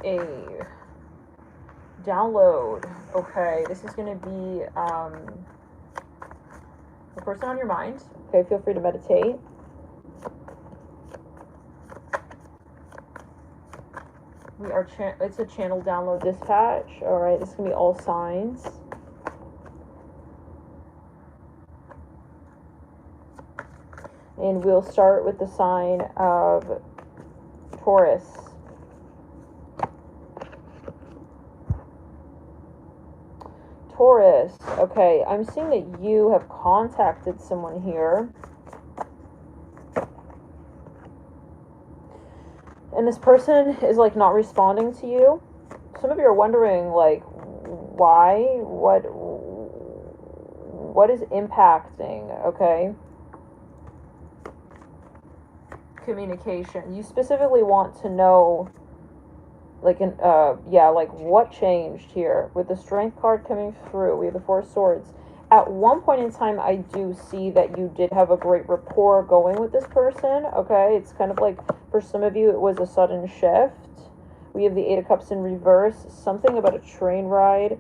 a download. Okay, this is going to be the person on your mind. Okay, feel free to meditate. It's a channel download dispatch. All right, this is going to be all signs. And we'll start with the sign of Taurus. Taurus, okay, I'm seeing that you have contacted someone here. And this person is like not responding to you. Some of you are wondering like why, what is impacting, okay? Communication. You specifically want to know like like what changed here with the Strength card coming through. We have the Four of Swords. At one point in time, I do see that you did have a great rapport going with this person, okay? It's kind of like, for some of you, it was a sudden shift. We have the Eight of Cups in reverse, something about a train ride.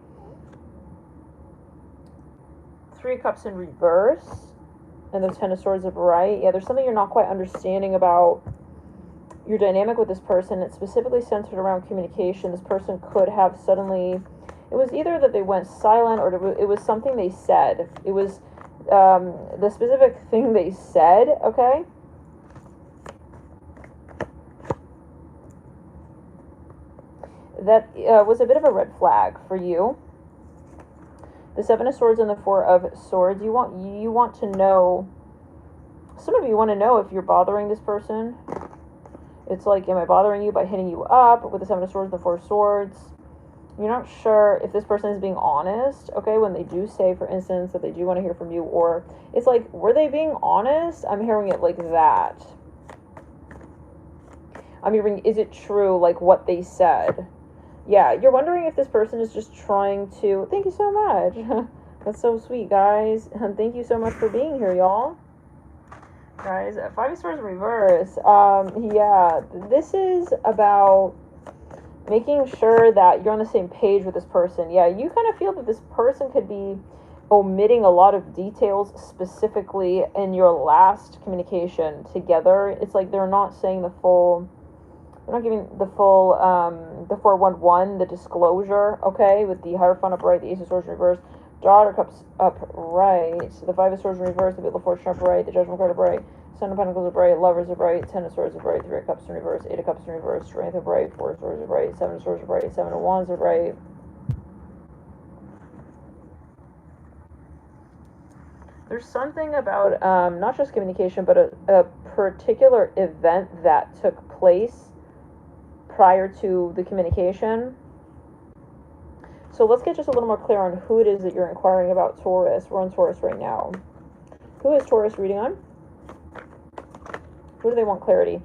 Three of Cups in reverse, and the Ten of Swords upright. Yeah, there's something you're not quite understanding about your dynamic with this person. It's specifically centered around communication. This person could have suddenly... It was either that they went silent or it was something they said. It was the specific thing they said, okay? That was a bit of a red flag for you. The Seven of Swords and the Four of Swords. You want to know... Some of you want to know if you're bothering this person. It's like, am I bothering you by hitting you up with the Seven of Swords and the Four of Swords? You're not sure if this person is being honest, okay, when they do say, for instance, that they do want to hear from you, or it's like, were they being honest? I'm hearing it like that. I'm hearing, is it true, like what they said? Yeah, you're wondering if this person is just trying to... Thank you so much. That's so sweet, guys. And thank you so much for being here, y'all. Guys, Five of Swords reverse. Yeah, this is about making sure that you're on the same page with this person. Yeah, you kind of feel that this person could be omitting a lot of details specifically in your last communication together. It's like they're not saying the full... They're not giving the full, the 411, the disclosure, okay, with the Hierophant upright, the Ace of Swords in reverse, Daughter Cups upright, the Five of Swords in reverse, the Wheel of Fortune upright, the Judgment card upright, Son of Pentacles upright, Lovers upright, Ten of Swords upright, Three of Cups in reverse, Eight of Cups in reverse, Strength upright, Four of Swords upright, Seven of Swords upright, Seven of Wands upright. There's something about not just communication, but a particular event that took place prior to the communication. So let's get just a little more clear on who it is that you're inquiring about, Taurus. We're on Taurus right now. Who is Taurus reading on? Who do they want clarity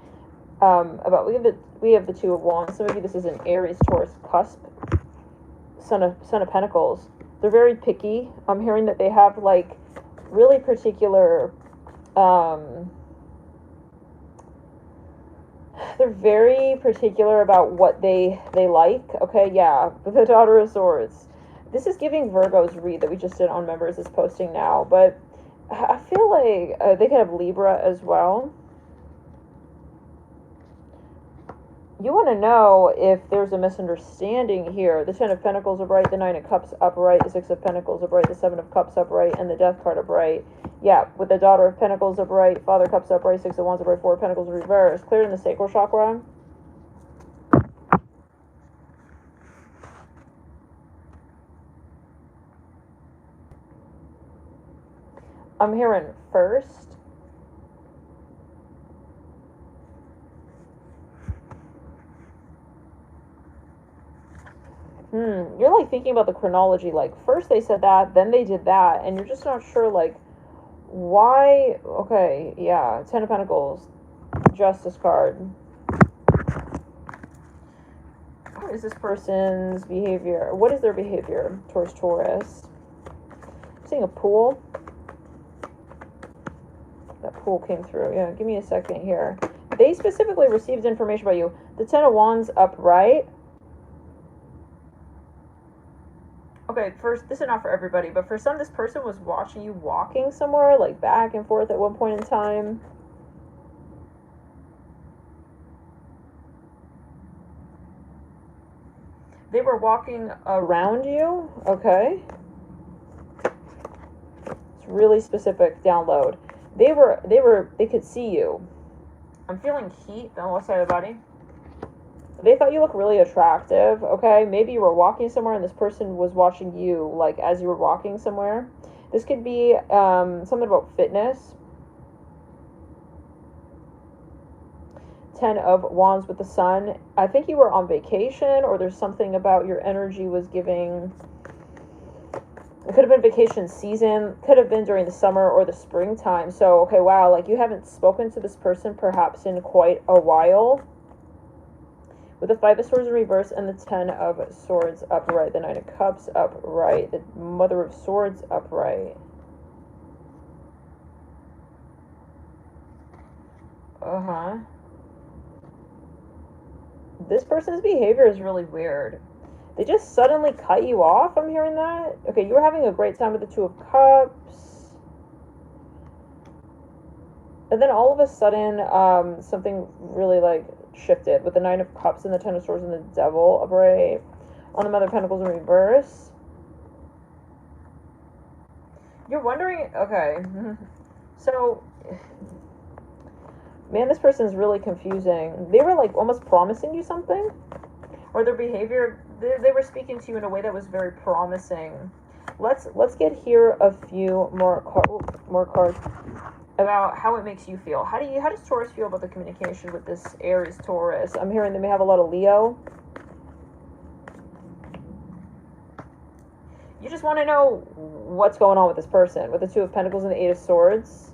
about? We have the Two of Wands. Some of you, this is an Aries Taurus cusp. Son of Pentacles. They're very picky. I'm hearing that they have like really particular they're very particular about what they like, okay? Yeah, the Daughter of Swords. This is giving Virgo's read that we just did on Members is posting now, but I feel like they could have Libra as well. You want to know if there's a misunderstanding here. The Ten of Pentacles upright, the Nine of Cups upright, the Six of Pentacles upright, the Seven of Cups upright, and the Death card upright. Yeah, with the Daughter of Pentacles upright, Father of Cups upright, Six of Wands upright, Four of Pentacles reversed. Cleared in the sacral chakra. I'm hearing first. You're like thinking about the chronology, like first they said that, then they did that, and you're just not sure like why. Okay, yeah, Ten of Pentacles, Justice card. What is this person's behavior? What is their behavior towards Taurus? I'm seeing a pool. That pool came through. Yeah, give me a second here. They specifically received information about you. The Ten of Wands upright. Okay, first, this is not for everybody, but for some, this person was watching you walking somewhere, like back and forth at one point in time. They were walking around you, okay? It's really specific download. They could see you. I'm feeling heat on the left side of the body. They thought you look really attractive, okay? Maybe you were walking somewhere and this person was watching you, like, as you were walking somewhere. This could be something about fitness. 10 of Wands with the Sun. I think you were on vacation, or there's something about your energy was giving... It could have been vacation season, could have been during the summer or the springtime. So, okay, wow, like you haven't spoken to this person perhaps in quite a while. With the 5 of Swords in reverse and the 10 of Swords upright, the 9 of Cups upright, the Mother of Swords upright. This person's behavior is really weird. They just suddenly cut you off, I'm hearing that. Okay, you were having a great time with the 2 of Cups. And then all of a sudden, something really, like, shifted with the 9 of Cups and the 10 of Swords and the Devil upright. On the Mother of Pentacles in reverse. You're wondering, okay. So, man, this person is really confusing. They were, like, almost promising you something. Or their behavior, they were speaking to you in a way that was very promising. Let's get here a few more cards about how it makes you feel. How does Taurus feel about the communication with this Aries Taurus? I'm hearing they may have a lot of Leo. You just want to know what's going on with this person, with the 2 of Pentacles and the 8 of Swords.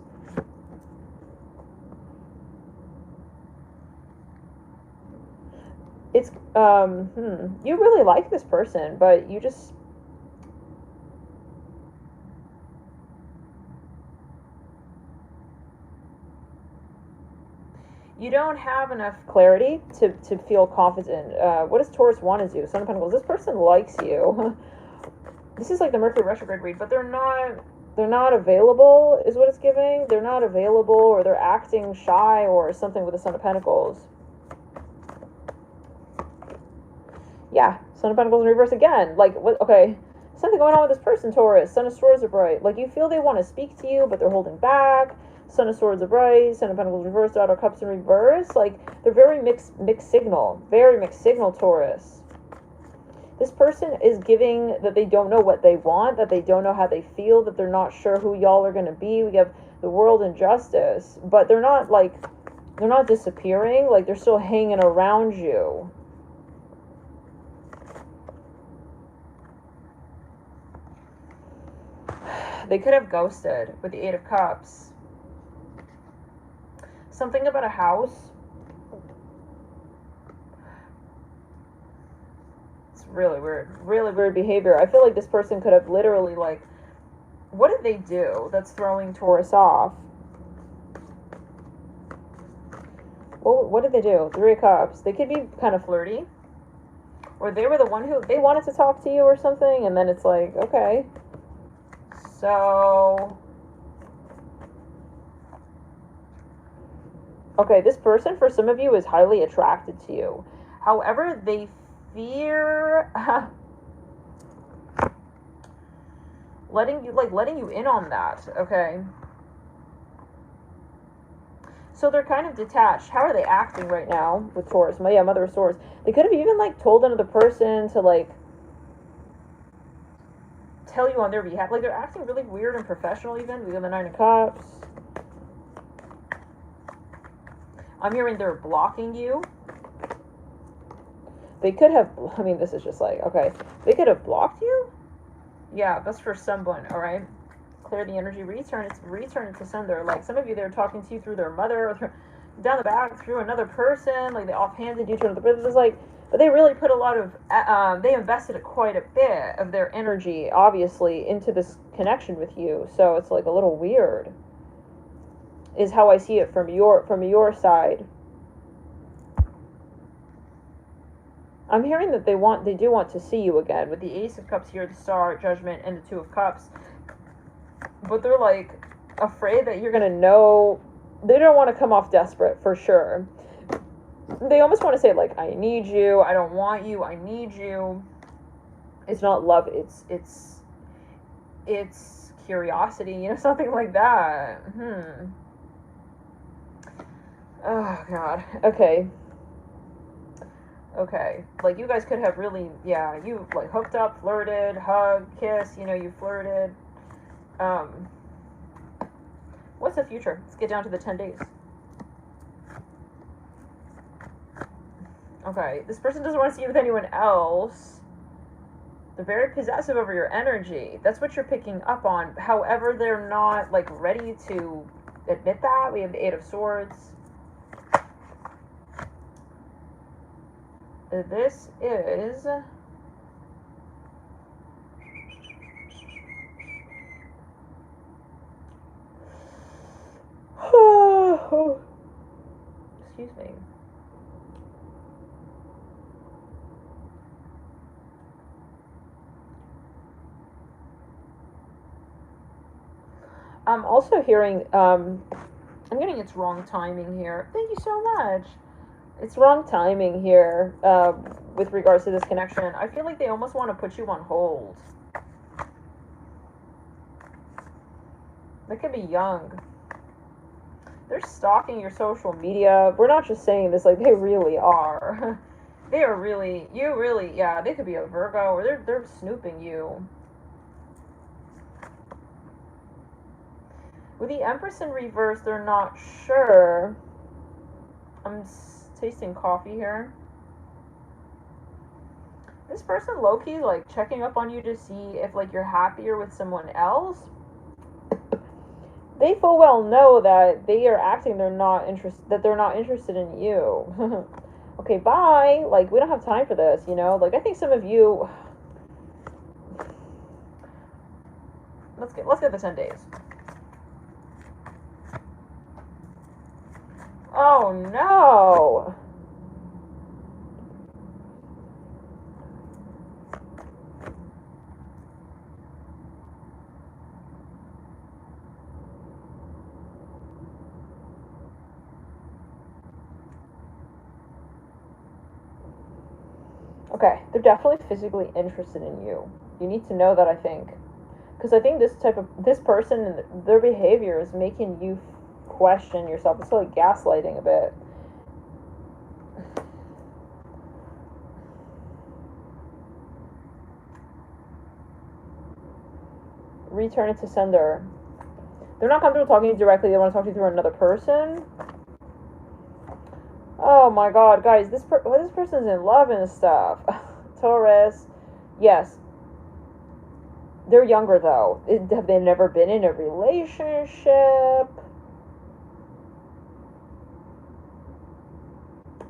It's, you really like this person, but you just... You don't have enough clarity to feel confident. What does Taurus want to do? Son of Pentacles, this person likes you. This is like the Mercury retrograde read, but they're not available, is what it's giving. They're not available, or they're acting shy or something with the Son of Pentacles. Yeah, Son of Pentacles in reverse again. Like, what? Okay, something going on with this person, Taurus. Son of Swords are bright. Like, you feel they want to speak to you, but they're holding back. Son of Swords are bright. Son of Pentacles reversed. Daughter of Cups in reverse. Like, they're very mixed signal. Very mixed signal, Taurus. This person is giving that they don't know what they want, that they don't know how they feel, that they're not sure who y'all are going to be. We have the World and Justice, but they're not, like, they're not disappearing. Like, they're still hanging around you. They could have ghosted with the 8 of Cups. Something about a house. It's really weird behavior. I feel like this person could have literally, like, what did they do that's throwing Taurus off? Well, what did they do? 3 of Cups. They could be kind of flirty. Or they were the one who, they wanted to talk to you or something, and then it's like, okay. So, okay, this person, for some of you, is highly attracted to you. However, they fear letting you in on that, okay? So they're kind of detached. How are they acting right now with Taurus? Yeah, Mother of Swords. They could have even, like, told another person to, like, tell you on their behalf. Like, they're acting really weird and professional even. We got the 9 of Cups. I'm hearing they're blocking you. They could have, I mean, this is just like, okay. They could have blocked you? Yeah, that's for someone, alright? Clear the energy, return it to sender. Like, some of you, they're talking to you through their mother, or down the back, through another person. Like, they offhanded you to another person. It's like, but they really put a lot of, they invested quite a bit of their energy, obviously, into this connection with you. So it's like a little weird, is how I see it from your side. I'm hearing that they do want to see you again, with the Ace of Cups here, the Star, Judgment, and the Two of Cups. But they're, like, afraid that you're gonna know. They don't want to come off desperate, for sure. They almost want to say, like, I need you, I don't want you, I need you. It's not love, it's curiosity, you know, something like that. Oh, God. Okay. Okay. Like, you guys could have really, yeah, you, like, hooked up, flirted, hugged, kissed, you know, you flirted. What's the future? Let's get down to the 10 days. Okay, this person doesn't want to see you with anyone else. They're very possessive over your energy. That's what you're picking up on. However, they're not, like, ready to admit that. We have the Eight of Swords. This is... Excuse me. I'm also hearing, I'm getting it's wrong timing here. Thank you so much. It's wrong timing here, with regards to this connection. I feel like they almost want to put you on hold. They could be young. They're stalking your social media. We're not just saying this, like, they really are. They are really, yeah, they could be a Virgo, or they're snooping you. With the Empress in reverse, they're not sure. I'm tasting coffee here. This person low-key, like, checking up on you to see if, like, you're happier with someone else. They full well know that they are acting they're not interested in you. Okay, bye. Like, we don't have time for this, you know? Like, I think some of you... Let's get the 10 days. Oh, no! Okay, they're definitely physically interested in you. You need to know that, I think. Because I think this person and their behavior is making you question yourself. It's like gaslighting a bit. Return it to sender. They're not comfortable talking to you directly. They want to talk to you through another person. Oh my God, guys, this person's in love and stuff. Taurus, yes. They're younger though. Have they never been in a relationship?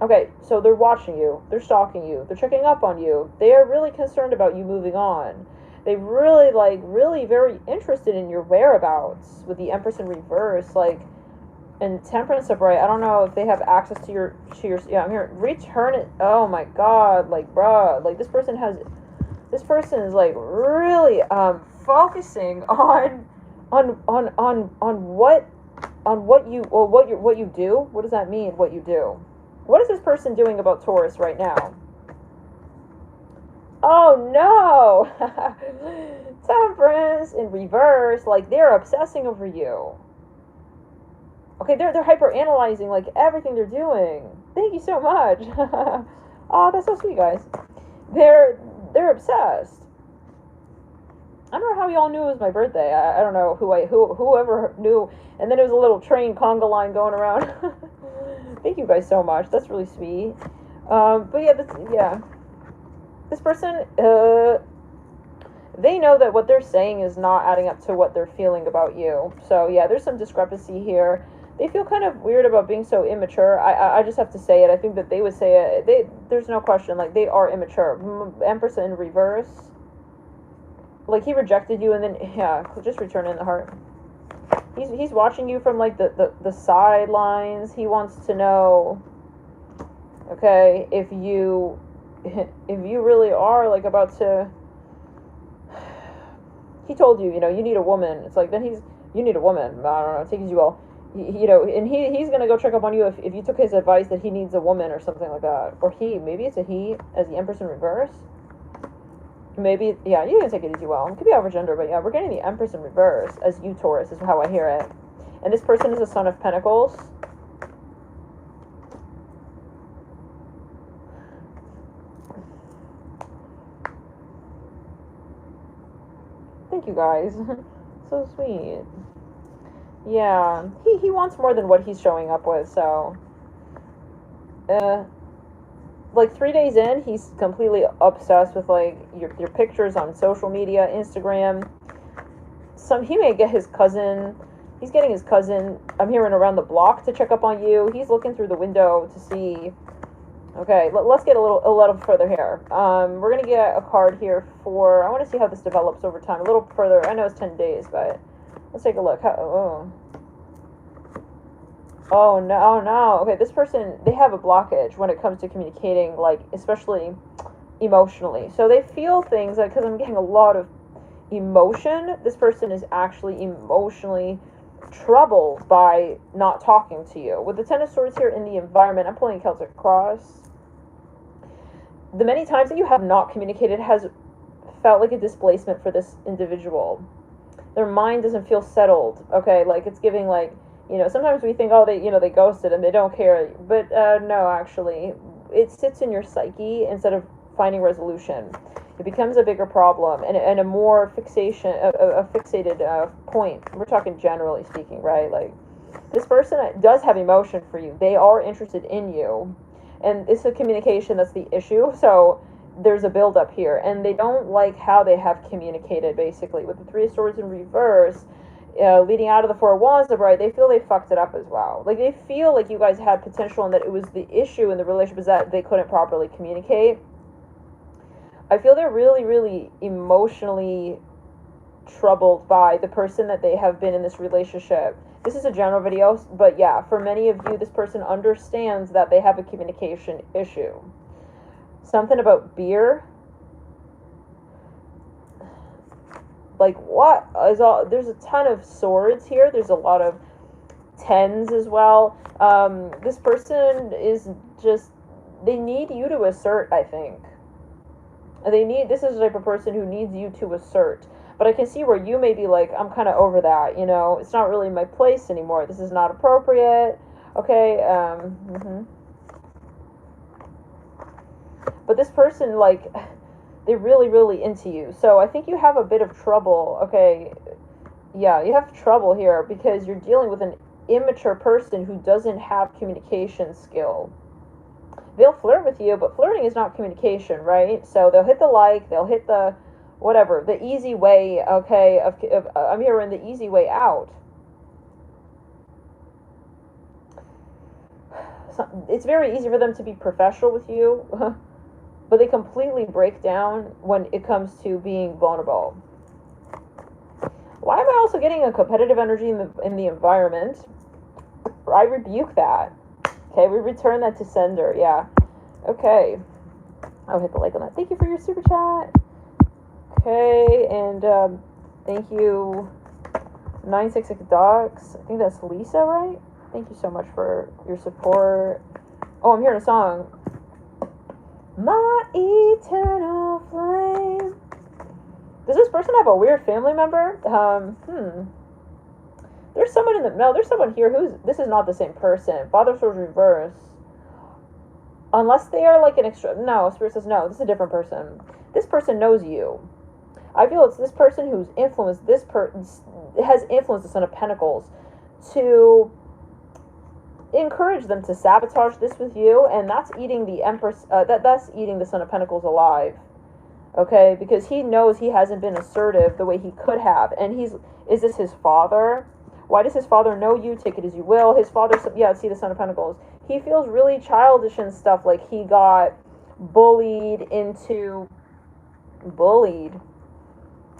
Okay, so they're watching you. They're stalking you. They're checking up on you. They are really concerned about you moving on. They really very interested in your whereabouts with the Empress in reverse, like, and Temperance upright. I don't know if they have access to your, yeah, I'm here. Return it. Oh my God, like, bruh, like, this person is, like, really, focusing on what you do. What does that mean, what you do? What is this person doing about Taurus right now? Oh no! Temperance in reverse, like, they're obsessing over you. Okay, they're hyper analyzing, like, everything they're doing. Thank you so much. Oh, that's so sweet, guys. They're obsessed. I don't know how y'all knew it was my birthday. I don't know whoever knew. And then it was a little train conga line going around. Thank you guys so much. That's really sweet. But yeah, this person, they know that what they're saying is not adding up to what they're feeling about you. So yeah, there's some discrepancy here. They feel kind of weird about being so immature. I just have to say it. I think that they would say it. There's no question. Like, they are immature. Empress in reverse. Like, he rejected you and then, yeah, just return in the heart. He's watching you from, like, the sidelines. He wants to know, okay, if if you really are like about to, he told you, you know, you need a woman. It's like, then you need a woman. I don't know, take it as you will. You know, and he's gonna go check up on you if you took his advice that he needs a woman or something like that. Or maybe it's a he as the Empress in reverse. Maybe, yeah, you can take it as you will. It could be over gender, but yeah, we're getting the Empress in reverse as you, Taurus, is how I hear it. And this person is a Son of Pentacles. Thank you, guys. So sweet. Yeah, he wants more than what he's showing up with, so... like 3 days in, he's completely obsessed with like your pictures on social media, Instagram. He may get his cousin. He's getting his cousin. I'm hearing around the block to check up on you. He's looking through the window to see. Okay, let's get a little further here. We're gonna get a card here for. I want to see how this develops over time. A little further. I know it's 10 days, but let's take a look. Oh no, oh no. Okay, this person, they have a blockage when it comes to communicating, like, especially emotionally. So they feel things, like, because I'm getting a lot of emotion, this person is actually emotionally troubled by not talking to you. With the Ten of Swords here in the environment, I'm pulling a Celtic cross. The many times that you have not communicated has felt like a displacement for this individual. Their mind doesn't feel settled, okay? Like, it's giving, like, you know, sometimes we think, oh, they ghosted and they don't care. But no, actually, it sits in your psyche instead of finding resolution. It becomes a bigger problem and a more fixated point. We're talking generally speaking, right? Like, this person does have emotion for you. They are interested in you. And it's a communication that's the issue. So there's a build-up here. And they don't like how they have communicated, basically. With the Three of Swords in reverse, leading out of the Four of Wands, the Bride, they feel they fucked it up as well. Like, they feel like you guys had potential and that it was the issue in the relationship is that they couldn't properly communicate. I feel they're really, really emotionally troubled by the person that they have been in this relationship. This is a general video, but yeah, for many of you, this person understands that they have a communication issue. Something about beer. Like, what is all, there's a ton of swords here. There's a lot of tens as well. This person is just, they need you to assert, I think. This is the type of person who needs you to assert. But I can see where you may be like, I'm kind of over that, you know, it's not really my place anymore. This is not appropriate. Okay, But this person, like, they're really, really into you. So I think you have a bit of trouble, okay? Yeah, you have trouble here because you're dealing with an immature person who doesn't have communication skill. They'll flirt with you, but flirting is not communication, right? So they'll hit the like, they'll hit the whatever, the easy way, okay, I'm hearing the easy way out. So it's very easy for them to be professional with you, but they completely break down when it comes to being vulnerable. Why am I also getting a competitive energy in the environment? I rebuke that. Okay, we return that to sender, yeah. Okay. I'll hit the like on that. Thank you for your super chat. Okay, and thank you, 966 Docs. I think that's Lisa, right? Thank you so much for your support. Oh, I'm hearing a song. My eternal flame. Does this person have a weird family member? There's someone there's someone here this is not the same person. Father Swords reverse. Unless they are like an extra, no, Spirit says no, this is a different person. This person knows you. I feel it's this person who's influenced, has influenced the Son of Pentacles to encourage them to sabotage this with you, and that's eating the Empress, that's eating the Son of Pentacles alive. Okay, because he knows he hasn't been assertive the way he could have, and is this his father? Why does his father know you? Take it as you will. His father, yeah, see the Son of Pentacles. He feels really childish and stuff, like he got bullied.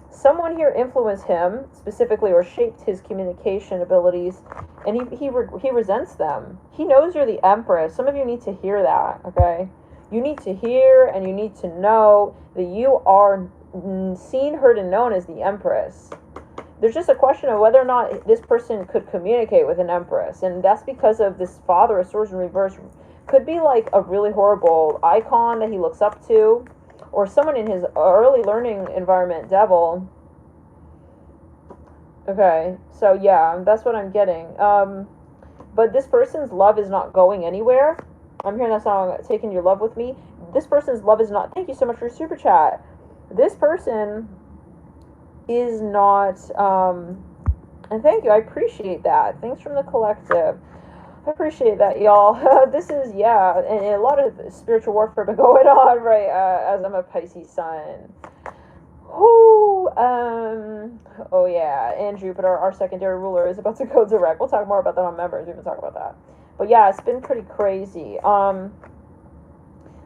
Someone here influenced him specifically or shaped his communication abilities, and he resents them. He knows you're the Empress. Some of you need to hear that, okay? You need to hear and you need to know that you are seen, heard, and known as the Empress. There's just a question of whether or not this person could communicate with an Empress, and that's because of this Father of Swords in reverse. Could be like a really horrible icon that he looks up to, or someone in his early learning environment, Devil. Okay, so yeah, that's what I'm getting. But this person's love is not going anywhere. I'm hearing that song, Taking Your Love With Me. This person's love is not... Thank you so much for your super chat. This person is not... and thank you, I appreciate that. Thanks from the collective. I appreciate that, y'all. This is, yeah, and a lot of spiritual warfare been going on, right, as I'm a Pisces sun. Whoo, oh yeah, and Jupiter, our secondary ruler, is about to go direct. We'll talk more about that on members. We can talk about that. But yeah, it's been pretty crazy.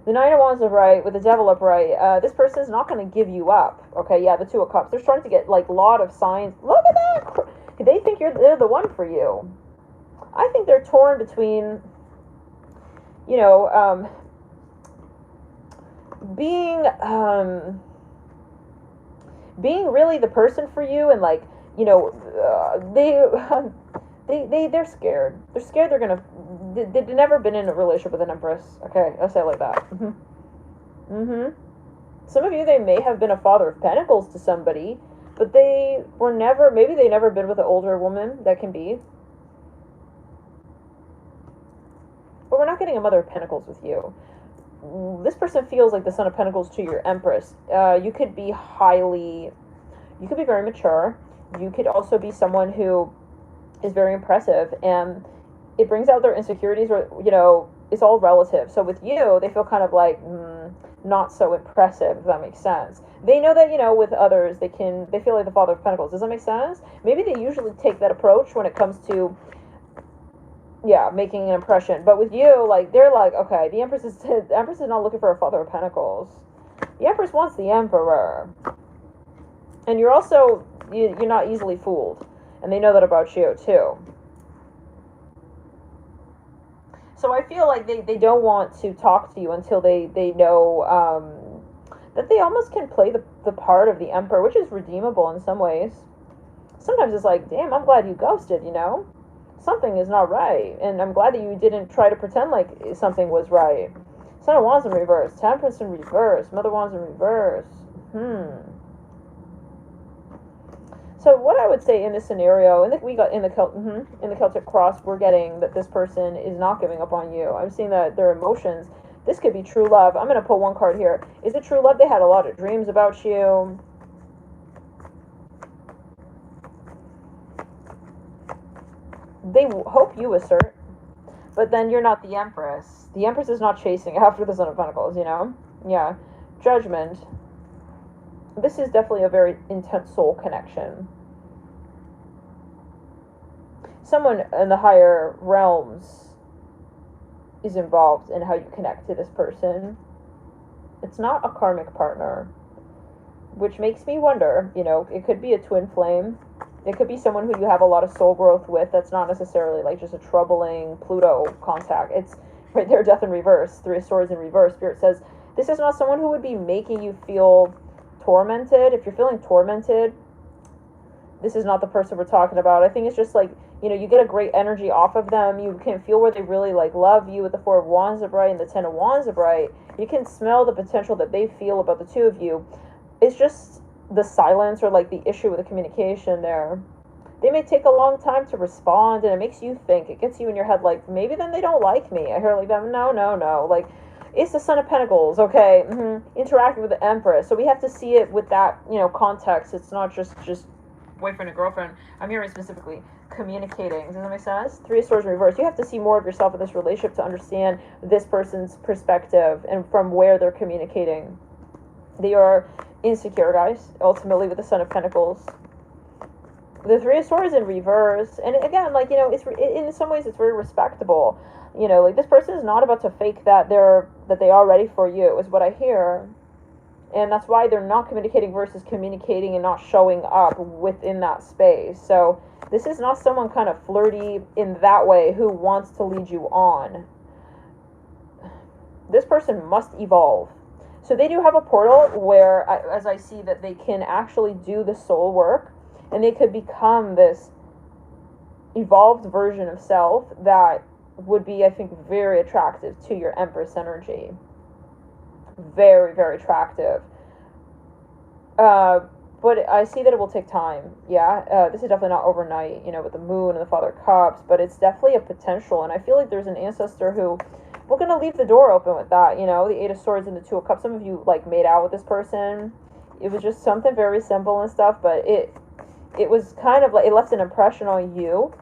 The Nine of Wands upright with the Devil upright. This person is not going to give you up. Okay, yeah, the Two of Cups. They're starting to get like a lot of signs. Look at that. They think they're the one for you. I think they're torn between, you know, being really the person for you, and like, you know, they're scared. They're scared they've never been in a relationship with an Empress. Okay, I'll say it like that. Some of you, they may have been a Father of Pentacles to somebody, but they were never, maybe they never been with an older woman. That can be. But we're not getting a Mother of Pentacles with you. This person feels like the Son of Pentacles to your Empress. You could be very mature. You could also be someone who is very impressive, and it brings out their insecurities, or, you know, it's all relative. So with you, they feel kind of like not so impressive, if that makes sense. They know that, you know, with others, they feel like the Father of Pentacles. Does that make sense? Maybe they usually take that approach when it comes to, yeah, making an impression. But with you, like, they're like, okay, the Empress is not looking for a Father of Pentacles. The Empress wants the Emperor. And you're also, you're not easily fooled. And they know that about you, too. So I feel like they don't want to talk to you until they know that they almost can play the part of the Emperor, which is redeemable in some ways. Sometimes it's like, damn, I'm glad you ghosted, you know? Something is not right, and I'm glad that you didn't try to pretend like something was right. Son of Wands in reverse, Temperance in reverse, Mother Wands in reverse. So what I would say in this scenario, in the Celtic Cross, we're getting that this person is not giving up on you. I'm seeing that their emotions. This could be true love. I'm going to pull one card here. Is it true love? They had a lot of dreams about you. They hope you assert, but then you're not the Empress. The Empress is not chasing after the Son of Pentacles, you know? Yeah. Judgment. This is definitely a very intense soul connection. Someone in the higher realms is involved in how you connect to this person. It's not a karmic partner, which makes me wonder, you know, it could be a twin flame. It could be someone who you have a lot of soul growth with. That's not necessarily like just a troubling Pluto contact. It's right there, Death in reverse, Three of Swords in reverse. Spirit says this is not someone who would be making you feel tormented. If you're feeling tormented, this is not the person we're talking about. I think it's just like, you know, you get a great energy off of them. You can feel where they really like love you with the Four of Wands upright and the Ten of Wands upright. You can smell the potential that they feel about the two of you. It's just the silence or like the issue with the communication there. They may take a long time to respond, and it makes you think. It gets you in your head like, maybe then they don't like me. I hear like that. No. Like, it's the Son of Pentacles, okay? Interacting with the Empress. So we have to see it with that, you know, context. It's not just boyfriend and girlfriend. I'm hearing specifically communicating. Does that make sense? Three of Swords in reverse. You have to see more of yourself in this relationship to understand this person's perspective and from where they're communicating. They are insecure, guys, ultimately, with the Son of Pentacles. The Three of Swords in reverse. And again, like, you know, it's in some ways it's very respectable. You know, like, this person is not about to fake that they are ready for you, is what I hear. And that's why they're not communicating versus communicating and not showing up within that space. So this is not someone kind of flirty in that way who wants to lead you on. this person must evolve. So they do have a portal where, as I see, that they can actually do the soul work, and they could become this evolved version of self that would be, I think, very attractive to your Empress energy. Very, very attractive. But I see that it will take time. Yeah, this is definitely not overnight, you know, with the Moon and the Father of Cups, but it's definitely a potential, and I feel like there's an ancestor who, we're going to leave the door open with that, you know, the Eight of Swords and the Two of Cups. Some of you, like, made out with this person. It was just something very simple and stuff, but it was kind of like, it left an impression on you,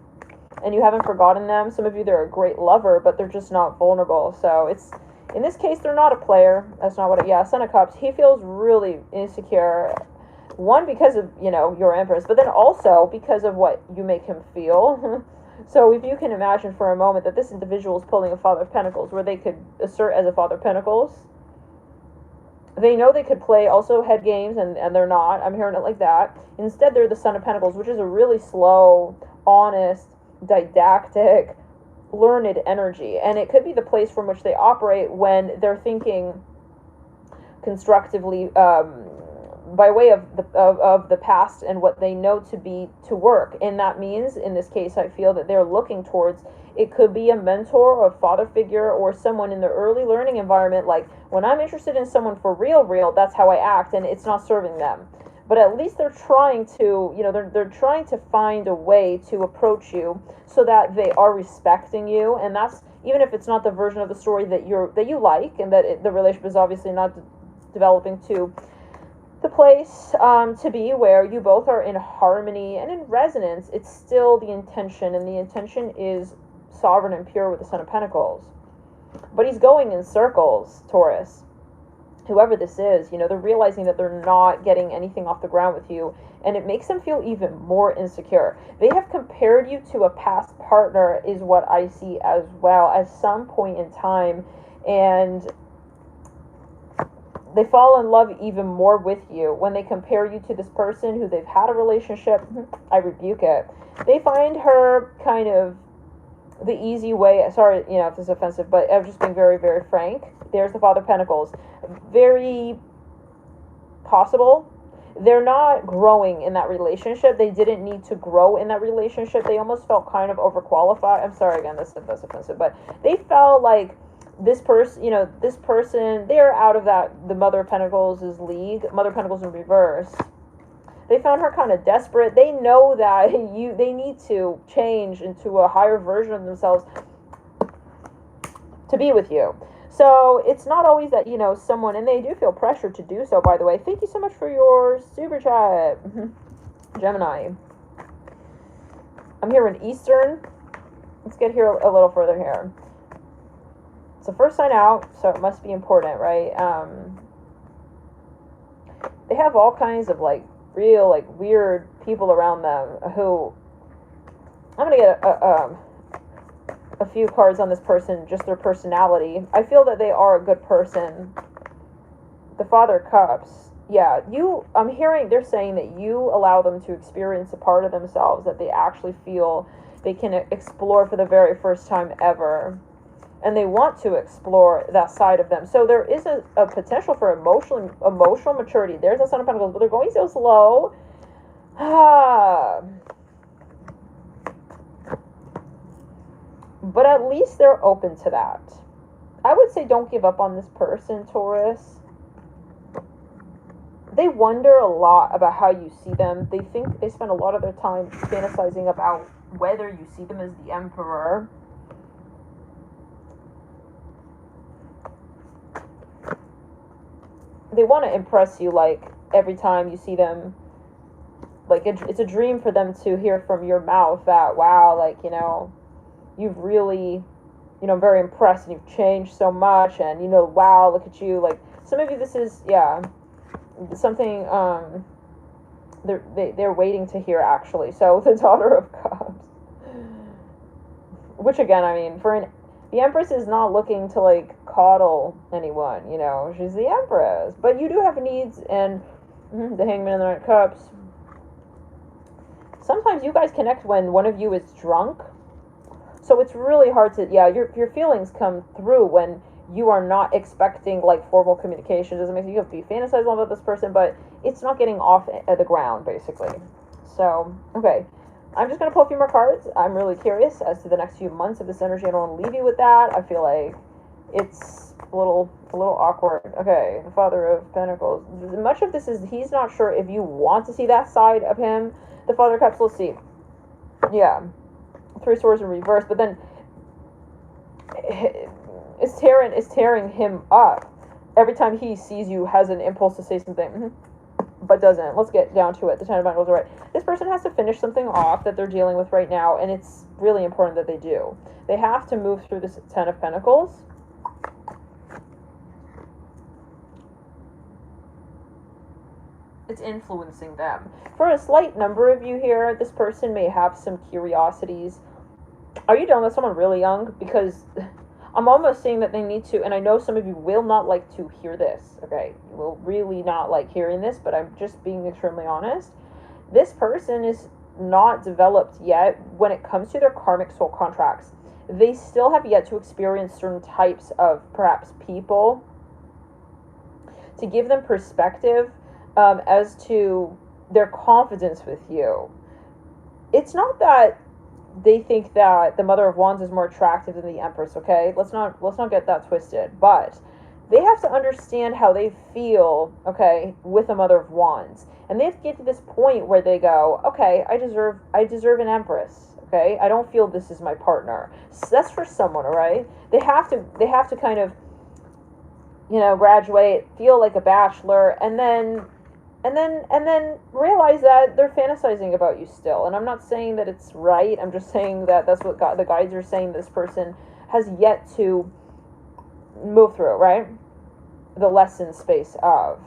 and you haven't forgotten them. Some of you, they're a great lover, but they're just not vulnerable. So it's, in this case, they're not a player. That's not what it, yeah, Son of Cups. He feels really insecure. One, because of, you know, your Empress, but then also because of what you make him feel. So if you can imagine for a moment that this individual is pulling a Father of Pentacles, where they could assert as a Father of Pentacles, they know they could play also head games, and they're not. I'm hearing it like that. Instead, they're the Son of Pentacles, which is a really slow, honest, didactic, learned energy. And it could be the place from which they operate when they're thinking constructively, by way of the past and what they know to be to work. And that means, in this case, I feel that they're looking towards, it could be a mentor or a father figure or someone in the early learning environment. Like, when I'm interested in someone for real, that's how I act, and it's not serving them. But at least they're trying to, you know, they're trying to find a way to approach you so that they are respecting you. And that's, even if it's not the version of the story that you like, and that the relationship is obviously not developing to the place to be where you both are in harmony and in resonance, it's still the intention, and the intention is sovereign and pure with the Son of Pentacles. But he's going in circles, Taurus. Whoever this is, you know, they're realizing that they're not getting anything off the ground with you, and it makes them feel even more insecure. They have compared you to a past partner, is what I see as well, at some point in time, and they fall in love even more with you when they compare you to this person who they've had a relationship. I rebuke it. They find her kind of the easy way. Sorry, you know, if this is offensive, but I'm just being very, very frank. There's the Father of Pentacles. Very possible. They're not growing in that relationship. They didn't need to grow in that relationship. They almost felt kind of overqualified. I'm sorry, again, that's offensive, but they felt like this person, you know, this person, they're out of the Mother of Pentacles' league. Mother of Pentacles in reverse. They found her kind of desperate. They know that they need to change into a higher version of themselves to be with you. So it's not always that, you know, someone, and they do feel pressure to do so, by the way. Thank you so much for your super chat, Gemini. I'm here in Eastern. Let's get here a little further here. It's the first sign out, so it must be important, right? They have all kinds of, like, real, like, weird people around them who, I'm going to get a few cards on this person, just their personality. I feel that they are a good person. The Father of Cups, yeah, I'm hearing they're saying that you allow them to experience a part of themselves that they actually feel they can explore for the very first time ever. And they want to explore that side of them. So there is a potential for emotional maturity. There's a Son of Pentacles, but they're going so slow. But at least they're open to that. I would say don't give up on this person, Taurus. They wonder a lot about how you see them. They think they spend a lot of their time fantasizing about whether you see them as the Emperor. They want to impress you, like, every time you see them. Like, it's a dream for them to hear from your mouth that, wow, like, you know, you've really, you know, I'm very impressed, and you've changed so much, and, you know, wow, look at you. Like, some of you, this is, yeah, something, they're waiting to hear, actually. So, the Daughter of Cups. Which, again, I mean, the Empress is not looking to, like, coddle anyone, you know. She's the Empress. But you do have needs, and the Hangman and the Knight of Cups. Sometimes you guys connect when one of you is drunk. So it's really hard to, yeah, your feelings come through when you are not expecting like formal communication. Doesn't make you have to be fantasizing about this person, but it's not getting off the ground basically. So okay, I'm just gonna pull a few more cards. I'm really curious as to the next few months of this energy. I don't want to leave you with that. I feel like it's a little awkward. Okay, the Father of Pentacles. Much of this is he's not sure if you want to see that side of him. The Father of Cups. Let's see. Yeah, Three Swords in reverse, but then it's tearing him up every time he sees you. Has an impulse to say something, but doesn't. Let's get down to it. The Ten of Pentacles. All right. This person has to finish something off that they're dealing with right now, and it's really important that they do. They have to move through this Ten of Pentacles. It's influencing them. For a slight number of you here, this person may have some curiosities. Are you dealing with someone really young? Because I'm almost saying that they need to, and I know some of you will not like to hear this, okay? You will really not like hearing this, but I'm just being extremely honest. This person is not developed yet when it comes to their karmic soul contracts. They still have yet to experience certain types of, perhaps, people to give them perspective as to their confidence with you. It's not that they think that the Mother of Wands is more attractive than the Empress, okay? Let's not get that twisted. But they have to understand how they feel, okay, with the Mother of Wands. And they have to get to this point where they go, okay, I deserve an Empress, okay? I don't feel this is my partner. So that's for someone, all right? They have to kind of, you know, graduate, feel like a bachelor, and then realize that they're fantasizing about you still. And I'm not saying that it's right. I'm just saying that that's what the guides are saying this person has yet to move through, right? The lesson space of.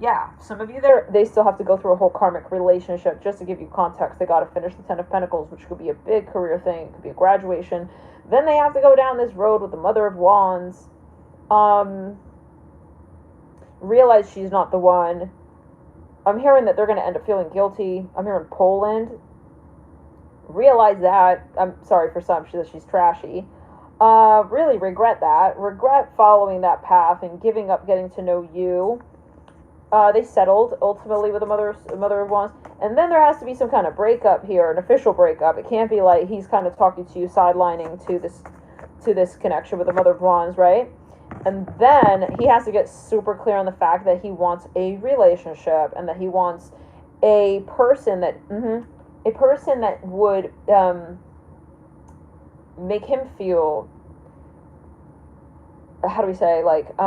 Yeah, some of you they still have to go through a whole karmic relationship. Just to give you context, they got to finish the Ten of Pentacles, which could be a big career thing. It could be a graduation. Then they have to go down this road with the Mother of Wands. Realize she's not the one. I'm hearing that they're going to end up feeling guilty. I'm hearing Poland. Realize that. I'm sorry for some, she's trashy. Really regret that. Regret following that path and giving up getting to know you. They settled ultimately with the Mother of Wands. And then there has to be some kind of breakup here, an official breakup. It can't be like he's kind of talking to you, sidelining to this connection with the Mother of Wands, right? And then he has to get super clear on the fact that he wants a relationship and that he wants a person that would make him feel, how do we say, like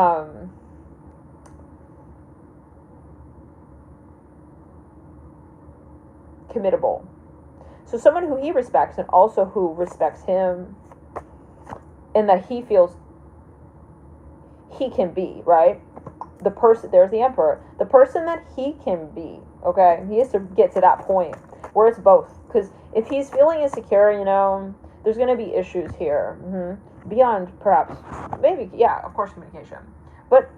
committable. So someone who he respects and also who respects him, and that he feels he can be, right? The person, there's the Emperor, the person that he can be, okay? He has to get to that point where it's both. Because if he's feeling insecure, you know, there's going to be issues here. Beyond perhaps, maybe, yeah, of course, communication. But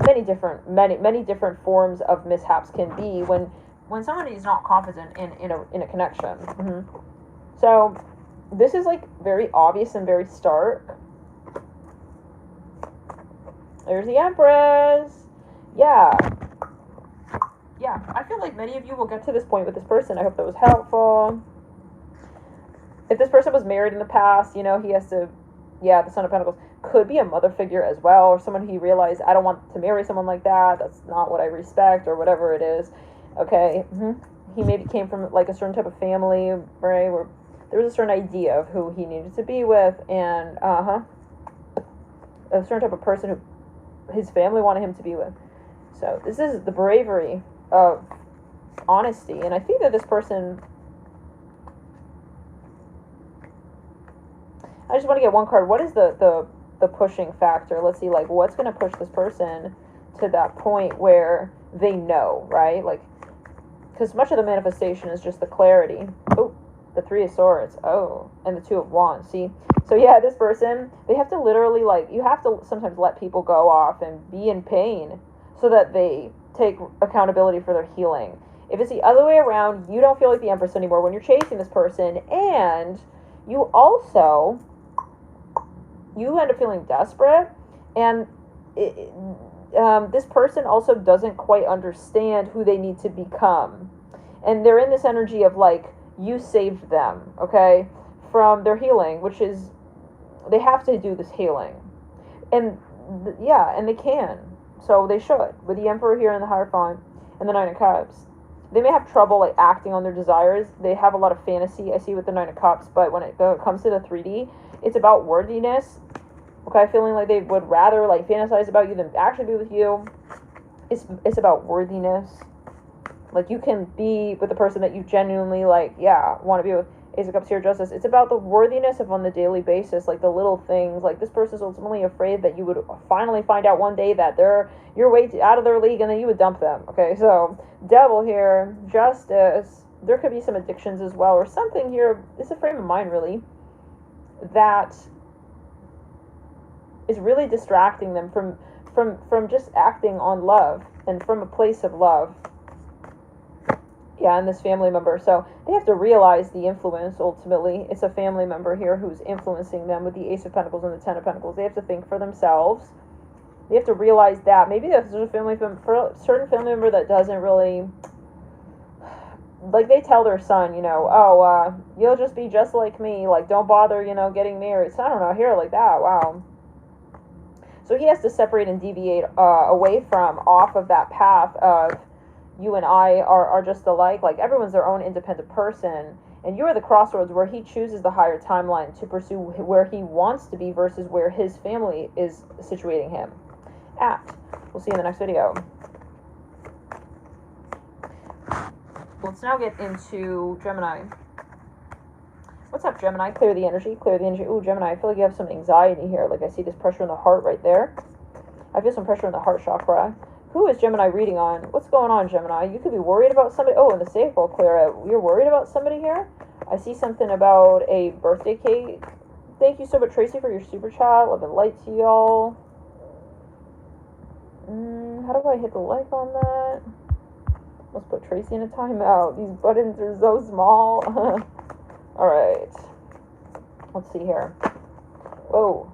many different forms of mishaps can be when somebody is not confident in a connection. So this is like very obvious and very stark. There's the Empress. Yeah, I feel like many of you will get to this point with this person. I hope that was helpful. If this person was married in the past, you know, he has to, the Son of Pentacles could be a mother figure as well, or someone he realized, I don't want to marry someone like that. That's not what I respect, or whatever it is. Okay. He maybe came from like a certain type of family, right, where there was a certain idea of who he needed to be with, and a certain type of person who his family wanted him to be with. So this is the bravery of honesty. And I think that this person, I just want to get one card. What is the pushing factor? Let's see, like, what's going to push this person to that point where they know, right? Like, because much of the manifestation is just the clarity. Oh, the Three of Swords. Oh, and the Two of Wands. See? So yeah, this person, they have to literally, like, you have to sometimes let people go off and be in pain so that they take accountability for their healing. If it's the other way around, you don't feel like the Empress anymore when you're chasing this person, and You also, you end up feeling desperate, and this person also doesn't quite understand who they need to become. And they're in this energy of like, you saved them, okay, from their healing, which is, they have to do this healing. And yeah, and they can. So they should. With the Emperor here in the Hierophant and the Nine of Cups. They may have trouble like acting on their desires. They have a lot of fantasy, I see, with the Nine of Cups, but when it comes to the 3D, it's about worthiness. Okay, feeling like they would rather like fantasize about you than actually be with you. It's about worthiness. Like, you can be with the person that you genuinely like, yeah, want to be with. Ace of Cups here, Justice. It's about the worthiness of on the daily basis, like the little things. Like, this person's ultimately afraid that you would finally find out one day that you're way out of their league, and then you would dump them. Okay, so Devil here, Justice. There could be some addictions as well, or something here. It's a frame of mind, really, that is really distracting them from just acting on love and from a place of love. Yeah, and this family member. So they have to realize the influence, ultimately. It's a family member here who's influencing them with the Ace of Pentacles and the Ten of Pentacles. They have to think for themselves. They have to realize that. Maybe there's a for a certain family member that doesn't really, like, they tell their son, you know, oh, you'll just be just like me. Like, don't bother, you know, getting married. So I don't know, I hear it like that. Wow. So he has to separate and deviate away from, off of that path of, you and I are just alike. Like, everyone's their own independent person, and you're at the crossroads where he chooses the higher timeline to pursue where he wants to be versus where his family is situating him at. We'll see you in the next video. Let's now get into Gemini. What's up, Gemini? Clear the energy. Clear the energy. Ooh, Gemini, I feel like you have some anxiety here. Like, I see this pressure in the heart right there. I feel some pressure in the heart chakra. Who is Gemini reading on? What's going on, Gemini? You could be worried about somebody. Oh, and the safe will clear it. You're worried about somebody here? I see something about a birthday cake. Thank you so much, Tracy, for your super chat. Love and light to y'all. How do I hit the like on that? Let's put Tracy in a timeout. These buttons are so small. Alright. Let's see here. Whoa.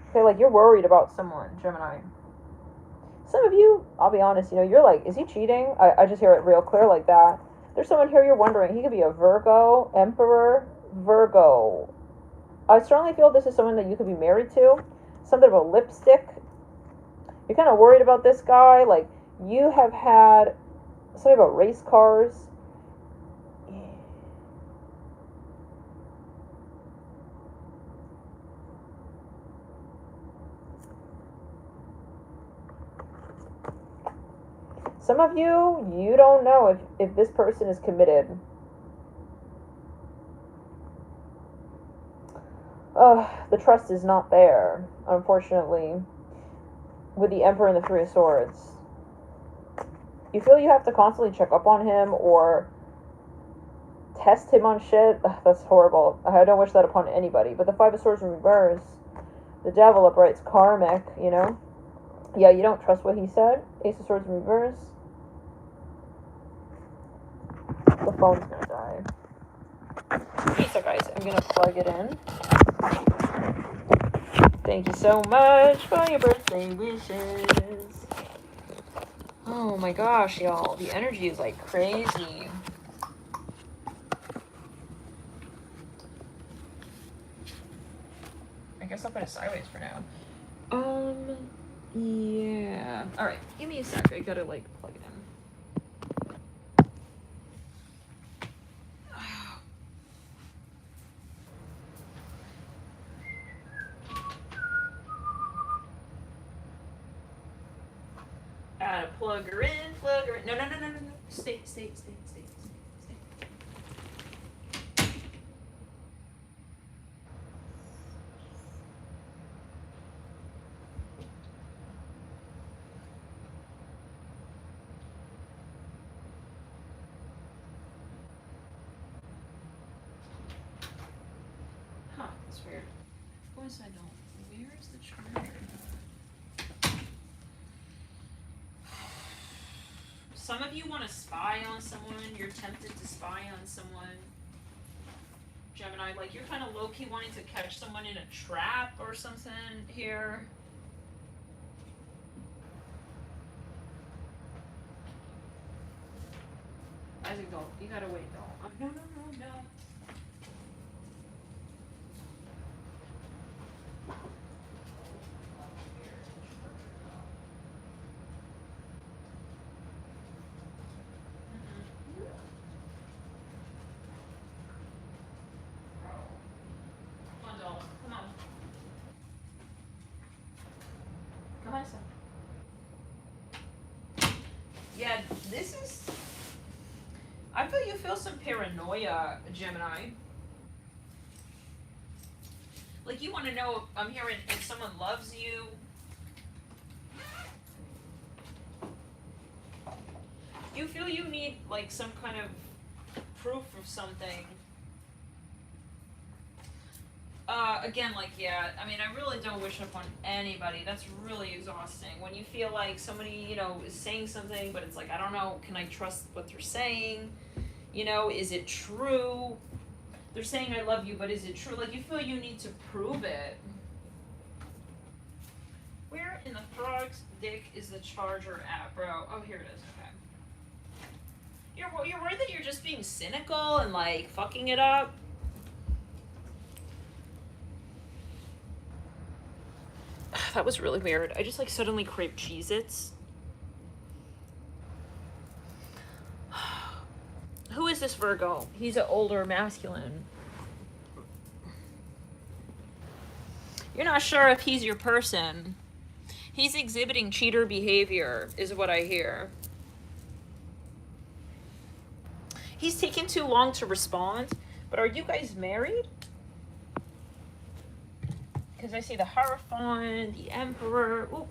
Okay, like, you're worried about someone, Gemini. Some of you, I'll be honest, you know, you're like, is he cheating? I just hear it real clear like that. There's someone here you're wondering. He could be a Virgo, Emperor, Virgo. I strongly feel this is someone that you could be married to. Something about lipstick. You're kind of worried about this guy. Like, you have had something about race cars. Some of you don't know if this person is committed. The trust is not there, unfortunately, with the Emperor and the Three of Swords. You feel you have to constantly check up on him or test him on shit. Ugh, that's horrible. I don't wish that upon anybody. But the Five of Swords in reverse, the Devil upright's karmic, you know? Yeah, you don't trust what he said. Ace of Swords in reverse. The phone's gonna die. So guys, I'm gonna plug it in. Thank you so much for your birthday wishes. Oh my gosh, y'all. The energy is like crazy. I guess I'll put it sideways for now. Yeah. Alright, give me a sec. I gotta, like, plug it in. Gotta plug her in, plug her in. No. Stay. Huh, that's weird. Of course I don't. Where is the charger? Some of you want to spy on someone. You're tempted to spy on someone. Gemini. Like, you're kind of low-key wanting to catch someone in a trap or something here. Isaac, don't. You gotta wait, don't. No, no, no, no. Yeah, this is... I feel you feel some paranoia, Gemini. Like, you want to know, I'm hearing, if someone loves you. You feel you need, like, some kind of proof of something. Again, like, yeah, I mean, I really don't wish upon anybody. That's really exhausting. When you feel like somebody, you know, is saying something, but it's like, I don't know, can I trust what they're saying? You know, is it true? They're saying I love you, but is it true? Like, you feel you need to prove it. Where in the frog's dick is the charger at, bro? Oh, here it is, okay. You're worried that you're just being cynical and, like, fucking it up? That was really weird. I just, like, suddenly craved Cheez-Its. Who is this Virgo? He's an older masculine. You're not sure if he's your person. He's exhibiting cheater behavior, is what I hear. He's taking too long to respond. But are you guys married? Because I see the Hierophant, the Emperor. Ooh.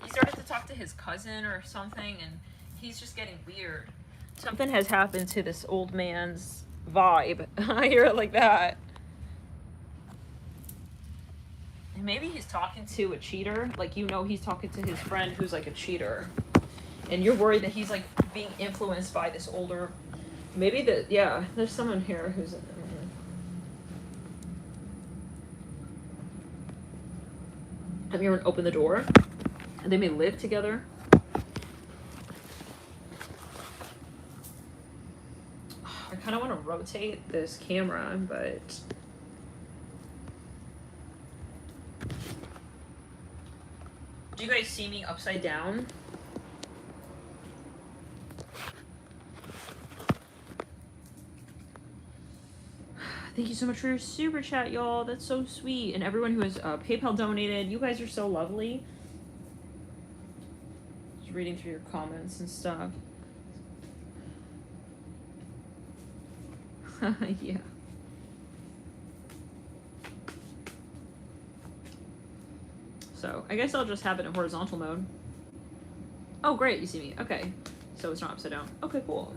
He started to talk to his cousin or something, and he's just getting weird. Something has happened to this old man's vibe. I hear it like that. And maybe he's talking to a cheater. Like, you know, he's talking to his friend who's like a cheater. And you're worried that he's like being influenced by this older... Maybe that, yeah, there's someone here who's... Have you ever opened the door? And they may live together. I kind of want to rotate this camera, but... Do you guys see me upside down? Thank you so much for your super chat, y'all. That's so sweet. And everyone who has PayPal donated, you guys are so lovely. Just reading through your comments and stuff. Yeah. So, I guess I'll just have it in horizontal mode. Oh, great, you see me. Okay. So it's not upside down. Okay, cool.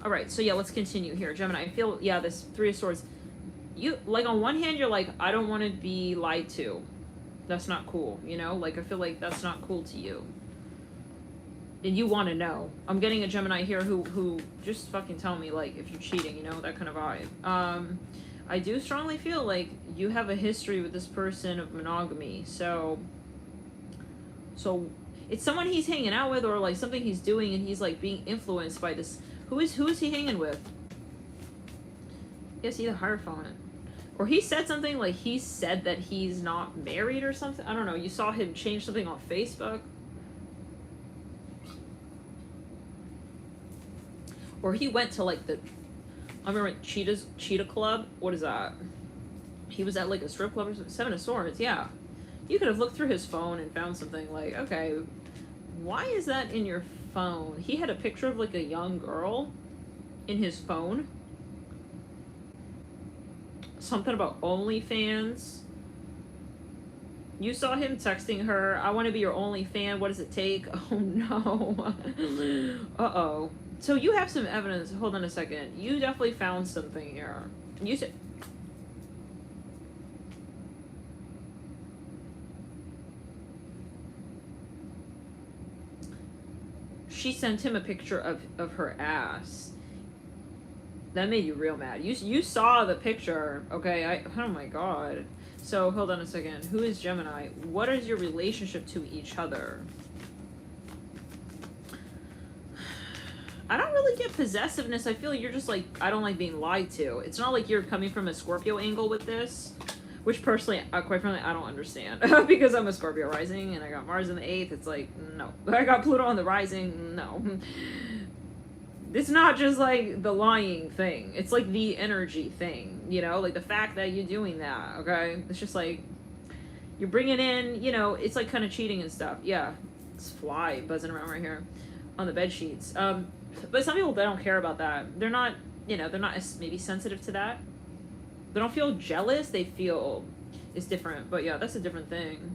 All right, so yeah, let's continue here. Gemini, I feel, yeah, this Three of Swords. You, like, on one hand, you're like, I don't want to be lied to. That's not cool, you know? Like, I feel like that's not cool to you. And you want to know. I'm getting a Gemini here who just fucking tell me, like, if you're cheating, you know? That kind of vibe. I do strongly feel like you have a history with this person of monogamy. So it's someone he's hanging out with or, like, something he's doing and he's, like, being influenced by this... Who is he hanging with? Yes, he's a Hierophant. Or he said something like he said that he's not married or something. I don't know. You saw him change something on Facebook. Or he went to like the... I remember Cheetah Club. What is that? He was at like a strip club or something. Seven of Swords, yeah. You could have looked through his phone and found something like, okay, why is that in your phone? He had a picture of like a young girl in his phone. Something about OnlyFans. You saw him texting her, I want to be your only fan. What does it take? Oh no. Uh-oh. So you have some evidence. Hold on a second. You definitely found something here. You said... she sent him a picture of her ass. That made you real mad. You saw the picture, okay? Oh my god. So, hold on a second. Who is Gemini? What is your relationship to each other? I don't really get possessiveness. I feel you're just like, I don't like being lied to. It's not like you're coming from a Scorpio angle with this, which personally, quite frankly, I don't understand. Because I'm a Scorpio rising and I got Mars in the 8th. It's like, no. I got Pluto on the rising. No. It's not just like the lying thing. It's like the energy thing, you know, like the fact that you're doing that, okay? It's just like, you're bringing in, you know, it's like kind of cheating and stuff. Yeah, it's fly buzzing around right here on the bed sheets. But some people, they don't care about that. They're not, you know, they're not maybe sensitive to that. They don't feel jealous. They feel it's different. But yeah, that's a different thing.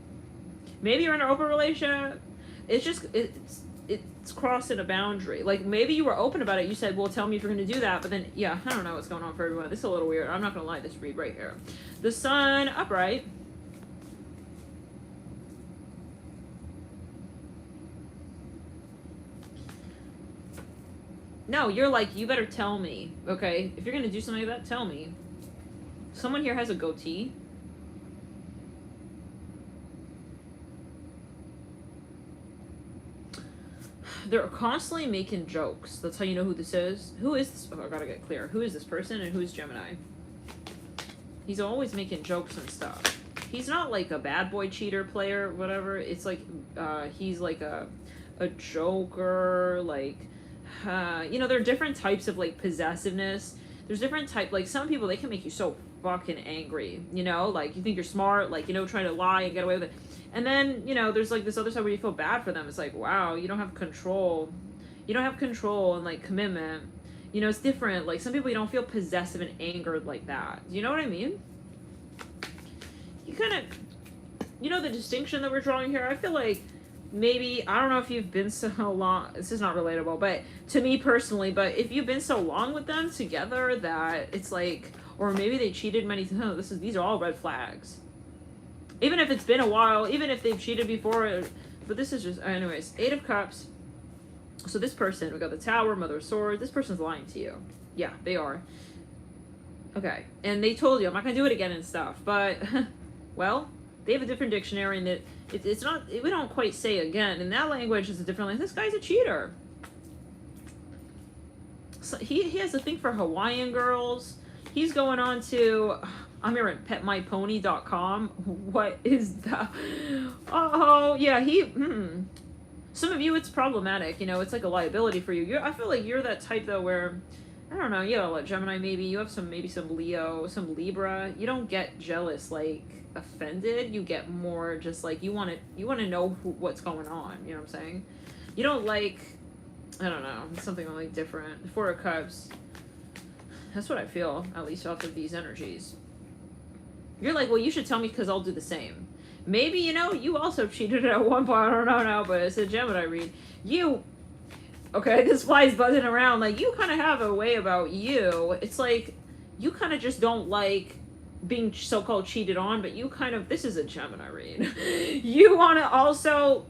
Maybe you're in an open relationship. It's just, it's crossing a boundary. Like, maybe you were open about it. You said, well, tell me if you're going to do that. But then, yeah, I don't know what's going on for everyone. This is a little weird. I'm not going to lie. This read right here. The sun upright. No, you're like, you better tell me, okay? If you're going to do something like that, tell me. Someone here has a goatee. They're constantly making jokes. That's how you know who this is. Who is this? Oh, I gotta get clear. Who is this person and who is Gemini? He's always making jokes and stuff. He's not like a bad boy cheater player, whatever. It's like, he's like a joker, like, you know, there are different types of like possessiveness. There's different type, like some people, they can make you so fucking angry, you know, like you think you're smart, like, you know, trying to lie and get away with it. And then, you know, there's like this other side where you feel bad for them. It's like, wow, you don't have control. You don't have control and like commitment. You know, it's different. Like some people, you don't feel possessive and angered like that. You know what I mean? You kind of, you know, the distinction that we're drawing here. I feel like maybe, I don't know if you've been so long, this is not relatable, but to me personally, but if you've been so long with them together that it's like, or maybe they cheated many times. These are all red flags. Even if it's been a while, even if they've cheated before, but this is just, anyways, 8 of Cups. So this person, we got the Tower, Mother of Swords. This person's lying to you. Yeah, they are. Okay, and they told you, I'm not going to do it again and stuff, but, well, they have a different dictionary, and it's not, we don't quite say again. In that language, it's a different language. This guy's a cheater. So he has a thing for Hawaiian girls. He's going on to, I'm here at petmypony.com. What is that? Oh, yeah, some of you, it's problematic. You know, it's like a liability for you. I feel like you're that type, though, where, I don't know, you know, like Gemini maybe. You have maybe some Leo, some Libra. You don't get jealous, like, offended. You get more just like, you want to know what's going on. You know what I'm saying? You don't like, I don't know, something like different. 4 of Cups. That's what I feel, at least off of these energies. You're like, well, you should tell me because I'll do the same. Maybe, you know, you also cheated at one point. I don't know now, but it's a Gemini read. Okay, this fly's buzzing around. Like, you kind of have a way about you. It's like, you kind of just don't like being so-called cheated on, but you kind of, this is a Gemini read. You want to also,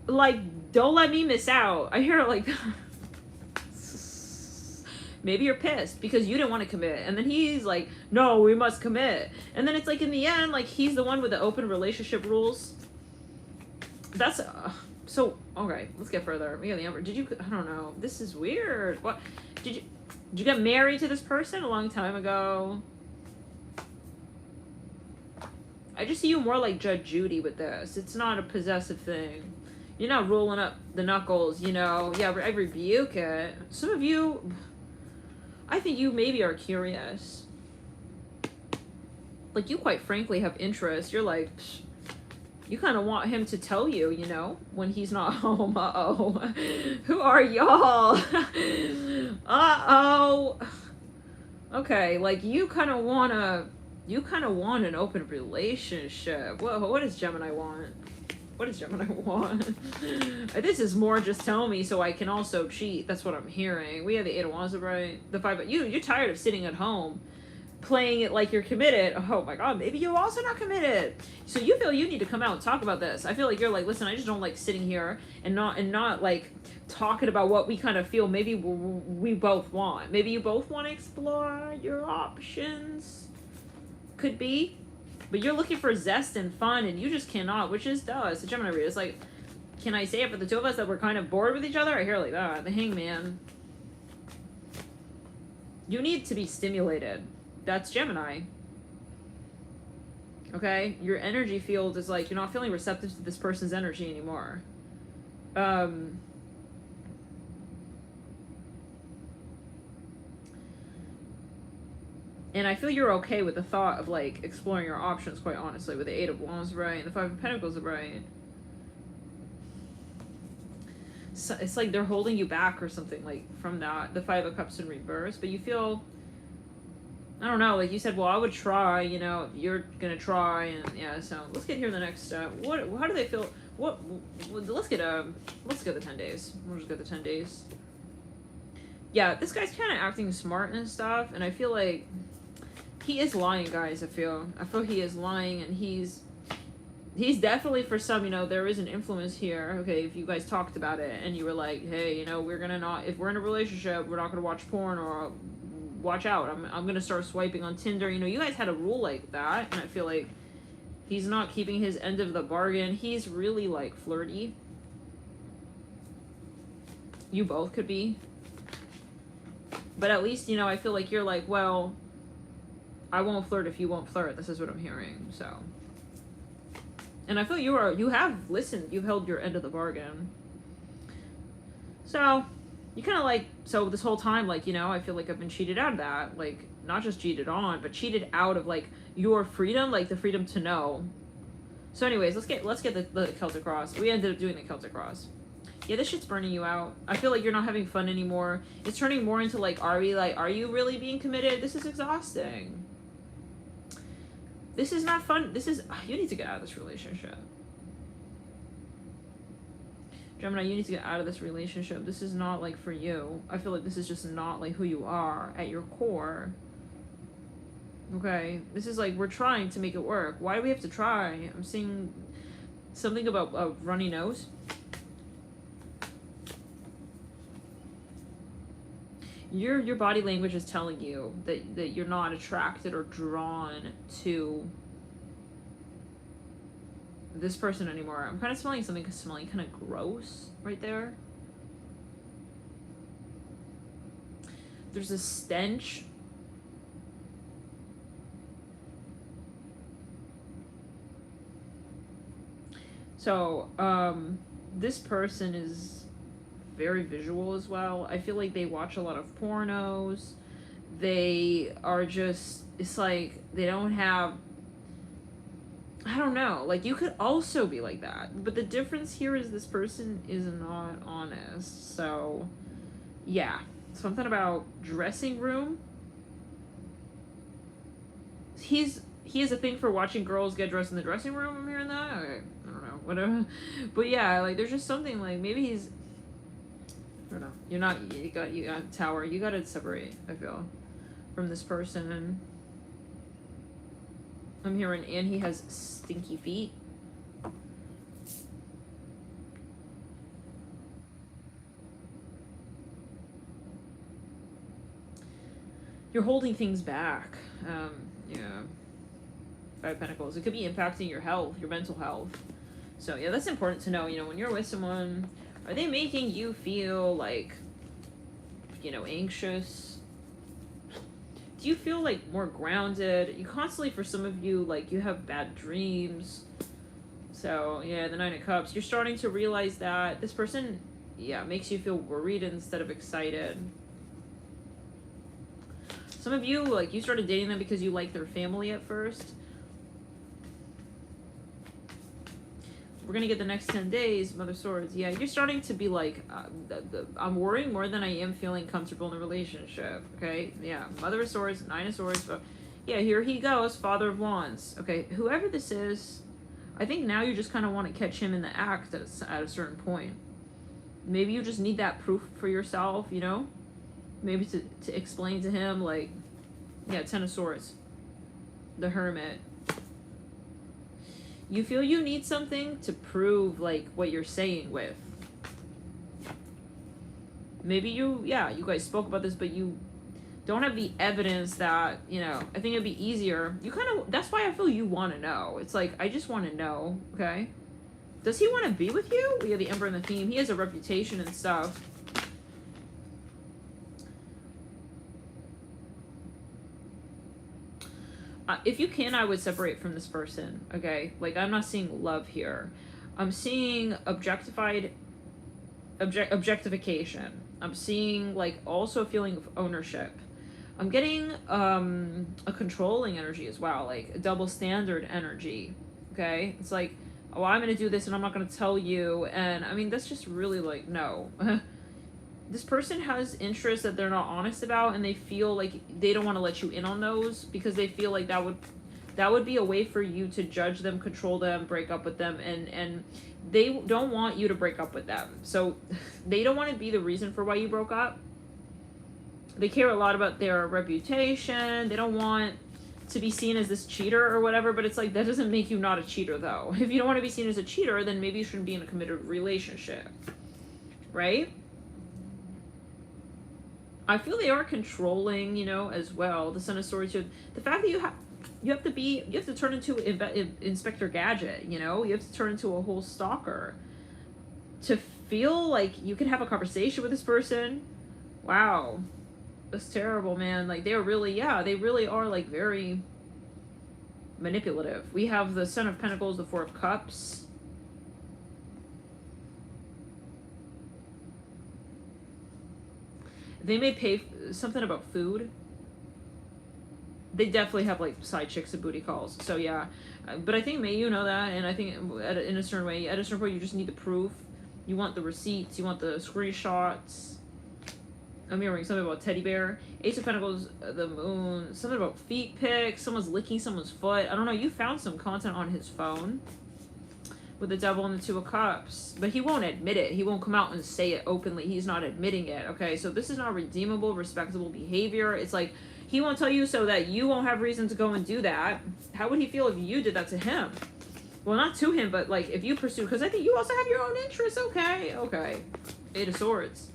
like, don't let me miss out. I hear it like, maybe you're pissed because you didn't want to commit. And then he's like, no, we must commit. And then it's like, in the end, like, he's the one with the open relationship rules. That's, so, okay, let's get further. We got the Emperor. I don't know. This is weird. What? Did you get married to this person a long time ago? I just see you more like Judge Judy with this. It's not a possessive thing. You're not rolling up the knuckles, you know. Yeah, I rebuke it. Some of you, I think you maybe are curious. Like, you quite frankly have interest. You're like, you kind of want him to tell you, you know, when he's not home. Uh-oh. Who are y'all? Uh-oh. Okay, like, you kind of want an open relationship. Whoa, what does Gemini want? What does Gemini want? This is more just tell me so I can also cheat. That's what I'm hearing. We have the 8 of Wands, right? The 5 of, you're tired of sitting at home. playing it like you're committed. Oh my god, maybe you're also not committed. So you feel you need to come out and talk about this. I feel like you're like, listen, I just don't like sitting here and not like talking about what we kind of feel maybe we both want. Maybe you both want to explore your options. Could be. But you're looking for zest and fun, and you just cannot, which is, it's a Gemini read. It's like, can I say it for the two of us that we're kind of bored with each other? I hear like that. The Hangman. You need to be stimulated. That's Gemini. Okay? Your energy field is like, you're not feeling receptive to this person's energy anymore. And I feel you're okay with the thought of, like, exploring your options, quite honestly, with the Eight of Wands, right? And the Five of Pentacles, right? So it's like they're holding you back or something, like, from that. The Five of Cups in reverse. But you feel, I don't know, like you said, well, I would try, you know, you're gonna try, and yeah, so let's get here the next step. How do they feel? Let's get the 10 days. We'll just get the 10 days. Yeah, this guy's kind of acting smart and stuff, and I feel like he is lying, guys. I feel he is lying, and he's definitely, for some, you know, there is an influence here. Okay, if you guys talked about it and you were like, hey, you know, we're gonna not, if we're in a relationship, we're not gonna watch porn, or watch out, I'm gonna start swiping on Tinder. You know, you guys had a rule like that, and I feel like he's not keeping his end of the bargain. He's really, like, flirty. You both could be. But at least, you know, I feel like you're like, well, I won't flirt if you won't flirt. This is what I'm hearing, so. And I feel you have listened. You've held your end of the bargain. So, you kind of like, so this whole time, like, you know, I feel like I've been cheated out of that. Like, not just cheated on, but cheated out of, like, your freedom, like, the freedom to know. So anyways, let's get the Celtic Cross. We ended up doing the Celtic Cross. Yeah, this shit's burning you out. I feel like you're not having fun anymore. It's turning more into, like, are you really being committed? This is exhausting. This is not fun. You need to get out of this relationship. Gemini, you need to get out of this relationship. This is not, like, for you. I feel like this is just not, like, who you are at your core. Okay? This is, like, we're trying to make it work. Why do we have to try? I'm seeing something about a runny nose. Your body language is telling you that you're not attracted or drawn to this person anymore. I'm kind of smelling something smelling kind of gross right there. There's a stench. So, this person is very visual as well. I feel like they watch a lot of pornos. They are just, it's like they don't have, I don't know, like, you could also be like that, but the difference here is this person is not honest. So yeah, something about dressing room. He has a thing for watching girls get dressed in the dressing room. I'm hearing that. Okay, I don't know, whatever. But yeah, like, there's just something, like, maybe he's, I don't know. You got Tower. You gotta separate, I feel, from this person. I'm hearing, and he has stinky feet. You're holding things back. Yeah. Five of Pentacles. It could be impacting your health, your mental health. So yeah, that's important to know. You know, when you're with someone, are they making you feel like, you know, anxious? Do you feel like more grounded? You constantly, for some of you, like, you have bad dreams. So yeah, the Nine of Cups. You're starting to realize that this person, yeah, makes you feel worried instead of excited. Some of you, like, you started dating them because you liked their family at first. We're gonna get the next 10 days, Mother Swords. Yeah, you're starting to be like, I'm worrying more than I am feeling comfortable in the relationship. Okay, yeah, Mother of Swords, Nine of Swords. But yeah, here he goes, Father of Wands. Okay, whoever this is, I think now you just kind of want to catch him in the act at a certain point. Maybe you just need that proof for yourself, you know? Maybe to explain to him, like, Yeah, Ten of Swords. The Hermit. You feel you need something to prove, like, what you're saying with. Maybe you guys spoke about this, but you don't have the evidence that, you know, I think it'd be easier. You kind of, that's why I feel you want to know. It's like, I just want to know, okay? Does he want to be with you? We have the Emperor and the Theme. He has a reputation and stuff. If you can, I would separate from this person, okay? Like, I'm not seeing love here. I'm seeing objectification. I'm seeing, like, also a feeling of ownership. I'm getting a controlling energy as well, like a double standard energy, okay? It's like, oh, I'm going to do this and I'm not going to tell you. And, I mean, that's just really, like, no. This person has interests that they're not honest about, and they feel like they don't want to let you in on those because they feel like that would be a way for you to judge them, control them, break up with them, and they don't want you to break up with them. So they don't want to be the reason for why you broke up. They care a lot about their reputation. They don't want to be seen as this cheater or whatever, but it's like, that doesn't make you not a cheater, though. If you don't want to be seen as a cheater, then maybe you shouldn't be in a committed relationship, right? I feel they are controlling, you know, as well. The Son of Swords, the fact that you have to turn into Inspector Gadget, you know? You have to turn into a whole stalker to feel like you can have a conversation with this person. Wow. That's terrible, man. Like, they really are, like, very manipulative. We have the Son of Pentacles, the Four of Cups. They may pay something about food. They definitely have, like, side chicks and booty calls. So, yeah. But I think you know that, and I think in a certain way, at a certain point, you just need the proof. You want the receipts. You want the screenshots. I'm hearing something about teddy bear. Ace of Pentacles, the Moon. Something about feet pics. Someone's licking someone's foot. I don't know. You found some content on his phone with the Devil and the Two of Cups. But he won't admit it. He won't come out and say it openly. He's not admitting it, okay? So this is not redeemable, respectable behavior. It's like, he won't tell you so that you won't have reason to go and do that. How would he feel if you did that to him? Well, not to him, but, like, if you pursue... Because I think you also have your own interests. Okay. Eight of Swords.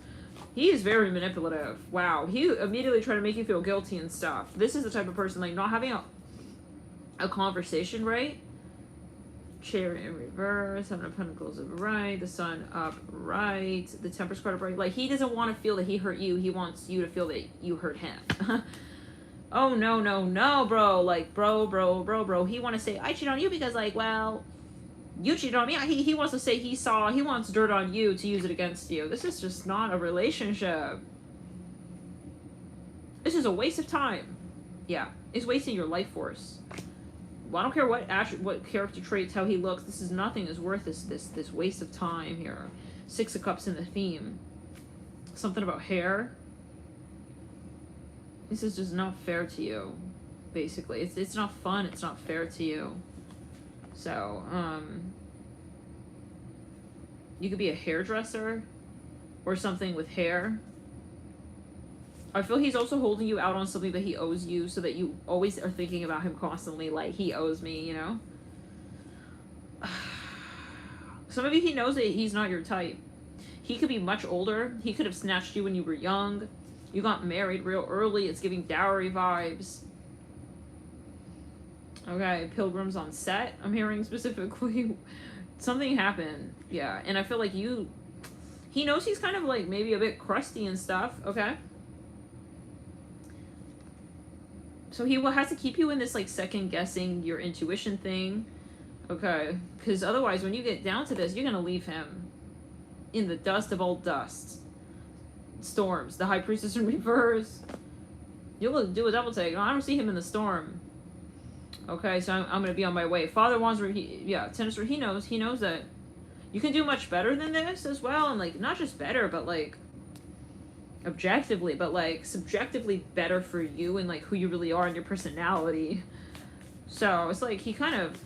He is very manipulative. Wow. He immediately tried to make you feel guilty and stuff. This is the type of person, like, not having a conversation, right? Chariot in reverse, Seven of Pentacles upright, the Sun upright, the Temperance card upright. Like, he doesn't want to feel that he hurt you. He wants you to feel that you hurt him. Oh, no, bro. Like, bro. He want to say, I cheated on you because, like, well, you cheated on me. He wants to say he wants dirt on you to use it against you. This is just not a relationship. This is a waste of time. Yeah, it's wasting your life force. Well, I don't care what character traits, how he looks. This is nothing is worth this waste of time here. Six of Cups in the Theme. Something about hair. This is just not fair to you, basically. It's not fun. It's not fair to you. So, you could be a hairdresser or something with hair. I feel he's also holding you out on something that he owes you, so that you always are thinking about him constantly, like, he owes me, you know? So maybe he knows that he's not your type. He could be much older. He could have snatched you when you were young. You got married real early. It's giving dowry vibes. Okay, pilgrims on set, I'm hearing specifically. Something happened. Yeah, and I feel like he knows he's kind of, like, maybe a bit crusty and stuff, okay? So he has to keep you in this, like, second guessing your intuition thing. Okay, because otherwise when you get down to this, you're going to leave him in the dust of all dust. Storms. The High Priestess in reverse. You'll do a double take. No, I don't see him in the storm. Okay, so I'm going to be on my way. Father Wands, Tennis, he knows that you can do much better than this as well. And, like, not just better, but, like, objectively, but, like, subjectively better for you and, like, who you really are and your personality. So it's like he kind of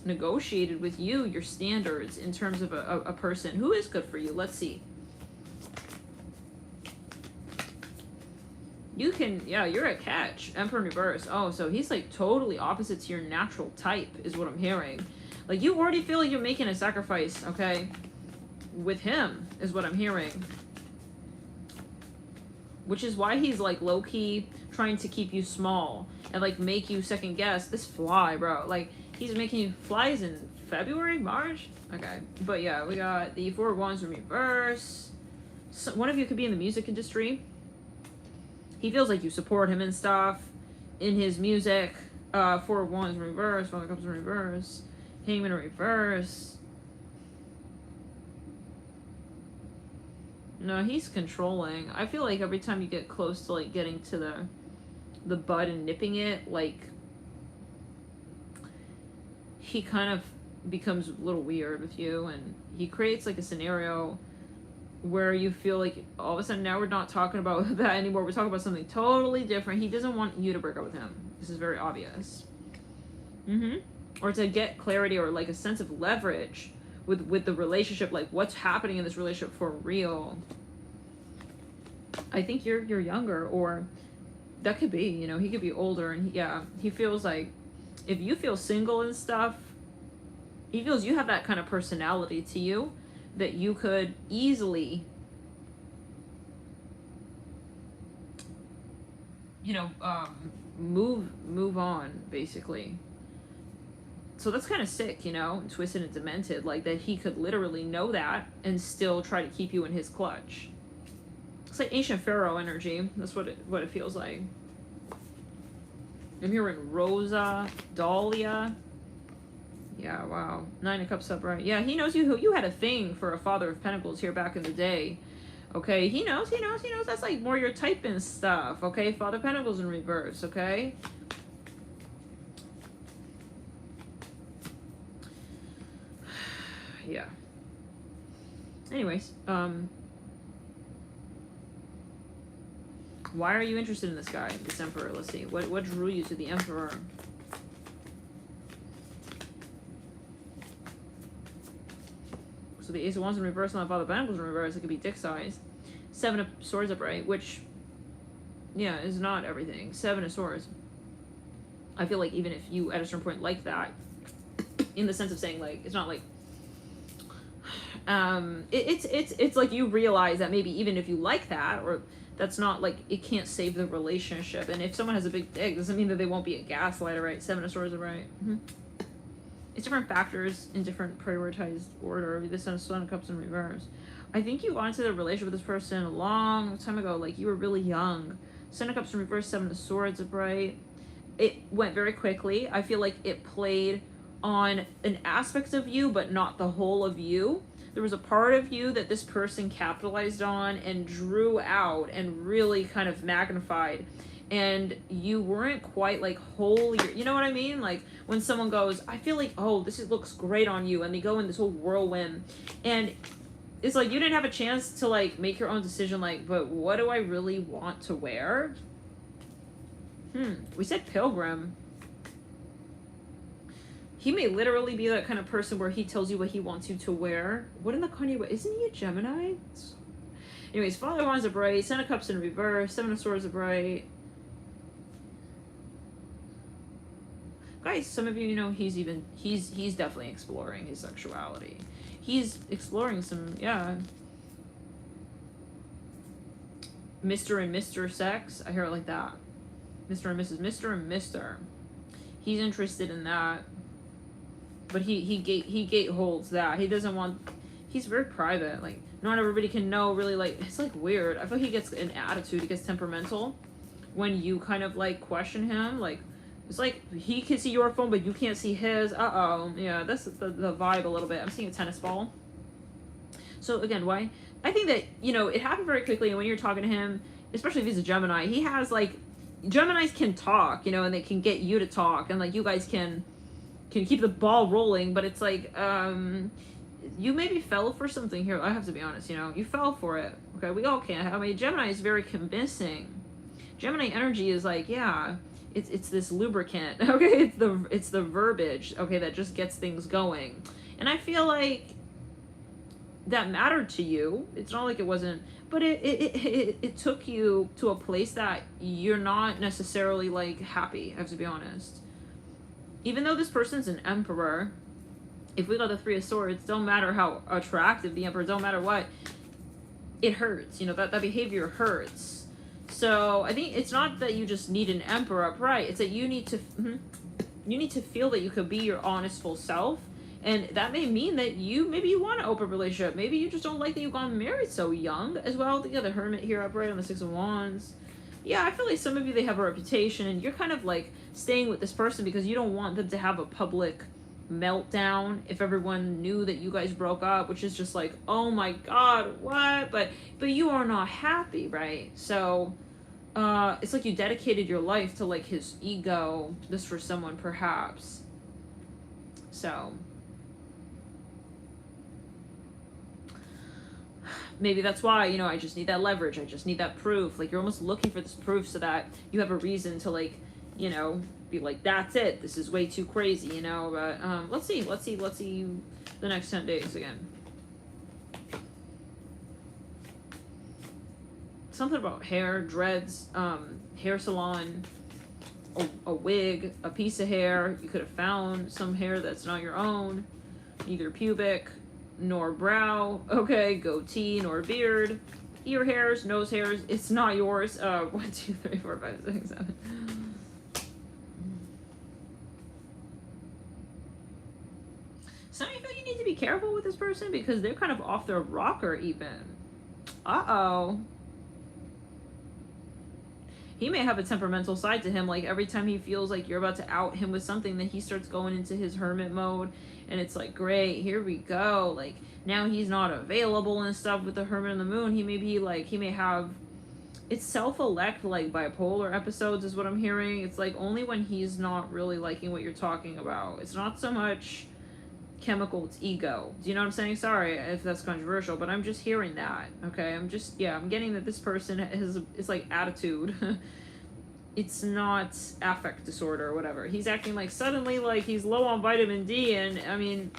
negotiated with you your standards in terms of a person who is good for you. Let's see. You can, yeah, you're a catch. Emperor in reverse. Oh, so he's like totally opposite to your natural type, is what I'm hearing. Like, you already feel like you're making a sacrifice, okay? With him, is what I'm hearing. Which is why he's like low-key trying to keep you small and like make you second guess this fly, bro. Like, he's making you flies in February, March? Okay. But yeah, we got the Four of Wands in reverse. So one of you could be in the music industry. He feels like you support him and stuff in his music. Four of Wands in reverse, Four of Cups in reverse, Hangman in reverse. No, he's controlling. I feel like every time you get close to like getting to the bud and nipping it, like he kind of becomes a little weird with you, and he creates like a scenario where you feel like all of a sudden now we're not talking about that anymore. We're talking about something totally different. He doesn't want you to break up with him. This is very obvious. Or to get clarity or like a sense of leverage with the relationship, like what's happening in this relationship for real. I think you're younger, or that could be, you know, he could be older, and he feels like if you feel single and stuff, he feels you have that kind of personality to you that you could easily, you know, move on, basically. So that's kind of sick, you know, twisted and demented, like that he could literally know that and still try to keep you in his clutch. It's like ancient pharaoh energy. That's what it feels like. I'm hearing Rosa, Dahlia. Yeah, wow. Nine of Cups upright. Yeah, he knows you had a thing for a Father of Pentacles here back in the day. Okay, he knows. That's like more your type and stuff. Okay, Father of Pentacles in reverse. Okay. Yeah. Anyways, why are you interested in this guy, this Emperor? Let's see. What drew you to the Emperor? So the Ace of Wands in reverse and the Father of Pentacles in reverse, it could be dick size. Seven of Swords upright, which, yeah, is not everything. Seven of Swords. I feel like even if you, at a certain point, like that, in the sense of saying, like, it's not like, it's like you realize that maybe even if you like that, or that's not like, it can't save the relationship. And if someone has a big dick, doesn't mean that they won't be a gaslighter, right? Seven of Swords upright. It's different factors in different prioritized order. This Son of Cups in reverse. I think you got into the relationship with this person a long time ago. Like, you were really young. Son of Cups in reverse, Seven of Swords upright. It went very quickly. I feel like it played on an aspect of you, but not the whole of you. There was a part of you that this person capitalized on and drew out and really kind of magnified. And you weren't quite like wholly, you know what I mean? Like when someone goes, I feel like, oh, this looks great on you, and they go in this whole whirlwind, and it's like you didn't have a chance to like make your own decision, like, but what do I really want to wear? We said Pilgrim. He may literally be that kind of person where he tells you what he wants you to wear. What in the Kanye way? Isn't he a Gemini? Anyways, Father of Wands upright, Ten of Cups in reverse, Seven of Swords upright. Guys, some of you know he's definitely exploring his sexuality. He's exploring some, yeah. Mr. and Mr. sex. I hear it like that. Mr. and Mrs. Mr. and Mr. He's interested in that. But he gate holds that. He doesn't want, he's very private. Like, not everybody can know really, like, it's like weird. I feel like he gets an attitude, he gets temperamental when you kind of like question him. Like, it's like he can see your phone, but you can't see his. Yeah, that's the vibe a little bit. I'm seeing a tennis ball. So again, why? I think that, you know, it happened very quickly, and when you're talking to him, especially if he's a Gemini, he has like, Geminis can talk, you know, and they can get you to talk, and like you guys can keep the ball rolling, but it's like, you maybe fell for something here. I have to be honest, you know, you fell for it. Okay, we all can. I mean, Gemini is very convincing. Gemini energy is like, yeah, it's this lubricant, okay? It's the verbiage, okay, that just gets things going. And I feel like that mattered to you. It's not like it wasn't, but it took you to a place that you're not necessarily like happy, I have to be honest. Even though this person's an emperor, if we got the Three of Swords, don't matter how attractive the emperor, don't matter what, it hurts, you know, that behavior hurts. So I think it's not that you just need an emperor upright, it's that you need to feel that you could be your honest full self. And that may mean that maybe you want an open relationship. Maybe you just don't like that you've gone married so young as well. You got the Hermit here upright on the Six of Wands. Yeah, I feel like some of you, they have a reputation and you're kind of like staying with this person because you don't want them to have a public meltdown if everyone knew that you guys broke up, which is just like, oh my god, what? But you are not happy, right? So it's like you dedicated your life to like his ego just for someone, perhaps. So maybe that's why, you know, I just need that leverage, I just need that proof. Like, you're almost looking for this proof so that you have a reason to, like, you know, be like, that's it, this is way too crazy, you know. But let's see the next 10 days again. Something about hair, dreads, hair salon, a wig, a piece of hair. You could have found some hair that's not your own, neither pubic nor brow, okay, goatee nor beard, ear hairs, nose hairs, it's not yours. 1, 2, 3, 4, 5, 6, 7. Some of you feel you need to be careful with this person because they're kind of off their rocker even. Uh-oh. He may have a temperamental side to him, like every time he feels like you're about to out him with something, then he starts going into his hermit mode. And it's like, great, here we go. Like, now he's not available and stuff with the Hermit and the Moon. He may have, it's self-elect, like, bipolar episodes is what I'm hearing. It's like only when he's not really liking what you're talking about. It's not so much chemical, it's ego. Do you know what I'm saying? Sorry if that's controversial, but I'm just hearing that, okay? I'm getting that this person it's like attitude. It's not affect disorder or whatever. He's acting like suddenly like he's low on vitamin D, and I mean,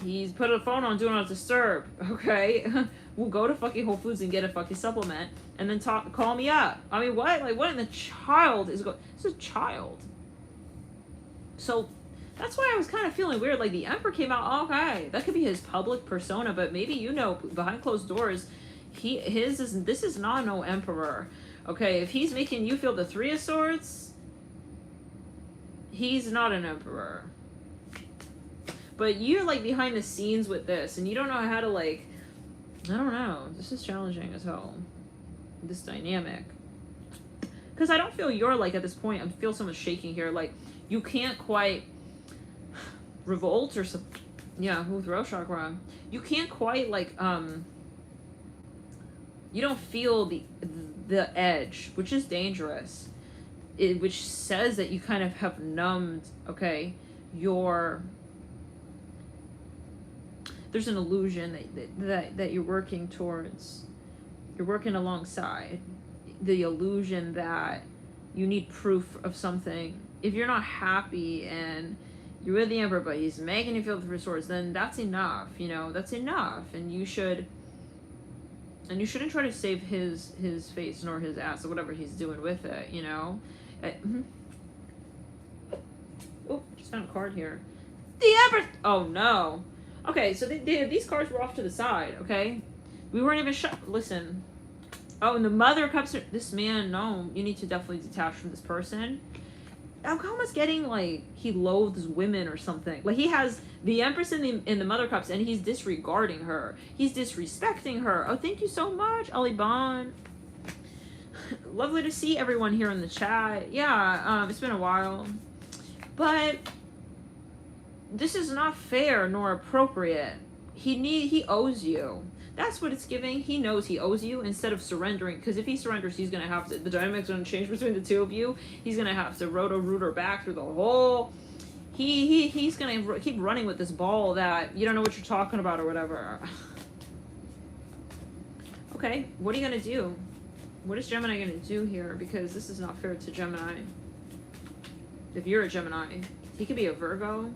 he's put a phone on Do Not Disturb, okay? We'll go to fucking Whole Foods and get a fucking supplement and then call me up. I mean, what? Like, what in the child is going? This is a child. So that's why I was kind of feeling weird. Like, the Emperor came out, okay, that could be his public persona, but maybe, you know, behind closed doors, this is not no emperor. Okay, if he's making you feel the Three of Swords, he's not an emperor. But you're like behind the scenes with this and you don't know how to, like, I don't know, this is challenging as hell, this dynamic, because I don't feel you're like at this point, I feel so much shaking here, like you can't quite revolt or something. Yeah, throat chakra, you can't quite like you don't feel the edge, which is dangerous. Which says that you kind of have numbed, okay, there's an illusion that you're working towards. You're working alongside the illusion that you need proof of something. If you're not happy and you're with the Emperor, but he's making you feel the Three of Swords, then that's enough, you know, that's enough. And you shouldn't try to save his face nor his ass or whatever he's doing with it, you know. Oh, just found a card here. The Emperor. Oh no. Okay, so these cards were off to the side. Okay, we weren't even Listen. Oh, and the Mother of Cups. This man. No, you need to definitely detach from this person. I'm almost getting like he loathes women or something. Like he has the Empress in the Mother of Cups, and he's disregarding her. He's disrespecting her. Oh, thank you so much, Ali Bond. Lovely to see everyone here in the chat. Yeah, it's been a while, but this is not fair nor appropriate. He owes you. That's what it's giving. He knows he owes you instead of surrendering. Because if he surrenders, he's going to have to... The dynamic's going to change between the two of you. He's going to have to roto-root her back through the whole... He's going to keep running with this ball that you don't know what you're talking about or whatever. Okay, what are you going to do? What is Gemini going to do here? Because this is not fair to Gemini. If you're a Gemini, he could be a Virgo.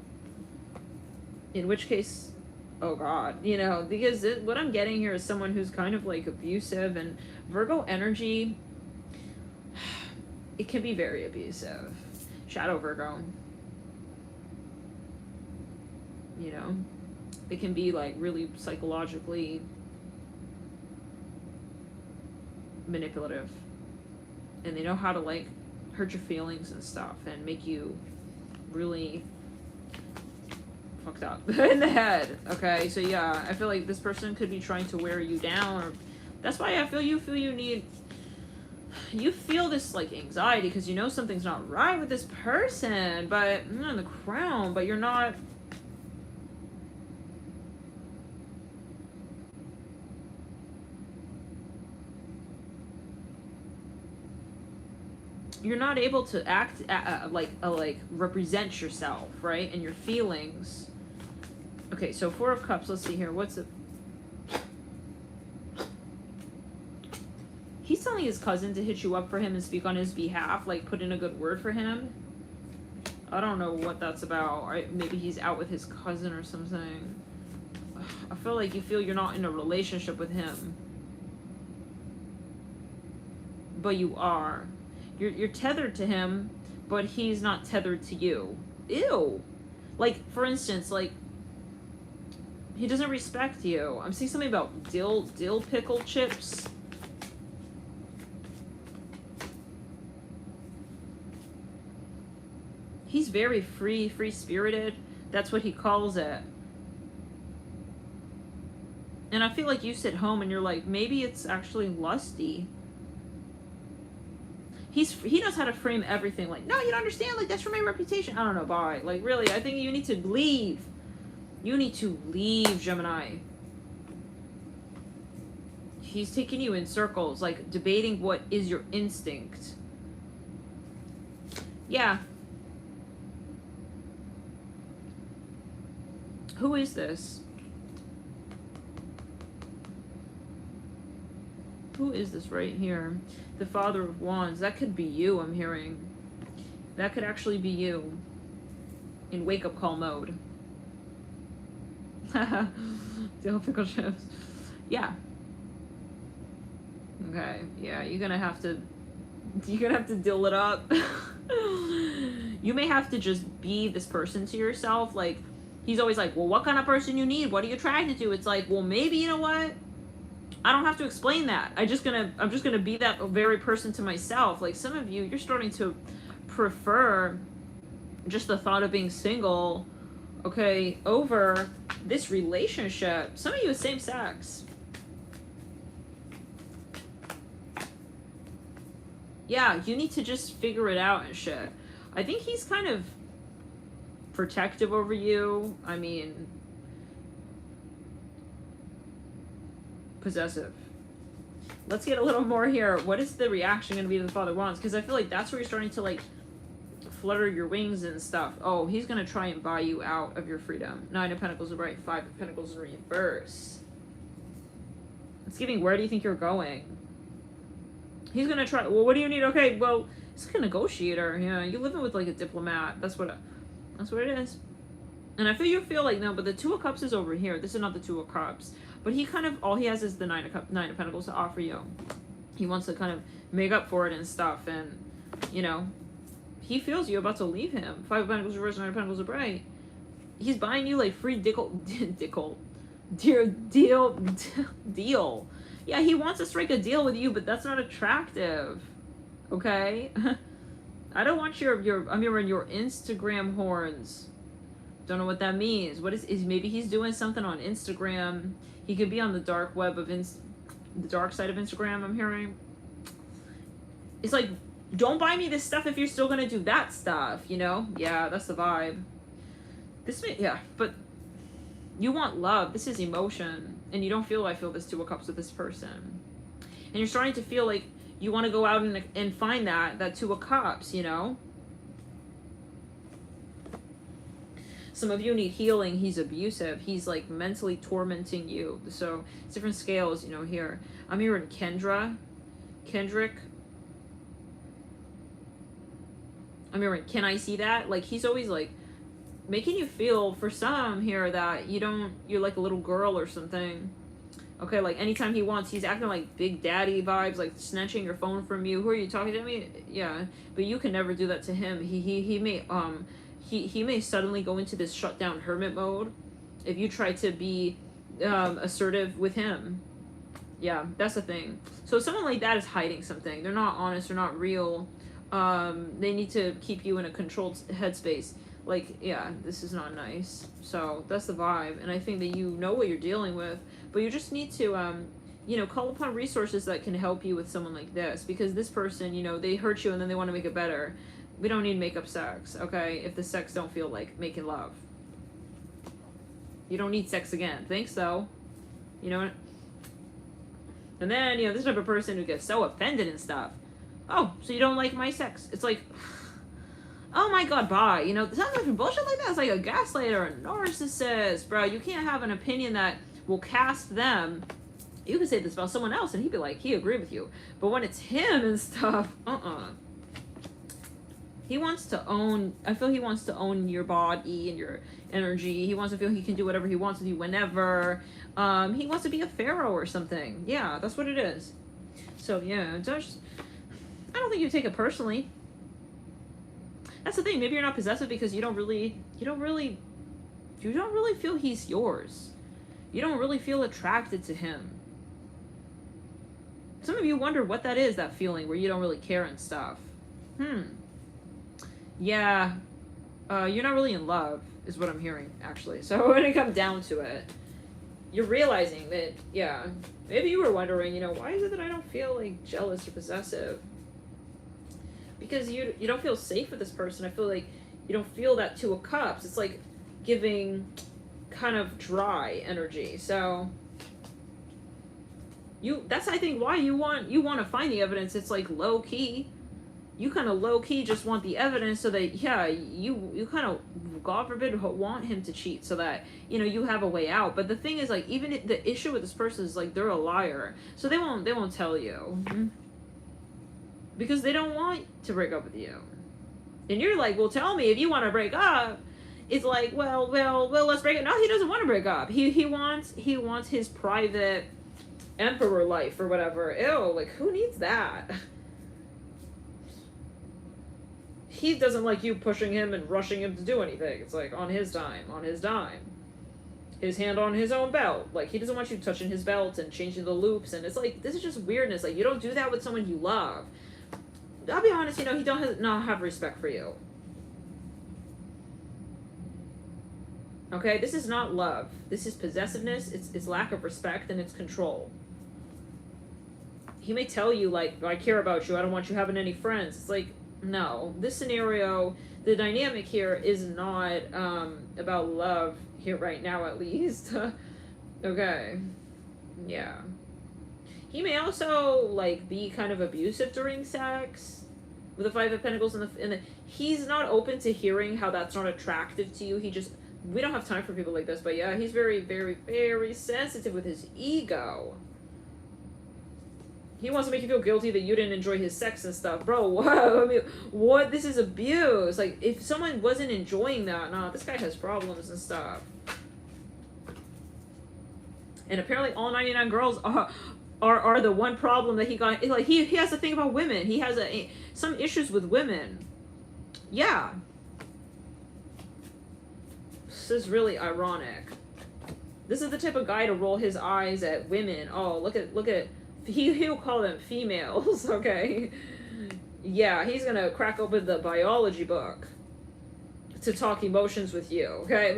In which case, oh god, you know, because what I'm getting here is someone who's kind of like abusive, and Virgo energy, it can be very abusive. Shadow Virgo. You know, they can be like really psychologically manipulative, and they know how to like hurt your feelings and stuff and make you really fucked up in the head. Okay, so yeah, I feel like this person could be trying to wear you down, or that's why I feel you feel this like anxiety because you know something's not right with this person, but in the crown, but you're not. You're not able to act like represent yourself, right, and your feelings. Okay, so Four of Cups. Let's see here. What's it? He's telling his cousin to hit you up for him and speak on his behalf, like put in a good word for him. I don't know what that's about. Maybe he's out with his cousin or something. I feel like you feel you're not in a relationship with him, but you are. You're tethered to him, but he's not tethered to you. Ew. Like, for instance, like, he doesn't respect you. I'm seeing something about dill pickle chips. He's very free-spirited. That's what he calls it. And I feel like you sit home and you're like, maybe it's actually lusty. He knows how to frame everything like, no, you don't understand, like, that's for my reputation. I don't know, bye. Like, really, I think you need to leave. You need to leave, Gemini. He's taking you in circles, like, debating what is your instinct. Yeah. Who is this? Who is this right here? The Father of Wands. That could be you, I'm hearing. That could actually be you. In wake-up call mode. Dill pickle chips. Yeah. Okay. Yeah, you're gonna have to dill it up. You may have to just be this person to yourself. Like, he's always like, well, what kind of person you need? What are you attracted to? It's like, well, maybe, you know what? I don't have to explain that. I'm just gonna be that very person to myself. Like, some of you, you're starting to prefer just the thought of being single, okay, over this relationship. Some of you is same sex. Yeah, you need to just figure it out and shit. I think he's kind of protective over you. I mean, possessive. Let's get a little more here. What is the reaction going to be to the Father of Wands? Because I feel like that's where you're starting to, like, flutter your wings and stuff. Oh, he's going to try and buy you out of your freedom. 9 of Pentacles is right. 5 of Pentacles in reverse. It's giving, where do you think you're going? He's going to try, well, what do you need? Okay, well, he's like a negotiator. Yeah, you're living with, like, a diplomat. That's what it is. And I feel like, no, but the Two of Cups is over here. This is not the Two of Cups. But he kind of, all he has is the Nine of Pentacles to offer you. He wants to kind of make up for it and stuff. And, you know, he feels you're about to leave him. 5 of Pentacles reverse, 9 of Pentacles are bright. He's buying you, like, free deal. Yeah, he wants to strike a deal with you, but that's not attractive. Okay? I don't want I'm hearing your Instagram horns. Don't know what that means. What is maybe he's doing something on Instagram. He could be on the dark web of the dark side of Instagram, I'm hearing. It's like, don't buy me this stuff if you're still gonna do that stuff, you know? Yeah, that's the vibe. Yeah, but you want love. This is emotion. And you don't feel, I feel this Two of Cups with this person. And you're starting to feel like you want to go out and find that Two of Cups, you know? Some of you need healing. He's abusive. He's, like, mentally tormenting you. So, it's different scales, you know, here. I'm hearing Kendrick. I'm hearing, can I see that? Like, he's always, like, making you feel, for some here, that you're like a little girl or something. Okay, like anytime he wants, he's acting like big daddy vibes, like snatching your phone from you. Who are you talking to? Me? Yeah, but you can never do that to him. He may suddenly go into this shutdown hermit mode if you try to be assertive with him. Yeah, that's the thing. So someone like that is hiding something. They're not honest. They're not real. They need to keep you in a controlled headspace. Like, yeah, this is not nice. So that's the vibe. And I think that you know what you're dealing with, but you just need to, call upon resources that can help you with someone like this. Because this person, they hurt you and then they want to make it better. We don't need make-up sex, okay? If the sex don't feel like making love. You don't need sex again. Think so. You know what? And then, this type of person who gets so offended and stuff. Oh, so you don't like my sex? It's like, oh my god, bye. Sounds like bullshit like that. It's like a gaslighter or a narcissist, bro. You can't have an opinion that will cast them. You can say this about someone else and he'd be like, he agree with you. But when it's him and stuff, He wants to own, I feel he wants to own your body and your energy. He wants to feel he can do whatever he wants with you whenever. He wants to be a pharaoh or something. Yeah, that's what it is. So yeah, I don't think you take it personally. That's the thing. Maybe you're not possessive because you don't really feel he's yours. You don't really feel attracted to him. Some of you wonder what that is, that feeling where you don't really care and stuff. Yeah, you're not really in love, is what I'm hearing, actually. So when it comes down to it, you're realizing that, yeah, maybe you were wondering, why is it that I don't feel, like, jealous or possessive? Because you don't feel safe with this person. I feel like you don't feel that Two of Cups. It's like giving kind of dry energy. So that's, I think, why you want to find the evidence. It's like low key. You kind of low key just want the evidence so that, yeah, you kind of, God forbid, want him to cheat so that, you have a way out. But the thing is, like, even the issue with this person is, like, they're a liar. So they won't tell you. Because they don't want to break up with you. And you're like, well, tell me if you want to break up. It's like, well, let's break up. No, he doesn't want to break up. He wants his private emperor life or whatever. Ew, like, who needs that? He doesn't like you pushing him and rushing him to do anything. It's like on his dime. His hand on his own belt. Like, he doesn't want you touching his belt and changing the loops. And it's like, this is just weirdness. Like, you don't do that with someone you love. I'll be honest, he don't not have respect for you. Okay, this is not love. This is possessiveness. It's lack of respect, and it's control. He may tell you, like, I care about you. I don't want you having any friends. It's like, no. This scenario, the dynamic here is not about love here right now, at least. Okay. Yeah. He may also, like, be kind of abusive during sex with the Five of Pentacles and the he's not open to hearing how that's not attractive to you. We don't have time for people like this, but yeah, he's very, very, very sensitive with his ego. He wants to make you feel guilty that you didn't enjoy his sex and stuff. Bro, what? I mean, what? This is abuse. Like, if someone wasn't enjoying that, nah, this guy has problems and stuff. And apparently all 99 girls are the one problem that he got. Like, he has a thing about women. He has some issues with women. Yeah. This is really ironic. This is the type of guy to roll his eyes at women. Oh, look at he'll call them females, okay? Yeah, he's gonna crack open the biology book to talk emotions with you, okay?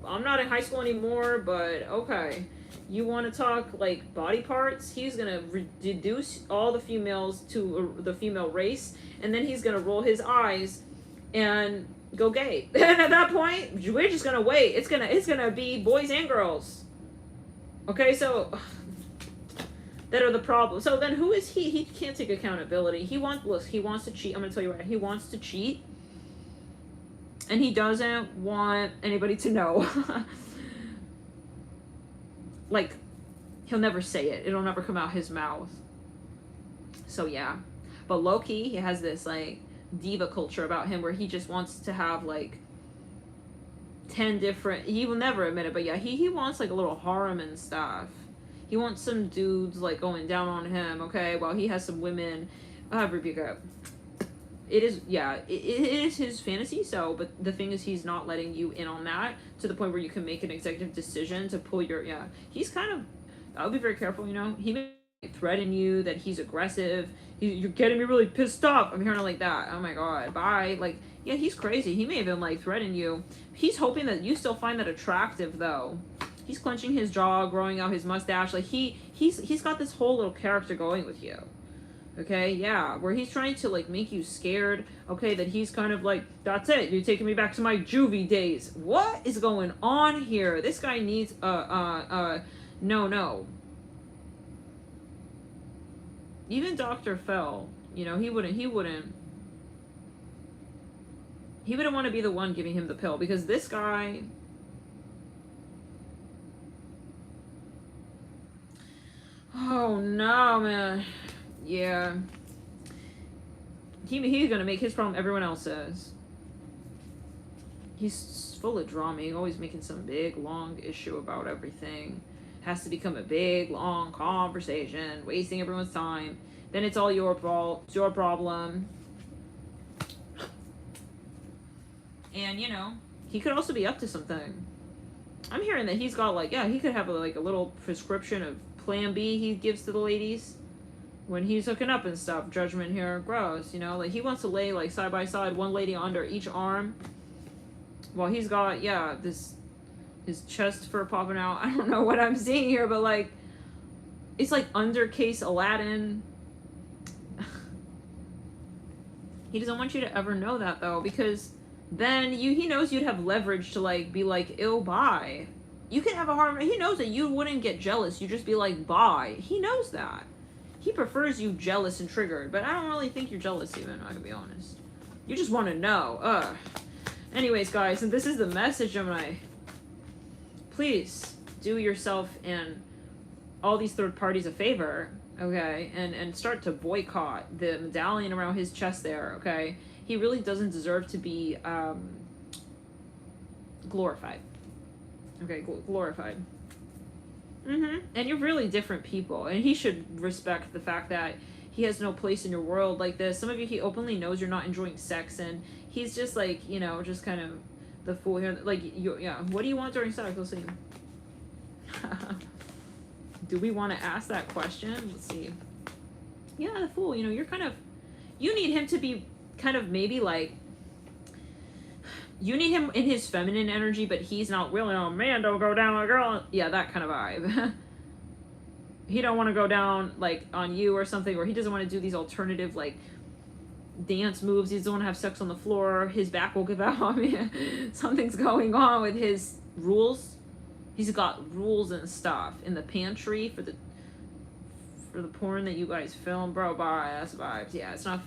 I'm not in high school anymore, but okay. You want to talk, like, body parts? He's going to reduce all the females to the female race, and then he's going to roll his eyes and go gay. And at that point, we're just going to wait. It's gonna be boys and girls. Okay, so that are the problem. So then who is he? He can't take accountability. He wants to cheat. I'm going to tell you right. He wants to cheat. And he doesn't want anybody to know. Like, he'll never say it. It'll never come out his mouth. So, yeah. But low-key, he has this, like, diva culture about him where he just wants to have, like, 10 different, he will never admit it, but yeah, he wants like a little harem and stuff. He wants some dudes like going down on him, okay, while he has some women. Rebecca, it is, yeah, it is his fantasy, so, but the thing is, he's not letting you in on that to the point where you can make an executive decision to pull your, yeah, he's kind of, I'll be very careful, you know, he may threaten you, that he's aggressive, you're getting me really pissed off, I'm hearing it like that, oh my god, bye, like, yeah, he's crazy, he may even, like, threaten you, he's hoping that you still find that attractive, though. He's clenching his jaw, growing out his mustache, like, he's got this whole little character going with you. Okay, yeah, where he's trying to, like, make you scared, okay, that he's kind of like, that's it, you're taking me back to my juvie days. What is going on here? This guy needs, no. Even Dr. Fell, you know, he wouldn't want to be the one giving him the pill, because this guy, oh no, man. Yeah. He's gonna make his problem everyone else's. He's full of drama. He's always making some big, long issue about everything. Has to become a big, long conversation, wasting everyone's time. Then it's all your fault. It's your problem. And, you know, he could also be up to something. I'm hearing that he's got, like, yeah, he could have, a little prescription of Plan B he gives to the ladies when he's hooking up and stuff. Judgment here. Gross, you know? Like, he wants to lay, like, side by side, one lady under each arm. While he's got, yeah, his chest fur popping out. I don't know what I'm seeing here, but, like, it's like undercase Aladdin. He doesn't want you to ever know that, though, because then he knows you'd have leverage to, like, be like, ew, bye. You can have a hard, he knows that you wouldn't get jealous, you just be like, bye. He knows that. He prefers you jealous and triggered, but I don't really think you're jealous even, I can be honest. You just want to know. Ugh. Anyways, guys, and this is the message, Gemini. Please do yourself and all these third parties a favor, okay, and start to boycott the medallion around his chest there, okay? He really doesn't deserve to be glorified. Okay, glorified. And you're really different people, and he should respect the fact that he has no place in your world like this. Some of you, he openly knows you're not enjoying sex, and he's just like, you know, just kind of the fool here. Like, yeah, what do you want during sex? Let's see. Do we want to ask that question? Let's see. Yeah, the fool, you know, you're kind of, you need him to be kind of maybe like, you need him in his feminine energy, but he's not willing. Oh man, don't go down on a girl. Yeah, that kind of vibe. He don't want to go down like on you or something, or he doesn't want to do these alternative like dance moves. He doesn't want to have sex on the floor. His back will give out on me. Something's going on with his rules. He's got rules and stuff in the pantry for the porn that you guys film, bro. Bye, that's vibes. Yeah, it's not.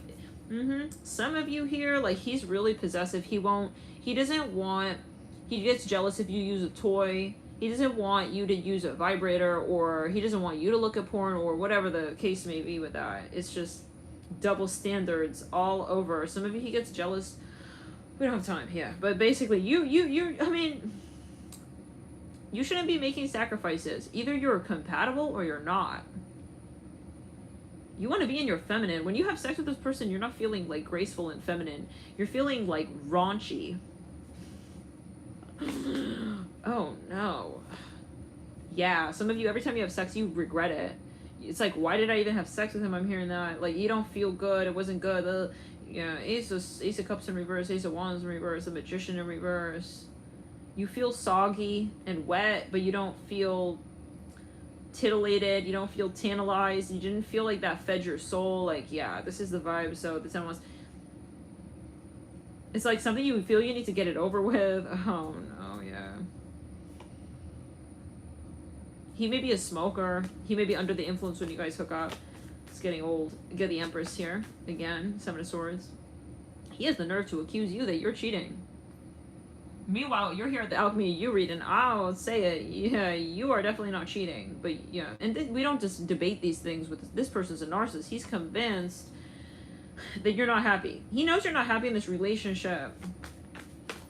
Some of you here, like, he's really possessive. He gets jealous if you use a toy. He doesn't want you to use a vibrator, or he doesn't want you to look at porn, or whatever the case may be with that. It's just double standards all over. Some of you, he gets jealous. We don't have time, yeah. But basically, I mean, you shouldn't be making sacrifices. Either you're compatible or you're not. You want to be in your feminine. When you have sex with this person, you're not feeling like graceful and feminine. You're feeling like raunchy. Oh no. Yeah, some of you, every time you have sex, you regret it. It's like, why did I even have sex with him? I'm hearing that. Like, you don't feel good. It wasn't good. Yeah, Ace of Cups in reverse, Ace of Wands in reverse, the Magician in reverse. You feel soggy and wet, but you don't feel titillated, you don't feel tantalized, you didn't feel like that fed your soul. Like, yeah, this is the vibe. So this almost, it's like something you feel you need to get it over with. Oh no, yeah. He may be a smoker. He may be under the influence when you guys hook up. It's getting old. Get the Empress here again. Seven of Swords. He has the nerve to accuse you that you're cheating. Meanwhile, you're here at the Alchemy you read, and I'll say it, yeah, you are definitely not cheating. But yeah, and we don't just debate these things with this person's a narcissist. He's convinced that you're not happy. He knows you're not happy in this relationship.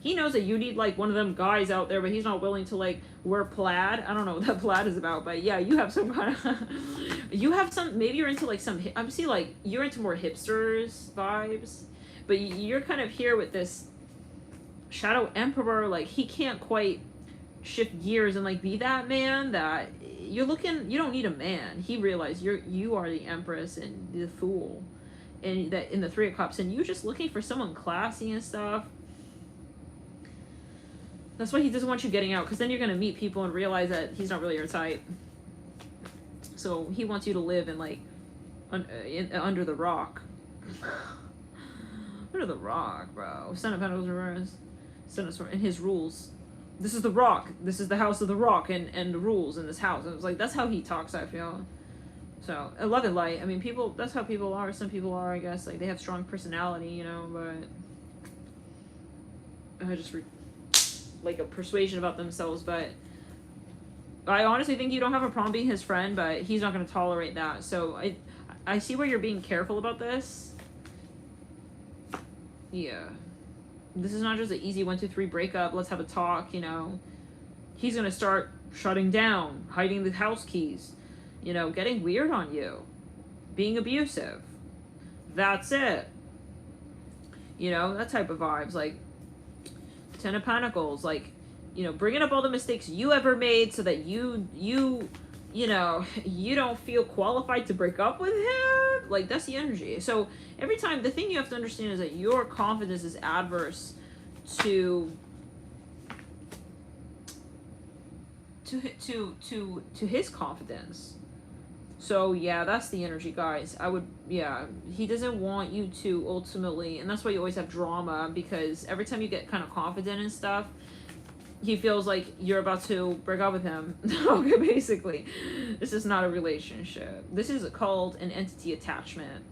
he knows that you need like one of them guys out there, but he's not willing to like wear plaid. I don't know what that plaid is about, but yeah, you have some kind of you have some, maybe you're into like some, I'm see like you're into more hipsters vibes, but you're kind of here with this Shadow Emperor. Like he can't quite shift gears and like be that man that you're looking. You don't need a man. He realized you are the Empress and the Fool, and that in the Three of Cups, and you're just looking for someone classy and stuff. That's why he doesn't want you getting out, because then you're gonna meet people and realize that he's not really your type. So he wants you to live in like under the rock. Under the rock, bro. Son of Pentacles reverse. Son of Swords and his rules. This is the rock. This is the house of the rock and the rules in this house. And it was like, that's how he talks, I feel. So, love and light. I mean, people, that's how people are. Some people are, I guess. Like, they have strong personality, you know, but I just like a persuasion about themselves. But I honestly think you don't have a problem being his friend, but he's not going to tolerate that. So, I see where you're being careful about this. Yeah. This is not just an easy 1, 2, 3 breakup. Let's have a talk, you know. He's going to start shutting down, hiding the house keys, you know, getting weird on you, being abusive. That's it. You know, that type of vibes. Like, 10 of Pentacles, like, you know, bringing up all the mistakes you ever made so that you know, you don't feel qualified to break up with him. Like, that's the energy. So every time, the thing you have to understand is that your confidence is adverse to his confidence. So yeah, that's the energy, guys. He doesn't want you to ultimately, and that's why you always have drama, because every time you get kind of confident and stuff, he feels like you're about to break up with him. Okay, basically. This is not a relationship. This is called an entity attachment,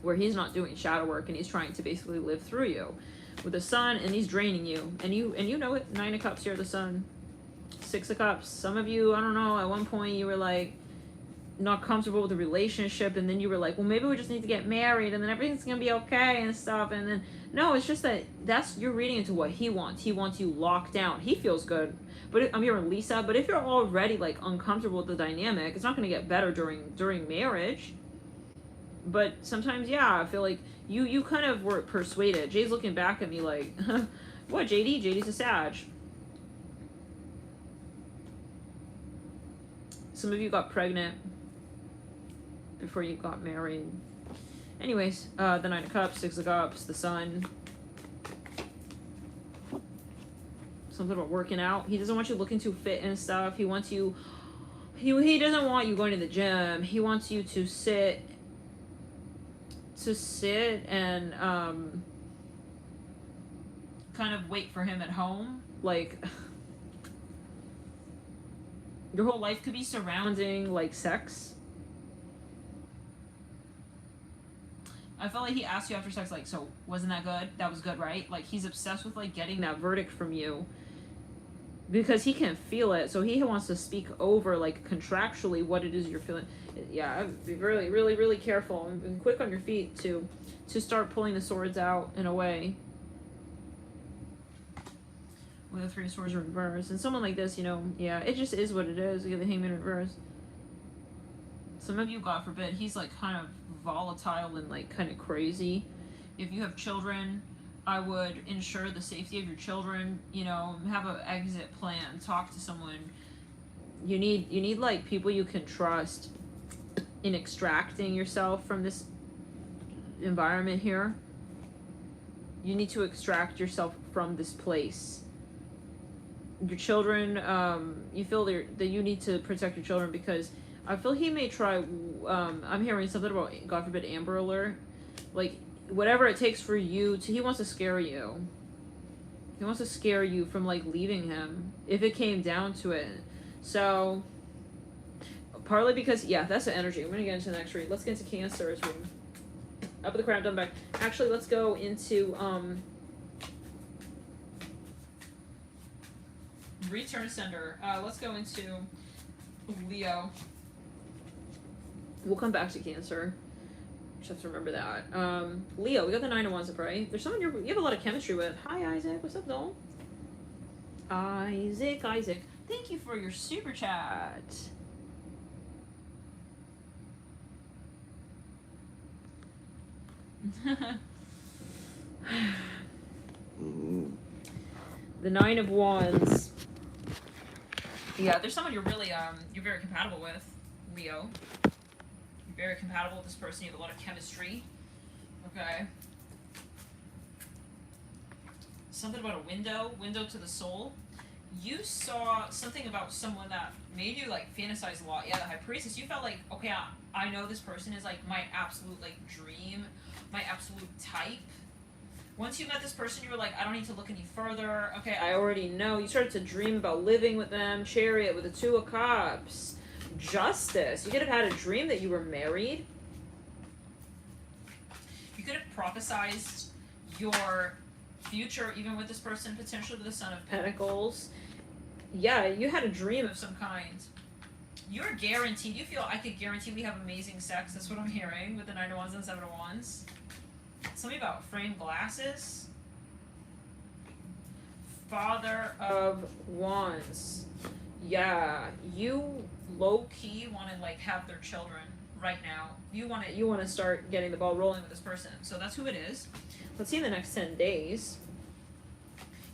where he's not doing shadow work and he's trying to basically live through you with the Sun, and he's draining you. And you know it. 9 of Cups here, the Sun. 6 of Cups. Some of you, I don't know, at one point you were like not comfortable with the relationship, and then you were like, well, maybe we just need to get married and then everything's gonna be okay and stuff. And then no, it's just that's you're reading into what he wants. He wants you locked down. He feels good, but I'm hearing Lisa, but if you're already like uncomfortable with the dynamic, it's not going to get better during marriage. But sometimes, yeah, I feel like you kind of were persuaded. Jay's looking back at me like, what, JD? JD's a Sag. Some of you got pregnant before you got married. Anyways, the 9 of Cups, 6 of Cups, the Sun. Something about working out. He doesn't want you looking too fit and stuff. He wants you, he doesn't want you going to the gym. He wants you to sit and kind of wait for him at home. Like, your whole life could be surrounding like sex. I felt like he asked you after sex, like, so wasn't that good? That was good, right? Like, he's obsessed with like getting that verdict from you because he can feel it. So he wants to speak over like contractually what it is you're feeling. Yeah, be really, really, really careful and quick on your feet to start pulling the swords out in a way. With the 3 of Swords in reverse, and someone like this, you know, yeah, it just is what it is. You get the Hangman in reverse. Some of you, God forbid, he's like kind of volatile and like kind of crazy. If you have children, I would ensure the safety of your children. You know, have an exit plan. Talk to someone. You need like people you can trust in extracting yourself from this environment here. You need to extract yourself from this place. Your children, you feel that you need to protect your children, because I feel he may try, I'm hearing something about, God forbid, Amber Alert. Like, whatever it takes for you to, he wants to scare you. He wants to scare you from, like, leaving him, if it came down to it. So, partly because, yeah, that's the energy. I'm going to get into the next read. Let's get into Cancer's reading. Up with the crown, done back. Actually, let's go into, return sender. Let's go into Leo. We'll come back to Cancer. Just have to remember that. Leo, we got the 9 of Wands up, right? There's someone you have a lot of chemistry with. Hi, Isaac. What's up, doll? Isaac. Thank you for your super chat. The 9 of Wands. Yeah, there's someone you're really you're very compatible with, Leo. You're very compatible with this person. You have a lot of chemistry. Okay. Something about a window to the soul. You saw something about someone that made you like fantasize a lot. Yeah, the High Priestess. You felt like, okay, I know this person is like my absolute like dream, my absolute type. Once you met this person, you were like, I don't need to look any further. Okay, I already know. You started to dream about living with them. Chariot with the 2 of Cups. Justice. You could have had a dream that you were married. You could have prophesized your future even with this person, potentially with the Son of Pentacles. Yeah, you had a dream of some kind. You're guaranteed. You feel I could guarantee we have amazing sex. That's what I'm hearing with the 9 of Wands and 7 of Wands. Something about framed glasses. Father of Wands. Yeah, you low-key want to like have their children right now. You want to start getting the ball rolling with this person. So that's who it is. Let's see in the next 10 days.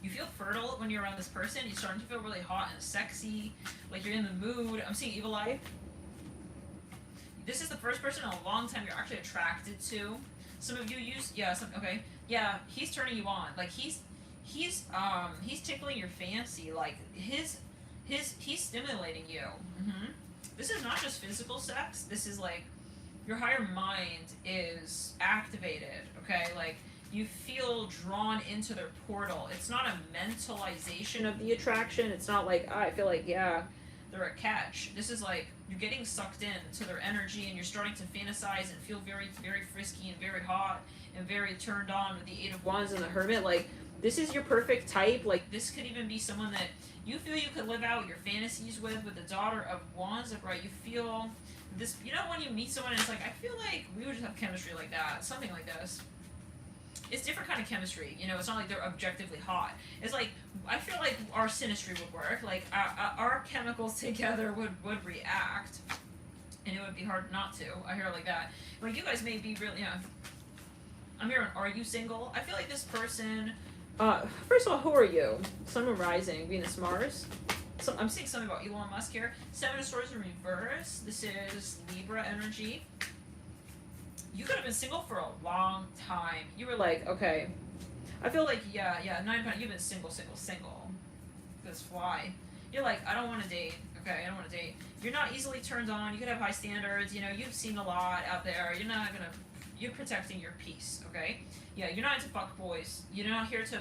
You feel fertile when you're around this person. You're starting to feel really hot and sexy. Like you're in the mood. I'm seeing Evil Eye. This is the first person in a long time you're actually attracted to. Some of you use, yeah, okay. Yeah, he's turning you on. Like he's tickling your fancy. Like he's stimulating you. This is not just physical sex. This is like your higher mind is activated. Okay, like you feel drawn into their portal. It's not a mentalization of the attraction. It's not like, I feel like, yeah, they're a catch. This is like you're getting sucked in to their energy and you're starting to fantasize and feel very, very frisky and very hot and very turned on with the 8 of Wands and the Hermit. Like, this is your perfect type. Like, this could even be someone that you feel you could live out your fantasies with the Daughter of Wands. Like, right, you feel this, you know, when you meet someone and it's like, I feel like we would just have chemistry like that. Something like this. It's different kind of chemistry, you know. It's not like they're objectively hot. It's like, I feel like our synastry would work. Like, our chemicals together would react. And it would be hard not to. I hear it like that. Like, you guys may be really, yeah. I'm hearing, are you single? I feel like this person, first of all, who are you? Sun, Moon, Rising, Venus, Mars. So I'm seeing something about Elon Musk here. 7 of Swords in reverse. This is Libra energy. You could have been single for a long time. You were like, okay. I feel like, yeah, 9 pounds. You've been single. This fly. You're like, I don't want to date. Okay, I don't want to date. You're not easily turned on. You could have high standards. You know, you've seen a lot out there. You're protecting your peace, okay? Yeah, you're not into fuck boys. You're not here to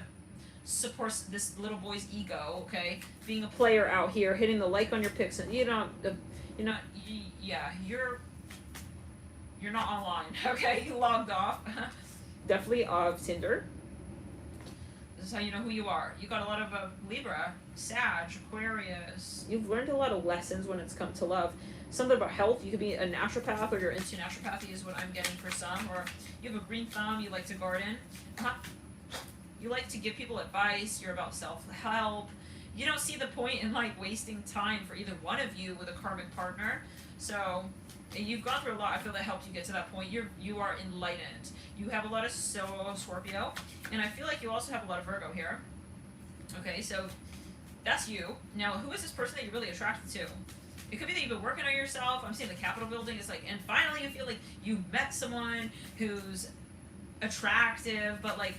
support this little boy's ego, okay? Being a player out here, hitting the like on your pics, and you're not, you're not online, okay? You logged off. Definitely of Tinder. This is how you know who you are. You got a lot of Libra, Sag, Aquarius. You've learned a lot of lessons when it's come to love. Something about health. You could be a naturopath, or you're into naturopathy is what I'm getting for some. Or you have a green thumb. You like to garden. You like to give people advice. You're about self-help. You don't see the point in like wasting time for either one of you with a karmic partner. So you've gone through a lot. I feel that helped you get to that point. You are enlightened. You have a lot of Scorpio, and I feel like you also have a lot of Virgo here. Okay, so that's you. Now, who is this person that you're really attracted to? It could be that you've been working on yourself. I'm seeing the Capitol building. It's like, and finally you feel like you met someone who's attractive, but like,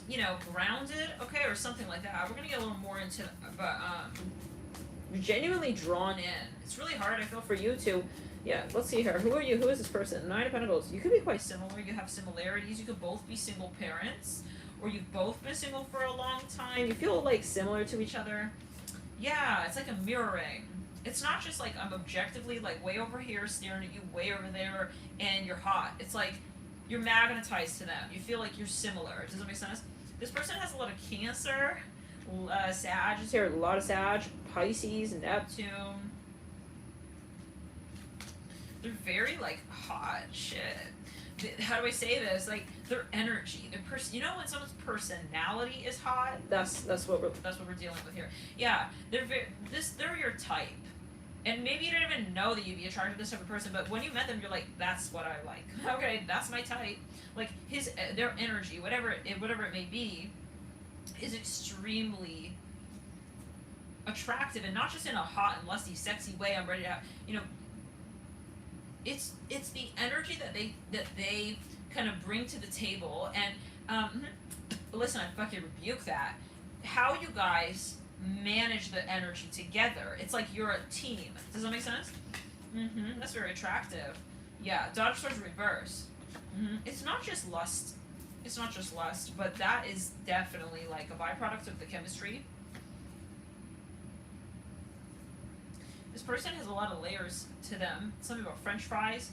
you know, grounded, okay, or something like that. We're gonna get a little more into, but you're genuinely drawn in. It's really hard, I feel, for you to, yeah, let's see here. Who are you? Who is this person? 9 of Pentacles. You could be quite similar. You have similarities. You could both be single parents, or you've both been single for a long time. You feel like similar to each other. Yeah, it's like a mirroring. It's not just like I'm objectively like way over here staring at you way over there and you're hot. It's like you're magnetized to them. You feel like you're similar. Does that make sense? This person has a lot of Cancer, Sag is here, a lot of Sag, Pisces, Neptune. They're very like hot shit. how do I say this? Like their energy, their person. You know, when someone's personality is hot, that's what we're dealing with here. Yeah, they're your type, and maybe you didn't even know that you'd be attracted to this type of person, but when you met them, you're like, that's what I like. Okay, that's my type. Like their energy, whatever it may be, is extremely attractive, and not just in a hot and lusty, sexy way. I'm ready to have, it's the energy that they kind of bring to the table, and listen, I fucking rebuke that. How you guys manage the energy together? It's like you're a team. Does that make sense? That's very attractive. Yeah, Dodge Swords reverse. It's not just lust. It's not just lust, but that is definitely like a byproduct of the chemistry. This person has a lot of layers to them. Something about French fries.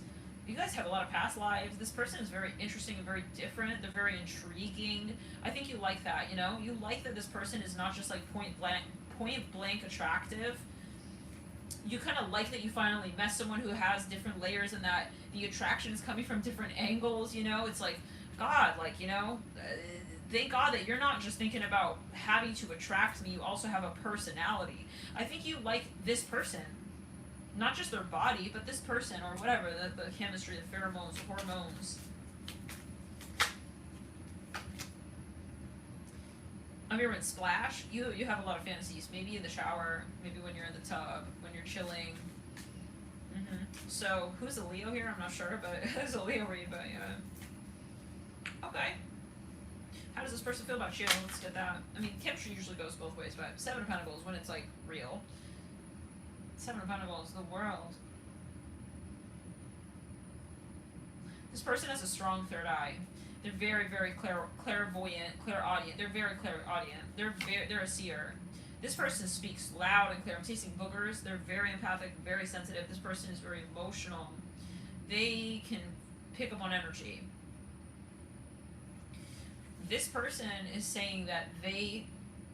You guys have a lot of past lives. This person is very interesting and very different. They're very intriguing. I think you like that, You like that this person is not just like point blank attractive. You kind of like that you finally met someone who has different layers, and that the attraction is coming from different angles, It's like, God, like, thank God that you're not just thinking about having to attract me, you also have a personality. I think you like this person, not just their body, but this person, or whatever, the chemistry, the pheromones, the hormones. I'm here with Splash. You have a lot of fantasies, maybe in the shower, maybe when you're in the tub, when you're chilling. So, who's a Leo here? I'm not sure, but who's a Leo read, but yeah. Okay. How does this person feel about you? Let's get that. I mean, chemistry usually goes both ways, but Seven of Pentacles, when it's like real. Seven of Pentacles, the world. This person has a strong third eye. They're very, very clairvoyant, clairaudient. They're very clairaudient. They're a seer. This person speaks loud and clear. I'm tasting boogers. They're very empathic, very sensitive. This person is very emotional. They can pick up on energy. This person is saying that they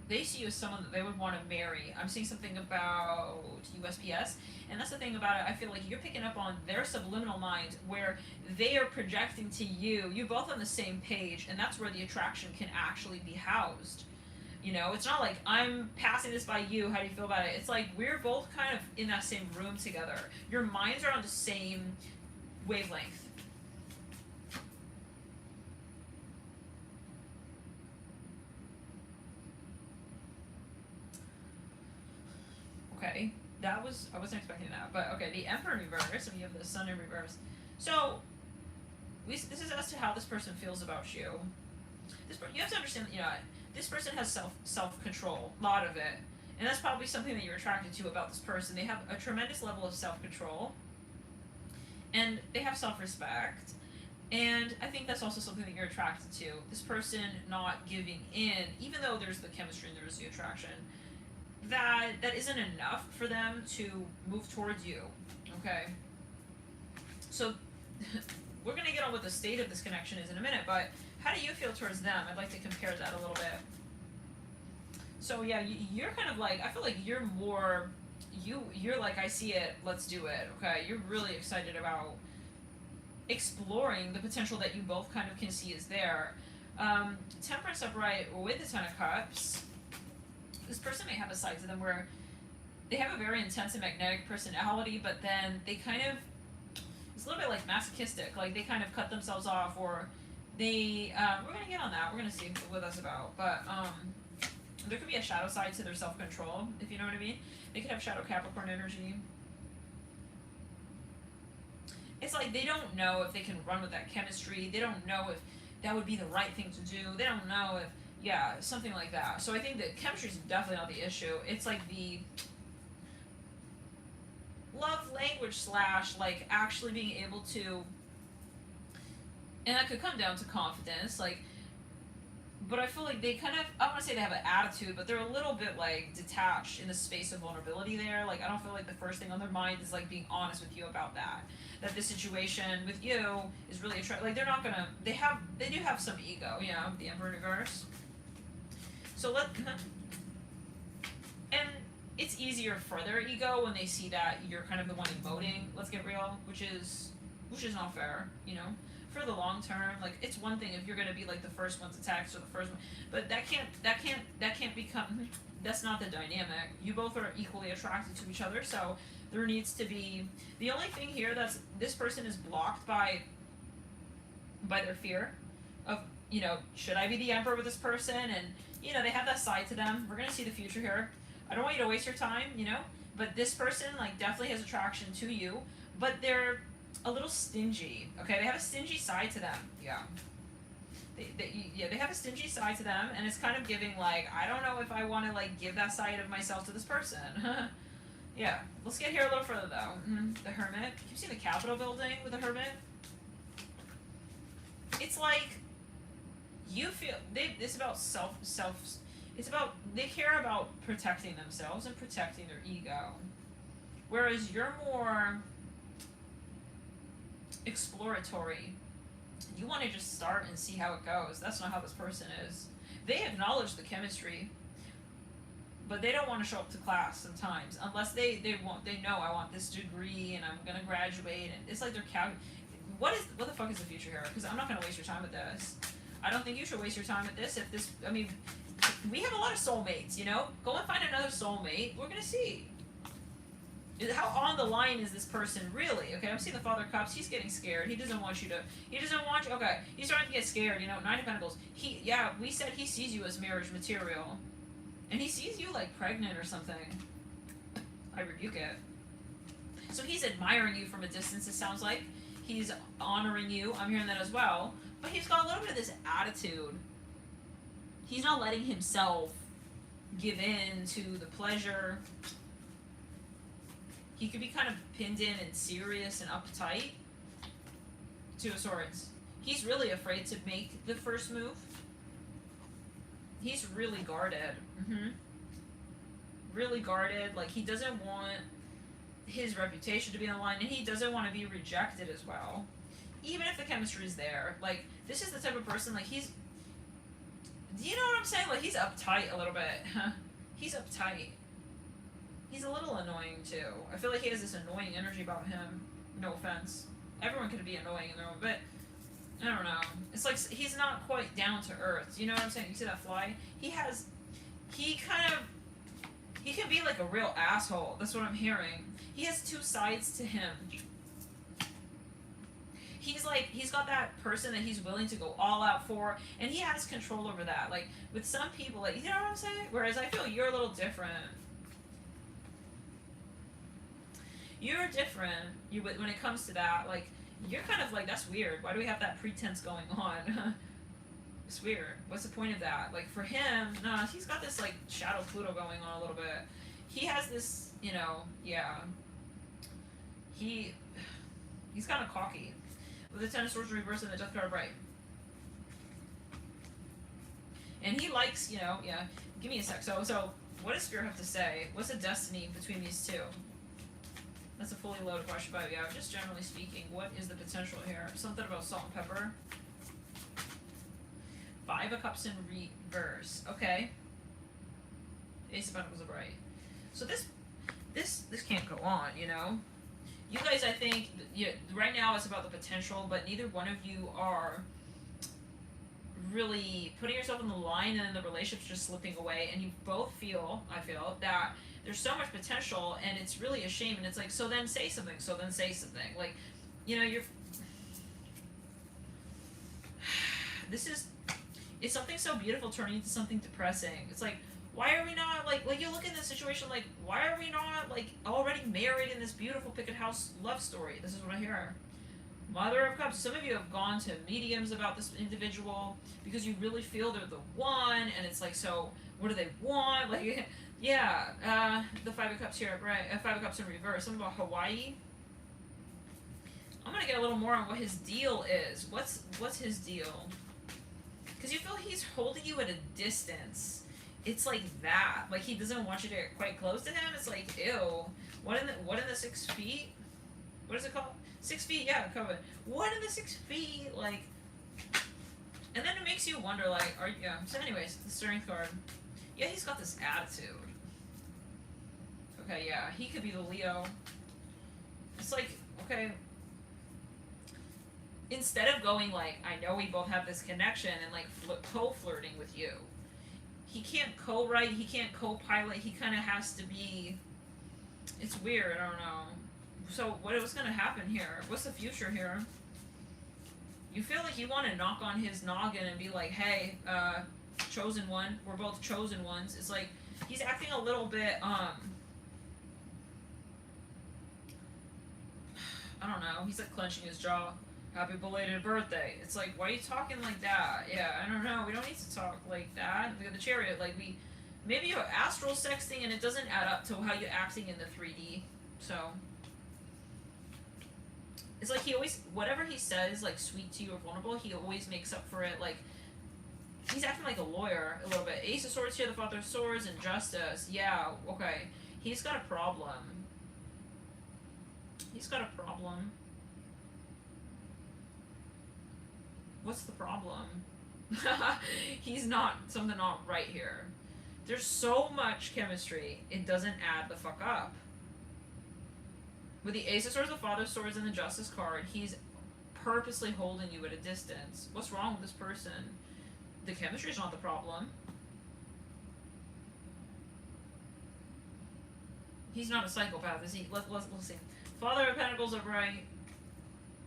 see you as someone that they would want to marry. I'm seeing something about USPS, and that's the thing about it. I feel like you're picking up on their subliminal mind, where they are projecting to you. You're both on the same page, and that's where the attraction can actually be housed. It's not like I'm passing this by you. How do you feel about it? It's like we're both kind of in that same room together. Your minds are on the same wavelength. Okay, I wasn't expecting that, but okay, the Emperor in reverse, and we have the Sun in reverse. So, this is as to how this person feels about you. You have to understand that, this person has self-control, a lot of it, and that's probably something that you're attracted to about this person. They have a tremendous level of self-control, and they have self-respect, and I think that's also something that you're attracted to. This person not giving in, even though there's the chemistry and there's the attraction, that isn't enough for them to move towards you. Okay, so we're going to get on what the state of this connection is in a minute, but how do you feel towards them? I'd like to compare that a little bit. So yeah, you're kind of like, I feel like you're more, you're like, I see it, let's do it. Okay, you're really excited about exploring the potential that you both kind of can see is there. Temperance upright with the Ten of Cups. This person may have a side to them where they have a very intense and magnetic personality, but then they kind of, it's a little bit like masochistic, like they kind of cut themselves off, or they, we're going to get on that, we're going to see what that's about, but there could be a shadow side to their self-control, if you know what I mean. They could have shadow Capricorn energy. It's like they don't know if they can run with that chemistry, they don't know if that would be the right thing to do, they don't know if, yeah, something like that. So I think that chemistry is definitely not the issue. It's like the love language / like actually being able to, and that could come down to confidence, like, but I feel like they kind of, I don't want to say they have an attitude, but they're a little bit like detached in the space of vulnerability there. Like, I don't feel like the first thing on their mind is like being honest with you about that this situation with you is really like they're not gonna, they do have some ego, the Emperor in reverse. So and it's easier for their ego when they see that you're kind of the one emoting, let's get real, which is not fair, for the long term, like it's one thing if you're gonna be like the first one's attacked or the first one, but that can't become. That's not the dynamic. You both are equally attracted to each other, so there needs to be the only thing here that's this person is blocked by their fear of, should I be the emperor with this person, and they have that side to them. We're gonna see the future here. I don't want you to waste your time, but this person like definitely has attraction to you, but they're a little stingy. Okay, they have a stingy side to them. Yeah. They have a stingy side to them, and it's kind of giving like, I don't know if I want to like give that side of myself to this person. Yeah, let's get here a little further though. The Hermit. You've seen the Capitol building with the Hermit. It's like you feel it's about self. It's about they care about protecting themselves and protecting their ego, whereas you're more exploratory. You want to just start and see how it goes. That's not how this person is. They acknowledge the chemistry, but they don't want to show up to class sometimes unless they know I want this degree and I'm gonna graduate, and it's like they're what the fuck is the future here? Because I'm not gonna waste your time with this. I don't think you should waste your time with this. We have a lot of soulmates. Go and find another soulmate. We're gonna see. How on the line is this person really? Okay, I'm seeing the Father of Cups. He's getting scared. He doesn't want you. Okay, he's starting to get scared. Nine of Pentacles. We said he sees you as marriage material. And he sees you like pregnant or something. I rebuke it. So he's admiring you from a distance, it sounds like. He's honoring you. I'm hearing that as well. But he's got a little bit of this attitude. He's not letting himself give in to the pleasure. He could be kind of pinned in and serious and uptight. Two of Swords. He's really afraid to make the first move. He's really guarded. Really guarded. Like, he doesn't want his reputation to be on the line, and he doesn't want to be rejected as well. Even if the chemistry is there. Like, this is the type of person, like, he's... Do you know what I'm saying? Like, he's uptight a little bit. He's uptight. He's a little annoying, too. I feel like he has this annoying energy about him. No offense. Everyone could be annoying in their own, but... I don't know. It's like he's not quite down to earth. You know what I'm saying? You see that fly? He can be like a real asshole. That's what I'm hearing. He has two sides to him. He's got that person that he's willing to go all out for, and he has control over that. Like, with some people, like, you know what I'm saying? Whereas I feel you're a little different. You're different. When it comes to that, like, you're kind of like, that's weird. Why do we have that pretense going on? It's weird. What's the point of that? Like, for him, no, he's got this, like, shadow Pluto going on a little bit. He has this, yeah. He's kind of cocky. With the Ten of Swords reversed and the Death card right. And he likes, yeah. Give me a sec. So, what does Spirit have to say? What's the destiny between these two? That's a fully loaded question, but yeah, just generally speaking, what is the potential here? Something about salt and pepper. Five of Cups in reverse. Okay. Ace of Pentacles upright. So this can't go on, You guys, I think, right now it's about the potential, but neither one of you are really putting yourself on the line, and then the relationship's just slipping away, and you both feel, I feel, that there's so much potential, and it's really a shame, and it's like, so then say something. Like, it's something so beautiful turning into something depressing. It's like, why are we not, like you look at this situation, like, why are we not, like, already married in this beautiful picket house love story? This is what I hear. Mother of Cups. Some of you have gone to mediums about this individual because you really feel they're the one, and it's like, so what do they want? Like, yeah, the Five of Cups here, right? Five of Cups in reverse. Something about Hawaii. I'm gonna get a little more on what his deal is. What's his deal? Because you feel he's holding you at a distance. It's like that. Like, he doesn't want you to get quite close to him. It's like, ew. What in the 6 feet? What is it called? 6 feet, yeah, cover. What in the 6 feet? Like, and then it makes you wonder, like, so anyways, the Strength card. Yeah, he's got this attitude. Okay, yeah, he could be the Leo. It's like, okay, instead of going like, I know we both have this connection and like co-flirting with you, he can't co-write, he can't co-pilot, he kind of has to be, it's weird, I don't know. So what's going to happen here? What's the future here? You feel like you want to knock on his noggin and be like, hey, chosen one, we're both chosen ones. It's like, he's acting a little bit, I don't know, he's like clenching his jaw. Happy belated birthday. It's like, why are you talking like that? Yeah, I don't know, we don't need to talk like that. We got the chariot, like maybe you're astral sexting and it doesn't add up to how you're acting in the 3D, so. It's like he always, whatever he says, like sweet to you or vulnerable, he always makes up for it. Like, he's acting like a lawyer a little bit. Ace of Swords here, the Father of Swords, and Justice. Yeah, okay. He's got a problem. He's got a problem. What's the problem? He's not, something not right here. There's so much chemistry, it doesn't add the fuck up. With the Ace of Swords, the Father of Swords, and the Justice card, he's purposely holding you at a distance. What's wrong with this person? The chemistry's not the problem. He's not a psychopath, is he? Let's see. Father of Pentacles upright.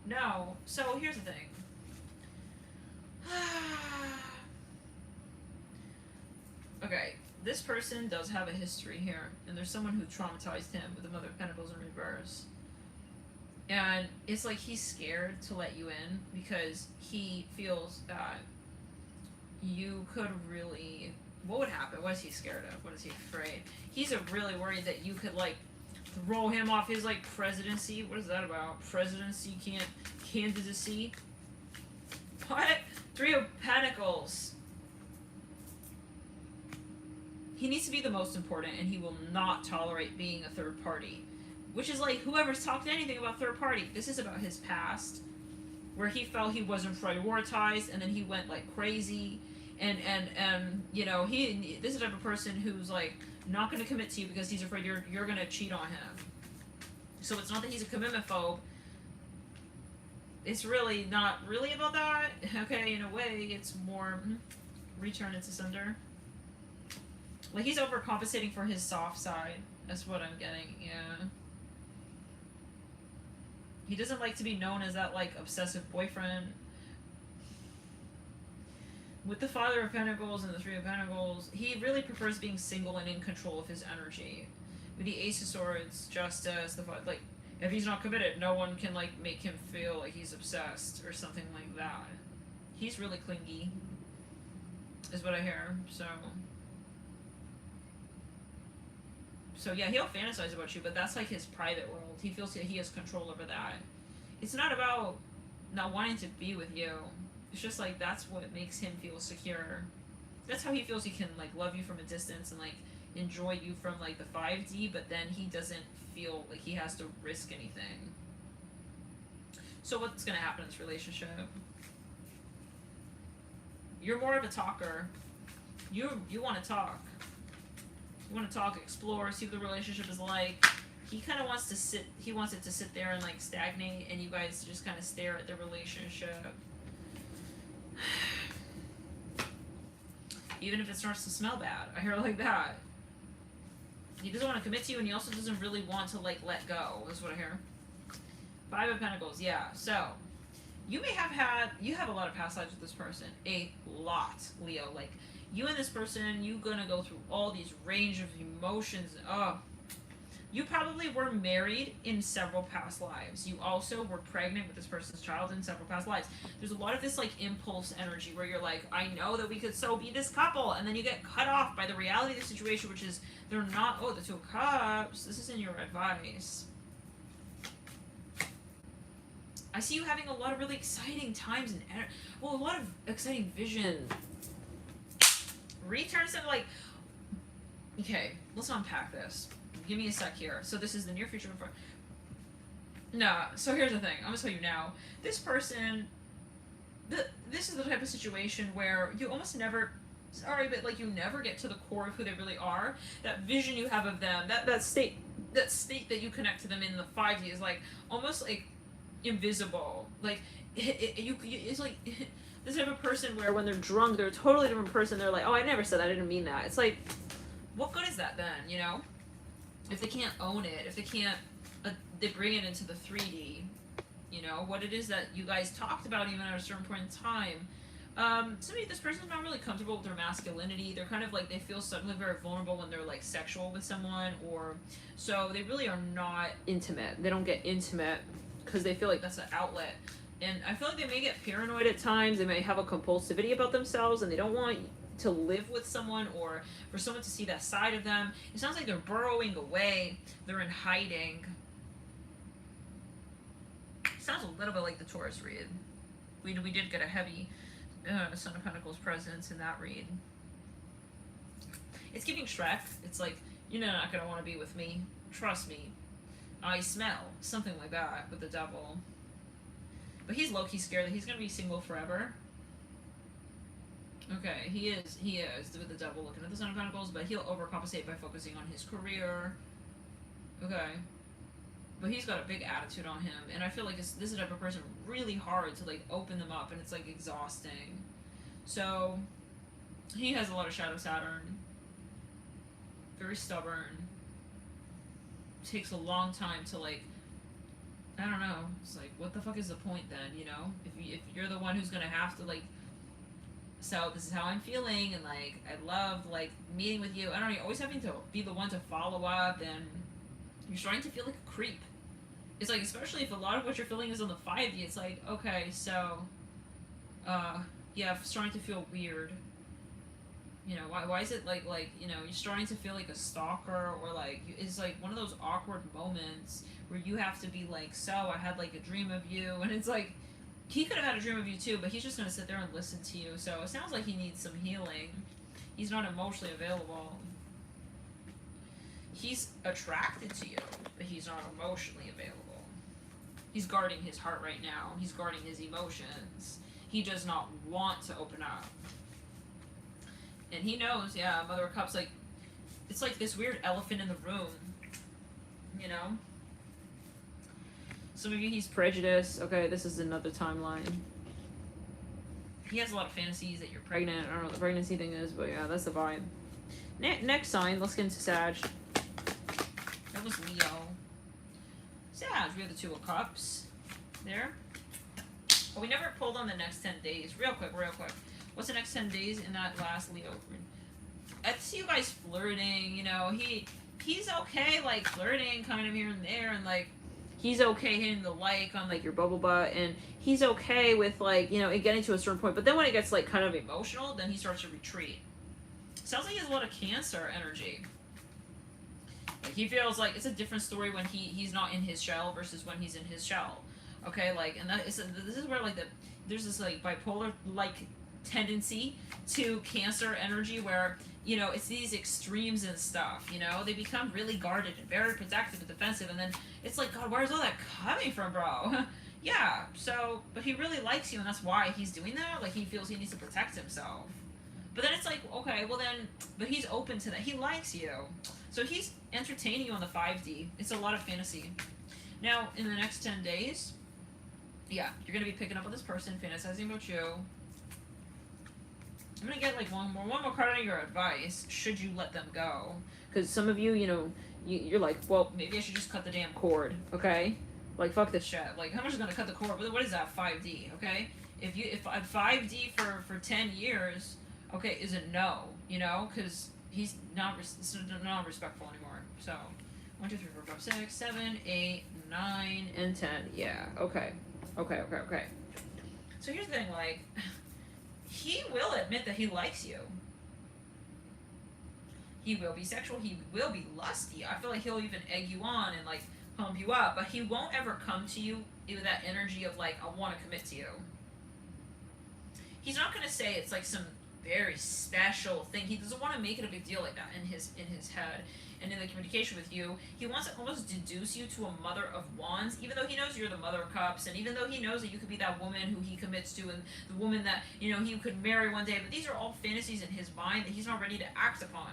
No. So here's the thing. Okay, this person does have a history here, and there's someone who traumatized him with the Mother of Pentacles in reverse. And it's like he's scared to let you in because he feels that you could really... What would happen? What is he scared of? What is he afraid? He's really worried that you could, like, throw him off his, like, presidency. What is that about? Presidency candidacy? What? 3 of Pentacles. He needs to be the most important, and he will not tolerate being a third party. Which is like, whoever's talked anything about third party, this is about his past, where he felt he wasn't prioritized, and then he went like crazy, and you know, this is the type of person who's like not going to commit to you because he's afraid you're going to cheat on him. So it's not that he's a commitment phobe. It's really not really about that. Okay, in a way, it's more return into sender. Like, he's overcompensating for his soft side. That's what I'm getting, yeah. He doesn't like to be known as that, like, obsessive boyfriend. With the Father of Pentacles and the 3 of Pentacles, he really prefers being single and in control of his energy. With the Ace of Swords, Justice, like, if he's not committed, no one can, like, make him feel like he's obsessed or something like that. He's really clingy, is what I hear, So yeah, he'll fantasize about you, but that's like his private world. He feels that he has control over that. It's not about not wanting to be with you. It's just like, that's what makes him feel secure. That's how he feels he can, like, love you from a distance and, like, enjoy you from, like, the 5D, but then he doesn't feel like he has to risk anything. So what's gonna happen in this relationship? You're more of a talker. You want to talk. You want to talk, explore, see what the relationship is like. He kind of wants to sit, he wants it to sit there and, like, stagnate, and you guys just kind of stare at the relationship. Even if it starts to smell bad. I hear it like that. He doesn't want to commit to you, and he also doesn't really want to, like, let go. That's what I hear. 5 of Pentacles, yeah. So, you may have you have a lot of past lives with this person. A lot, Leo. Like, you and this person, you're gonna go through all these range of emotions. Oh. You probably were married in several past lives. You also were pregnant with this person's child in several past lives. There's a lot of this, like, impulse energy where you're like, I know that we could so be this couple, and then you get cut off by the reality of the situation, which is they're not. Oh, the 2 of Cups. This isn't your advice. I see you having a lot of really exciting times and a lot of exciting vision. Returns to, like, okay, let's unpack this. Give me a sec here. So this is the near future. Nah, so here's the thing. I'm gonna tell you now. This person, this is the type of situation where you almost never, sorry, but, like, you never get to the core of who they really are. That vision you have of them, that state that you connect to them in the 5D is, like, almost, like, invisible. Like, it's like this type of person where when they're drunk, they're a totally different person. They're like, oh, I never said that. I didn't mean that. It's like, what good is that then, you know? If they can't own it, if they can't, they bring it into the 3D, you know, what it is that you guys talked about even at a certain point in time. Somebody, this person's not really comfortable with their masculinity. They're kind of like, they feel suddenly very vulnerable when they're like sexual with someone, or so they really are not intimate. They don't get intimate because they feel like that's an outlet. And I feel like they may get paranoid at times. They may have a compulsivity about themselves, and they don't want to live with someone or for someone to see that side of them. It sounds like they're burrowing away. They're in hiding. It sounds a little bit like the Taurus read. We did get a heavy Son of Pentacles presence in that read. It's giving Shrek. It's like, you're not going to want to be with me. Trust me. I smell. Something like that with the devil. But he's low-key scared that he's going to be single forever. Okay, he is with the devil looking at the Son of Pentacles, but he'll overcompensate by focusing on his career. Okay. But he's got a big attitude on him, and I feel like this is the type of person really hard to like open them up, and it's like exhausting. So he has a lot of Shadow Saturn. Very stubborn. Takes a long time to like, I don't know. It's like, what the fuck is the point then? You know, if you're the one who's gonna have to like, so this is how I'm feeling, and like I love like meeting with you. I don't know. You're always having to be the one to follow up, and you're starting to feel like a creep. It's like, especially if a lot of what you're feeling is on the 5D, it's like, okay, so, yeah, starting to feel weird. You know, why is it like, you know, you're starting to feel like a stalker, or like, it's like one of those awkward moments where you have to be like, so, I had like a dream of you, and it's like, he could have had a dream of you too, but he's just gonna sit there and listen to you, so it sounds like he needs some healing. He's not emotionally available. He's attracted to you, but he's not emotionally available. He's guarding his heart right now. He's guarding his emotions. He does not want to open up. And he knows, yeah, Mother of Cups, like, it's like this weird elephant in the room, you know? Some of you, he's prejudiced. Okay, this is another timeline. He has a lot of fantasies that you're pregnant. I don't know what the pregnancy thing is, but yeah, that's the vibe. Next sign, let's get into Sag. That was Leo. Sag, we have the Two of Cups. There. Oh, we never pulled on the next 10 days. Real quick. What's the next 10 days in that last Leo? I see you guys flirting, you know. He's okay, like, flirting kind of here and there, and, like, he's okay hitting the like on, like, your bubble butt, and he's okay with, like, you know, it getting to a certain point, but then when it gets, like, kind of emotional, then he starts to retreat. Sounds like he has a lot of Cancer energy. Like, he feels like it's a different story when he's not in his shell versus when he's in his shell. Okay, like, and this is where, like, there's this, like, bipolar, like, tendency to Cancer energy where, you know, it's these extremes and stuff, you know? They become really guarded and very protective and defensive, and then it's like, God, where's all that coming from, bro? Yeah, so, but he really likes you, and that's why he's doing that. Like, he feels he needs to protect himself. But then it's like, okay, well then, but he's open to that. He likes you. So he's entertaining you on the 5D. It's a lot of fantasy. Now, in the next 10 days, yeah, you're going to be picking up on this person, fantasizing about you. I'm going to get like one more card on your advice, should you let them go. Because some of you, you know, you're like, well, maybe I should just cut the damn cord, okay? Like, fuck this shit. Like, how much is going to cut the cord? What is that, 5D, okay? If 5D for 10 years... okay, is a no, you know, because he's not respectful anymore. So, 1, 2, 3, 4, 5, 6, 7, 8, 9, and 10. Yeah, okay. So here's the thing, like, he will admit that he likes you. He will be sexual, he will be lusty. I feel like he'll even egg you on and, like, pump you up, but he won't ever come to you with that energy of, like, I want to commit to you. He's not going to say it's, like, some very special thing. He doesn't want to make it a big deal like that in his head and in the communication with you. He wants to almost deduce you to a Mother of Wands, even though he knows you're the Mother of Cups, and even though he knows that you could be that woman who he commits to and the woman that, you know, he could marry one day. But these are all fantasies in his mind that he's not ready to act upon.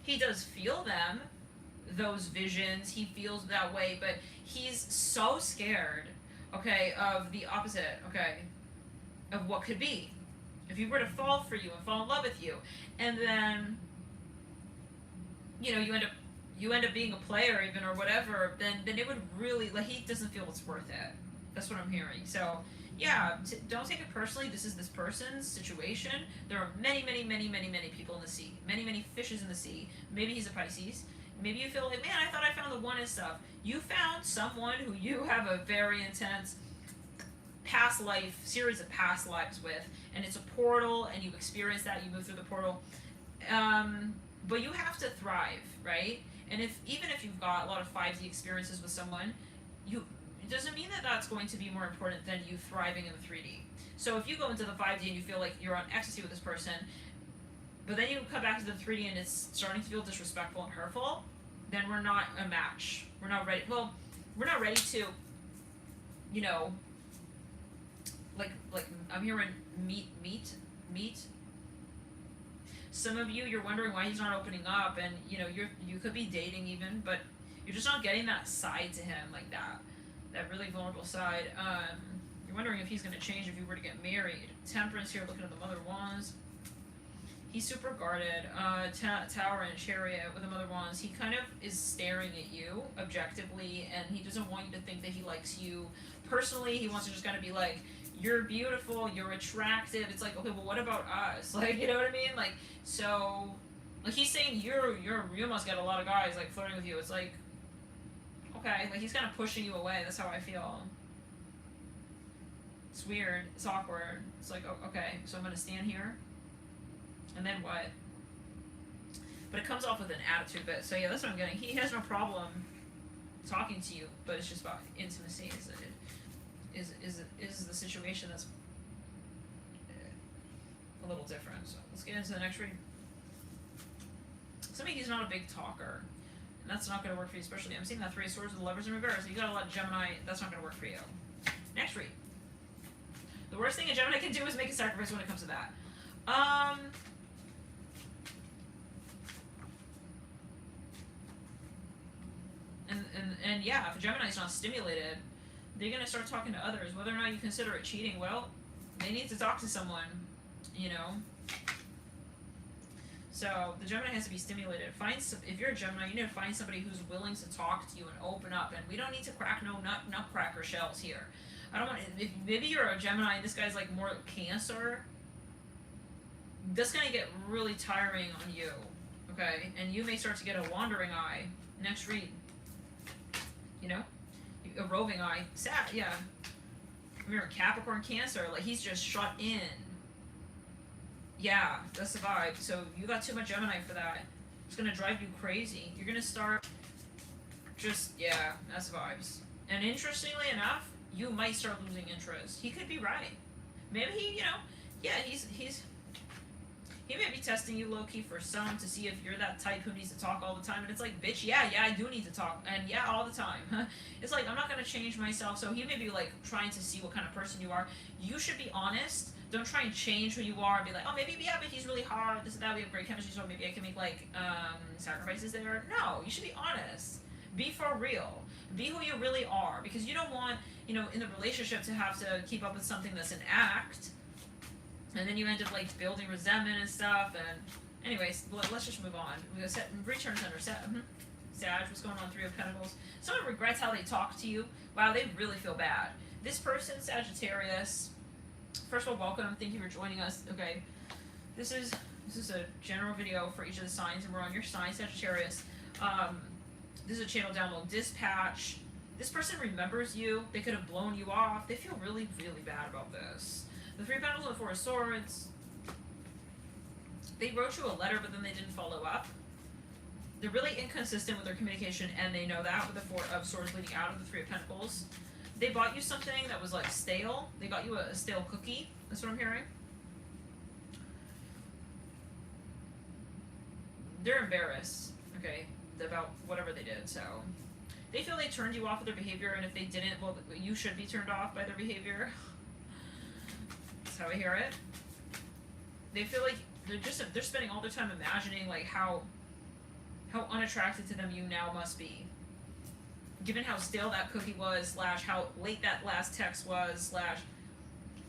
He does feel them, those visions. He feels that way, but he's so scared okay, of the opposite, okay, of what could be. If he were to fall for you and fall in love with you, and then, you know, you end up being a player even or whatever, then it would really, like, he doesn't feel it's worth it. That's what I'm hearing. So yeah, don't take it personally. This is this person's situation. There are many, many, many, many, many people in the sea. Many, many fishes in the sea. Maybe he's a Pisces. Maybe you feel like, man, I thought I found the one and stuff. You found someone who you have a very intense past life, series of past lives with, and it's a portal, and you experience that, you move through the portal. But you have to thrive, right? And even if you've got a lot of 5D experiences with someone, it doesn't mean that that's going to be more important than you thriving in the 3D. So if you go into the 5D and you feel like you're on ecstasy with this person, but then you come back to the 3D and it's starting to feel disrespectful and hurtful, then we're not a match. We're not ready. Well, we're not ready to, you know, like I'm hearing meet. Some of you're wondering why he's not opening up, and you know you could be dating even, but you're just not getting that side to him, like that really vulnerable side. You're wondering if he's going to change if you were to get married. Temperance here, looking at the Mother of Wands. He's super guarded. Tower and Chariot with the Mother of Wands. He kind of is staring at you objectively, and he doesn't want you to think that he likes you personally. He wants to just kind of be like, you're beautiful, you're attractive. It's like, okay, well, what about us? Like, you know what I mean? Like, so, like, he's saying you must get a lot of guys like flirting with you. It's like, okay, like he's kind of pushing you away. That's how I feel. It's weird. It's awkward. It's like, oh, okay, so I'm gonna stand here, and then what? But it comes off with an attitude. But so yeah, that's what I'm getting. He has no problem talking to you, but it's just about intimacy. Is the situation that's a little different. So let's get into the next read. Somebody who's not a big talker, and that's not going to work for you, especially I'm seeing that 3 of Swords with the Lovers in reverse. So you got a lot of Gemini. That's not going to work for you. Next read. The worst thing a Gemini can do is make a sacrifice when it comes to that. And yeah, if a Gemini's not stimulated, they're going to start talking to others. Whether or not you consider it cheating, well, they need to talk to someone, you know. So the Gemini has to be stimulated. If you're a Gemini, you need to find somebody who's willing to talk to you and open up. And we don't need to crack no nutcracker shells here. I don't want. If maybe you're a Gemini and this guy's like more Cancer, that's gonna get really tiring on you. Okay, and you may start to get a wandering eye. Next read. You know, a roving eye. Sad, yeah. Remember Capricorn, Cancer, like he's just shut in. Yeah, that's the vibe. So you got too much Gemini for that. It's gonna drive you crazy. You're gonna start yeah, that's the vibes. And interestingly enough, you might start losing interest. He could be right. Maybe he, yeah, he may be testing you low-key for some to see if you're that type who needs to talk all the time. And it's like, bitch, yeah, I do need to talk. And yeah, all the time. It's like, I'm not going to change myself. So he may be like trying to see what kind of person you are. You should be honest. Don't try and change who you are and be like, oh, maybe, yeah, but he's really hard. This and that. We have great chemistry. So maybe I can make like sacrifices there. No, you should be honest. Be for real. Be who you really are. Because you don't want, in the relationship to have to keep up with something that's an act. And then you end up like building resentment and stuff. And anyways, let's just move on. We go return center. Sag, what's going on? 3 of Pentacles. Someone regrets how they talk to you. Wow, they really feel bad. This person, Sagittarius. First of all, welcome. Thank you for joining us. Okay, this is a general video for each of the signs, and we're on your sign, Sagittarius. This is a channel download dispatch. This person remembers you. They could have blown you off. They feel really, really bad about this. The 3 of Pentacles and the 4 of Swords. They wrote you a letter, but then they didn't follow up. They're really inconsistent with their communication, and they know that with the 4 of Swords leading out of the 3 of Pentacles. They bought you something that was like stale. They got you a stale cookie. That's what I'm hearing. They're embarrassed, okay, about whatever they did. So they feel they turned you off with their behavior, and if they didn't, well, you should be turned off by their behavior. That's how I hear it. They feel like they're spending all their time imagining like how unattracted to them you now must be. given how stale that cookie was, slash how late that last text was, slash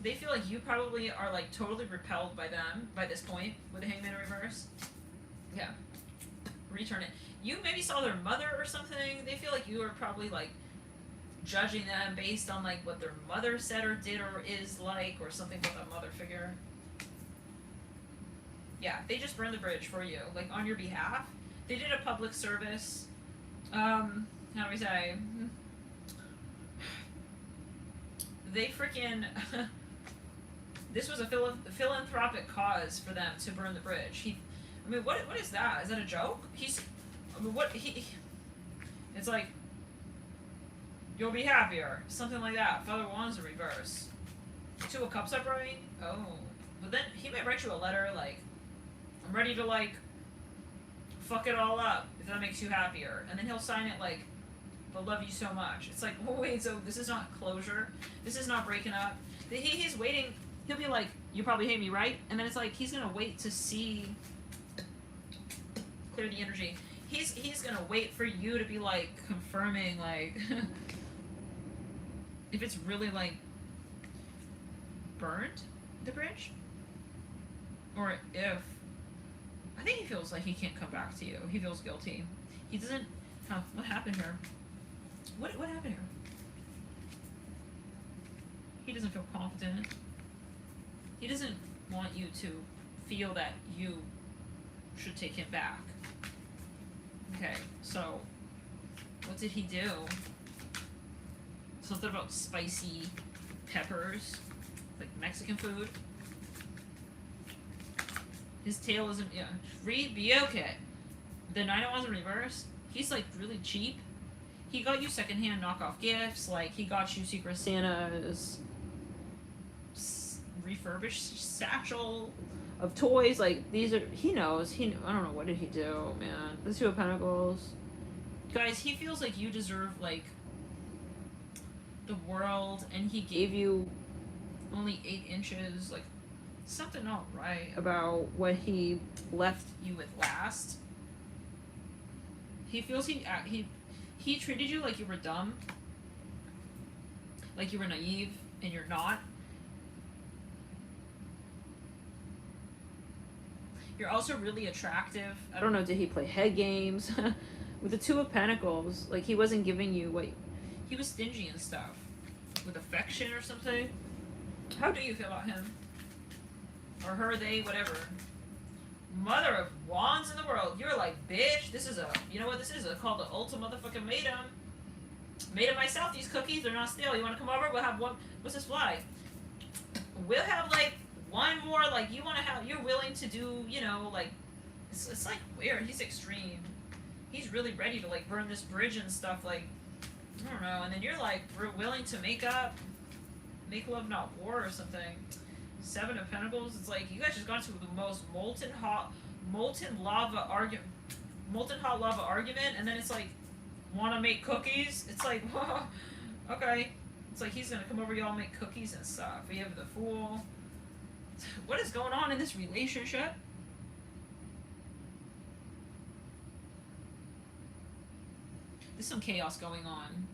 they feel like you probably are like totally repelled by them by this point with the Hangman in reverse. Yeah. Return it. You maybe saw their mother or something. They feel like you are probably like judging them based on like what their mother said or did or is like or something with a mother figure. Yeah, they just burned the bridge for you, like on your behalf. They did a public service. How do we say? They freaking. This was a philanthropic cause for them to burn the bridge. I mean, what is that? Is that a joke? It's like, you'll be happier. Something like that. Father Wands in reverse. Two of Cups upright? Oh. But then he might write you a letter like, I'm ready to like, fuck it all up, if that makes you happier. And then he'll sign it like, but love you so much. It's like, oh wait, so this is not closure? This is not breaking up? He's waiting, he'll be like, you probably hate me, right? And then it's like, he's gonna wait to see, clear the energy. He's gonna wait for you to be like, confirming like, if it's really like, burned, the bridge? Or if, I think he feels like he can't come back to you. He feels guilty. He doesn't, what happened here? What happened here? He doesn't feel confident. He doesn't want you to feel that you should take him back. Okay, so what did he do? Something about spicy peppers, like Mexican food. His tail isn't, yeah. Be okay. The Nine of Wands in reverse, he's like really cheap. He got you secondhand knockoff gifts, like he got you Secret Santa's refurbished satchel of toys. Like these are, he knows. I don't know, what did he do, man? The Two of Pentacles. Guys, he feels like you deserve like the world, and he gave you only 8 inches, like something not right about what he left you with last. He feels he treated you like you were dumb, like you were naive, and you're not. You're also really attractive. I don't know, did he play head games? With the Two of Pentacles, like he wasn't giving you what, he was stingy and stuff. With affection or something. How do you feel about him? Or her, they, whatever. Mother of Wands in the world. You're like, bitch, this is you know what this is? It's called the Ulta motherfucking made 'em. Made 'em myself, these cookies, they're not stale. You wanna come over? We'll have one, what's this fly? We'll have like one more, like you wanna have, you're willing to do, you know, like, it's like weird, he's extreme. He's really ready to like burn this bridge and stuff, like, I don't know, and then you're like, we're willing to make up, make love not war or something. Seven of Pentacles, it's like you guys just got into the most molten hot lava argument, and then it's like, wanna make cookies? It's like, whoa, okay. It's like he's gonna come over, y'all make cookies and stuff. We have the Fool. What is going on in this relationship? There's some chaos going on.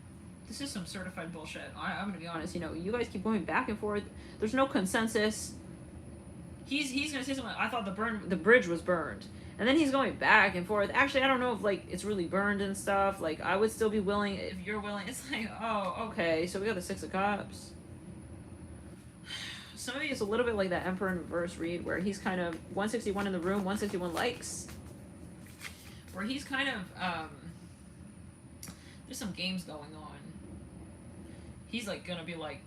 This is some certified bullshit. I'm gonna be honest, you know, you guys keep going back and forth. There's no consensus. He's gonna say something like, I thought the bridge was burned. And then he's going back and forth. Actually, I don't know if like it's really burned and stuff. Like I would still be willing if you're willing. It's like, oh, okay. So we got the Six of Cups. Some of you, it's a little bit like that Emperor in reverse read where he's kind of 161 in the room, 161 likes. Where he's kind of there's some games going on. He's like gonna be like,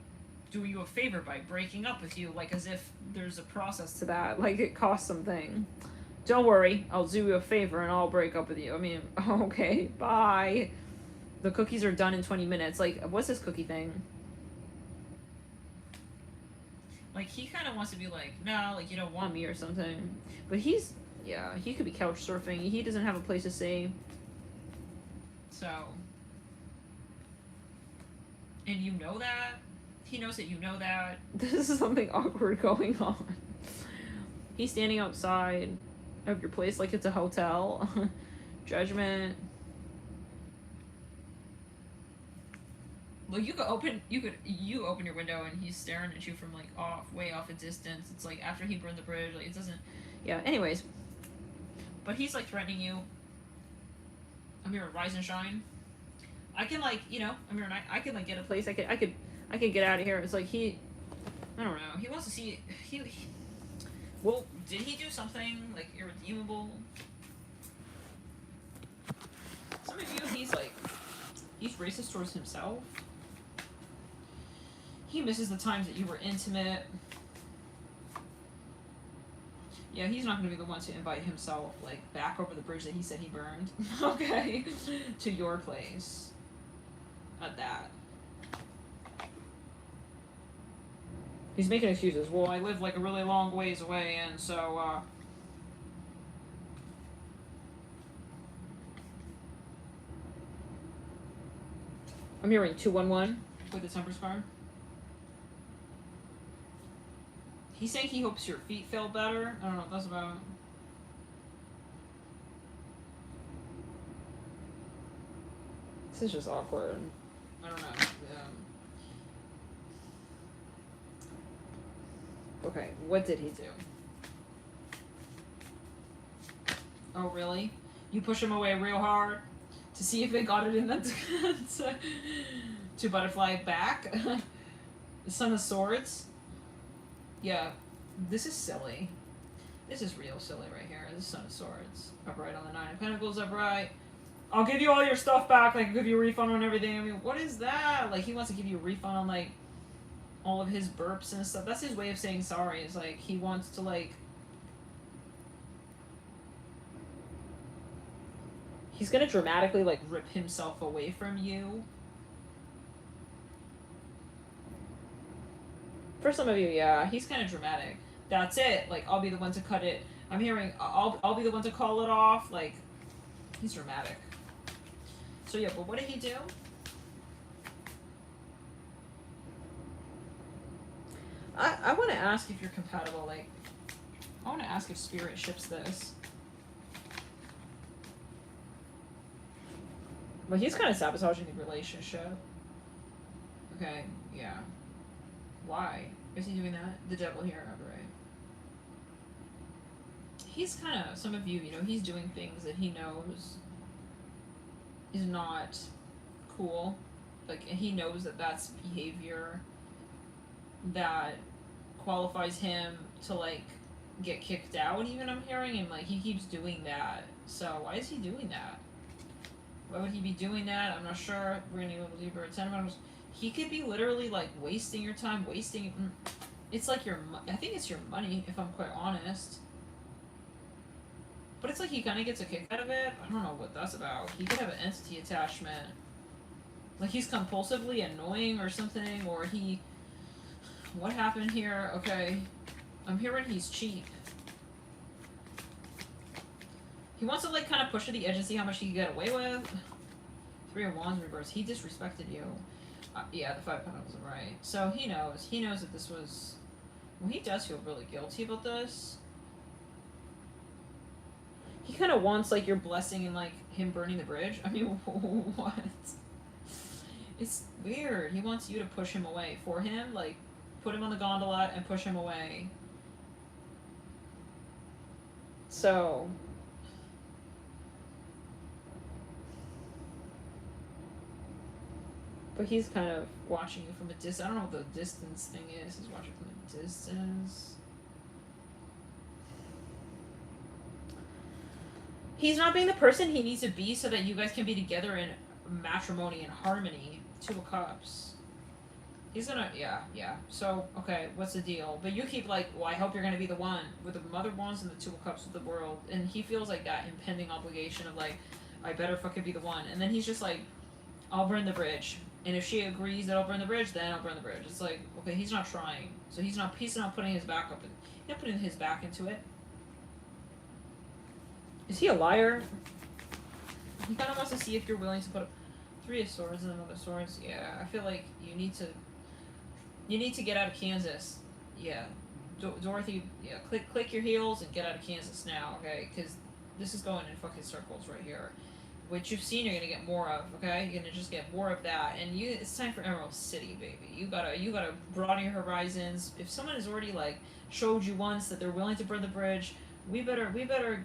do you a favor by breaking up with you, like as if there's a process to that, like it costs something. Don't worry, I'll do you a favor and I'll break up with you. I mean, okay, bye. The cookies are done in 20 minutes. Like, what's this cookie thing? Like, he kind of wants to be like, no, like, you don't want me or something. But he's, yeah, he could be couch surfing. He doesn't have a place to stay. So. And you know that. He knows that you know that. This is something awkward going on. He's standing outside of your place like it's a hotel. Judgment. Well, you open your window and he's staring at you from like way off a distance. It's like after he burned the bridge, like it doesn't. Yeah. Anyways, but he's like threatening you. I'm here, rise and shine. I can like I'm here, I can like get a place. I could get out of here. It's like I don't know. He wants to see he well, did he do something like irredeemable? Some of you, he's racist towards himself. He misses the times that you were intimate. Yeah, he's not going to be the one to invite himself, like, back over the bridge that he said he burned. Okay? To your place. At that. He's making excuses. Well, I live, like, a really long ways away, and so, I'm hearing 211 with the Temperance card. He's saying he hopes your feet feel better. I don't know what that's about. This is just awkward. I don't know. Okay, what did he do? Oh, really? You push him away real hard to see if it got it in the to butterfly back? The Son of Swords? Yeah, this is silly. This is real silly right here. The Son of Swords. Upright on the Nine of Pentacles, upright. I'll give you all your stuff back. Like, I'll give you a refund on everything. I mean, what is that? Like, he wants to give you a refund on, like, all of his burps and stuff. That's his way of saying sorry. It's like, he wants to, like... He's gonna dramatically, like, rip himself away from you. For some of you, yeah, he's kind of dramatic. That's it. Like, I'll be the one to cut it. I'm hearing, I'll be the one to call it off. Like, he's dramatic. So yeah, but what did he do? I want to ask if you're compatible. Like, I want to ask if Spirit ships this. But he's kind of sabotaging the relationship. Okay, yeah. Why is he doing that? The Devil here, right? He's kind of, some of you, he's doing things that he knows is not cool. Like, he knows that that's behavior that qualifies him to, like, get kicked out, even, I'm hearing, and, like, he keeps doing that. So, why is he doing that? Why would he be doing that? I'm not sure. We're gonna go deeper at 10 minutes. He could be literally, like, wasting your time, it's like I think it's your money, if I'm quite honest. But it's like he kind of gets a kick out of it. I don't know what that's about. He could have an entity attachment. Like, he's compulsively annoying or something, or he... What happened here? Okay. I'm hearing he's cheap. He wants to, like, kind of push to the edge and see how much he can get away with. 3 of Wands reverse. He disrespected you. Yeah, the 5 of Pentacles are right. So he knows. He knows that this was... Well, he does feel really guilty about this. He kind of wants, like, your blessing and, like, him burning the bridge. I mean, what? It's weird. He wants you to push him away. For him, like, put him on the gondola and push him away. So... But he's kind of watching you from a distance. I don't know what the distance thing is. He's watching from a distance. He's not being the person he needs to be so that you guys can be together in matrimony and harmony. 2 of Cups. He's gonna, yeah. So, okay, what's the deal? But you keep like, well, I hope you're gonna be the one. With the Mother of Wands and the 2 of Cups with the World. And he feels like that impending obligation of like, I better fucking be the one. And then he's just like, I'll burn the bridge. And if she agrees that I'll burn the bridge, then I'll burn the bridge. It's like, okay, he's not trying. So he's not putting his back up. He's not putting his back into it. Is he a liar? He kind of wants to see if you're willing to put up 3 of Swords and another Swords. Yeah, I feel like you need to get out of Kansas. Yeah. Dorothy, yeah, click your heels and get out of Kansas now, okay? Because this is going in fucking circles right here. What you've seen, you're gonna get more of. Okay, you're gonna just get more of that, and it's time for Emerald City, baby. You gotta broaden your horizons. If someone has already like showed you once that they're willing to burn the bridge, we better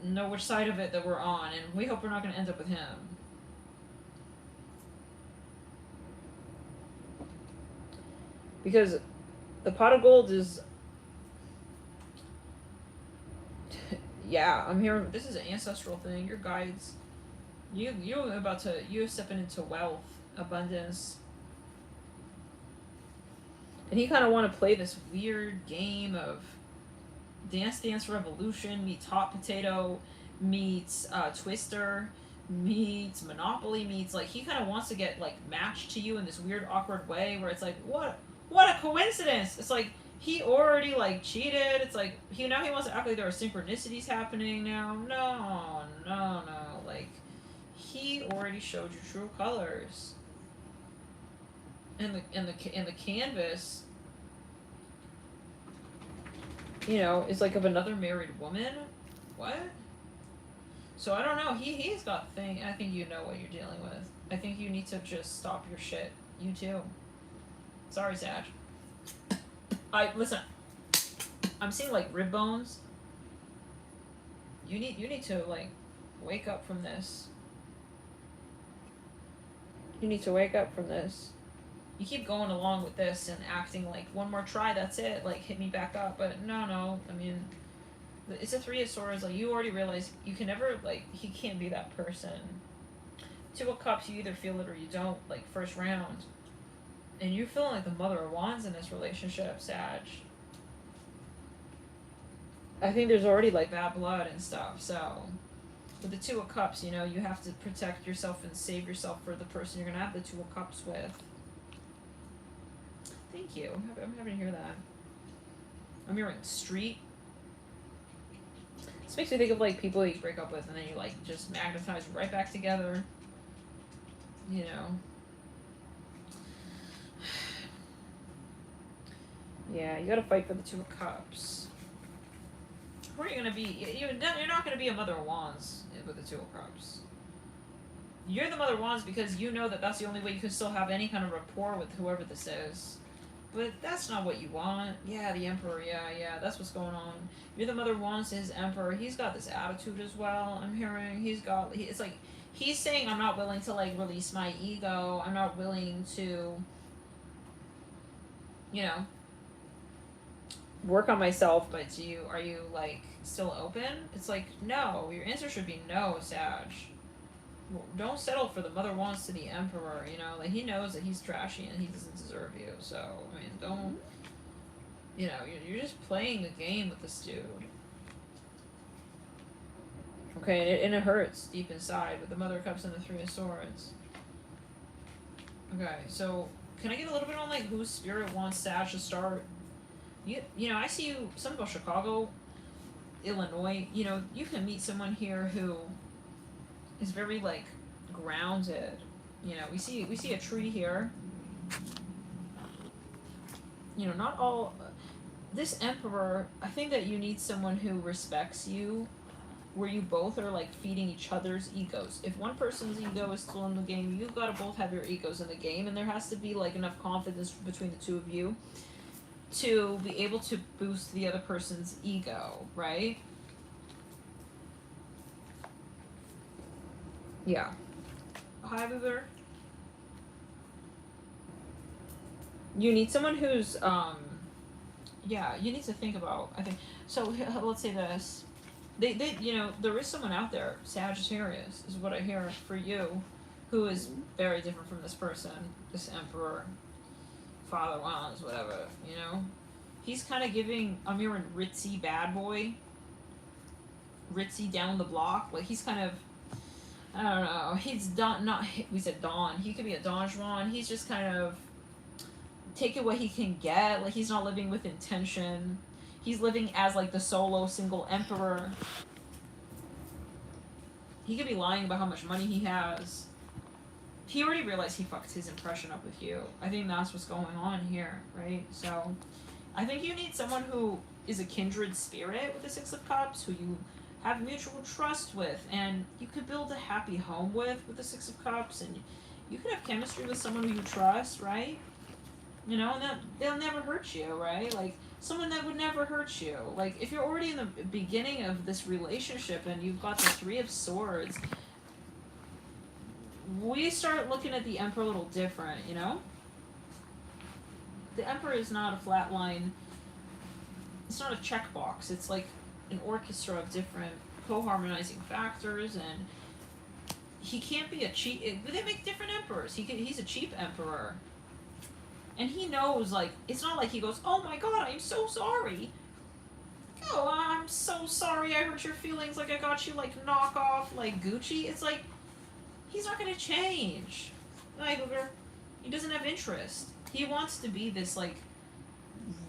know which side of it that we're on, and we hope we're not gonna end up with him. Because the pot of gold is, yeah, I'm hearing this is an ancestral thing. Your guides, you're stepping into wealth, abundance, and he kind of want to play this weird game of Dance Dance Revolution meets Hot Potato meets Twister meets Monopoly meets, like, he kind of wants to get like matched to you in this weird awkward way where it's like, what a coincidence. It's like he already like cheated. It's like he wants to act like there are synchronicities happening now. No, like he already showed you true colors. And the canvas, is like of another married woman. What? So I don't know. He's got thing. I think you know what you're dealing with. I think you need to just stop your shit. You too. Sorry, Sag. Listen. I'm seeing like rib bones. You need to like wake up from this. You need to wake up from this. You keep going along with this and acting like one more try, that's it. Like hit me back up, but no. I mean, it's a Three of Swords. Like you already realize you can never like he can't be that person. Two of Cups, you either feel it or you don't. Like first round. And you're feeling like the Mother of Wands in this relationship, Sag. I think there's already like bad blood and stuff. So with the Two of Cups, you have to protect yourself and save yourself for the person you're gonna have the Two of Cups with. Thank you. I'm happy to hear that. I'm hearing street. This makes me think of like people you break up with and then you like just magnetize right back together. Yeah, you gotta fight for the Two of Cups. Who are you gonna be? You're not gonna be a Mother of Wands with the Two of Cups. You're the Mother of Wands because you know that that's the only way you can still have any kind of rapport with whoever this is. But that's not what you want. Yeah, the Emperor, yeah, that's what's going on. You're the Mother of Wands to his Emperor. He's got this attitude as well, I'm hearing. It's like, he's saying, I'm not willing to, like, release my ego. I'm not willing to, work on myself, but are you, like, still open? It's like, no. Your answer should be no, Sag. Don't settle for the Mother of Wands to the Emperor, like he knows that he's trashy and he doesn't deserve you, so I mean don't you're just playing a game with this dude. Okay, and it hurts deep inside with the Mother of Cups and the Three of Swords. Okay, so can I get a little bit on like who Spirit wants Sag to start? I see you something about Chicago, Illinois, you can meet someone here who is very like grounded. We see a tree here. Not all this Emperor, I think that you need someone who respects you, where you both are like feeding each other's egos. If one person's ego is still in the game, you've got to both have your egos in the game, and there has to be like enough confidence between the two of you to be able to boost the other person's ego, right? Yeah. Hi, Boober. You need someone who's, yeah, you need to think about, I think, so let's say this. They there is someone out there, Sagittarius, is what I hear for you, who is very different from this person, this Emperor, Father Wands, whatever, He's kind of giving, I'm hearing ritzy bad boy, ritzy down the block, like he's kind of, I don't know. He's we said Don. He could be a Don Juan. He's just kind of taking what he can get. Like, he's not living with intention. He's living as, like, the solo single Emperor. He could be lying about how much money he has. He already realized he fucked his impression up with you. I think that's what's going on here, right? So, I think you need someone who is a kindred spirit with the Six of Cups, who you have mutual trust with, and you could build a happy home with the Six of Cups, and you could have chemistry with someone who you trust, right? You know, and that they'll never hurt you, right? Like someone that would never hurt you. Like if you're already in the beginning of this relationship and you've got the Three of Swords, we start looking at the Emperor a little different, you know? The Emperor is not a flat line. It's not a checkbox. It's like an orchestra of different co-harmonizing factors, and he can't be a cheap. They make different emperors. He's a cheap emperor, and he knows. Like it's not like he goes, "Oh my God, I'm so sorry." Oh, I'm so sorry. I hurt your feelings. Like I got you like knockoff like Gucci. It's like he's not gonna change. Like he doesn't have interest. He wants to be this like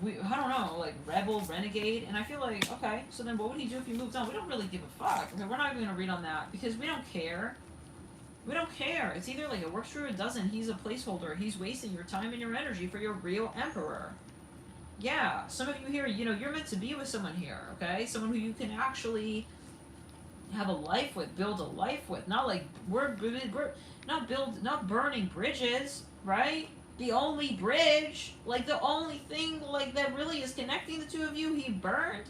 I don't know, like rebel, renegade, and I feel like okay, so then what would he do if he moved on? We don't really give a fuck. Okay, we're not even gonna read on that because we don't care. We don't care. It's either like it works for you or it doesn't. He's a placeholder. He's wasting your time and your energy for your real emperor. Yeah, some of you here, you know, you're meant to be with someone here, okay? Someone who you can actually have a life with, build a life with. Not like we're not burning bridges, right? The only bridge, like the only thing like that really is connecting the two of you, he burned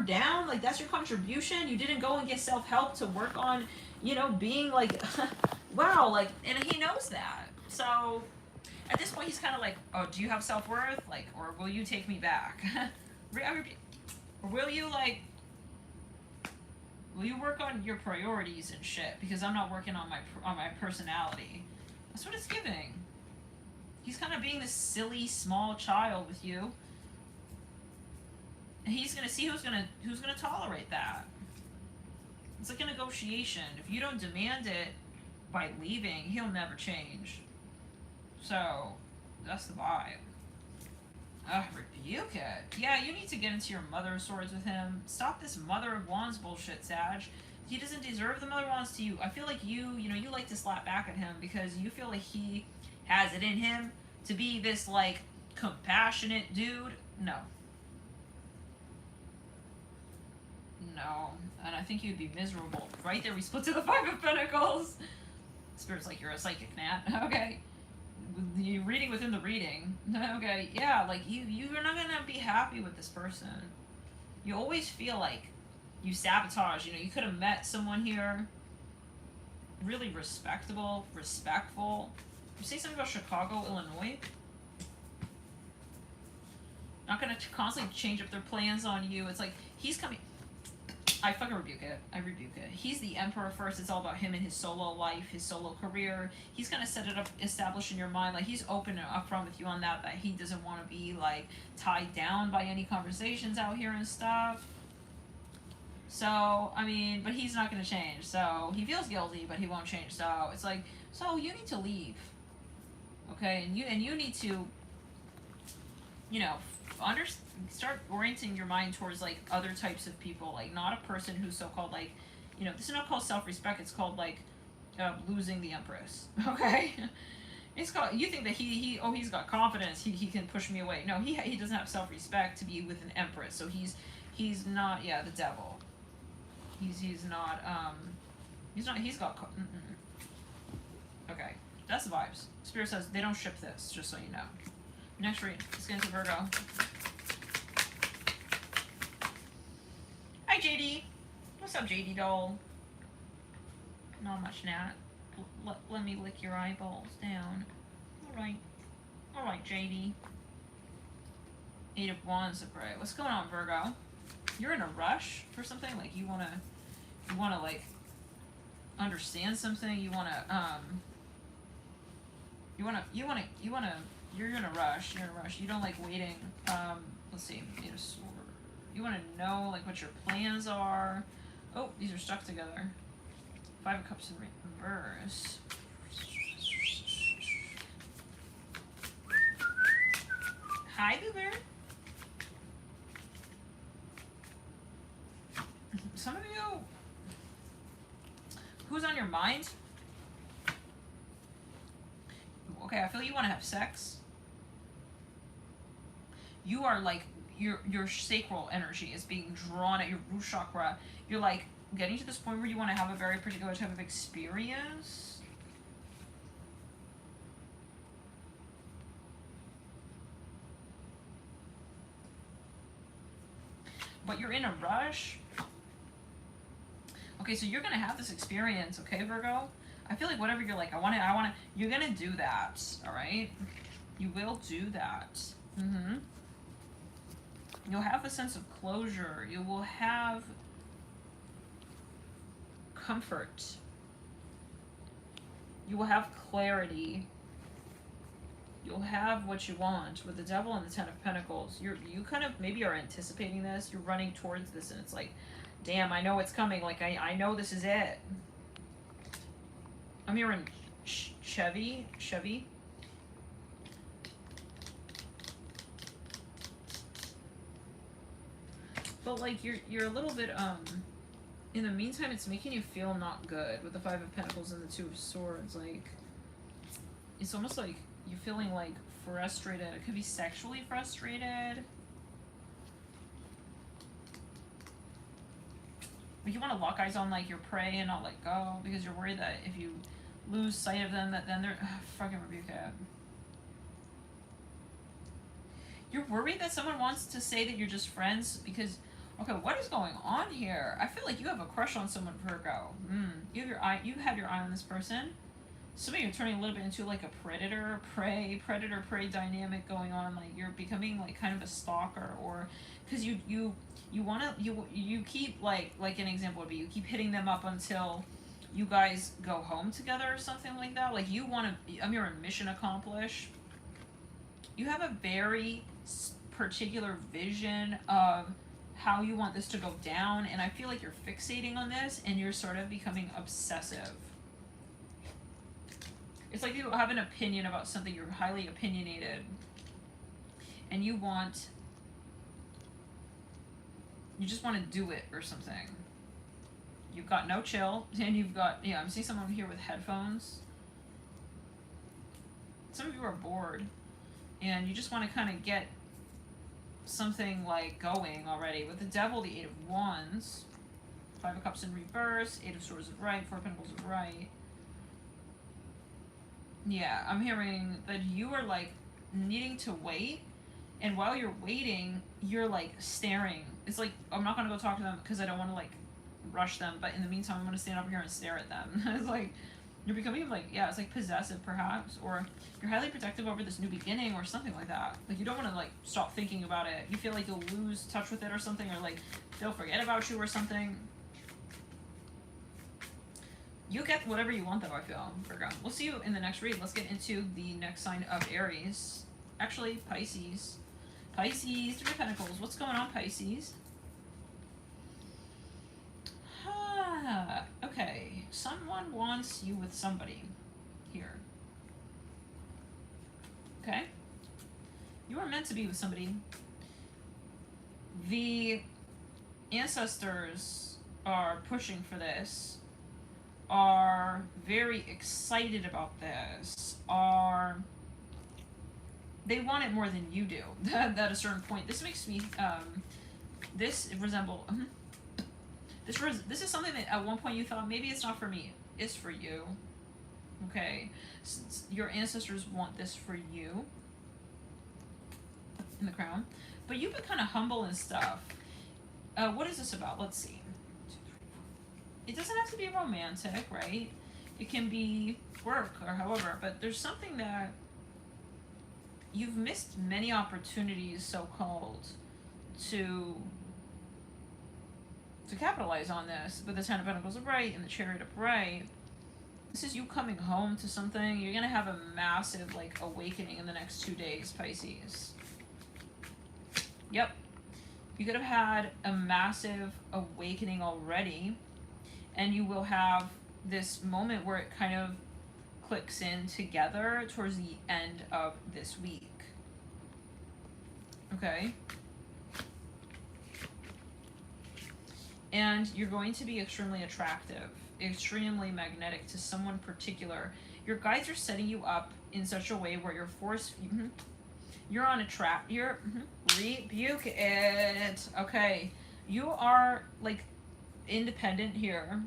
down. Like that's your contribution. You didn't go and get self-help to work on, you know, being like wow, like, and he knows that. So at this point he's kind of like, oh, do you have self-worth, like, or will you take me back? Or will you like will you work on your priorities and shit, because I'm not working on my personality. That's what it's giving. He's kind of being this silly small child with you. And he's gonna see who's gonna tolerate that. It's like a negotiation. If you don't demand it by leaving, he'll never change. So that's the vibe. Rebuke it. Yeah, you need to get into your Mother of Swords with him. Stop this Mother of Wands bullshit, Sag. He doesn't deserve the Mother of Wands to you. I feel like you like to slap back at him because you feel like he has it in him to be this, like, compassionate dude. No. No. And I think you'd be miserable. Right there, we split to the Five of Pentacles. Spirit's like, you're a psychic, Nat. Okay. You're reading within the reading. Okay, yeah, like, you're not gonna be happy with this person. You always feel like you sabotage. You know, you could have met someone here really respectable, respectful. You say something about Chicago, Illinois. Not gonna constantly change up their plans on you. It's like, he's coming. I fucking rebuke it. I rebuke it. He's the emperor first. It's all about him and his solo life, his solo career. He's gonna set it up, establish in your mind, like he's open and upfront with you on that he doesn't want to be like tied down by any conversations out here and stuff. So I mean, but he's not gonna change. So he feels guilty, but he won't change. So it's like, so you need to leave, okay? And you need to, you know, start orienting your mind towards like other types of people, like not a person who's so-called like, you know, this is not called self-respect, it's called like losing the Empress. Okay. It's called, you think that he's got confidence, he can push me away. No, he doesn't have self-respect to be with an Empress. So he's not, yeah, the devil. He's not he's got okay, that's the vibes. Spirit says they don't ship this, just so you know. Next read, let's get into Virgo. Hi, JD. What's up, JD doll? Not much, Nat. Let me lick your eyeballs down. Alright, JD. Eight of Wands, right? What's going on, Virgo? You're in a rush for something? Like, you wanna like, understand something? You're in a rush. You're in a rush. You don't like waiting. Let's see. You want to know like what your plans are. Oh, these are stuck together. Five of Cups in reverse. Hi, Boo Bear. Some of you. Who's on your mind? Okay, I feel you want to have sex. You are like, your sacral energy is being drawn at your root chakra. You're like getting to this point where you want to have a very particular type of experience. But you're in a rush. Okay, so you're gonna have this experience, okay, Virgo? I feel like whatever you're like, I wanna, you're gonna do that, all right? You will do that. You'll have a sense of closure. You will have comfort. You will have clarity. You'll have what you want. With the Devil and the Ten of Pentacles, you kind of maybe are anticipating this. You're running towards this, and it's like, damn, I know it's coming. Like, I know this is it. I'm hearing Chevy. But like you're a little bit in the meantime it's making you feel not good with the Five of Pentacles and the Two of Swords. Like it's almost like you're feeling like frustrated. It could be sexually frustrated. Like you want to lock eyes on like your prey and not let go because you're worried that if you lose sight of them that then they're fucking rebuke it. You're worried that someone wants to say that you're just friends because, okay, what is going on here? I feel like you have a crush on someone, Virgo. You have your eye on this person. Some of you are turning a little bit into like a predator-prey dynamic going on. Like you're becoming like kind of a stalker, or because you keep like an example would be you keep hitting them up until you guys go home together or something like that. Like you want to, I'm your mission accomplished. You have a very particular vision of how you want this to go down, and I feel like you're fixating on this and you're sort of becoming obsessive. It's like you have an opinion about something, you're highly opinionated, and you just want to do it or something. You've got no chill, and you've got, yeah, I'm seeing someone here with headphones. Some of you are bored, and you just want to kind of get something like going already. With the Devil, the Eight of Wands, Five of Cups in reverse, Eight of Swords is right, Four of Pentacles is right. Yeah, I'm hearing that you are like needing to wait, and while you're waiting, you're like staring. It's like, I'm not gonna go talk to them because I don't want to like rush them, but in the meantime, I'm gonna stand up here and stare at them. It's like, you're becoming like, yeah, it's like possessive perhaps, or you're highly protective over this new beginning or something like that. Like you don't want to like stop thinking about it. You feel like you'll lose touch with it or something, or like they'll forget about you or something. You'll get whatever you want though, I feel, Virgo. We'll see you in the next read. Let's get into the next sign of Aries. Actually, Pisces. Pisces, Three of Pentacles. What's going on, Pisces? Okay. Someone wants you with somebody here. Okay? You are meant to be with somebody. The ancestors are pushing for this, are very excited about this, they want it more than you do at a certain point. This makes me this resemble this is something that at one point you thought maybe it's not for me, it's for you. Okay, your ancestors want this for you in the crown, but you've been kind of humble and stuff. What is this about? Let's see. It doesn't have to be romantic, right? It can be work or however, but there's something that you've missed many opportunities, so-called, to capitalize on this. But the Ten of Pentacles upright and the Chariot upright, this is you coming home to something. You're going to have a massive, like, awakening in the next 2 days, Pisces. Yep. You could have had a massive awakening already, and you will have this moment where it kind of clicks in together towards the end of this week. Okay? And you're going to be extremely attractive, extremely magnetic to someone particular. Your guides are setting you up in such a way where You're on a trap. You're rebuke it. Okay, you are like independent here.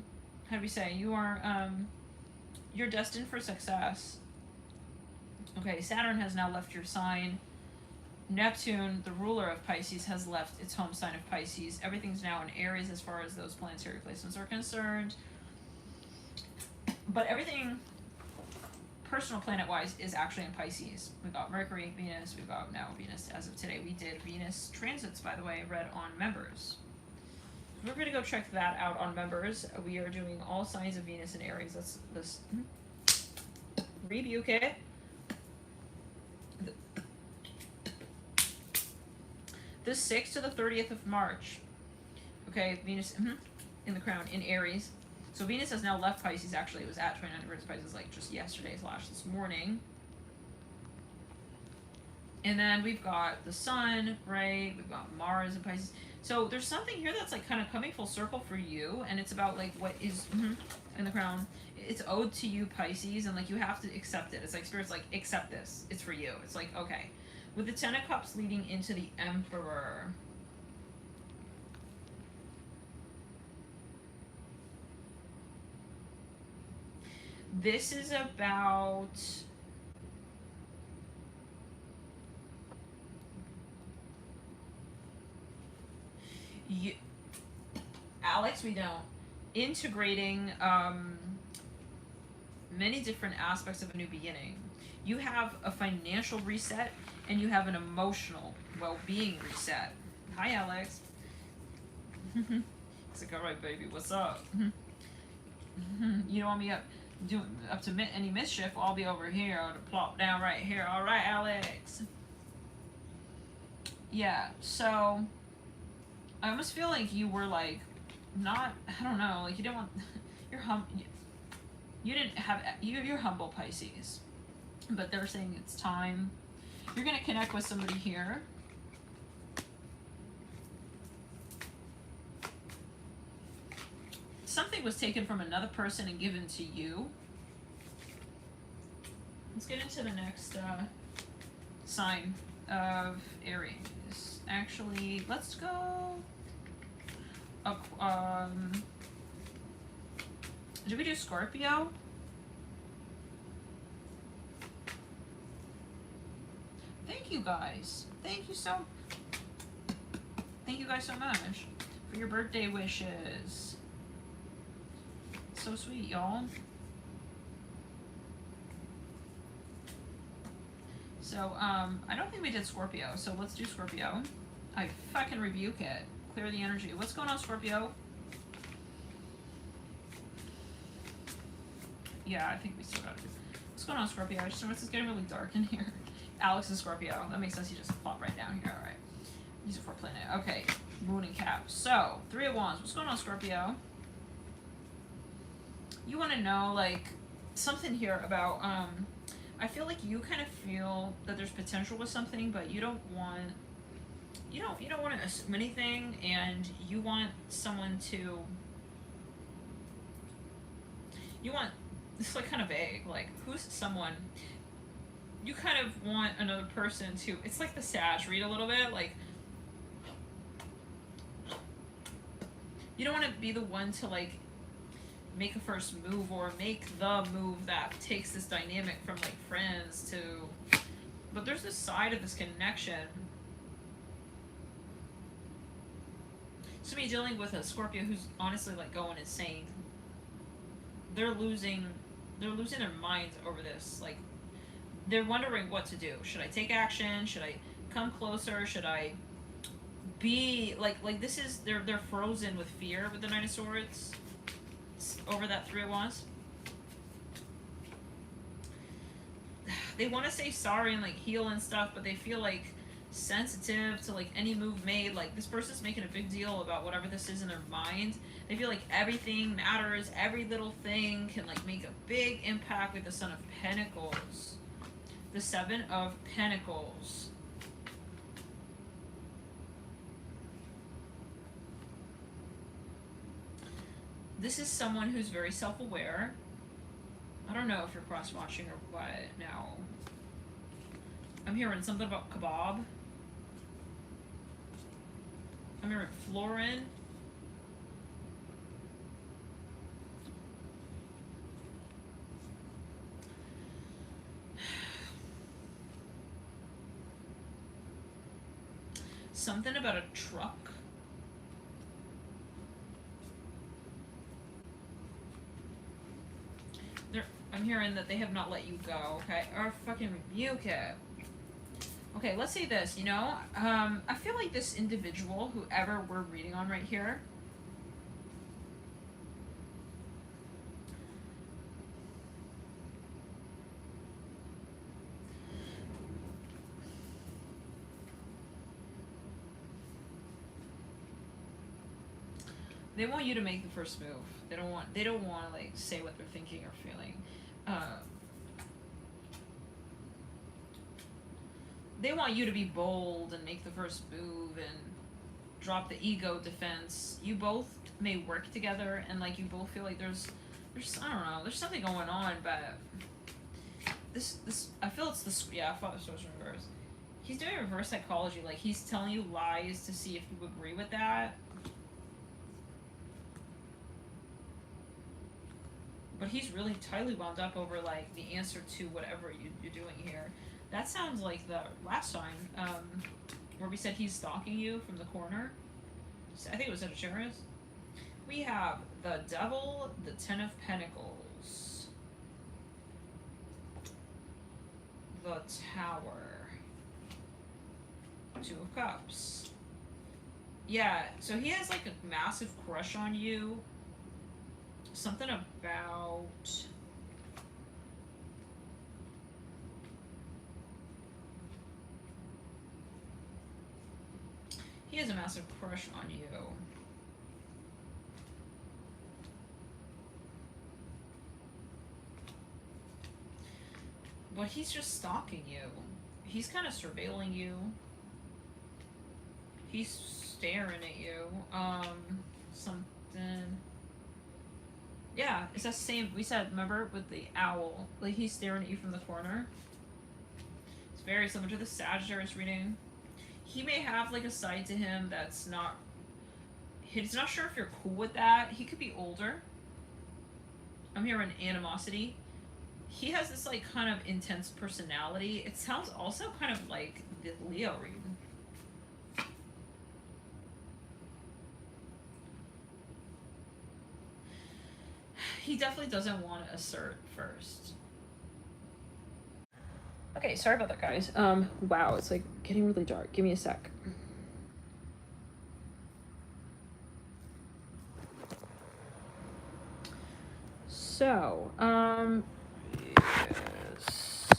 How do we say? You are you're destined for success. Okay, Saturn has now left your sign. Neptune, the ruler of Pisces, has left its home sign of Pisces. Everything's now in Aries as far as those planetary placements are concerned. But everything, personal planet-wise, is actually in Pisces. We've got Mercury, Venus, we've got now Venus as of today. We did Venus transits, by the way, read on members. We're going to go check that out on members. We are doing all signs of Venus and Aries. Let's rebuke it. The 6th to the 30th of March. Okay, Venus in the crown in Aries. So Venus has now left Pisces. Actually, it was at 29 degrees Pisces like just yesterday / this morning. And then we've got the Sun, right? We've got Mars in Pisces. So there's something here that's like kind of coming full circle for you, and it's about like what is in the crown. It's owed to you, Pisces, and like you have to accept it. It's like Spirit's like, accept this. It's for you. It's like, okay. With the Ten of Cups leading into the Emperor. This is about you, Alex, we don't. Integrating many different aspects of a new beginning. You have a financial reset and you have an emotional well-being reset. Hi, Alex. It's like, all right, baby, what's up? You don't want me up to any mischief? I'll be over here. I'll plop down right here. All right, Alex. Yeah. So I almost feel like you were like not. I don't know. Like you didn't want. You didn't have. You're humble Pisces, but they're saying it's time. You're gonna connect with somebody here. Something was taken from another person and given to you. Let's get into the next sign of Aries. Actually, let's go. Did we do Scorpio? Thank you guys. Thank you guys so much for your birthday wishes. So sweet, y'all. So, I don't think we did Scorpio, so let's do Scorpio. I fucking rebuke it. Clear the energy. What's going on, Scorpio? Yeah, I think we still got it. What's going on, Scorpio? I just noticed it's getting really dark in here. Alex is Scorpio. That makes sense. You just plop right down here. All right. Use it for planet. Okay. Moon and Cap. So, 3 of Wands. What's going on, Scorpio? You want to know, like, something here about, I feel like you kind of feel that there's potential with something, but you don't want to assume anything, and you want someone to, it's like kind of vague, like, who's someone, you kind of want another person to, it's like the Sag read a little bit, like, you don't want to be the one to, like, make a first move or make the move that takes this dynamic from like friends to, but there's this side of this connection. So me dealing with a Scorpio who's honestly like going insane. They're losing their minds over this. Like they're wondering what to do. Should I take action? Should I come closer? Should I be like this is they're frozen with fear with the Nine of Swords. Over that 3 of Wands. They want to say sorry and like heal and stuff, but they feel like sensitive to like any move made. Like this person's making a big deal about whatever this is in their mind. They feel like everything matters, every little thing can like make a big impact with the Son of Pentacles. The 7 of Pentacles. This is someone who's very self-aware. I don't know if you're cross-watching or what now. I'm hearing something about kebab. I'm hearing Florin. Something about a truck. I'm hearing that they have not let you go, okay? Or fucking rebuke it. Okay, let's say this, you know? I feel like this individual, whoever we're reading on right here, they want you to make the first move. They don't want to like say what they're thinking or feeling. They want you to be bold and make the first move and drop the ego defense. You both may work together and like you both feel like there's I don't know, there's something going on, but this I feel it's this Father Source reverse. He's doing reverse psychology, like he's telling you lies to see if you agree with that. But he's really tightly wound up over like the answer to whatever you're doing here. That sounds like the last time, where we said he's stalking you from the corner. I think it was Sagittarius. We have the Devil, the Ten of Pentacles, the Tower, Two of Cups. Yeah, so he has like a massive crush on you. Something about... He has a massive crush on you. But he's just stalking you. He's kind of surveilling you. He's staring at you. Something... Yeah, it's that same, we said, remember, with the owl. Like, he's staring at you from the corner. It's very similar to the Sagittarius reading. He may have, like, a side to him that's not... He's not sure if you're cool with that. He could be older. I'm hearing animosity. He has this, like, kind of intense personality. It sounds also kind of like the Leo reading. He definitely doesn't want to assert first. Okay, sorry about that, guys. Wow, it's like getting really dark. Give me a sec. So, yes.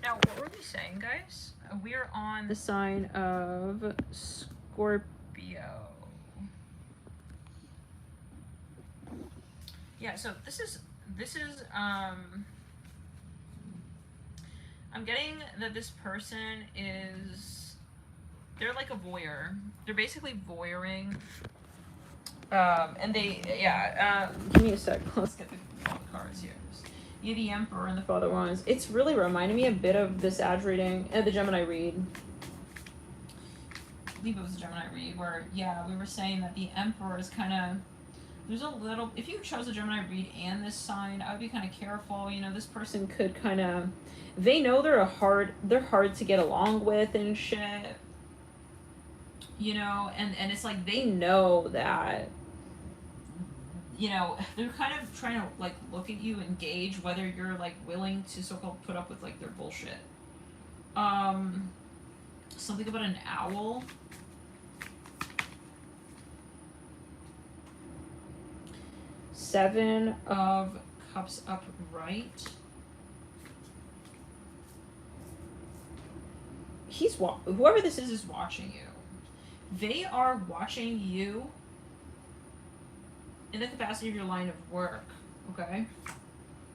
Now, what were we saying, guys? We're on the sign of Scorpio. Yeah, so this is I'm getting that this person is, they're like a voyeur. They're basically voyeuring. And they, give me a sec. Let's get the cards here. You the Emperor and the Father Wands. It's really reminding me a bit of the Sag reading, the Gemini read. I believe it was a Gemini read where, yeah, we were saying that the Emperor is kind of, there's a little, if you chose a Gemini read and this sign, I would be kind of careful. You know, this person could kind of, they know they're hard to get along with and shit. You know, and it's like they know that, you know, they're kind of trying to like look at you and gauge whether you're like willing to so-called put up with like their bullshit. Something about an owl. Seven of Cups upright. Whoever this is watching you. They are watching you in the capacity of your line of work, okay?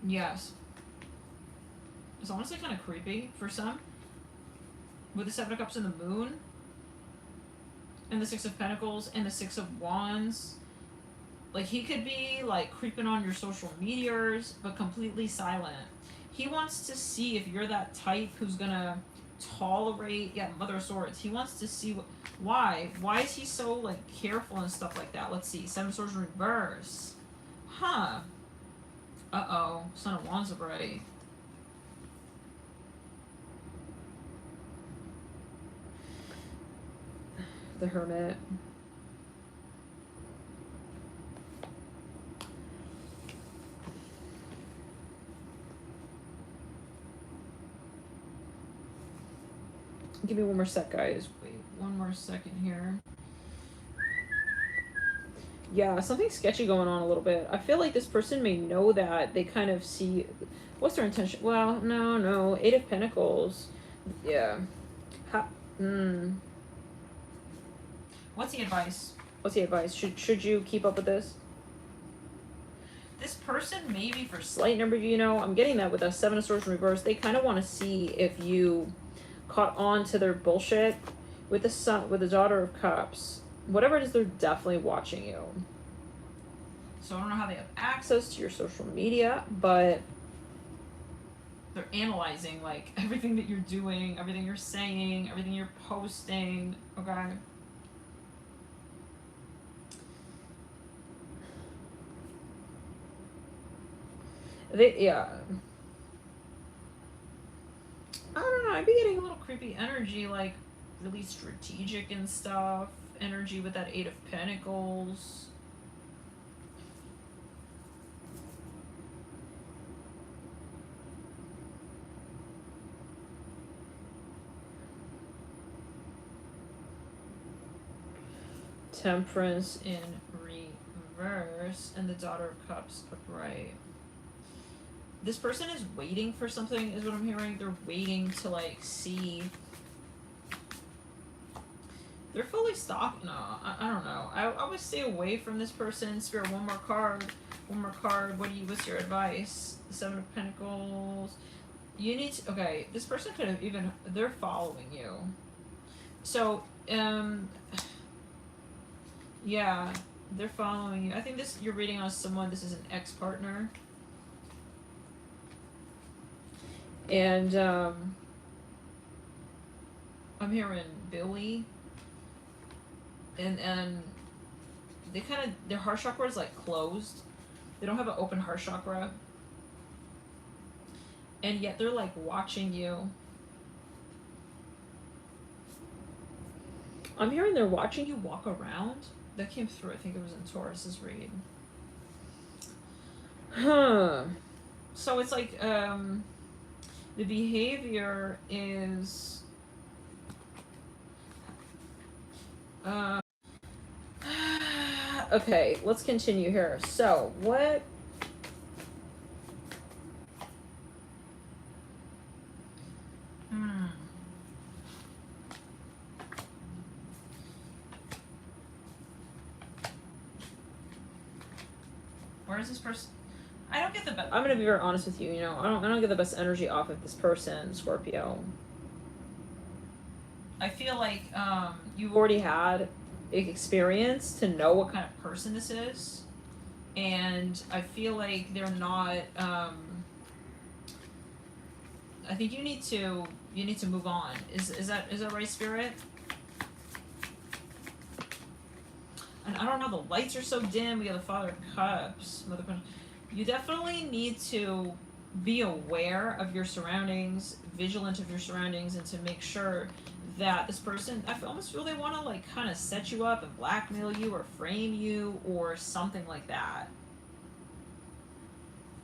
Yes. It's honestly kind of creepy for some. With the Seven of Cups and the Moon, and the Six of Pentacles, and the Six of Wands. Like, he could be, like, creeping on your social medias, but completely silent. He wants to see if you're that type who's gonna tolerate, yeah, Mother of Swords. He wants to see why is he so like careful and stuff like that. Let's see, Seven of Swords reverse. Huh. Uh-oh, Son of Wands are bright. The Hermit. Give me one more sec, guys. Wait, one more second here. Yeah, something sketchy going on a little bit. I feel like this person may know that. They kind of see... What's their intention? Well, no. 8 of Pentacles. Yeah. What's the advice? Should you keep up with this? This person, maybe for slight number, I'm getting that with a 7 of Swords in reverse. They kind of want to see if you caught on to their bullshit. With the Sun, with the Daughter of Cups, whatever it is, they're definitely watching you. So I don't know how they have access to your social media, but they're analyzing like everything that you're doing, everything you're saying, everything you're posting. Okay. Yeah. I don't know. I'd be getting a little creepy energy, like really strategic and stuff. Energy with that 8 of Pentacles. Temperance in reverse and the Daughter of Cups upright. This person is waiting for something, is what I'm hearing. They're waiting to like see. They're fully stocked. No, I don't know. I would stay away from this person. Spirit, one more card. What's your advice? The 7 of Pentacles. You need to, okay, this person could have even, they're following you. So, yeah, they're following you. I think you're reading on someone, this is an ex-partner. And, I'm hearing Billy. And they kind of, their heart chakra is like closed. They don't have an open heart chakra. And yet they're like watching you. I'm hearing they're watching you walk around. That came through. I think it was in Taurus's read. Huh. So it's like, the behavior is, okay, let's continue here. So, what? Where is this person? I don't get the best. I'm gonna be very honest with you. I don't get the best energy off of this person, Scorpio. I feel like you've already had experience to know what kind of person this is, and I feel like they're not. I think you need to move on. Is that right, Spirit? And I don't know. The lights are so dim. We have the Father of Cups. You definitely need to be aware of your surroundings, vigilant of your surroundings, and to make sure that this person, I almost feel they want to like kind of set you up and blackmail you or frame you or something like that.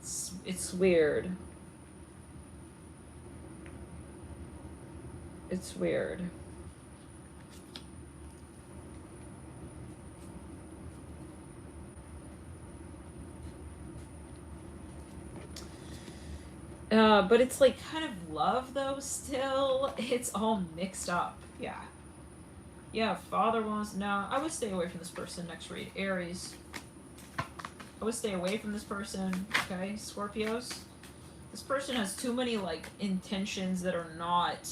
It's weird. It's weird. But it's like kind of love though still. It's all mixed up. Yeah. Yeah, Father wants, no, I would stay away from this person. Next read, Aries. I would stay away from this person, okay, Scorpios. This person has too many like intentions that are not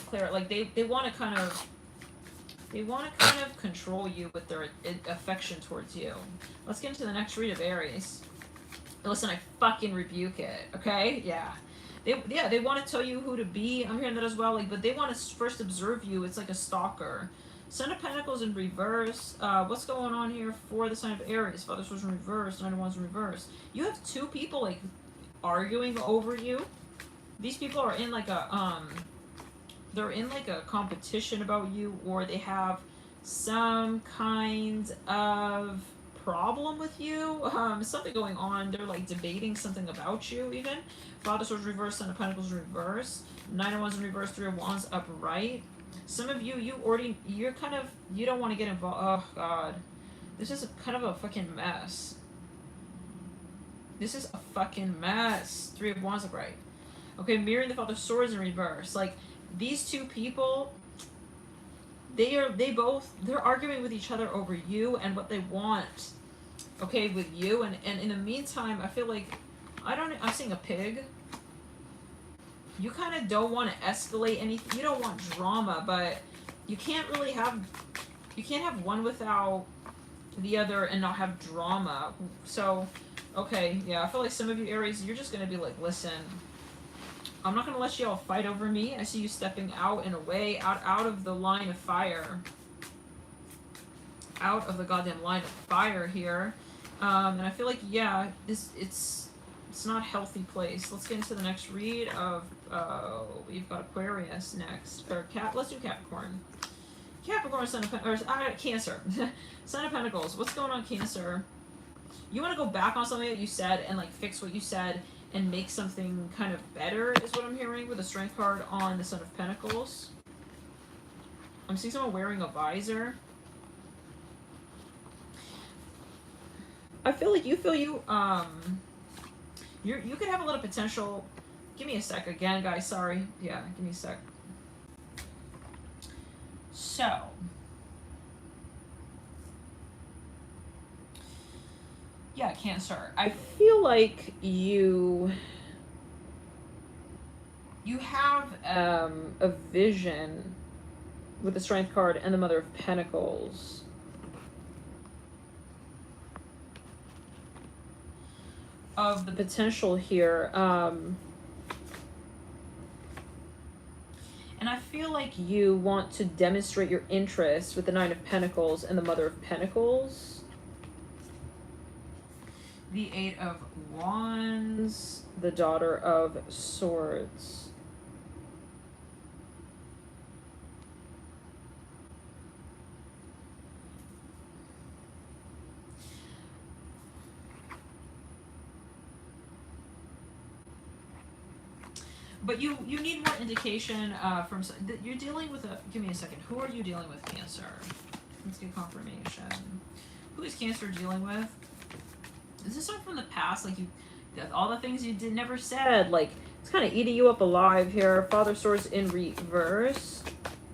clear. Like they want to kind of control you with their affection towards you. Let's get into the next read of Aries. Listen, I fucking rebuke it, okay? Yeah. They want to tell you who to be. I'm hearing that as well. Like, but they want to first observe you. It's like a stalker. Son of Pentacles in reverse. What's going on here for the sign of Aries? Father Swords in reverse. Nine of Wands in reverse. You have two people like arguing over you. These people are in like a they're in like a competition about you, or they have some kind of problem with you. Something going on. They're like debating something about you even. Father Swords reverse, Son of Pentacles reverse, Nine of Wands in reverse, Three of Wands upright. Some of you, you're kind of, you don't want to get involved. Oh God, this is kind of a fucking mess. This is a fucking mess. Three of Wands upright. Okay, mirroring the Father Swords in reverse. Like, these two people, they're arguing with each other over you and what they want. Okay, with you, and in the meantime, I feel like, I'm seeing a pig. You kind of don't want to escalate anything. You don't want drama, but you can't have one without the other and not have drama. So, okay, yeah, I feel like some of you Aries, you're just going to be like, listen, I'm not going to let y'all fight over me. I see you stepping out and away, out of the line of fire. Out of the goddamn line of fire here. And I feel like, yeah, it's not a healthy place. Let's get into the next read of, we've got Aquarius next. Or let's do Capricorn. Capricorn, Son of Pentacles, Cancer. Son of Pentacles, what's going on, Cancer? You want to go back on something that you said and like fix what you said and make something kind of better, is what I'm hearing with the Strength card on the Son of Pentacles. I'm seeing someone wearing a visor. I feel like you could have a little potential. Give me a sec again, guys. Sorry. Yeah, give me a sec. So, yeah, Cancer. I feel like you have a vision with the Strength card and the Mother of Pentacles. Of the potential here. And I feel like you want to demonstrate your interest with the Nine of Pentacles and the Mother of Pentacles. The Eight of Wands, the Daughter of Swords. But you need more indication from... You're dealing with a... Give me a second. Who are you dealing with, Cancer? Let's get confirmation. Who is Cancer dealing with? Is this something from the past? Like, all the things you never said. Like, it's kind of eating you up alive here. Father Swords in reverse.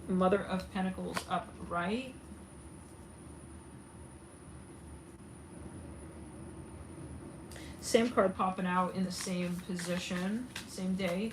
Mother of Pentacles upright. Same card popping out in the same position. Same date.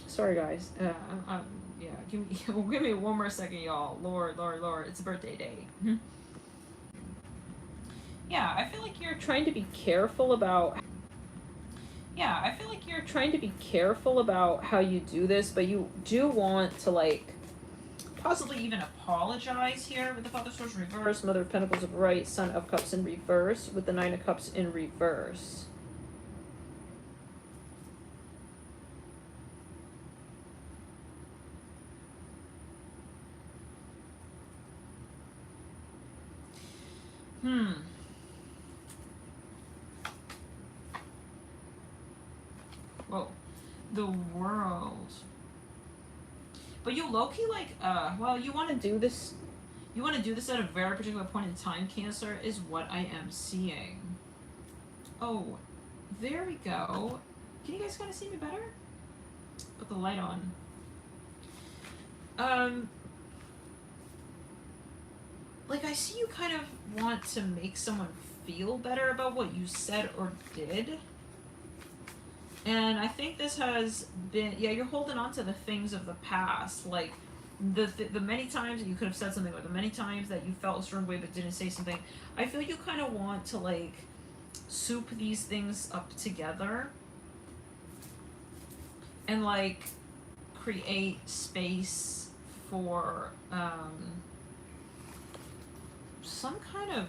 Sorry, guys. Yeah, give me one more second, y'all. Lord. It's a birthday day. Yeah, I feel like you're trying to be careful about... Yeah, I feel like you're trying to be careful about how you do this, but you do want to, like, possibly even apologize here with the Father Swords in reverse, Mother of Pentacles upright, Son of Cups in reverse, with the Nine of Cups in reverse. Whoa. The World. But you low-key, like, well, you want to do this at a very particular point in time, Cancer, is what I am seeing. Oh, there we go. Can you guys kind of see me better? Put the light on. Like, I see you kind of want to make someone feel better about what you said or did. And I think this has been, yeah, you're holding on to the things of the past. Like, the many times that you could have said something, or the many times that you felt a certain way but didn't say something. I feel you kind of want to, like, soup these things up together. And, like, create space for, some kind of,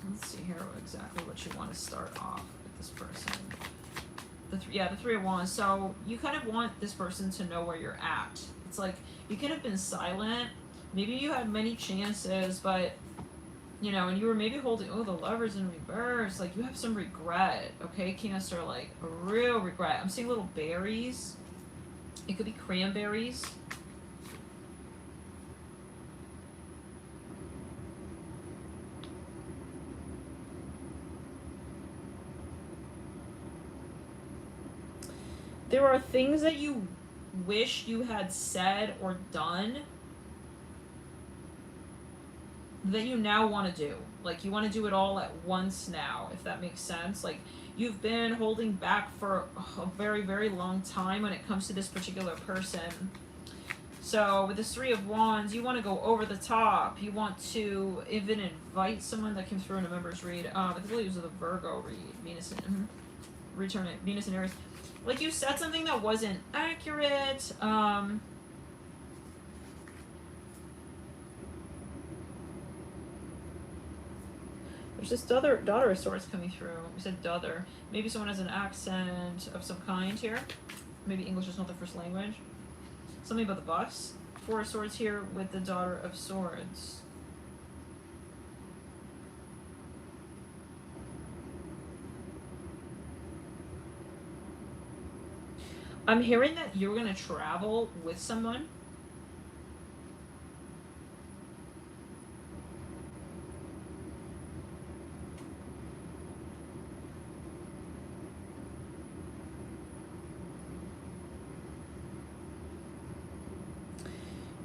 let's see here exactly what you want to start off with this person. The Three of Wands. So you kind of want this person to know where you're at. It's like you could have been silent. Maybe you had many chances, but you know, and you were maybe holding, oh, the Lovers in reverse. Like, you have some regret, okay, Cancer? Like, a real regret. I'm seeing little berries. It could be cranberries. There are things that you wish you had said or done that you now want to do. Like, you want to do it all at once now, if that makes sense. Like, you've been holding back for a very, very long time when it comes to this particular person. So with this Three of Wands, you want to go over the top. You want to even invite someone that came through in a member's read. I believe it was a Virgo read. Venus and return it. Venus and Aries. Like, you said something that wasn't accurate. There's this daughter of Swords coming through. We said daughter. Maybe someone has an accent of some kind here. Maybe English is not their first language. Something about the bus. Four of Swords here with the Daughter of Swords. I'm hearing that you're going to travel with someone.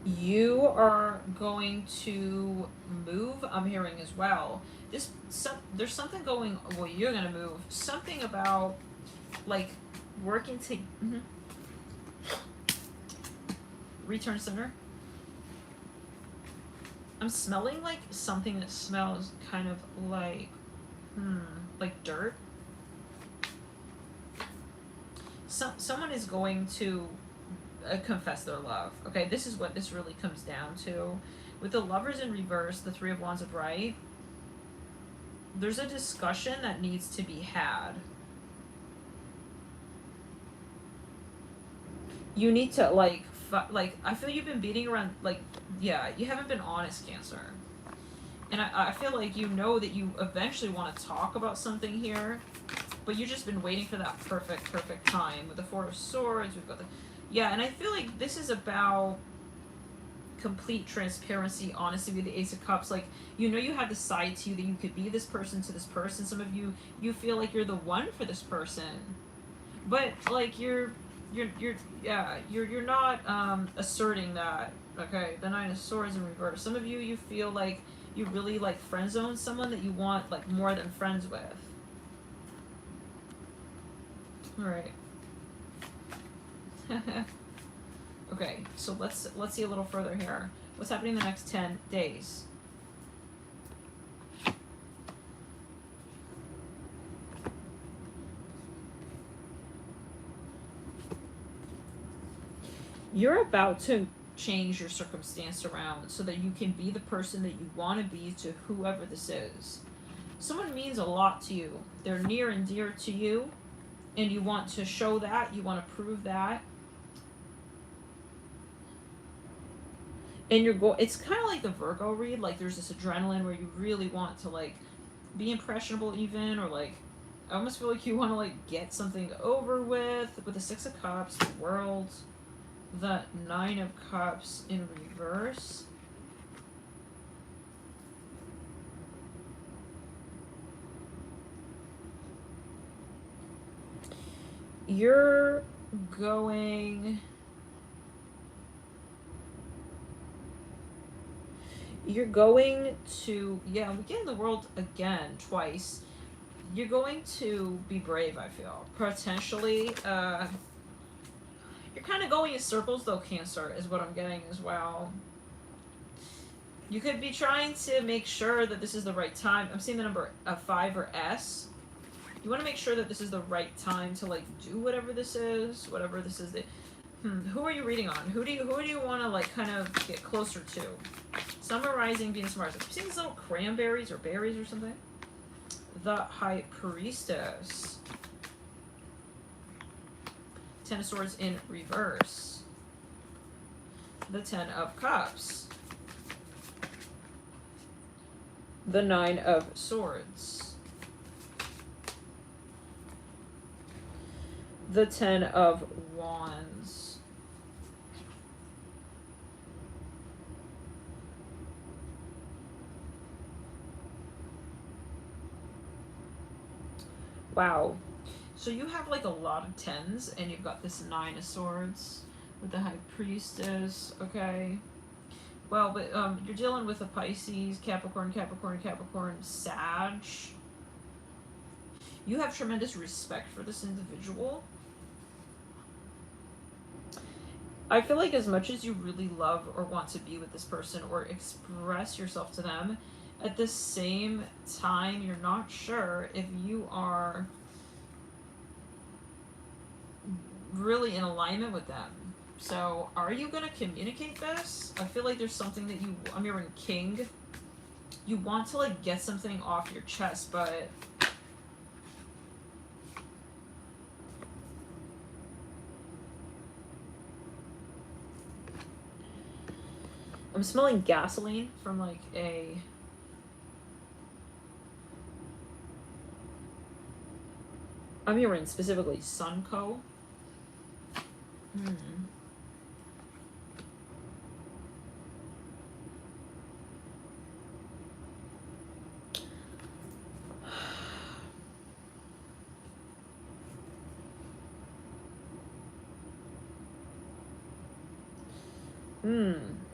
You are going to move, I'm hearing as well. There's something going, well, you're going to move. Something about, like, working to... Return center. I'm smelling like something that smells kind of like dirt. Someone is going to confess their love. Okay, this is what this really comes down to. With the Lovers in reverse, the Three of Wands upright, there's a discussion that needs to be had. You need to, like, I feel you've been beating around, like, yeah, you haven't been honest, Cancer. And I feel like you know that you eventually want to talk about something here, but you've just been waiting for that perfect time. With the Four of Swords, we've got the... Yeah, and I feel like this is about complete transparency, honesty with the Ace of Cups. Like, you know you have the side to you that you could be this person to this person. Some of you feel like you're the one for this person. But, like, you're not asserting that. Okay, the Nine of Swords in reverse. Some of you feel like you really, like, friend zone someone that you want, like, more than friends with. Alright. Okay, so let's see a little further here. What's happening in the next 10 days? You're about to change your circumstance around so that you can be the person that you want to be to whoever this is. Someone means a lot to you. They're near and dear to you, and you want to show that, you want to prove that. And it's kind of like the Virgo read, like there's this adrenaline where you really want to, like, be impressionable even, or, like, I almost feel like you want to, like, get something over with the Six of Cups, the World, the Nine of Cups in reverse. You're going... You're going to... Yeah, we get in the world again, twice. You're going to be brave, I feel. Potentially, you're kind of going in circles, though, Cancer, is what I'm getting as well. You could be trying to make sure that this is the right time. I'm seeing the number 5 or S. You want to make sure that this is the right time to, like, do whatever this is. Whatever this is. Who are you reading on? Who do you want to, like, kind of get closer to? Summer Rising, Venus, Mars. I'm seeing these little cranberries or berries or something. The High Priestess. 10 of Swords in reverse. The 10 of Cups. The 9 of Swords. The 10 of Wands. Wow. So you have like a lot of 10s, and you've got this 9 of Swords with the High Priestess. Okay. Well, but you're dealing with a Pisces, Capricorn, Sag. You have tremendous respect for this individual. I feel like as much as you really love or want to be with this person or express yourself to them, at the same time, you're not sure if you are really in alignment with them. So, are you going to communicate this? I feel like there's something that I'm hearing King. You want to, like, get something off your chest, but... I'm smelling gasoline from, like, I'm hearing specifically Sunco.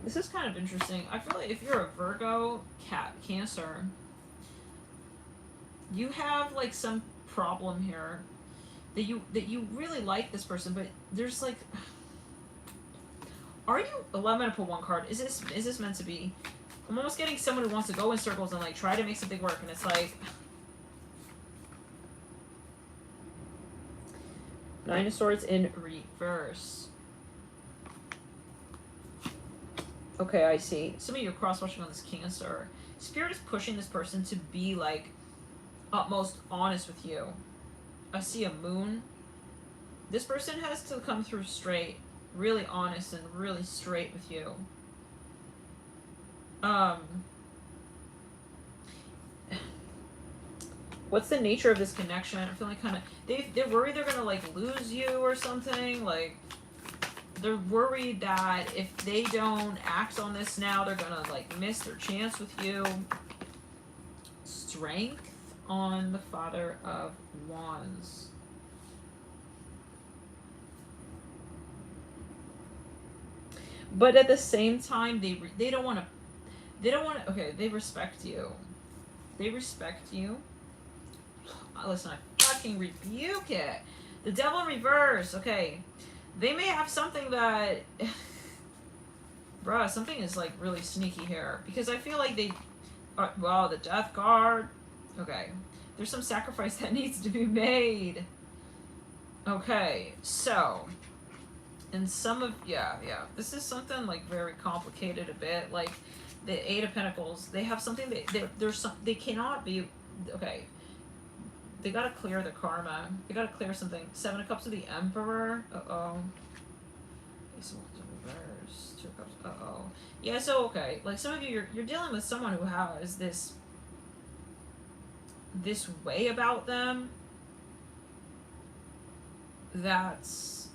This is kind of interesting. I feel like if you're a Virgo, Cancer, you have like some problem here that you really like this person, but there's like, are you? I'm gonna pull one card. Is this meant to be? I'm almost getting someone who wants to go in circles and like try to make something work, and it's like 9 of Swords in reverse. Okay, I see. Some of you are cross-watching on this Cancer. Spirit is pushing this person to be, like, utmost honest with you. I see a moon. This person has to come through straight, really honest and really straight with you. What's the nature of this connection? I feel like kind of... They're worried they're going to, like, lose you or something, like... They're worried that if they don't act on this now, they're gonna like miss their chance with you. Strength on the Father of Wands. But at the same time, they don't want to. Okay, they respect you. They respect you. Listen, I fucking rebuke it. The Devil in reverse. Okay. They may have something that... Bruh, something is, like, really sneaky here. Because I feel like they... well, the Death card. Okay. There's some sacrifice that needs to be made. Okay, so... And some of... Yeah. This is something, like, very complicated a bit. Like, the 8 of Pentacles. They have something... There's some... They cannot be... Okay. They gotta clear the karma. They gotta clear something. 7 of Cups of the Emperor. Uh-oh. Ace of Wands in reverse. 2 of Cups. Uh-oh. Yeah, so, okay. Like, some of you, you're dealing with someone who has this way about them that's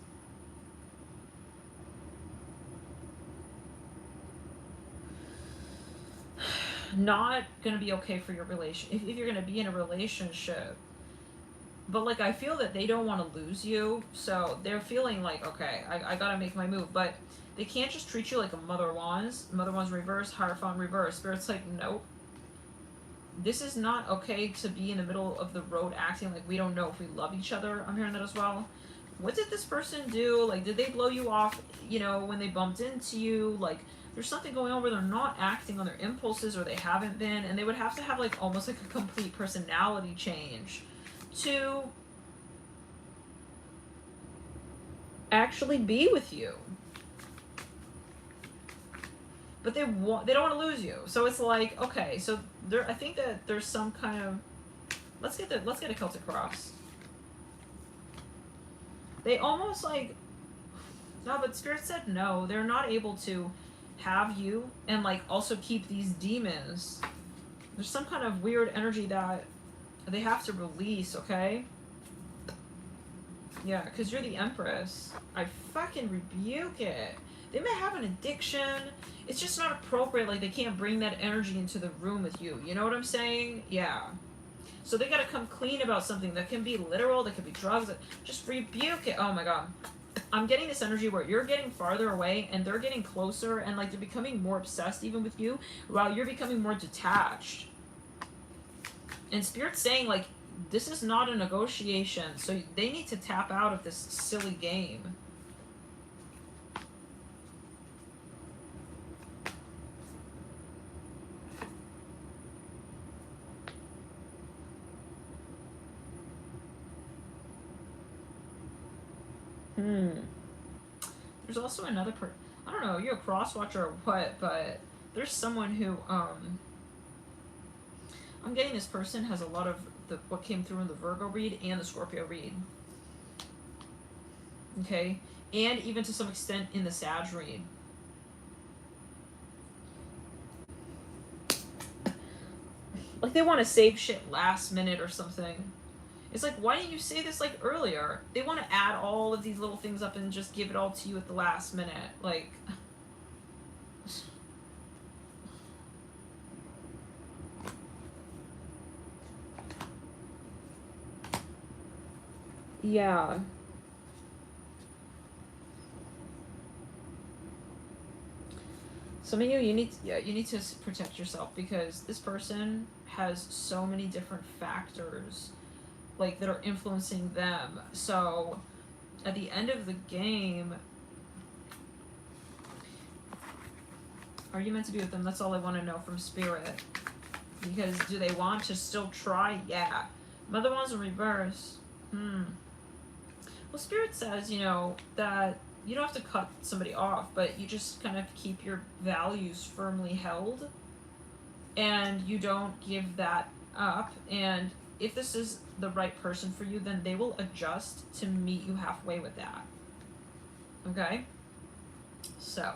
not gonna be okay for your relation. If you're gonna be in a relationship, But, like, I feel that they don't want to lose you, so they're feeling like, okay, I gotta make my move. But they can't just treat you like a Mother of Wands. Mother of Wands reverse, Hierophant reverse. Spirit's like, nope. This is not okay to be in the middle of the road acting like we don't know if we love each other. I'm hearing that as well. What did this person do? Like, did they blow you off, you know, when they bumped into you? Like, there's something going on where they're not acting on their impulses, or they haven't been, and they would have to have, like, almost like a complete personality change to actually be with you. But they don't want to lose you. So it's like, okay, so there, I think that there's some kind of, let's get a Celtic cross. They almost like, no, but Spirit said no. They're not able to have you and, like, also keep these demons. There's some kind of weird energy that they have to release, okay? Yeah, because you're the Empress. I fucking rebuke it. They may have an addiction. It's just not appropriate. Like, they can't bring that energy into the room with you. You know what I'm saying? Yeah. So they gotta come clean about something. That can be literal. That could be drugs. Just rebuke it. Oh my god. I'm getting this energy where you're getting farther away and they're getting closer, and, like, they're becoming more obsessed even with you while you're becoming more detached. And Spirit's saying, like, this is not a negotiation. So they need to tap out of this silly game. There's also another I don't know, you're a cross watcher or what, but there's someone who, I'm getting this person has a lot of what came through in the Virgo read and the Scorpio read. Okay? And even to some extent in the Sag read. Like, they want to save shit last minute or something. It's like, why didn't you say this, like, earlier? They want to add all of these little things up and just give it all to you at the last minute. Like, yeah. Some of you need to protect yourself, because this person has so many different factors, like, that are influencing them. So at the end of the game, are you meant to be with them? That's all I want to know from Spirit. Because do they want to still try? Yeah. Mother Wands in reverse. Well, Spirit says, you know, that you don't have to cut somebody off, but you just kind of keep your values firmly held, and you don't give that up. And if this is the right person for you, then they will adjust to meet you halfway with that. Okay? So,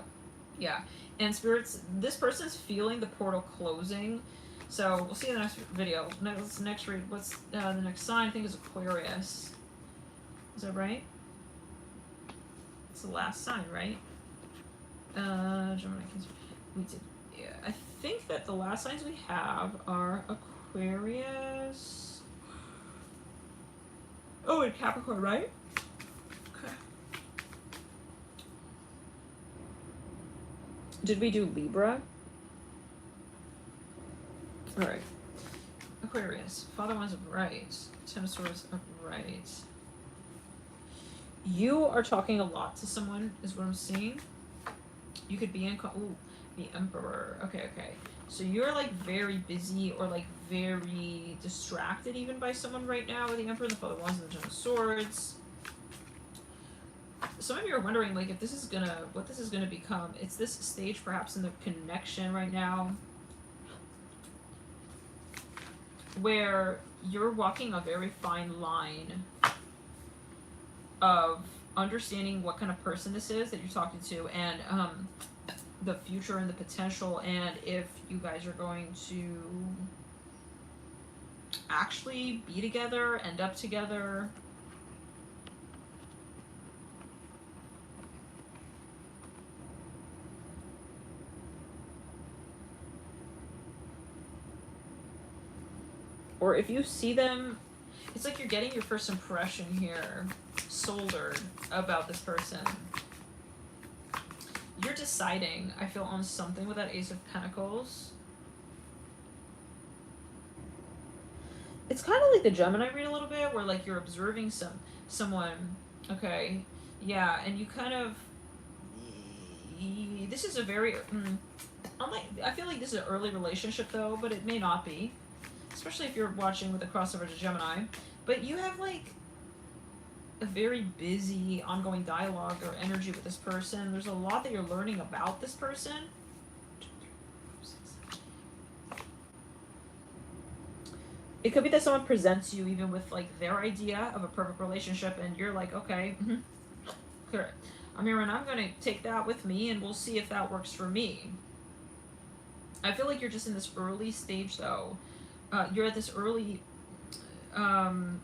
yeah. And Spirits, this person's feeling the portal closing. So, we'll see in the next video. Next read. What's the next sign? I think is Aquarius. Is that right? It's the last sign, right? Gemini, Cancer. We did. Yeah, I think that the last signs we have are Aquarius. Oh, and Capricorn, right? Okay. Did we do Libra? All right. Aquarius. Father Wands upright. Ten of Swords upright. You are talking a lot to someone, is what I'm seeing. You could be in... Ooh, the Emperor. Okay. So you're, like, very busy or, like, very distracted even by someone right now with the Emperor, the Father of Wands, and the Ten of Swords. Some of you are wondering, like, if this is gonna... what this is gonna become. It's this stage, perhaps, in the connection right now, where you're walking a very fine line of understanding what kind of person this is that you're talking to, and the future and the potential, and if you guys are going to actually be together, end up together. Or if you see them, It's like you're getting your first impression here soldered about this person. You're deciding, I feel, on something with that Ace of Pentacles. It's kind of like the Gemini read a little bit, where like you're observing someone, okay, yeah, and you kind of, this is a very, I feel like this is an early relationship though, but it may not be, especially if you're watching with a crossover to Gemini. But you have like a very busy ongoing dialogue or energy with this person. There's a lot that you're learning about this person. It could be that someone presents you even with like their idea of a perfect relationship, and you're like, okay, correct. Amira, and I'm going to take that with me, and we'll see if that works for me. I feel like you're just in this early stage, though. You're at this early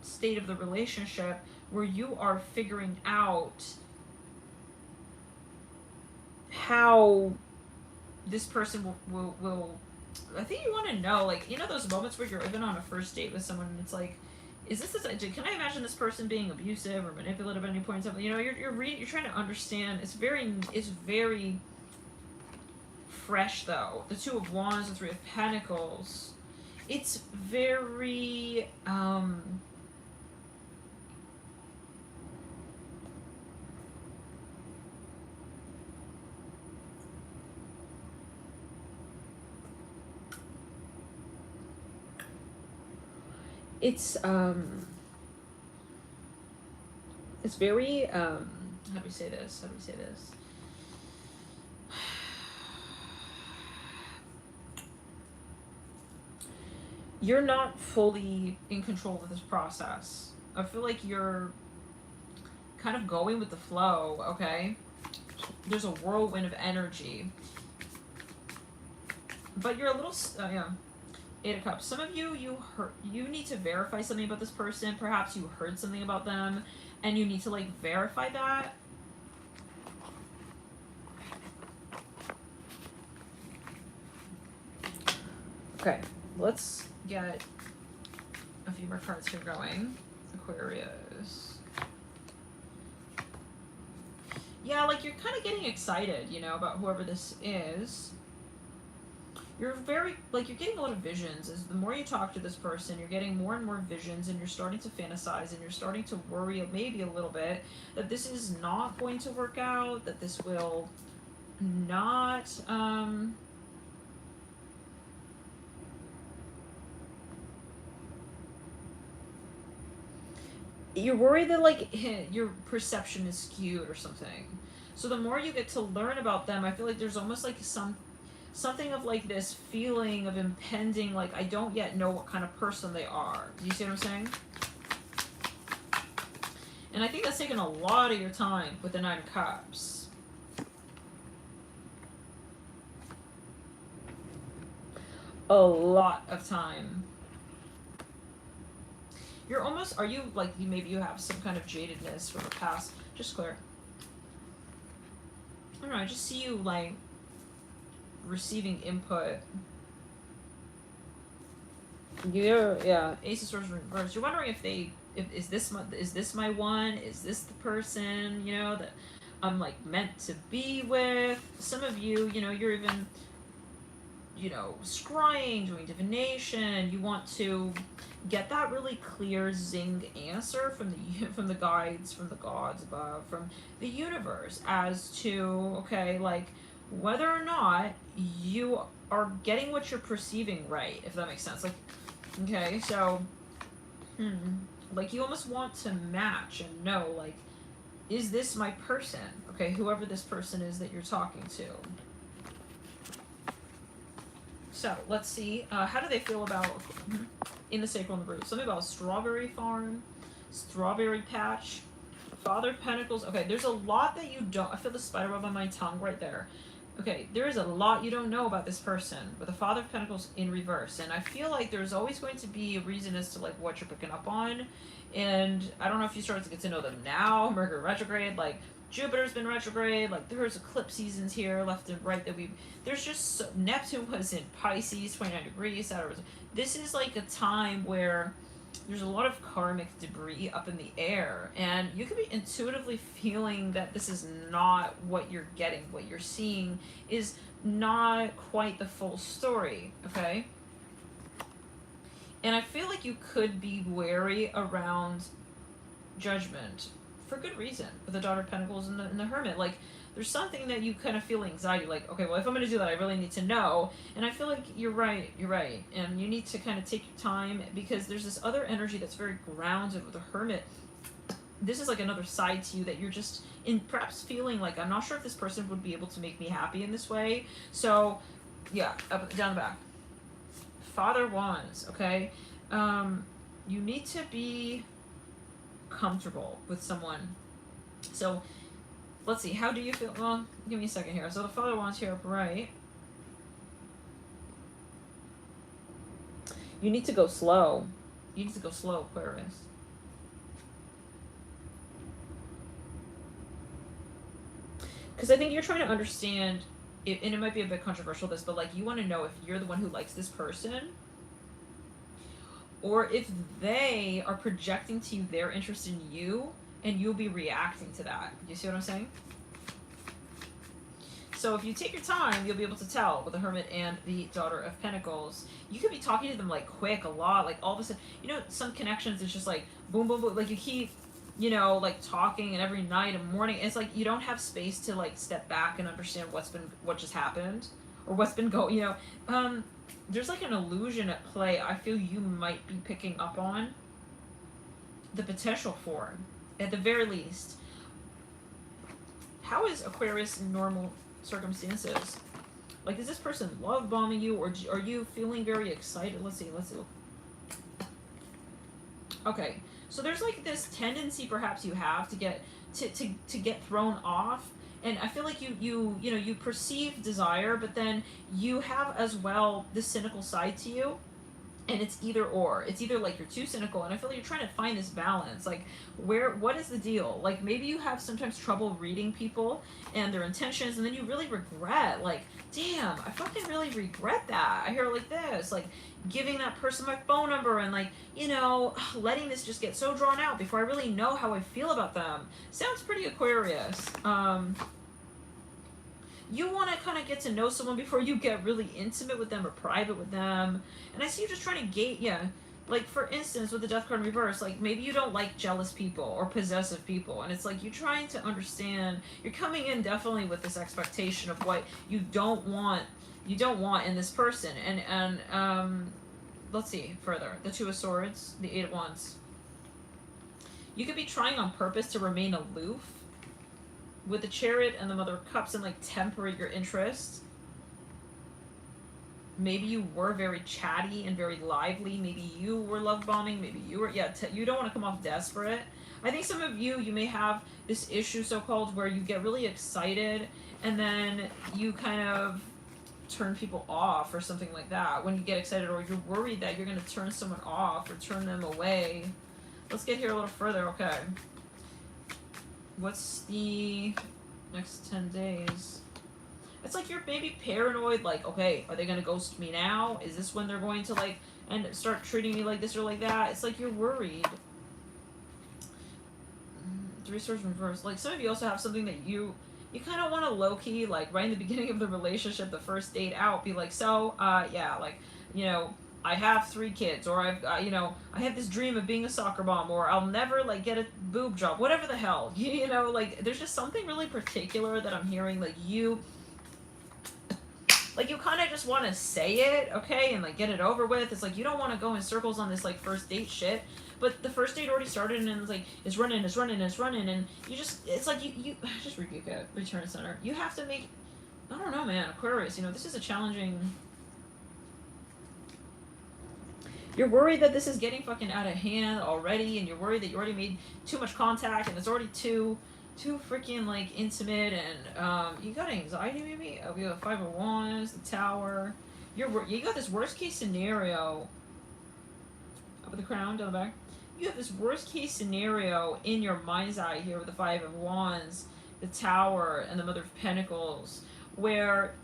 state of the relationship where you are figuring out how this person will I think you want to know, like, you know those moments where you're even on a first date with someone and it's like, is this can I imagine this person being abusive or manipulative at any point in time? You know, you're trying to understand. It's very fresh though. The Two of Wands, the Three of Pentacles. It's very it's very how do we say this? You're not fully in control of this process. I feel like you're kind of going with the flow, okay? There's a whirlwind of energy. But you're a little, yeah. Eight of Cups. Some of you, you need to verify something about this person. Perhaps you heard something about them, and you need to, like, verify that. Okay, let's get a few more cards here going. Aquarius. Yeah, like, you're kind of getting excited, you know, about whoever this is. You're very, like, you're getting a lot of visions. As the more you talk to this person, you're getting more and more visions, and you're starting to fantasize, and you're starting to worry maybe a little bit that this is not going to work out, that this will not, you're worried that, like, your perception is skewed or something. So the more you get to learn about them, I feel like there's almost like something of like this feeling of impending, like, I don't yet know what kind of person they are. Do you see what I'm saying? And I think that's taken a lot of your time with the Nine of Cups. A lot of time. You're almost, are you, like, maybe you have some kind of jadedness from the past. Just clear. I don't know, I just see you, like, receiving input. Yeah, Ace of Swords reversed. You're wondering if is this my one? Is this the person, you know, that I'm, like, meant to be with? Some of you, you know, you're even, you know, scrying, doing divination. You want to get that really clear zinged answer from the guides, from the gods above, from the universe, as to, okay, like, whether or not you are getting what you're perceiving right, if that makes sense. Like, okay, so, like, you almost want to match and know, like, is this my person? Okay, whoever this person is that you're talking to. So, let's see. How do they feel about, in the sacral and the root? Something about a strawberry farm, strawberry patch, Father of Pentacles. Okay, there's a lot that you don't, I feel the spider web on my tongue right there. Okay, there is a lot you don't know about this person, with the Father of Pentacles in reverse. And I feel like there's always going to be a reason as to, like, what you're picking up on. And I don't know if you started to get to know them now, Mercury retrograde, like, Jupiter's been retrograde, like, there's eclipse seasons here, left and right, that there's just, Neptune was in Pisces, 29 degrees, Saturn was, this is, like, a time where there's a lot of karmic debris up in the air, and you could be intuitively feeling that this is not what you're getting. What you're seeing is not quite the full story, okay? And I feel like you could be wary around judgment for good reason with the Daughter of Pentacles and the Hermit. Like, there's something that you kind of feel anxiety, like, okay, well, if I'm going to do that, I really need to know. And I feel like you're right, and you need to kind of take your time, because there's this other energy that's very grounded with the Hermit. This is like another side to you that you're just in, perhaps feeling like, I'm not sure if this person would be able to make me happy in this way. So yeah, up down the back, Father Wands, okay? You need to be comfortable with someone. So let's see, how do you feel? Well, give me a second here. So the Father Wands here upright. You need to go slow. You need to go slow, Aquarius. Because I think you're trying to understand, and it might be a bit controversial, this, but like, you want to know if you're the one who likes this person, or if they are projecting to you their interest in you, and you'll be reacting to that. You see what I'm saying? So if you take your time, you'll be able to tell with the Hermit and the Daughter of Pentacles. You could be talking to them like quick, a lot, like all of a sudden, you know, some connections, it's just like boom, boom, boom, like you keep, you know, like talking, and every night and morning, it's like you don't have space to like step back and understand what just happened, or what's been going, you know. There's like an illusion at play I feel you might be picking up on the potential for, at the very least. How is Aquarius in normal circumstances? Like, is this person love bombing you, or are you feeling very excited? Let's see. Okay, so there's like this tendency perhaps you have to get to get thrown off, and I feel like you perceive desire, but then you have as well the cynical side to you. And it's either or. It's either like you're too cynical, and I feel like you're trying to find this balance. Like, what is the deal? Like, maybe you have sometimes trouble reading people and their intentions, and then you really regret, like, damn, I fucking really regret that. I hear like this, like, giving that person my phone number, and like, you know, letting this just get so drawn out before I really know how I feel about them. Sounds pretty Aquarius. You want to kind of get to know someone before you get really intimate with them or private with them. And I see you just trying to gate, yeah. Like, for instance, with the Death card in reverse, like, maybe you don't like jealous people or possessive people. And it's like, you're trying to understand, you're coming in definitely with this expectation of what you don't want in this person. And let's see, further. The Two of Swords, the Eight of Wands. You could be trying on purpose to remain aloof with the Chariot and the Mother of Cups, and like temper your interest. Maybe you were very chatty and very lively. Maybe you were love bombing. Maybe you were, you don't want to come off desperate. I think some of you may have this issue, so-called, where you get really excited and then you kind of turn people off or something like that when you get excited, or you're worried that you're going to turn someone off or turn them away. Let's get here a little further. Okay. What's the next 10 days? It's like you're maybe paranoid, like, okay, are they going to ghost me now? Is this when they're going to, like, and start treating me like this or like that? It's like you're worried. Three Swords reverse. Like, some of you also have something that you kind of want to low-key, like, right in the beginning of the relationship, the first date out, be like, so, yeah, like, you know, I have 3 kids, or I've, you know, I have this dream of being a soccer mom, or I'll never, like, get a boob job, whatever the hell, you know, like, there's just something really particular that I'm hearing, like, you kind of just want to say it, okay, and, like, get it over with. It's like, you don't want to go in circles on this, like, first date shit, but the first date already started, and it's like, it's running, and you just, it's like, you just rebuke it, return center. You have to make, I don't know, man, Aquarius, you know, this is a challenging. You're worried that this is getting fucking out of hand already, and you're worried that you already made too much contact, and it's already too freaking, like, intimate, and you got anxiety maybe? Oh, we have 5 of Wands, the Tower. You got this worst case scenario. Up at the Crown, down the back. You have this worst case scenario in your mind's eye here with the 5 of Wands, the Tower, and the Mother of Pentacles, where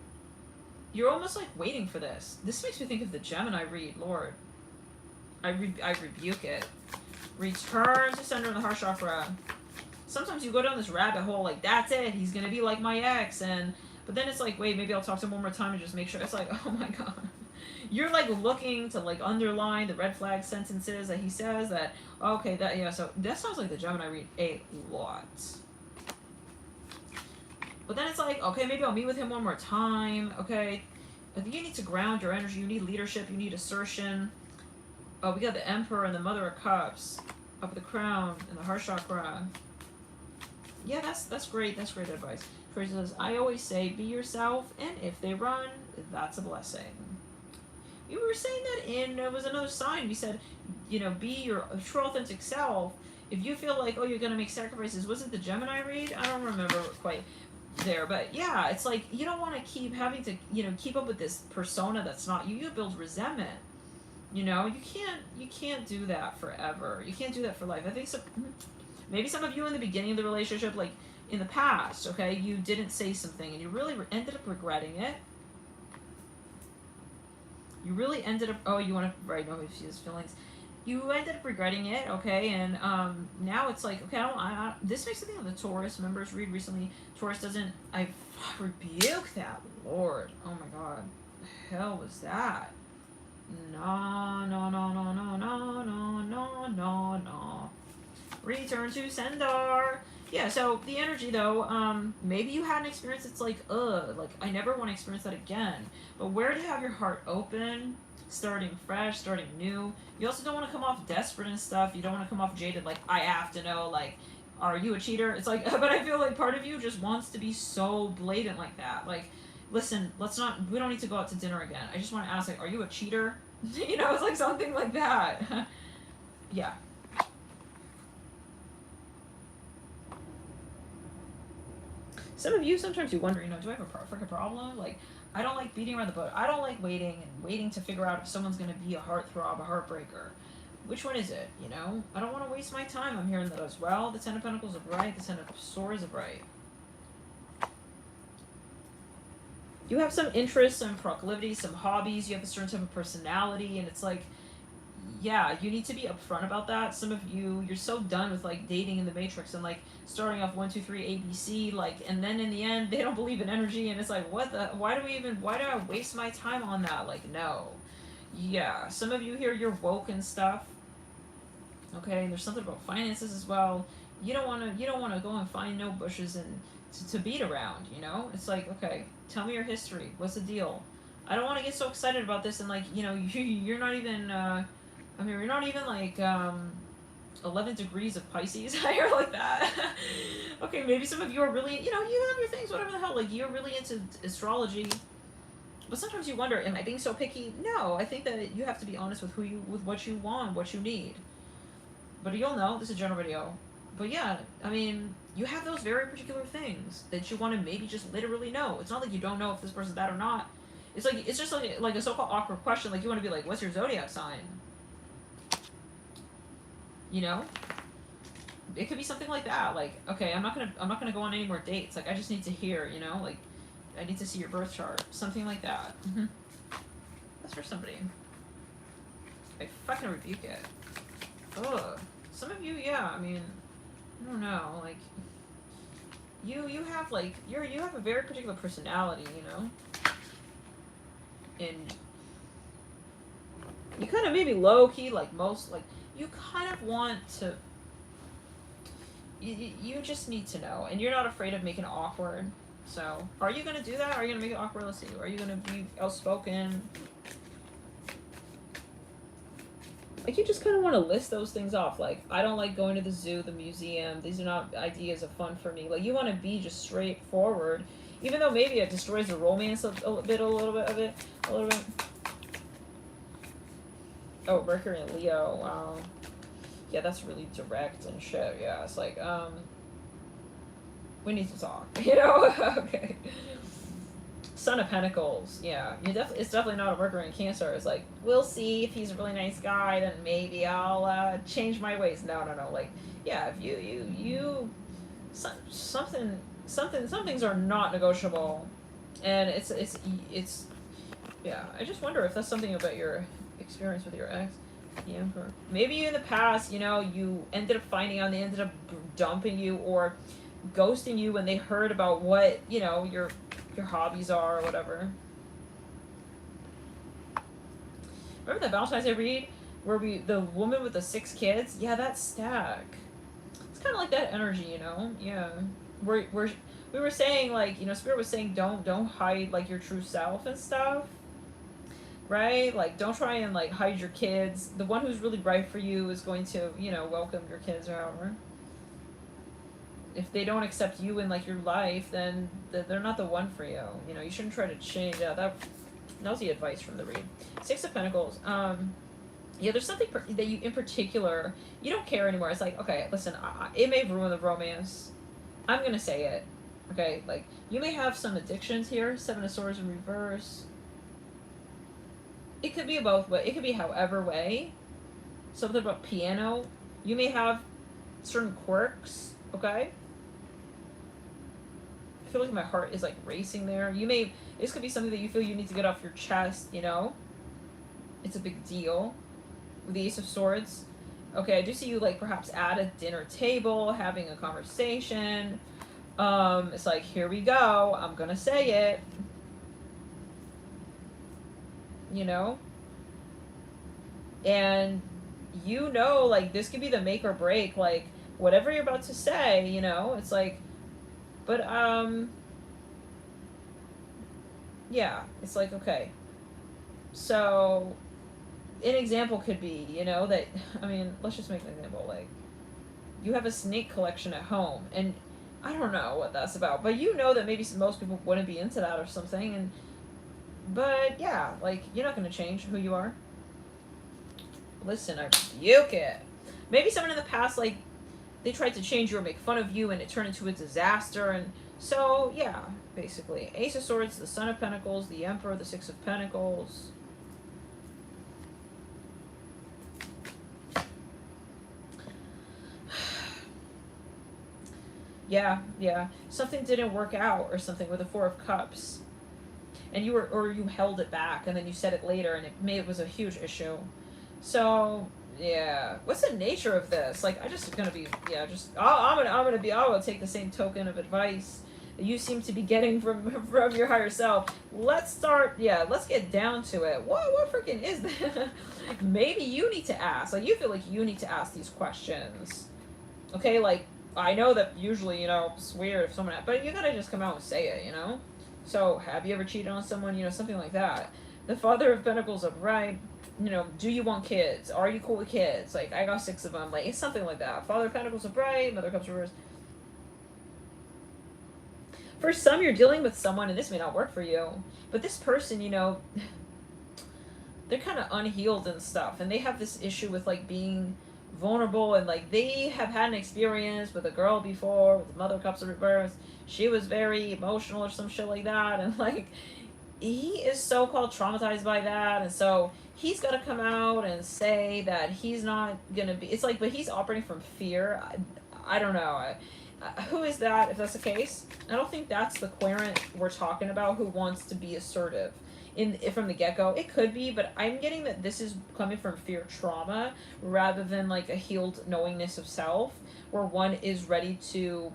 you're almost like waiting for this. This makes me think of the Gemini read, Lord. I rebuke it. Return to center of the heart chakra. Sometimes you go down this rabbit hole, like, that's it, he's gonna be like my ex, but then it's like, wait, maybe I'll talk to him one more time and just make sure. It's like, oh my god. You're like looking to like underline the red flag sentences that he says that, okay, that, yeah, so that sounds like the Gemini read a lot. But then it's like, okay, maybe I'll meet with him one more time, okay? I think you need to ground your energy, you need leadership, you need assertion. Oh, we got the Emperor and the Mother of Cups. Up the crown and the heart chakra. Yeah, that's great. That's great advice. Tracy says, I always say, be yourself, and if they run, that's a blessing. You were saying that in, it was another sign. We said, you know, be your true authentic self. If you feel like, oh, you're going to make sacrifices. Was it the Gemini read? I don't remember quite there. But yeah, it's like, you don't want to keep having to, you know, keep up with this persona that's not you. You build resentment. You know, you can't do that forever. You can't do that for life. I think so. Maybe some of you in the beginning of the relationship, like in the past, okay, you didn't say something and you really ended up regretting it. You really ended up, oh, you want to, right, no, if she has feelings. You ended up regretting it, okay, and now it's like, okay, this makes me think of the Taurus members read recently. Taurus doesn't, I rebuke that, Lord. Oh my God. The hell was that? No, no, no, no, no, no, no, no, no, no. Return to sender. Yeah, so the energy though, maybe you had an experience that's like, like I never want to experience that again. But where do you have your heart open, starting fresh, starting new? You also don't want to come off desperate and stuff. You don't want to come off jaded, like I have to know, like, are you a cheater? It's like, but I feel like part of you just wants to be so blatant like that. Like, listen, we don't need to go out to dinner again. I just want to ask, like, are you a cheater? You know, it's like something like that. Yeah. Some of you, sometimes you wonder, you know, do I have a freaking problem? Like, I don't like beating around the bush. I don't like waiting to figure out if someone's going to be a heartthrob, a heartbreaker. Which one is it, you know? I don't want to waste my time. I'm hearing that as well. The Ten of Pentacles are bright. The Ten of Swords are bright. You have some interests, some proclivities, some hobbies. You have a certain type of personality, and it's like, yeah, you need to be upfront about that. Some of you, you're so done with like dating in the Matrix and like starting off 1, 2, 3 ABC, like, and then in the end they don't believe in energy, and it's like, why do I waste my time on that? Like, no. Yeah, some of you here, you're woke and stuff. Okay, and there's something about finances as well. You don't want to go and find no bushes and to beat around, you know? It's like, okay, tell me your history. What's the deal? I don't want to get so excited about this and like, you know, you're not even you're not even like 11 degrees of Pisces. You're like that. Okay, maybe some of you are really, you know, you have your things, whatever the hell, like you're really into astrology. But sometimes you wonder, am I being so picky? No, I think that you have to be honest with with what you want, what you need. But you'll know, this is a general video. But yeah, I mean, you have those very particular things that you want to maybe just literally know. It's not like you don't know if this person's that or not. It's like, it's just like a so-called awkward question. Like you want to be like, what's your zodiac sign? You know? It could be something like that. Like, okay, I'm not gonna go on any more dates. Like, I just need to hear, you know? Like, I need to see your birth chart. Something like that. That's for somebody. I fucking rebuke it. Ugh. Some of you, yeah, I mean, I don't know, like, you have, like, you have a very particular personality, you know? And you kind of maybe low-key, like most, like, you kind of want to, you just need to know, and you're not afraid of making it awkward. So, are you going to do that? Are you going to make it awkward? Let's see. Are you going to be outspoken? Like, you just kind of want to list those things off. Like, I don't like going to the zoo, the museum. These are not ideas of fun for me. Like, you want to be just straightforward. Even though maybe it destroys the romance a little bit of it. Oh, Mercury and Leo. Wow. Yeah, that's really direct and shit. Yeah, it's like, we need to talk. You know? Okay. Son of Pentacles, yeah, it's definitely not a Mercury in Cancer. It's like, we'll see if he's a really nice guy, then maybe I'll change my ways. No, like, yeah, if some things are not negotiable, and it's yeah. I just wonder if that's something about your experience with your ex. The Emperor. Maybe in the past, you know, you ended up finding out, they ended up dumping you or ghosting you when they heard about what, you know, your hobbies are or whatever. Remember the Valentine's Day read where the woman with the 6 kids? Yeah, that stack. It's kind of like that energy, you know? Yeah. We were saying, like, you know, Spirit was saying don't hide, like, your true self and stuff. Right? Like, don't try and, like, hide your kids. The one who's really right for you is going to, you know, welcome your kids or however. If they don't accept you in, like, your life, then they're not the one for you. You know, you shouldn't try to change that. That was the advice from the read. 6 of Pentacles. Yeah, there's something that you, in particular, you don't care anymore. It's like, okay, listen, it may ruin the romance. I'm gonna say it. Okay, like, you may have some addictions here. 7 of Swords in reverse. It could be both way. It could be however way. Something about piano. You may have certain quirks, okay? I feel like my heart is, like, racing there. This could be something that you feel you need to get off your chest, you know? It's a big deal. With the Ace of Swords. Okay, I do see you, like, perhaps at a dinner table, having a conversation. It's like, here we go. I'm gonna say it. You know? And you know, like, this could be the make or break. Like, whatever you're about to say, you know? It's like, but, yeah. It's like, okay. So, an example could be, you know, that, I mean, let's just make an example, like, you have a snake collection at home, and I don't know what that's about, but you know that maybe most people wouldn't be into that or something, but yeah, like, you're not going to change who you are. Listen, I rebuke it. Maybe someone in the past, like, they tried to change you or make fun of you, and it turned into a disaster, and so, yeah, basically. Ace of Swords, the Son of Pentacles, the Emperor, the 6 of Pentacles. Yeah. Something didn't work out or something with the 4 of Cups. And you held it back and then you said it later and it was a huge issue. So, yeah. What's the nature of this? Like, I just gonna be, yeah, just, I'm gonna take the same token of advice that you seem to be getting from your higher self. Let's get down to it. What freaking is that? Maybe you need to ask. Like, you feel like you need to ask these questions. Okay, like, I know that usually, you know, it's weird if someone, but you gotta just come out and say it, you know? So, have you ever cheated on someone? You know, something like that. The Father of Pentacles upright. You know, do you want kids? Are you cool with kids? Like, I got 6 of them. Like, it's something like that. Father of Pentacles upright. Mother of Cups reversed. For some, you're dealing with someone, and this may not work for you, but this person, you know, they're kind of unhealed and stuff, and they have this issue with, like, being vulnerable, and, like, they have had an experience with a girl before, with the Mother of Cups in reverse. She was very emotional or some shit like that, and, like, he is so-called traumatized by that, and so he's got to come out and say that he's not gonna be, it's like, but he's operating from fear. I don't know. Who is that, if that's the case? I don't think that's the querent we're talking about who wants to be assertive from the get-go. It could be, but I'm getting that this is coming from fear trauma rather than, like, a healed knowingness of self, where one is ready to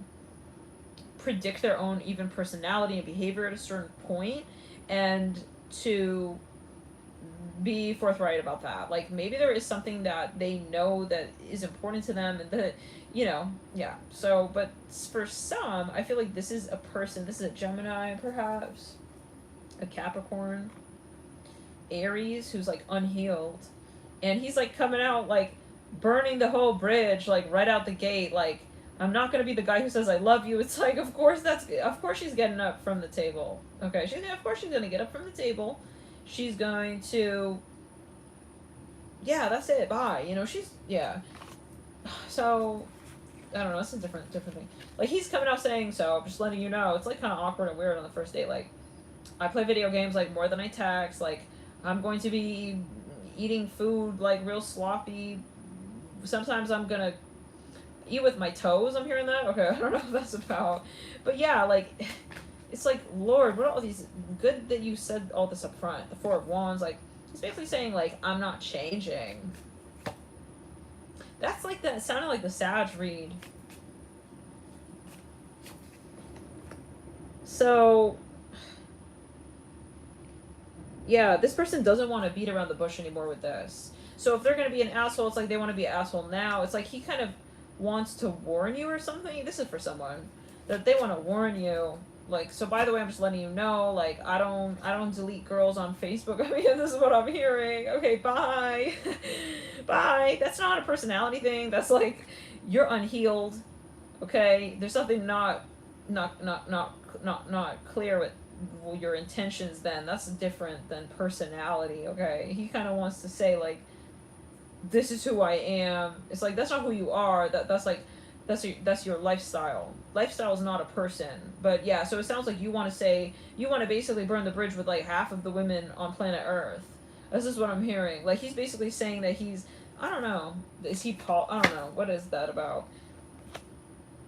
predict their own even personality and behavior at a certain point, and to be forthright about that. Like, maybe there is something that they know that is important to them, and that, you know, yeah. So, but for some, I feel like this is a person, this is a Gemini, perhaps, a Capricorn, Aries, who's, like, unhealed, and he's, like, coming out, like, burning the whole bridge, like, right out the gate, like, I'm not gonna be the guy who says I love you. It's like, of course she's getting up from the table. Okay, of course she's gonna get up from the table. She's going to, yeah, that's it, bye. You know, yeah. So, I don't know, it's a different thing. Like, he's coming out saying, so, just letting you know, it's, like, kind of awkward and weird on the first date. Like, I play video games, like, more than I text. Like, I'm going to be eating food, like, real sloppy. Sometimes I'm gonna eat with my toes. I'm hearing that. Okay, I don't know what that's about. But yeah, like, it's like, Lord, what are all these, good that you said all this up front. The 4 of Wands, like, he's basically saying, like, I'm not changing. that. It sounded like the Sag read. So, yeah, this person doesn't want to beat around the bush anymore with this. So if they're going to be an asshole, it's like they want to be an asshole now. It's like he kind of wants to warn you or something. This is for someone. That they want to warn you. Like, so by the way, I'm just letting you know, like, I don't delete girls on Facebook. I mean, this is what I'm hearing. Okay, bye. Bye. That's not a personality thing. That's like, you're unhealed. Okay? There's something not clear with your intentions then. That's different than personality, okay? He kind of wants to say, like, this is who I am. It's like, that's not who you are. That's your lifestyle. Lifestyle is not a person. But yeah, so it sounds like you want to basically burn the bridge with like half of the women on planet Earth. This is what I'm hearing. Like, he's basically saying that he's, I don't know, is he Paul? I don't know, what is that about?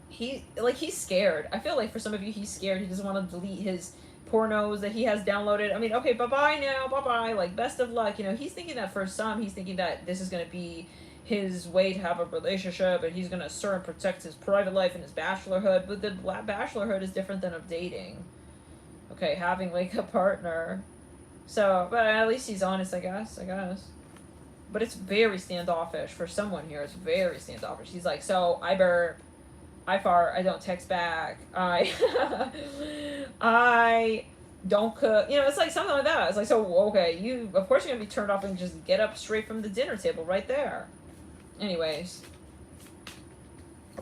He's scared. I feel like for some of you, he's scared. He doesn't want to delete his pornos that he has downloaded. I mean, okay, bye-bye now, bye-bye, like, best of luck. You know, he's thinking that for some, he's thinking that this is going to be his way to have a relationship, and he's going to assert and protect his private life and his bachelorhood. But the bachelorhood is different than of dating. Okay, having, like, a partner. So, but at least he's honest, I guess. But it's very standoffish for someone here. It's very standoffish. He's like, so, I burp. I fart, I don't text back, I don't cook, you know, it's like something like that. It's like, so, okay, you, of course you're gonna be turned off and just get up straight from the dinner table right there. Anyways.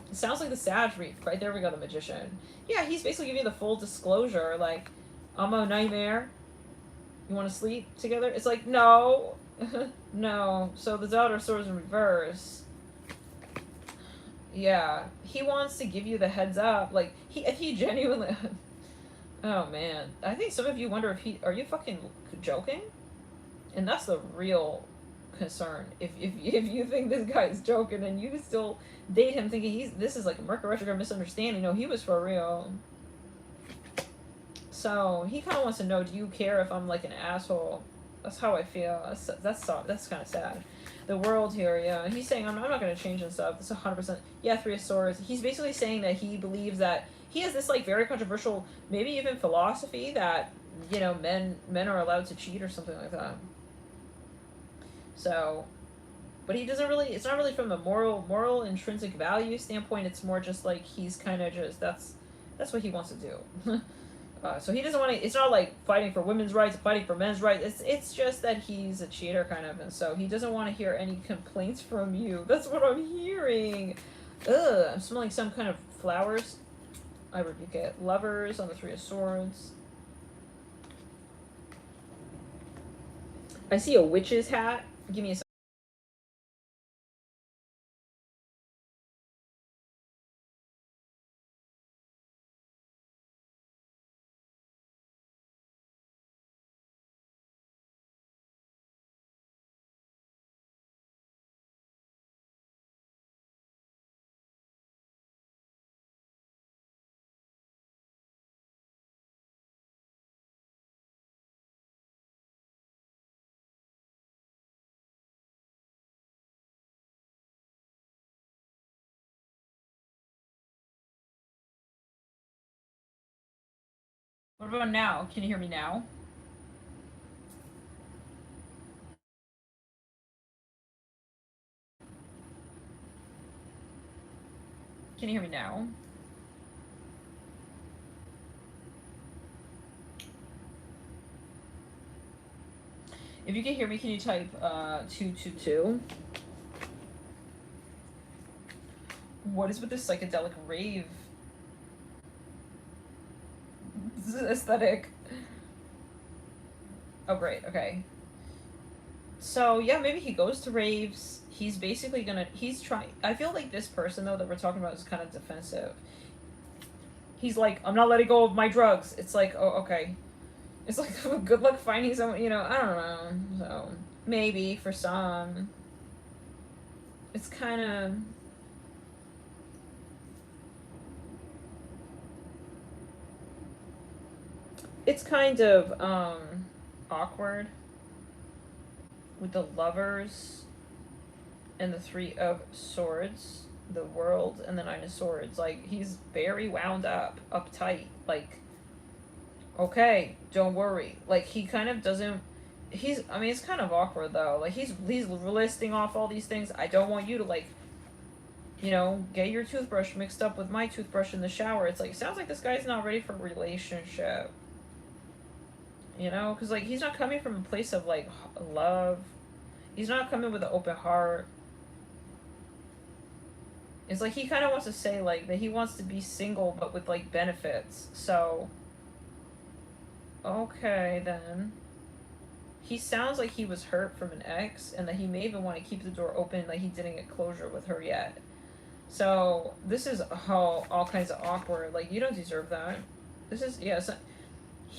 It sounds like the Sag reef. Right there we go, the Magician. Yeah, he's basically giving you the full disclosure, like, I'm a nightmare. You wanna sleep together? It's like, no. No. So the Daughter of Swords in reverse. Yeah, he wants to give you the heads up. Like, if he genuinely... Oh, man. I think some of you wonder if are you fucking joking? And that's the real concern. If you think this guy is joking and you still date him thinking this is like a Mercury retrograde misunderstanding. No, he was for real. So, he kind of wants to know, do you care if I'm like an asshole? That's how I feel. That's kind of sad. The world here, yeah. He's saying, I'm not going to change and stuff. It's 100%. Yeah, Three of Swords. He's basically saying that he believes that he has this, like, very controversial, maybe even philosophy that, you know, men are allowed to cheat or something like that. So, but he doesn't really, it's not really from the moral intrinsic value standpoint. It's more just, like, he's kind of just, that's what he wants to do. So he doesn't want to, it's not like fighting for women's rights, fighting for men's rights. It's just that he's a cheater kind of, and so he doesn't want to hear any complaints from you. That's what I'm hearing. Ugh, I'm smelling some kind of flowers. I rebuke it. Lovers on the Three of Swords. I see a witch's hat. Give me a second. What about now? Can you hear me now? Can you hear me now? If you can hear me, can you type 222? What is with this psychedelic rave aesthetic? Oh, great. Okay. So, yeah, maybe he goes to raves. He's basically gonna... He's trying... I feel like this person, though, that we're talking about is kind of defensive. He's like, I'm not letting go of my drugs. It's like, oh, okay. It's like, good luck finding someone, you know, I don't know. So, maybe for some. It's kind of... It's kind of, awkward with the lovers and the Three of Swords, the World, and the Nine of Swords. Like, he's very wound up, uptight. Like, okay, don't worry. Like, he kind of doesn't... I mean, it's kind of awkward, though. Like, he's listing off all these things. I don't want you to, like, you know, get your toothbrush mixed up with my toothbrush in the shower. It's like, it sounds like this guy's not ready for a relationship. You know? Because, like, he's not coming from a place of, like, love. He's not coming with an open heart. It's like he kind of wants to say, like, that he wants to be single, but with, like, benefits. So, okay, then. He sounds like he was hurt from an ex, and that he may even want to keep the door open, like he didn't get closure with her yet. So, this is all kinds of awkward. Like, you don't deserve that. This is, yes.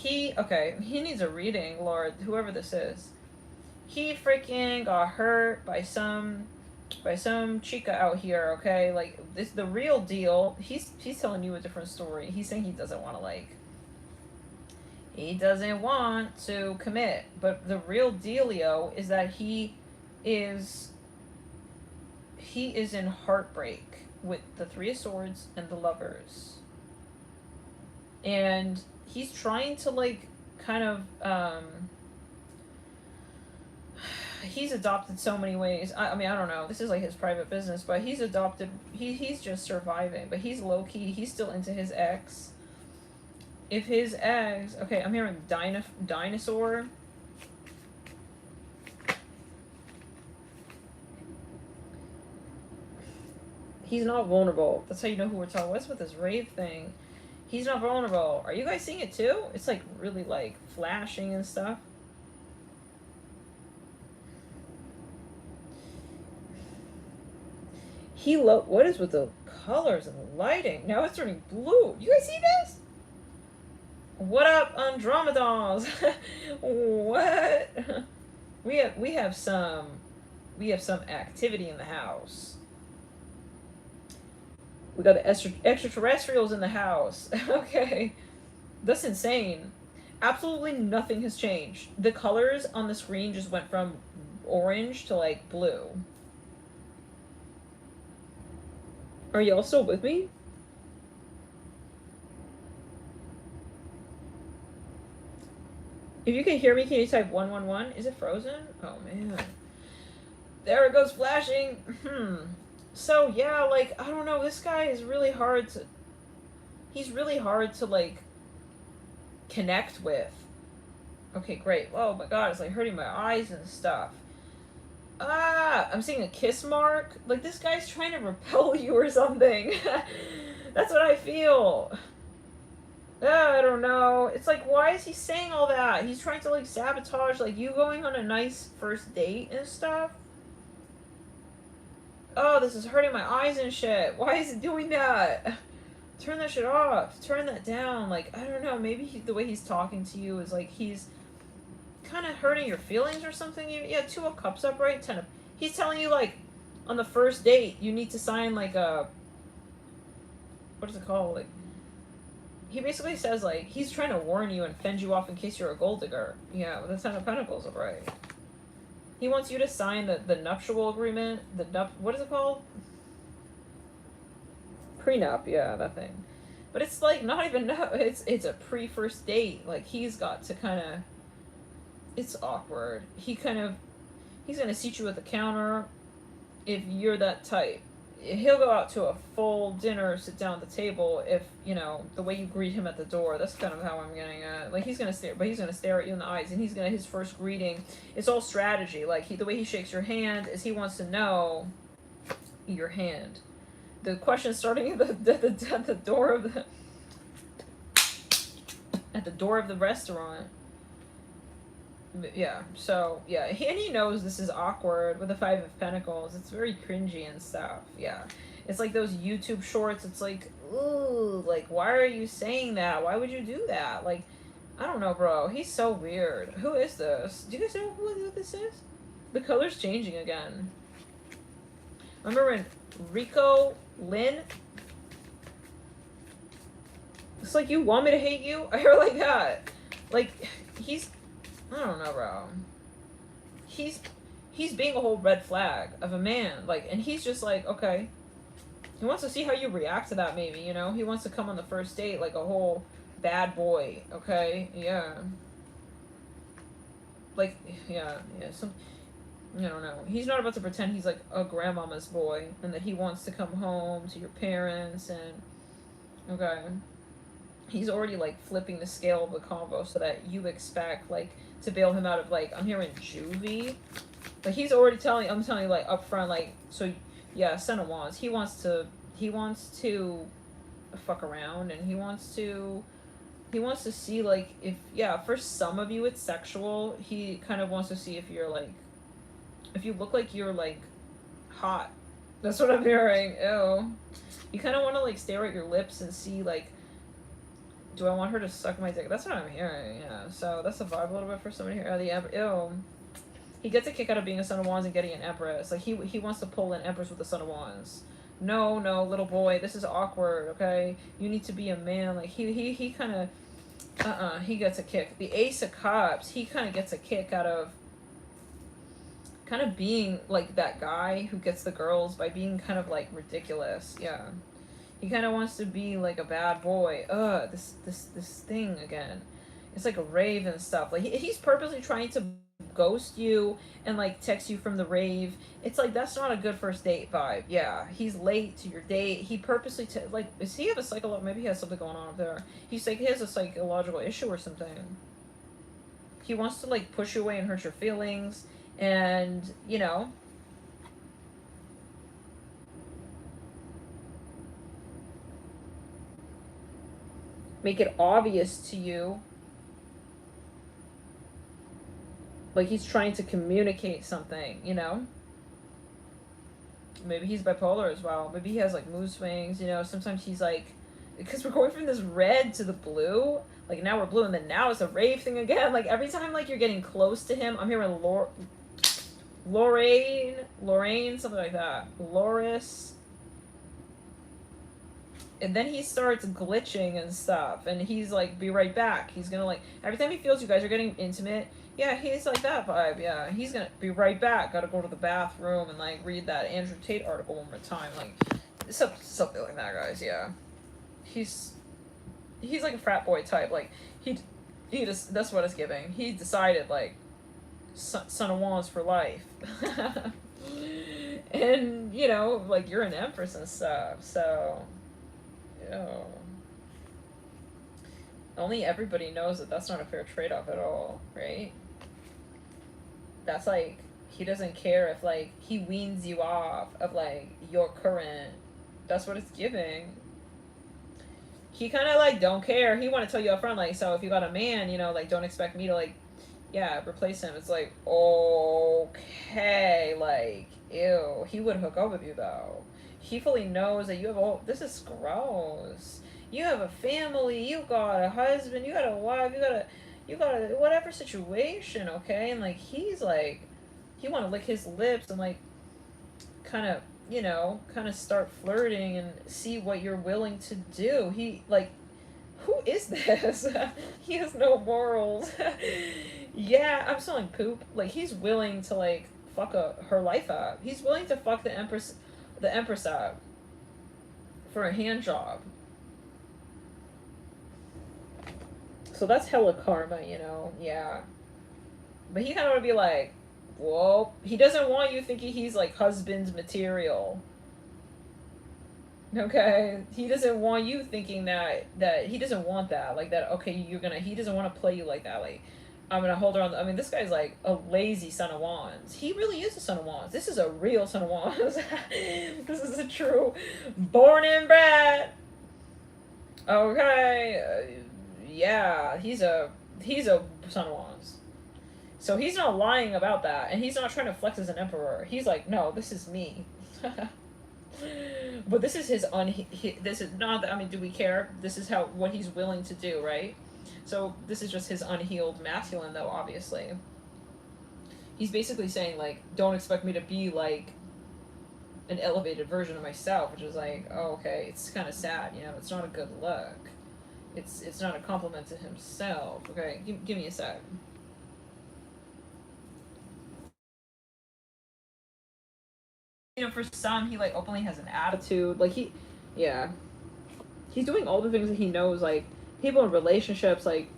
Okay, he needs a reading, Lord, whoever this is. He freaking got hurt by some chica out here, okay? Like, this the real deal. He's telling you a different story. He's saying he doesn't want to, like, he doesn't want to commit. But the real dealio is that he is in heartbreak with the Three of Swords and the Lovers. And he's trying to, like, kind of, he's adopted so many ways. I mean, I don't know. This is, like, his private business, but he's adopted. He's just surviving, but he's low-key. He's still into his ex. If his ex... Okay, I'm hearing dinosaur. He's not vulnerable. That's how you know who we're talking. What's with this rave thing? He's not vulnerable. Are you guys seeing it too? It's, like, really, like, flashing and stuff. What is with the colors and the lighting? Now it's turning blue. You guys see this? What up, Andromedas? What? We have some activity in the house. We got the extraterrestrials in the house. Okay. That's insane. Absolutely nothing has changed. The colors on the screen just went from orange to, like, blue. Are y'all still with me? If you can hear me, can you type 111? Is it frozen? Oh, man. There it goes flashing. So, yeah, like, I don't know. This guy is really hard to... He's really hard to, like, connect with. Okay, great. Oh, my God. It's, like, hurting my eyes and stuff. I'm seeing a kiss mark. Like, this guy's trying to repel you or something. That's what I feel. I don't know. It's like, why is he saying all that? He's trying to, like, sabotage, like, you going on a nice first date and stuff. Oh, this is hurting my eyes and shit. Why is he doing that? Turn that shit off. Turn that down. Like, I don't know. Maybe the way he's talking to you is, like, he's kind of hurting your feelings or something. Yeah, 2 of Cups up, right? 10 of... He's telling you, like, on the first date, you need to sign, like, a... What is it called? Like, he basically says, like, he's trying to warn you and fend you off in case you're a gold digger. Yeah, with the 10 of Pentacles up, right? He wants you to sign the nuptial agreement. What is it called? Prenup, yeah, that thing. But it's, like, not even... It's a pre-first date. Like, he's got to kind of... It's awkward. He's gonna seat you at the counter if you're that type. He'll go out to a full dinner, sit down at the table if, you know, the way you greet him at the door. That's kind of how I'm getting at. Like, he's gonna stare at you in the eyes, and his first greeting, it's all strategy. Like, the way he shakes your hand is he wants to know your hand. The question starting at the door of the restaurant. Yeah, so, yeah, he knows this is awkward with the 5 of Pentacles. It's very cringy and stuff, yeah. It's like those YouTube shorts. It's like, ooh, like, why are you saying that? Why would you do that? Like, I don't know, bro. He's so weird. Who is this? Do you guys know who this is? The color's changing again. Remember when Rico Lynn? It's like, you want me to hate you? I hear like that. Like, I don't know, bro. He's he's being a whole red flag of a man, like, and he's just like, okay, he wants to see how you react to that, maybe, you know, he wants to come on the first date like a whole bad boy, okay, yeah, like, yeah, some, I don't know, he's not about to pretend he's like a grandmama's boy and that he wants to come home to your parents, and, okay, he's already like flipping the scale of the convo so that you expect like to bail him out of, like, I'm hearing juvie. Like, he's already I'm telling you, like, up front, like, so, yeah, Son of Wands, he wants to fuck around, and he wants to see, like, if, yeah, for some of you it's sexual, he kind of wants to see if you're, like, if you look like you're, like, hot. That's what I'm hearing. Ew. You kind of want to, like, stare at your lips and see, like, do I want her to suck my dick? That's what I'm hearing, yeah. So that's the vibe a little bit for somebody here. Ew. He gets a kick out of being a Son of Wands and getting an Empress. Like, he wants to pull an Empress with the Son of Wands. No, little boy, this is awkward, okay? You need to be a man. Like, he kind of, he gets a kick. The Ace of Cups, he kind of gets a kick out of kind of being, like, that guy who gets the girls by being kind of, like, ridiculous, yeah. He kind of wants to be, like, a bad boy. This thing again. It's like a rave and stuff. Like, he's purposely trying to ghost you and, like, text you from the rave. It's like, that's not a good first date vibe. Yeah, he's late to your date. He purposely like, does he have a psychological, maybe he has something going on up there. He's like, he has a psychological issue or something. He wants to, like, push you away and hurt your feelings, and, you know, make it obvious to you. Like, he's trying to communicate something, you know? Maybe he's bipolar as well. Maybe he has, like, mood swings, you know? Sometimes he's, like... Because we're going from this red to the blue. Like, now we're blue, and then now it's a rave thing again. Like, every time, like, you're getting close to him, I'm hearing Lorraine, something like that. Loris. And then he starts glitching and stuff, and he's like, be right back. He's gonna, like, every time he feels you guys are getting intimate, yeah, he's like that vibe, yeah. He's gonna be right back. Gotta go to the bathroom and, like, read that Andrew Tate article one more time. Like, something like that, guys, yeah. He's like a frat boy type. Like, he just, that's what it's giving. He decided, like, Son of Wands for life. And, you know, like, you're an Empress and stuff, so... Oh. Only everybody knows that that's not a fair trade-off at all, right? That's like, he doesn't care if, like, he weans you off of, like, your current. That's what it's giving. He kind of, like, don't care. He want to tell you up front, like, so if you got a man, you know, like, don't expect me to, like, yeah, replace him. It's like, okay, like, ew. He would hook up with you, though. He fully knows that you have a this is gross. You have a family, you got a husband, you got a wife, you got a whatever situation, okay? And, like, he's like, he want to lick his lips and, like, kind of, you know, kind of start flirting and see what you're willing to do. He, like, who is this? He has no morals. Yeah, I'm selling poop. Like, he's willing to, like, fuck her life up. He's willing to fuck the Empress up for a hand job. So that's hella karma, you know? Yeah. But he kind of want to be like, whoa. He doesn't want you thinking he's, like, husband's material. Okay? He doesn't want you thinking that he doesn't want that. Like, that, okay, he doesn't want to play you like that. Like, I'm gonna hold her on. I mean, this guy's like a lazy Son of Wands. He really is a Son of Wands. This is a real Son of Wands. This is a true born and bred. Okay, yeah, he's a Son of Wands. So he's not lying about that, and he's not trying to flex as an emperor. He's like, no, this is me. But this is his this is not. I mean, do we care? This is what he's willing to do, right? So this is just his unhealed masculine, though, obviously. He's basically saying, like, don't expect me to be, like, an elevated version of myself, which is like, oh, okay, it's kind of sad, you know? It's not a good look. It's not a compliment to himself. Okay, give me a sec. You know, for some, he, like, openly has an attitude. Like, yeah. He's doing all the things that he knows, like, people in relationships, like,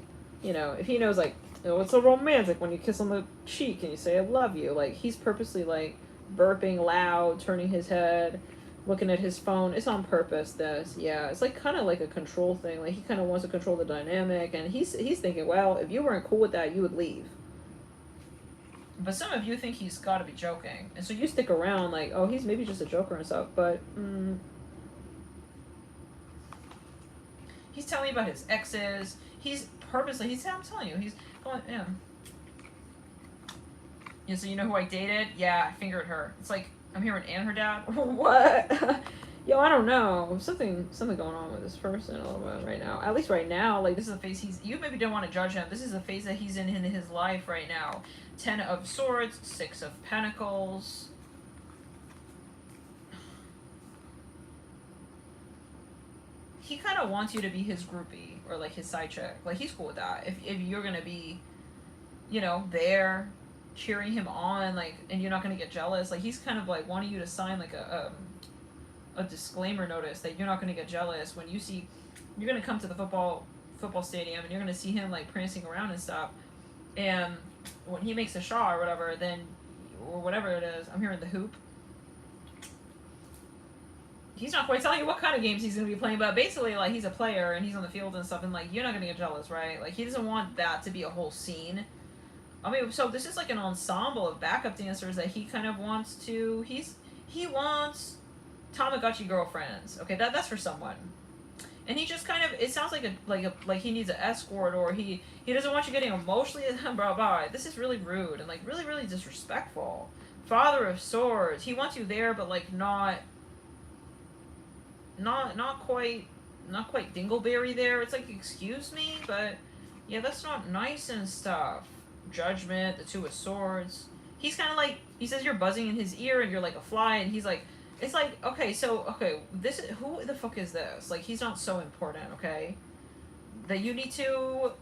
you know, if he knows, like, you know, it's so romantic when you kiss on the cheek and you say, I love you. Like, he's purposely, like, burping loud, turning his head, looking at his phone. It's on purpose, this. Yeah, it's, like, kind of like a control thing. Like, he kind of wants to control the dynamic, and he's thinking, well, if you weren't cool with that, you would leave. But some of you think he's got to be joking. And so you stick around like, oh, he's maybe just a joker and stuff. But he's telling you about his exes. He's purposely, I'm telling you, he's going, yeah. Yeah, so you know who I dated? Yeah, I fingered her. It's like, I'm hearing and her dad. What? Yo, I don't know. Something going on with this person a little bit right now. At least right now, like, this is the phase you maybe don't want to judge him. This is the phase that he's in his life right now. 10 of Swords, 6 of Pentacles. He kind of wants you to be his groupie, or, like, his side chick. Like, he's cool with that. If you're going to be, you know, there, cheering him on, like, and you're not going to get jealous. Like, he's kind of, like, wanting you to sign, like, a disclaimer notice that you're not going to get jealous when you see, you're going to come to the football stadium and you're going to see him, like, prancing around and stuff, and when he makes a shot or whatever, then, or whatever it is, I'm hearing the hoop. He's not quite telling you what kind of games he's going to be playing, but basically, like, he's a player and he's on the field and stuff, and, like, you're not going to get jealous, right? Like, he doesn't want that to be a whole scene. I mean, so this is like an ensemble of backup dancers that he kind of wants to, he wants Tamagotchi girlfriends. Okay, that's for someone. And he just kind of, it sounds like he needs an escort, or he doesn't want you getting emotionally blah blah. This is really rude and, like, really, really disrespectful. Father of Swords. He wants you there, but, like, not quite dingleberry there. It's like, excuse me, but yeah, that's not nice and stuff. Judgment, the 2 of Swords. He's kind of like, he says you're buzzing in his ear and you're like a fly, and he's like, it's like, okay, this is, who the fuck is this? Like, he's not so important, okay? That you need to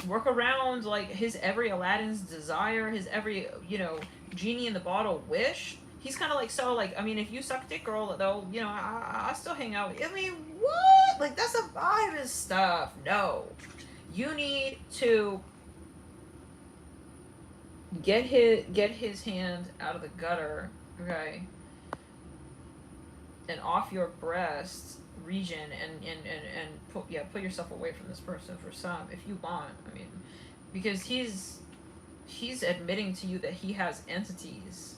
work around, like, his every Aladdin's desire, his every, you know, genie in the bottle wish. He's kind of like, so, like, I mean, if you suck dick, girl, though, you know, I still hang out. I mean, what? Like, that's a vibe and stuff. No. You need to get his hand out of the gutter, okay? And off your breast region, and put yourself away from this person for some, if you want. I mean, because he's admitting to you that he has entities,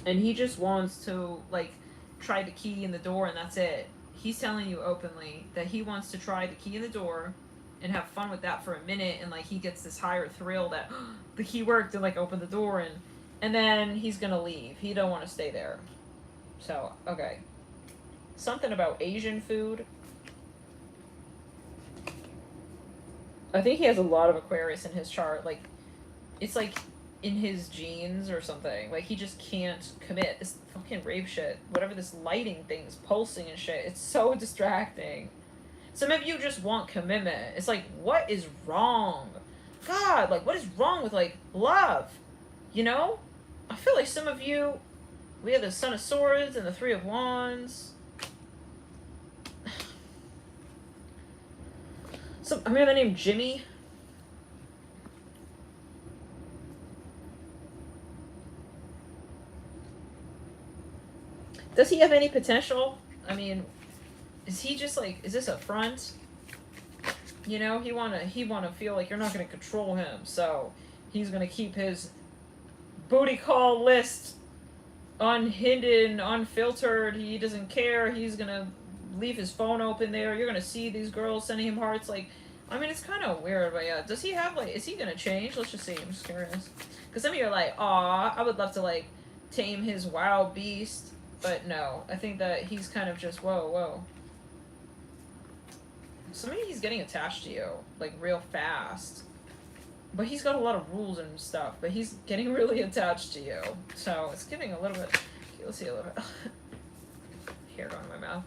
and he just wants to, like, try the key in the door, and that's it. He's telling you openly that he wants to try the key in the door and have fun with that for a minute, and, like, he gets this higher thrill that the key worked and, like, opened the door, and then he's gonna leave. He don't want to stay there. So, okay. Something about Asian food. I think he has a lot of Aquarius in his chart. Like, it's like in his genes or something. Like, he just can't commit. This fucking rave shit. Whatever this lighting thing is pulsing and shit. It's so distracting. Some of you just want commitment. It's like, what is wrong? God, like, what is wrong with, like, love? You know? I feel like some of you, we have the Son of Swords and the 3 of Wands. I remember the name Jimmy. Does he have any potential? I mean, is he just like, is this a front? You know, he wanna feel like you're not gonna control him, so he's gonna keep his booty call list unhidden, unfiltered. He doesn't care. He's gonna leave his phone open there. You're gonna see these girls sending him hearts. Like, I mean, it's kind of weird, but yeah. Does he have, like, is he gonna change? Let's just see. I'm just curious. Because some of you are like, aw, I would love to, like, tame his wild beast. But no, I think that he's kind of just, whoa. So maybe he's getting attached to you, like, real fast. But he's got a lot of rules and stuff, but he's getting really attached to you. So it's giving a little bit, okay, let's see a little bit. Hair going in my mouth.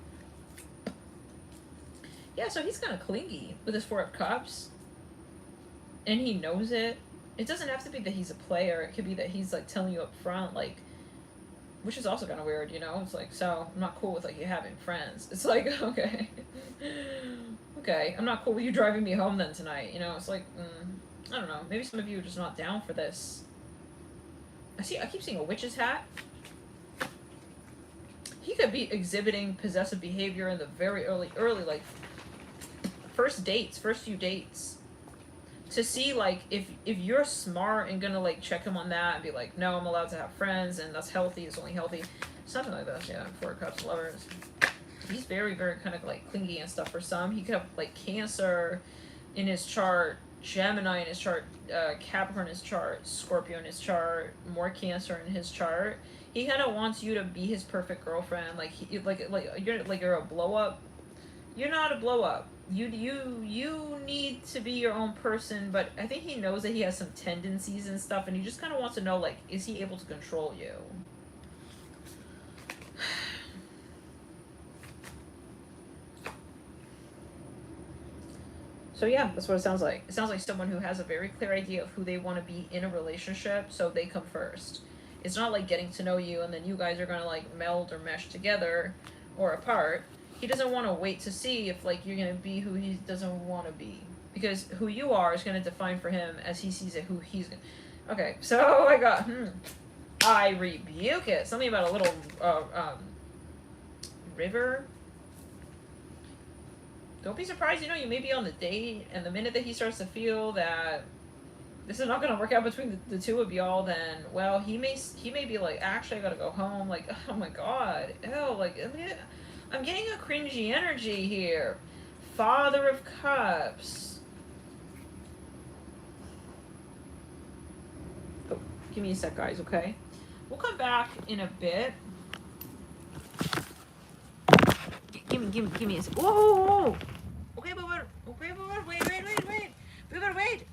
Yeah, so he's kind of clingy with his 4 of Cups. And he knows it. it doesn't have to be that he's a player. It could be that he's like telling you up front, like, which is also kind of weird, you know? It's like, so I'm not cool with like you having friends. It's like, okay, okay, I'm not cool with you driving me home then tonight. You know, it's like, I don't know. Maybe some of you are just not down for this. I keep seeing a witch's hat. He could be exhibiting possessive behavior in the very early like first few dates. To see like if you're smart and gonna like check him on that and be like, no, I'm allowed to have friends and that's healthy, it's only healthy, something like this. Yeah, Four of Cups, Lovers. He's very kind of like clingy and stuff. For some, he could have like Cancer in his chart, Gemini in his chart, Capricorn in his chart, Scorpio in his chart, more Cancer in his chart. He kind of wants you to be his perfect girlfriend. Like you're a blow up. You're not a blow up. You need to be your own person, but I think he knows that he has some tendencies and stuff, and he just kind of wants to know, like, is he able to control you? So yeah, that's what it sounds like. It sounds like someone who has a very clear idea of who they want to be in a relationship, so they come first. It's not like getting to know you and then you guys are gonna like meld or mesh together or apart. He doesn't want to wait to see if like you're gonna be who he doesn't want to be, because who you are is gonna define for him as he sees it who he's gonna. Okay, so I got I rebuke it. Something about a little river. Don't be surprised, you know, you may be on the date, and the minute that he starts to feel that this is not going to work out between the two of y'all, then, well, he may be like, actually, I gotta go home. Like, oh my god, ew, like, I'm getting a cringy energy here. Father of Cups. Oh, give me a sec, guys, okay? We'll come back in a bit. Give me a sec. Whoa! Okay, but wait. We gotta wait.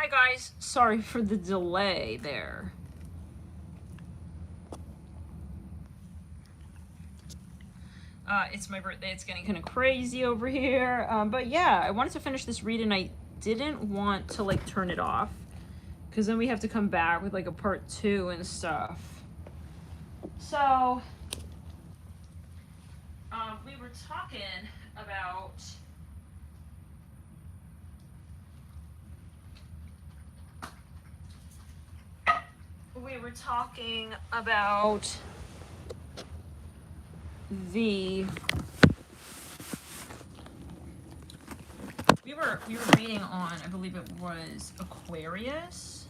Hi guys, sorry for the delay there. It's my birthday, it's getting kind of crazy over here. But yeah, I wanted to finish this read and I didn't want to like turn it off because then we have to come back with like a part 2 and stuff. So, we were talking about the we were reading on, I believe it was Aquarius.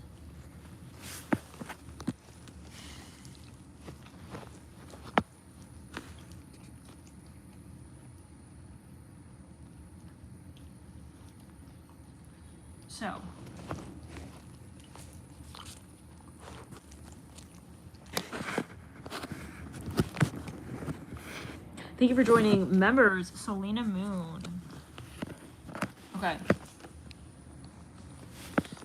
So, thank you for joining members, Selena Moon. Okay.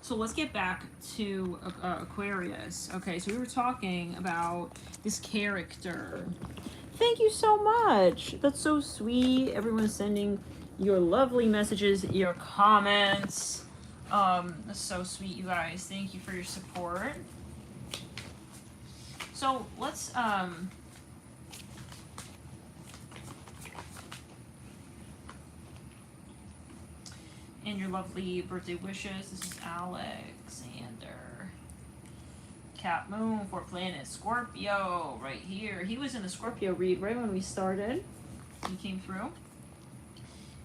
So let's get back to Aquarius. Okay, so we were talking about this character. Thank you so much. That's so sweet. Everyone's sending your lovely messages, your comments. That's so sweet, you guys. Thank you for your support. So let's and your lovely birthday wishes. This is Alexander. Cat Moon, 4 planets, Scorpio, right here. He was in the Scorpio read right when we started. He came through.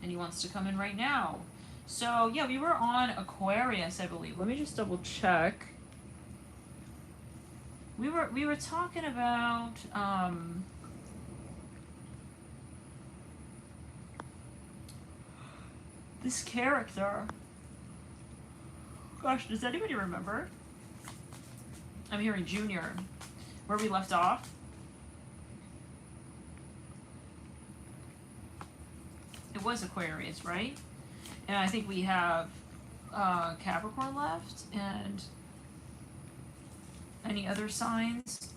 And he wants to come in right now. So, yeah, we were on Aquarius, I believe. Let me just double check. We were talking about, this character. Gosh, does anybody remember? I'm hearing Junior. Where we left off? It was Aquarius, right? And I think we have Capricorn left, and any other signs?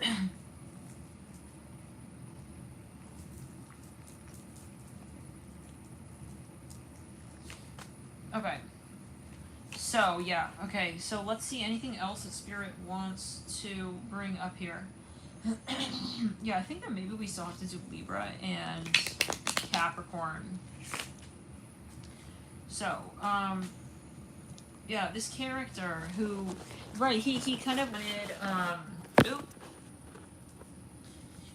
Okay. So, yeah, okay, so let's see anything else that Spirit wants to bring up here. Yeah, I think that maybe we still have to do Libra and Capricorn. So, yeah, this character who, right, he kind of wanted,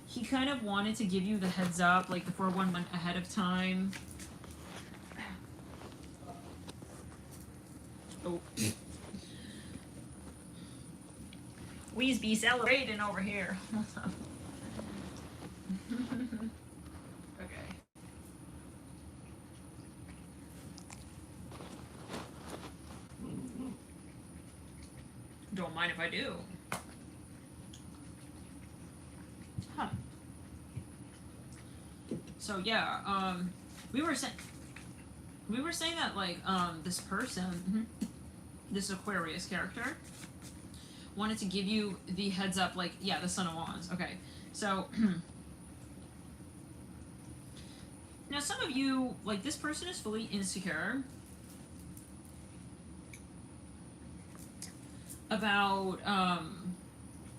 he kind of wanted to give you the heads up, like the 4-1 month ahead of time. Oh. We's be celebrating over here. Okay. Don't mind if I do. Huh. So yeah, we were saying that like this person, this Aquarius character, wanted to give you the heads up, like, yeah, the Son of Wands. Okay, so now some of you, like, this person is fully insecure about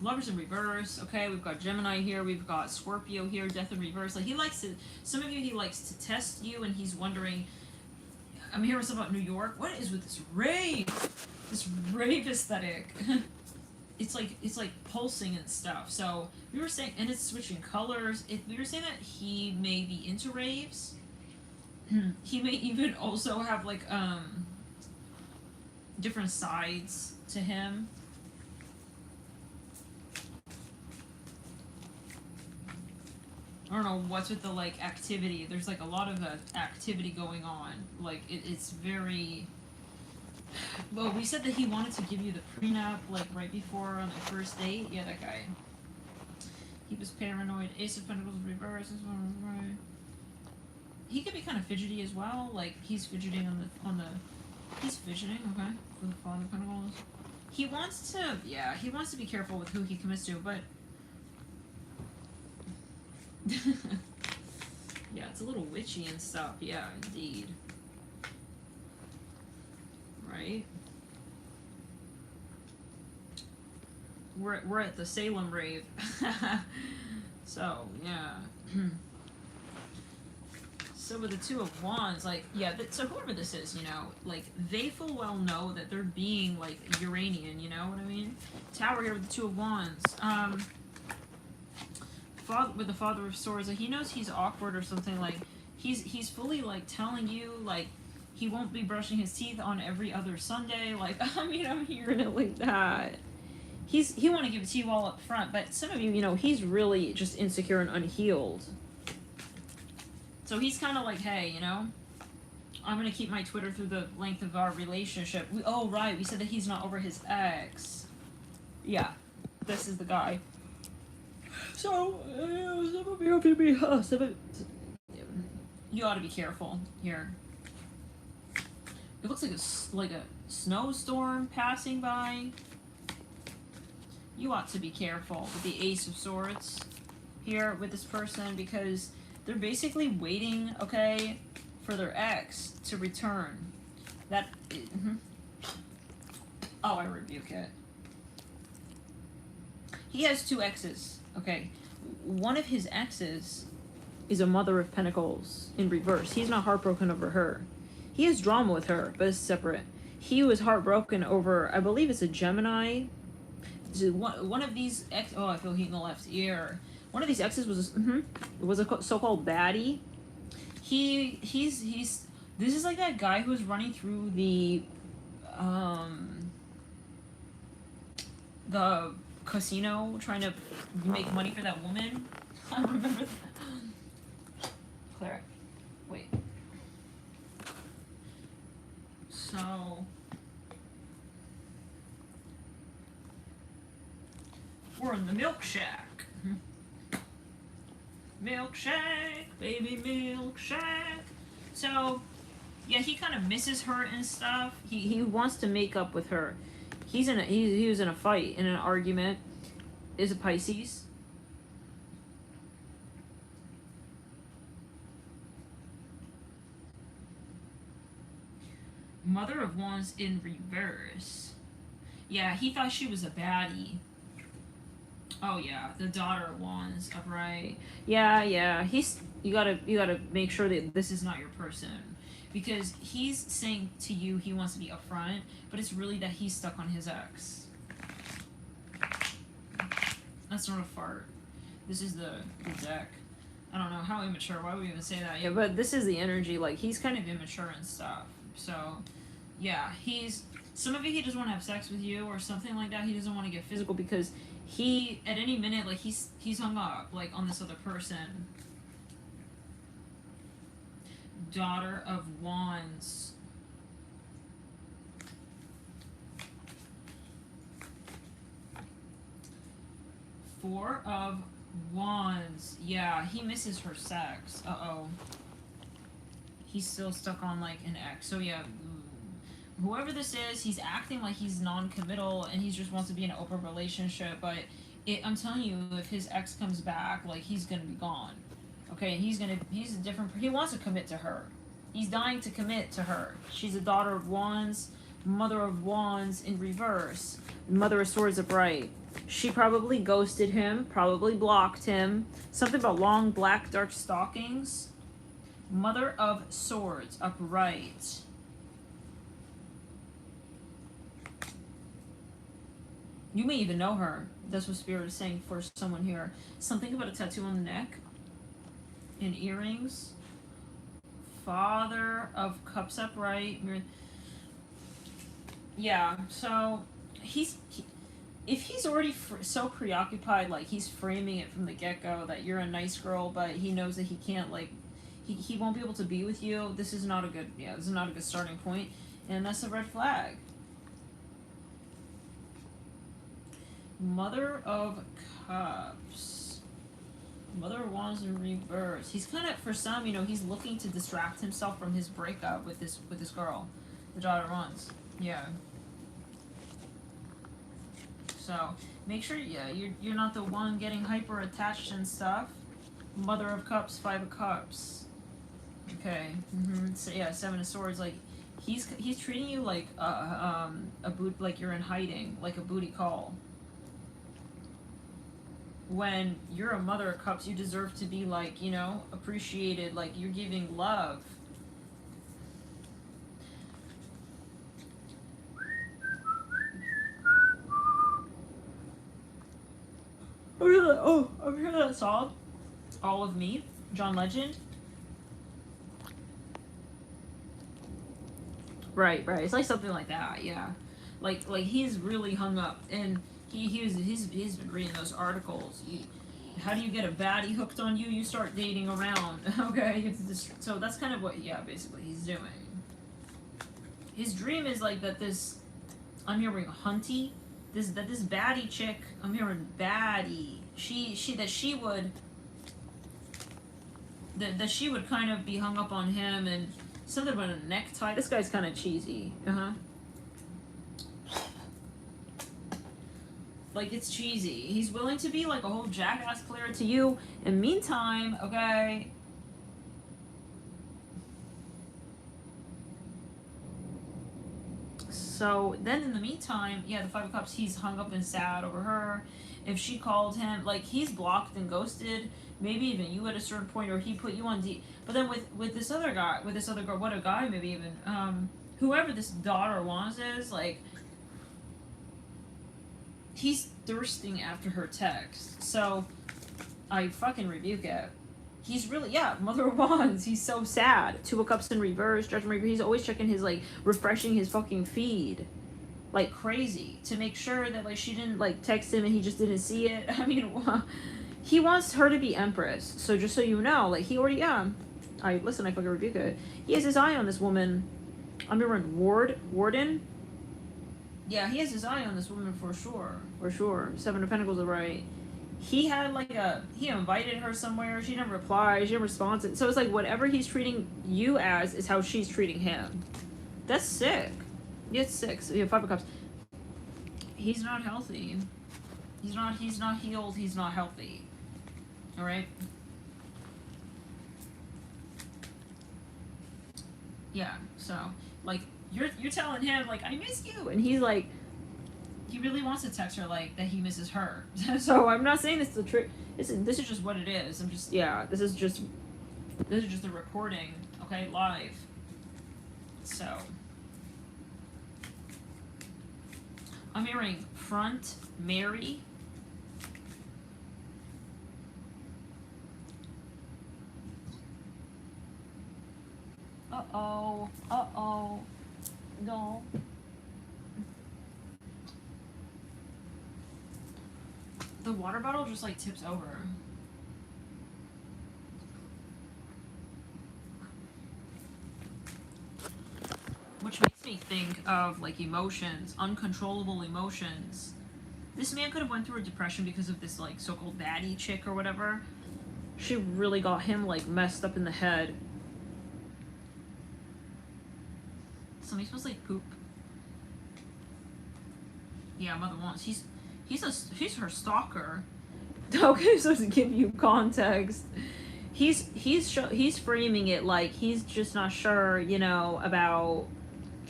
Lovers in reverse. Okay, we've got Gemini here, we've got Scorpio here, Death in reverse. Like, he likes to, some of you, he likes to test you, and he's wondering, I'm hearing something about New York. What is with this rave aesthetic? It's like pulsing and stuff. So we were saying, and it's switching colors. We were saying that he may be into raves. He may even also have like different sides to him. I don't know what's with the like activity. There's like a lot of activity going on. Like it's very. Well, we said that he wanted to give you the prenup like right before on the first date. Yeah, that guy. He was paranoid. Ace of Pentacles reverse. He could be kind of fidgety as well. Like he's fidgeting on the He's visioning, okay, for the Father of Pentacles. He wants to, yeah, he wants to be careful with who he commits to, but... yeah, it's a little witchy and stuff, yeah, indeed. Right? We're at the Salem rave. So, yeah. So with the Two of Wands, like, yeah, so whoever this is, you know, like, they full well know that they're being, like, Uranian, you know what I mean? Tower here with the Two of Wands. With the Father of Swords, like, he knows he's awkward or something, like, he's fully, like, telling you, like, he won't be brushing his teeth on every other Sunday, like, I mean, I'm hearing it like that. He want to give it to you all up front, but some of you, you know, he's really just insecure and unhealed. So he's kind of like, hey, you know, I'm going to keep my Twitter through the length of our relationship. Oh, right, we said that he's not over his ex. Yeah, this is the guy. So, some of you have to be, you ought to be careful here. It looks like a snowstorm passing by. You ought to be careful with the Ace of Swords here with this person, because they're basically waiting, okay, for their ex to return. That, oh, I rebuke it. He has two exes, okay. One of his exes is a Mother of Pentacles in reverse. He's not heartbroken over her. He has drama with her, but it's separate. He was heartbroken over, I believe it's a Gemini. One of these oh, I feel heat in the left ear. One of these exes was a so-called baddie. He's this is like that guy who was running through the casino trying to make money for that woman. I remember that. Claire, wait. So we're in the milk shack. Milkshake, baby milkshake. So, yeah, he kind of misses her and stuff. He wants to make up with her. He was in a fight, in an argument. Is a Pisces. Mother of Wands in reverse. Yeah, he thought she was a baddie. Oh yeah, the Daughter of Wands upright. Yeah, you gotta make sure that this is not your person, because he's saying to you he wants to be upfront, but it's really that he's stuck on his ex. That's not a fart. This is the deck. I don't know how immature. Why would we even say that? Yeah, but this is the energy. Like, he's kind of immature and stuff. So, yeah, some of it he doesn't want to have sex with you or something like that. He doesn't want to get physical because he, at any minute, like, he's hung up, like, on this other person. Daughter of Wands. Four of Wands. Yeah, he misses her sex. Uh-oh. He's still stuck on, like, an ex. So, yeah, whoever this is, he's acting like he's non-committal and he just wants to be in an open relationship, but I'm telling you, if his ex comes back, like, he's gonna be gone. Okay, and he's a different, he wants to commit to her. He's dying to commit to her. She's a Daughter of Wands, Mother of Wands in reverse, Mother of Swords upright. She probably ghosted him, probably blocked him. Something about long black dark stockings. Mother of Swords upright. You may even know her. That's what Spirit is saying for someone here. Something about a tattoo on the neck. And earrings. Father of Cups upright. Yeah, so if he's already so preoccupied, like, he's framing it from the get-go that you're a nice girl, but he knows that he can't, like, he won't be able to be with you. This is not a good starting point, and that's a red flag. Mother of Cups. Mother of Wands in reverse. He's kind of, for some, you know, he's looking to distract himself from his breakup with this girl. the daughter wants. Yeah. So make sure, yeah, you're not the one getting hyper attached and stuff. Mother of Cups, Five of Cups. Okay. So yeah, Seven of Swords. Like he's treating you like a like you're in hiding, like a booty call. When you're a Mother of Cups, you deserve to be like, you know, appreciated. Like you're giving love. Oh, I'm hearing that song. All of Me, John Legend. Right. It's like something like that, yeah. Like he's really hung up, and he's been reading those articles. How do you get a baddie hooked on you? You start dating around, okay? So that's kind of what, yeah, basically he's doing. His dream is like that this, I'm hearing hunty, this baddie chick, I'm hearing baddie. That she would kind of be hung up on him, and something about a necktie. This guy's kind of cheesy. Like, it's cheesy. He's willing to be like a whole jackass player to you. In meantime, okay. So then in the meantime, yeah, the Five of Cups, he's hung up and sad over her. If she called him, like, he's blocked and ghosted. Maybe even you at a certain point, or he put you on D. But then with this other guy, with this other girl, what a guy, maybe even, whoever this daughter wants is, like, he's thirsting after her text. So I fucking rebuke it. He's really, yeah, Mother of Wands. He's so sad. Two of Cups in reverse, Judgment reverse. He's always checking his, like, refreshing his fucking feed like crazy to make sure that, like, she didn't, like, text him and he just didn't see it. I mean, he wants her to be Empress. So just so you know, like, he already, yeah. I fucking rebuke it. He has his eye on this woman. I'm remembering Warden. Yeah, he has his eye on this woman for sure. Seven of Pentacles is right. He had like he invited her somewhere. She didn't reply. She didn't respond to. So it's like whatever he's treating you as is how she's treating him. That's sick. It's sick. So, yeah, Five of Cups. He's not healthy. He's not healed. He's not healthy. All right. Yeah. So like you're telling him like I miss you, and he's like. He really wants to text her like that he misses her. So I'm not saying this is the trick. This is just what it is. I'm just This is just the recording. Okay, live. So I'm hearing front Mary. No. The water bottle just like tips over. Which makes me think of like emotions, uncontrollable emotions. This man could have went through a depression because of this like so-called baddie chick or whatever. She really got him like messed up in the head. Something smells like poop. Yeah, Mother wants. He's her stalker. Okay, so to give you context, he's framing it like he's just not sure, you know, about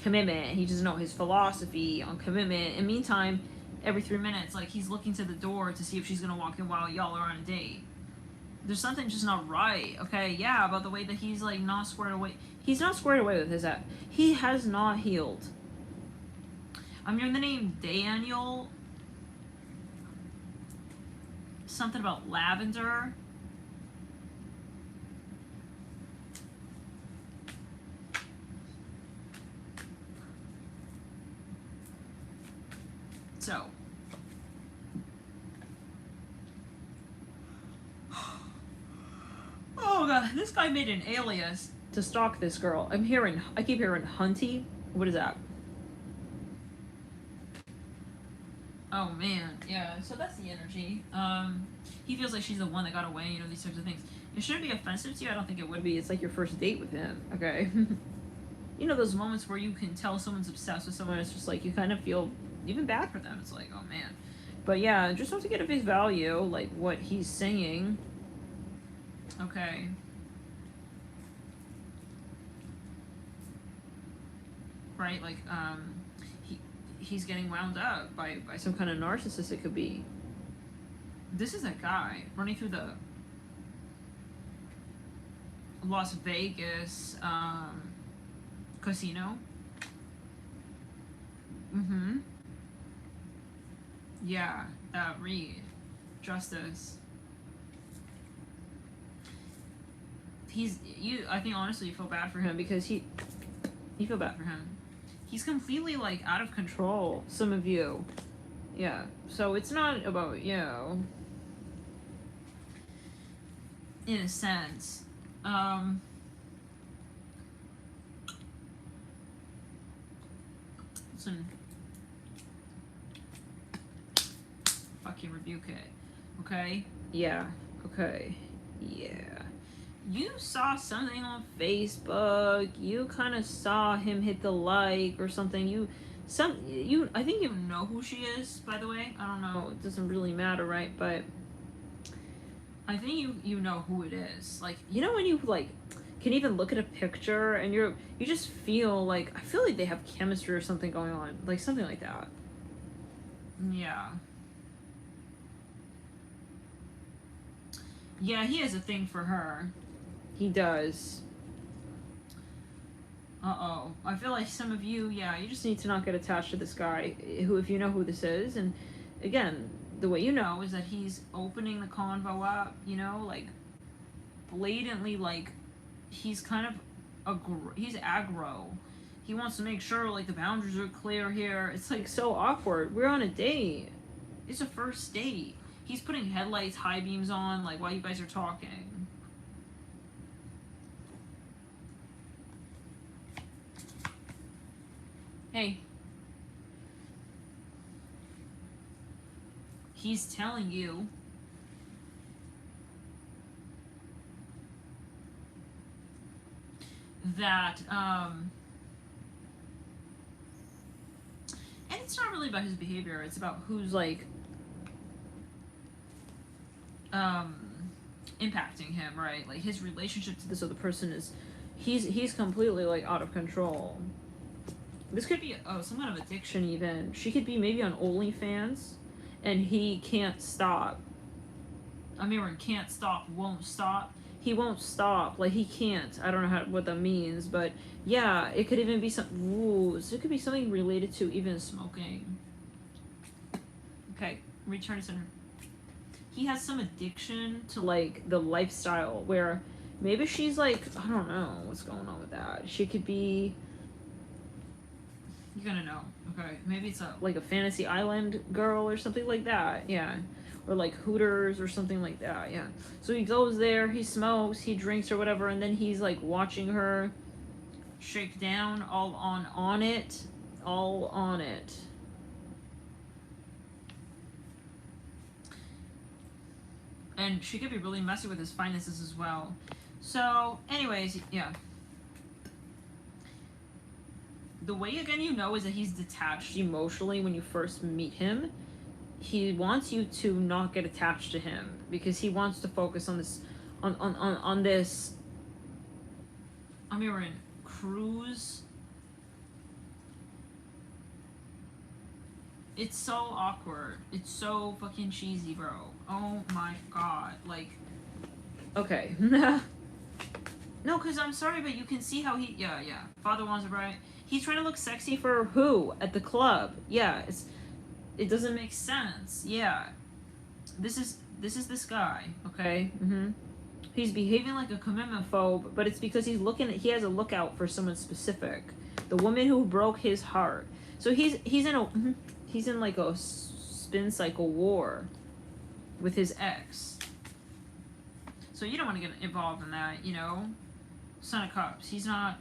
commitment. He doesn't know his philosophy on commitment. In the meantime, every 3 minutes, like he's looking to the door to see if she's gonna walk in while y'all are on a date. There's something just not right. Okay, yeah, about the way that he's like not squared away. He's not squared away with his ex. He has not healed. I'm hearing the name Daniel. Something about lavender. So. Oh god, this guy made an alias to stalk this girl. I keep hearing Hunty. What is that? Oh man, yeah, so that's the energy. He feels like she's the one that got away, you know, these types of things. It shouldn't be offensive to you, I don't think it would be. It's like your first date with him, okay? you know, those moments where you can tell someone's obsessed with someone, it's just like you kind of feel even bad for them. It's like, oh man. But yeah, just have to get a face value, like what he's singing. Okay. Right, like, he's getting wound up by some kind of narcissist. It could be. This is that guy running through the Las Vegas casino. Mm-hmm. Yeah, that Reed. Justice. I think honestly you feel bad for him because you feel bad for him. He's completely like out of control, some of you. Yeah. So it's not about you. In a sense. Listen. Fucking rebuke it. Okay? Yeah. Okay. Yeah. You saw something on Facebook. You kind of saw him hit the like or something. I think you know who she is, by the way. I don't know. It doesn't really matter, right? But I think you know who it is. Like, you know when you like can even look at a picture and you just feel like, I feel like they have chemistry or something going on. Like something like that. Yeah. Yeah, he has a thing for her. He does. Uh-oh. I feel like some of you, yeah, you just need to not get attached to this guy, who, if you know who this is, and again, the way you know is that he's opening the convo up, you know, like, blatantly, like, he's kind of, he's aggro. He wants to make sure, like, the boundaries are clear here. It's, like, so awkward. We're on a date. It's a first date. He's putting headlights, high beams on, like, while you guys are talking. Hey. He's telling you that, and it's not really about his behavior, it's about who's, like, impacting him, right? Like, his relationship to this other person is, he's completely, like, out of control. This could be, some kind of addiction even. She could be maybe on OnlyFans, and he can't stop. Amirin can't stop, won't stop. He won't stop. Like, he can't. I don't know what that means, but yeah, it could even be so it could be something related to even smoking. Okay, return to center. He has some addiction to, like, the lifestyle where maybe she's, like, I don't know what's going on with that. She could be... You're gonna know. Okay, maybe it's like a fantasy island girl or something like that. Yeah, or like Hooters or something like that. Yeah. So he goes there, he smokes, he drinks or whatever, and then he's like watching her shake down, all on it. And she could be really messy with his finances as well. So, anyways, yeah. The way, again, you know is that he's detached emotionally when you first meet him. He wants you to not get attached to him because he wants to focus on this, on this, Amirin, cruise. It's so awkward. It's so fucking cheesy, bro. Oh my god. Like, okay. No, because I'm sorry, but you can see how he, yeah. Father wants it, right? He's trying to look sexy for who? At the club. Yeah, it doesn't make sense. Yeah. This is this guy, okay? Mm-hmm. He's behaving like a commitment phobe, but it's because he has a lookout for someone specific. The woman who broke his heart. So he's in like a spin cycle war with his ex. So you don't want to get involved in that, you know? Son of Cups. He's not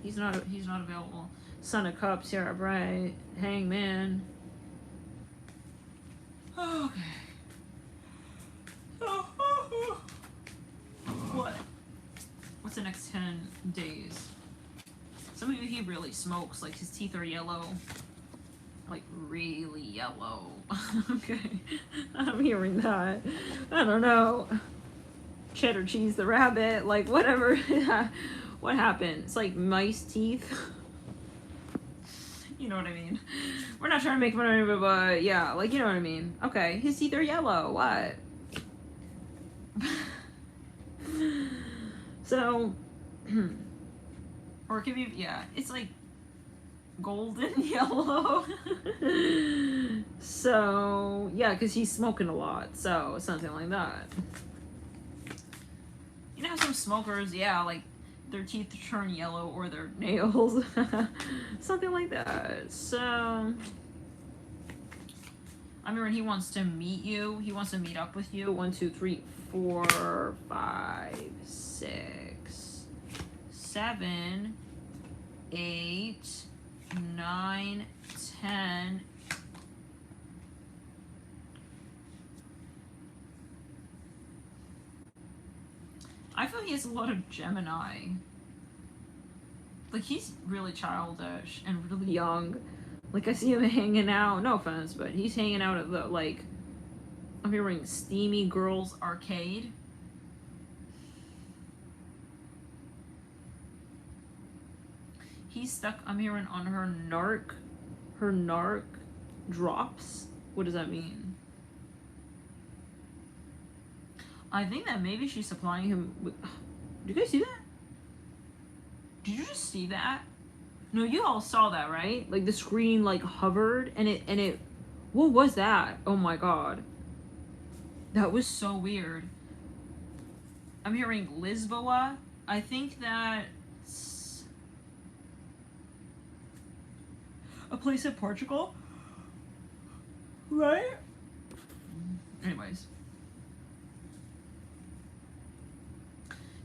available. Son of Cups, yeah, right. Hangman. Okay. What? What's the next 10 days? Some of you, he really smokes. Like, his teeth are yellow. Like, really yellow. Okay. I'm hearing that. I don't know. Cheddar cheese the rabbit. Like, whatever. What happened? It's like mice teeth. You know what I mean? We're not trying to make fun of it, but yeah, like, you know what I mean. Okay, his teeth are yellow. What? So, or it could be, yeah, it's like golden yellow. So, yeah, because he's smoking a lot, so something like that. You know how some smokers, yeah, like, their teeth turn yellow or their nails. Something like that. So, I mean, when he wants to meet you, he wants to meet up with you. 1, 2, 3, 4, 5, 6, 7, 8, 9, 10. I feel he has a lot of Gemini. Like, he's really childish and really young. Like, I see him hanging out, no offense, but he's hanging out at the, like, I'm hearing Steamy Girls Arcade. He's stuck, I'm hearing, on her narc drops. What does that mean? I think that maybe she's supplying him with... Did you guys see that? Did you just see that? No, you all saw that, right? Like, the screen, like, hovered, and it... What was that? Oh my god. That was so weird. I'm hearing Lisboa. I think that's a place in Portugal. Right? Anyways.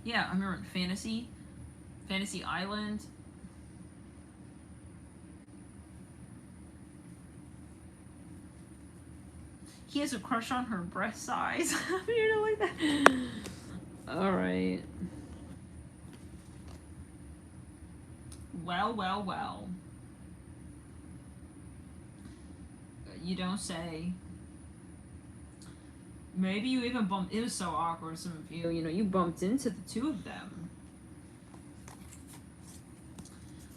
Yeah, I'm hearing Fantasy Island. He has a crush on her breast size. You know, like that. Alright. Well. You don't say. Maybe you even bumped. It was so awkward, some of you. You know, you bumped into the two of them.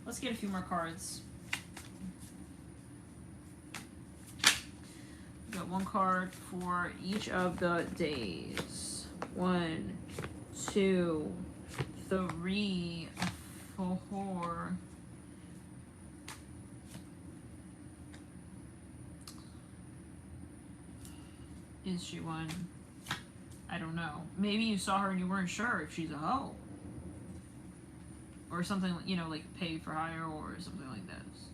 Let's get a few more cards. We got one card for each of the days. 1, 2, 3, 4. Is she one? I don't know. Maybe you saw her and you weren't sure if she's a hoe. Or something, you know, like pay for hire or something like this.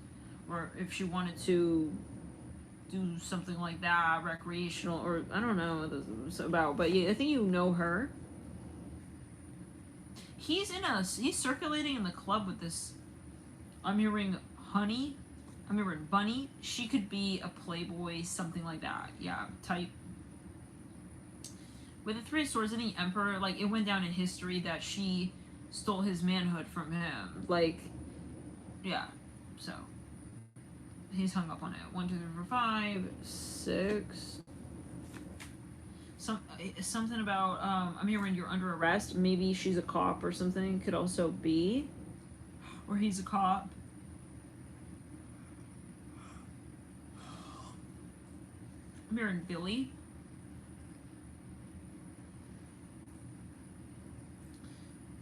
Or if she wanted to do something like that, recreational, or I don't know what this is about. But yeah, I think you know her. He's circulating in the club with this, I'm hearing Honey. I'm hearing Bunny. She could be a playboy, something like that. Yeah, type. With the Three of Swords and the Emperor, like, it went down in history that she stole his manhood from him. Like, yeah, so he's hung up on it. 1, 2, 3, 4, 5, 6. Something about I'm hearing you're under arrest. Maybe she's a cop or something. Could also be, or he's a cop. I'm hearing Billy.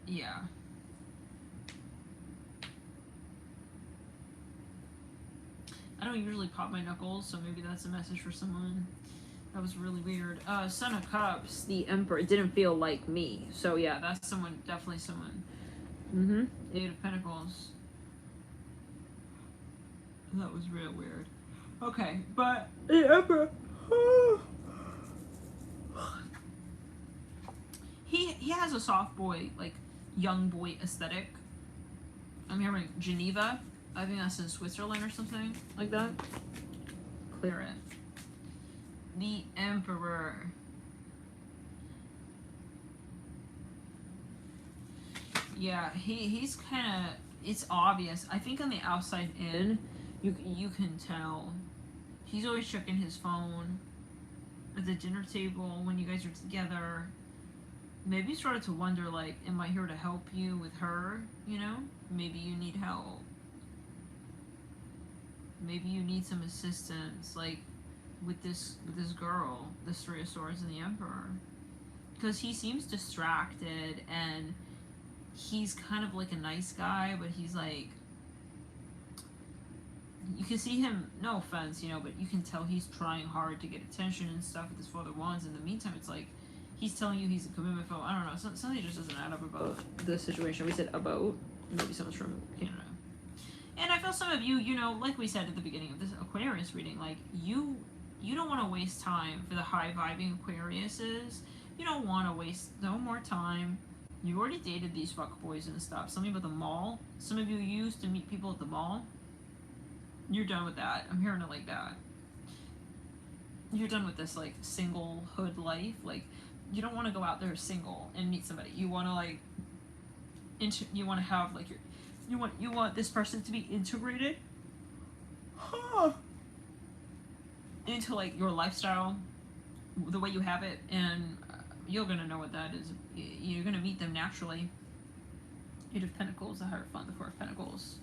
Yeah. I don't usually pop my knuckles, so maybe that's a message for someone. That was really weird. Son of Cups, the Emperor. It didn't feel like me. So yeah, that's someone, definitely someone. 8 of Pentacles. That was real weird. Okay, but the Emperor. He has a soft boy, like, young boy aesthetic. I'm hearing Geneva. I think that's in Switzerland or something like that. Clear it. The Emperor. Yeah, he's kind of it's obvious. I think on the outside in, you can tell. He's always checking his phone at the dinner table when you guys are together. Maybe you started to wonder, like, am I here to help you with her? You know, maybe you need help. Maybe you need some assistance, like with this girl, this Three of Swords and the Emperor, because he seems distracted and he's kind of like a nice guy, but he's like, you can see him, no offense, you know, but you can tell he's trying hard to get attention and stuff with his Father Wands. In the meantime, it's like he's telling you he's a commitment phobe. I don't know, something just doesn't add up about the situation. We said about, maybe someone's from Canada. And I feel some of you, you know, like we said at the beginning of this Aquarius reading, like you don't want to waste time for the high vibing Aquariuses. You don't want to waste no more time. You already dated these fuckboys and stuff. Something about the mall. Some of you used to meet people at the mall. You're done with that. I'm hearing it like that. You're done with this like singlehood life. Like you don't want to go out there single and meet somebody. You want to like you want to have like your you want this person to be integrated into like your lifestyle, the way you have it, and you're gonna know what that is. You're gonna meet them naturally. Eight of Pentacles, the Hierophant, the Four of Pentacles.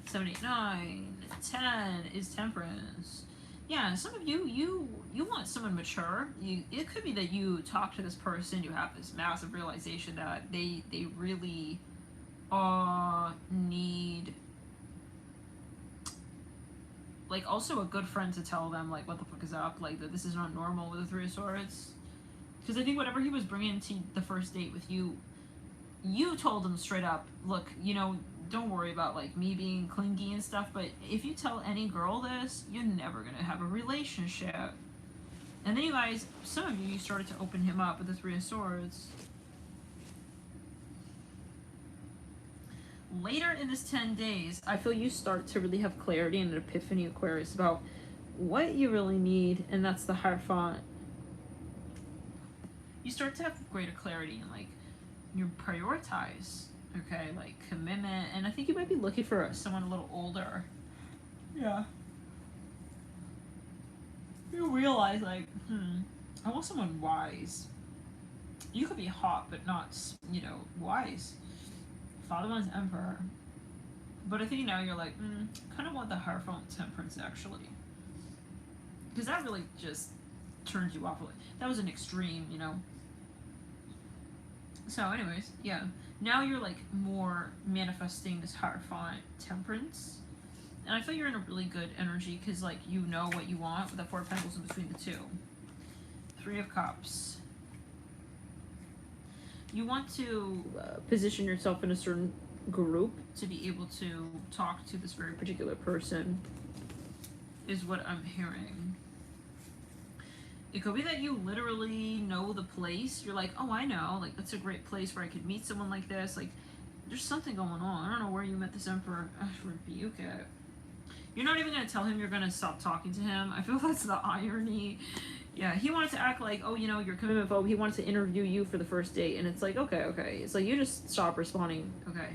7, 8, 9, 10 is Temperance. Yeah, some of you want someone mature. It could be that you talk to this person, you have this massive realization that they really need like also a good friend to tell them like what the fuck is up, like that this is not normal with the Three of Swords. Because I think whatever he was bringing to the first date with you, you told him straight up, look, you know, don't worry about like me being clingy and stuff, but if you tell any girl this, you're never gonna have a relationship. And then you guys, some of you started to open him up with the Three of Swords. Later in this 10 days, I feel you start to really have clarity and an epiphany, Aquarius, about what you really need, and that's the Hierophant. You start to have greater clarity and like you prioritize, okay, like commitment, and I think you might be looking for someone a little older. Yeah. You realize like, I want someone wise. You could be hot, but not, you know, wise. Father One's Emperor. But I think now you're like, kind of want the Hierophant Temperance actually. Because that really just turned you off. That was an extreme, you know. So anyways, yeah. Now you're like more manifesting this Hierophant Temperance. And I feel you're in a really good energy because like you know what you want with the Four of Pentacles in between the two. Three of Cups. You want to position yourself in a certain group to be able to talk to this very particular person, is what I'm hearing. It could be that you literally know the place. You're like, oh, I know. Like, that's a great place where I could meet someone like this. Like, there's something going on. I don't know where you met this Emperor. Rebuke it. You're not even going to tell him you're going to stop talking to him. I feel that's the irony. Yeah, he wanted to act like, oh, you know, you're commitment phobe. He wanted to interview you for the first date. And it's like, okay. It's like, you just stop responding. Okay.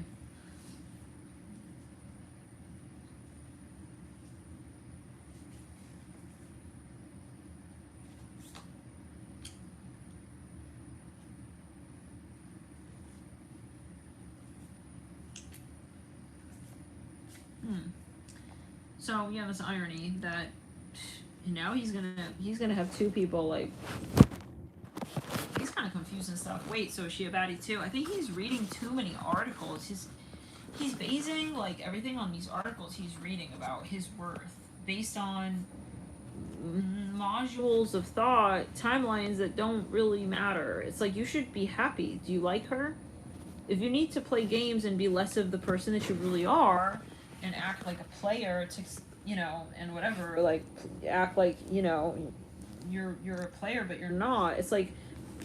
So, yeah, that's irony that now he's gonna have two people, like, he's kind of confused and stuff. Wait, so is she a baddie too? I think he's reading too many articles. He's basing like everything on these articles he's reading about his worth based on modules of thought, timelines that don't really matter. It's like, you should be happy. Do you like her? If you need to play games and be less of the person that you really are and act like a player to, you know, and whatever, like act like, you know, you're a player but you're not. It's like,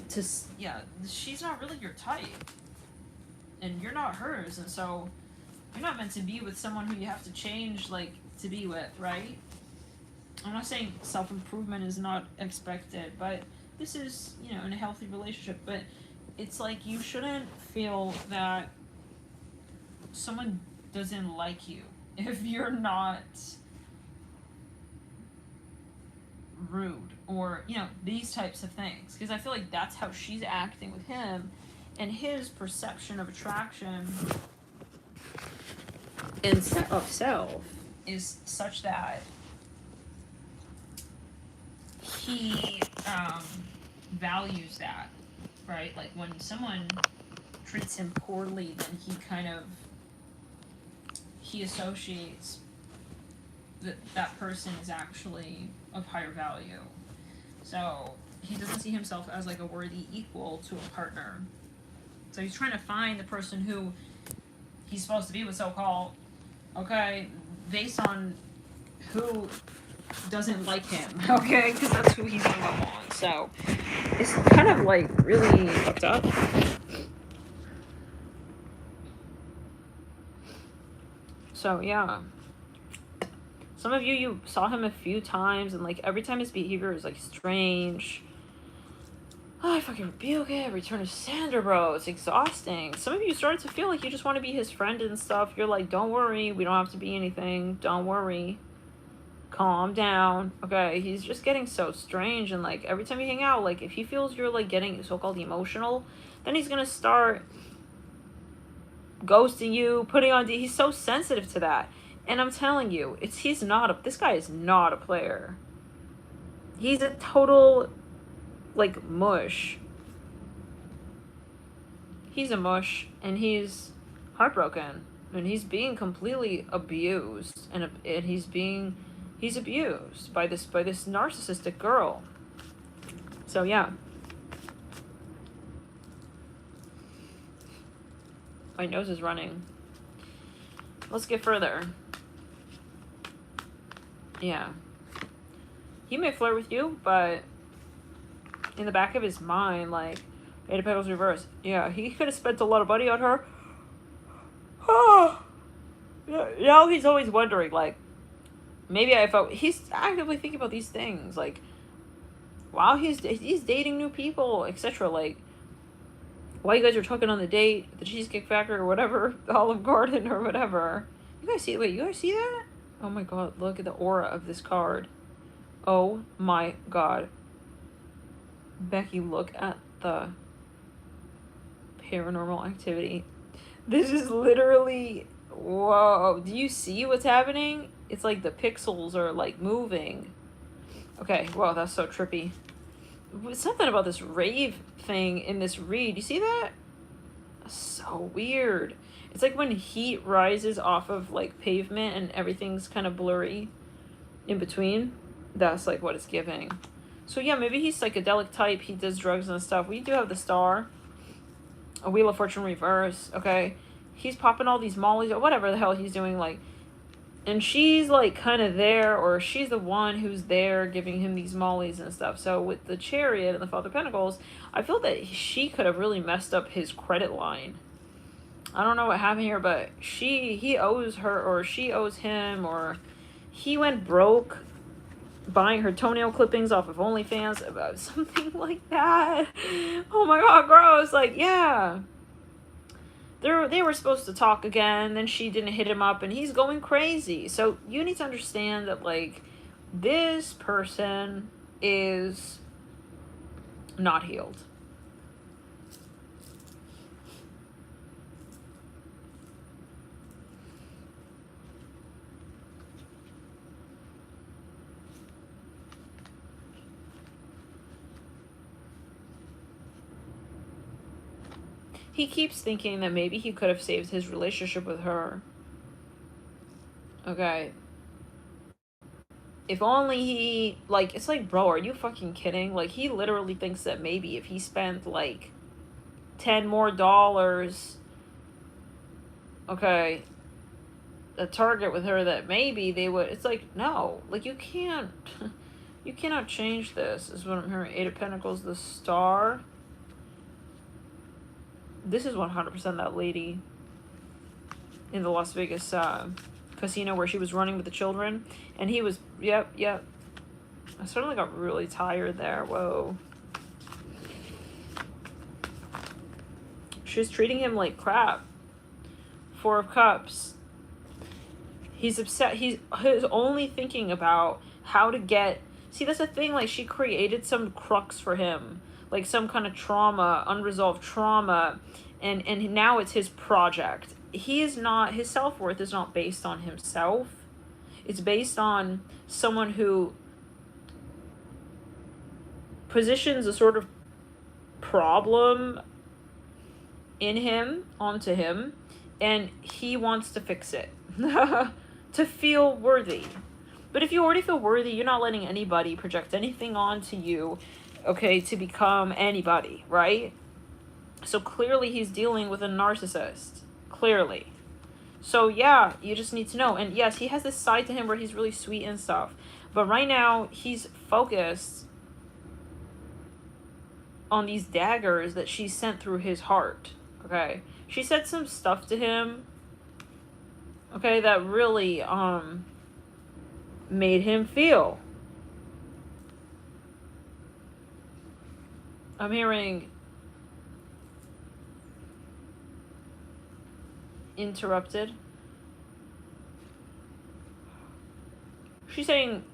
she's not really your type and you're not hers, and so you're not meant to be with someone who you have to change like to be with, right? I'm not saying self-improvement is not expected, but this is, you know, in a healthy relationship. But it's like, you shouldn't feel that someone doesn't like you if you're not rude, or you know, these types of things, because I feel like that's how she's acting with him, and his perception of attraction and of self is such that he values that, right? Like when someone treats him poorly, then he associates that person is actually of higher value. So he doesn't see himself as like a worthy equal to a partner. So he's trying to find the person who he's supposed to be with, so-called, okay, based on who doesn't like him, okay? Because that's who he's gonna want. So it's kind of like really fucked up. So yeah. Some of you saw him a few times, and like every time his behavior is like strange. Oh, I fucking rebuke it. Return to Sandra, bro. It's exhausting. Some of you started to feel like you just want to be his friend and stuff. You're like, don't worry. We don't have to be anything. Don't worry. Calm down. Okay, he's just getting so strange, and like every time you hang out, like if he feels you're like getting so-called emotional, then he's gonna start ghosting you, putting on he's so sensitive to that. And I'm telling you, this guy is not a player. He's a total like mush. He's a mush, and he's heartbroken, and he's being completely abused, and he's abused by this narcissistic girl. So yeah. My nose is running. Let's get further. Yeah. He may flirt with you, but in the back of his mind, like, Eight of Pentacles reverse. Yeah, he could have spent a lot of money on her. You know, he's always wondering, like, maybe he's actively thinking about these things, like, wow, he's dating new people, etc. Like, while you guys are talking on the date, the Cheesecake Factory or whatever, the Olive Garden or whatever. You guys see that? Oh my god, look at the aura of this card. Oh my god. Becky, look at the paranormal activity. This is literally, whoa. Do you see what's happening? It's like the pixels are like moving. Okay, wow, that's so trippy. Something about this rave thing in this read. You see that? That's so weird. It's like when heat rises off of like pavement and everything's kind of blurry in between. That's like what it's giving. So yeah, maybe he's psychedelic type. He does drugs and stuff. We do have the Star. A Wheel of Fortune reverse. Okay. He's popping all these mollies or whatever the hell he's doing, like, and she's like kind of there, or she's the one who's there giving him these mollies and stuff. So with the Chariot and the Father of Pentacles, I feel that she could have really messed up his credit line. I don't know what happened here, but he owes her, or she owes him, or he went broke buying her toenail clippings off of OnlyFans, about something like that. Oh my god, gross. Like, yeah. They were supposed to talk again, then she didn't hit him up, and he's going crazy. So you need to understand that, like, this person is not healed. He keeps thinking that maybe he could have saved his relationship with her. Okay. If only he, like, it's like, bro, are you fucking kidding? Like, he literally thinks that maybe if he spent, like, $10 more, okay, a target with her, that maybe they would, it's like, no. Like, you cannot change this, is what I'm hearing. Eight of Pentacles, the Star. This is 100% that lady in the Las Vegas casino where she was running with the children. And he was, yep. I suddenly got really tired there. Whoa. She's treating him like crap Four of Cups. He's upset. He's only thinking about how to get... See, that's the thing. Like, she created some crux for him. Like, some kind of trauma, unresolved trauma. And now it's his project. He is not... His self-worth is not based on himself. It's based on someone who positions a sort of problem in him, onto him, and he wants to fix it. To feel worthy. But if you already feel worthy, you're not letting anybody project anything onto you, okay, to become anybody, right? So clearly he's dealing with a narcissist. Clearly. So yeah, you just need to know. And yes, he has this side to him where he's really sweet and stuff. But right now, he's focused on these daggers that she sent through his heart. Okay? She said some stuff to him, okay, that really made him feel. I'm hearing interrupted. She's saying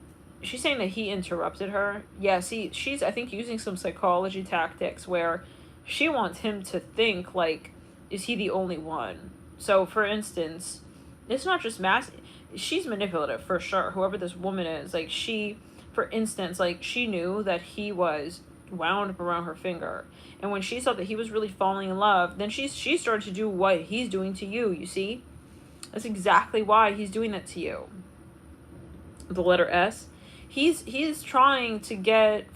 that he interrupted her. Yeah, see, she's, I think, using some psychology tactics where she wants him to think, like, is he the only one? So, for instance, it's not just she's manipulative, for sure. Whoever this woman is, like, she, for instance, like, she knew that he was wound up around her finger. And when she saw that he was really falling in love, then she started to do what he's doing to you, you see? That's exactly why he's doing that to you. The letter S. He's trying to get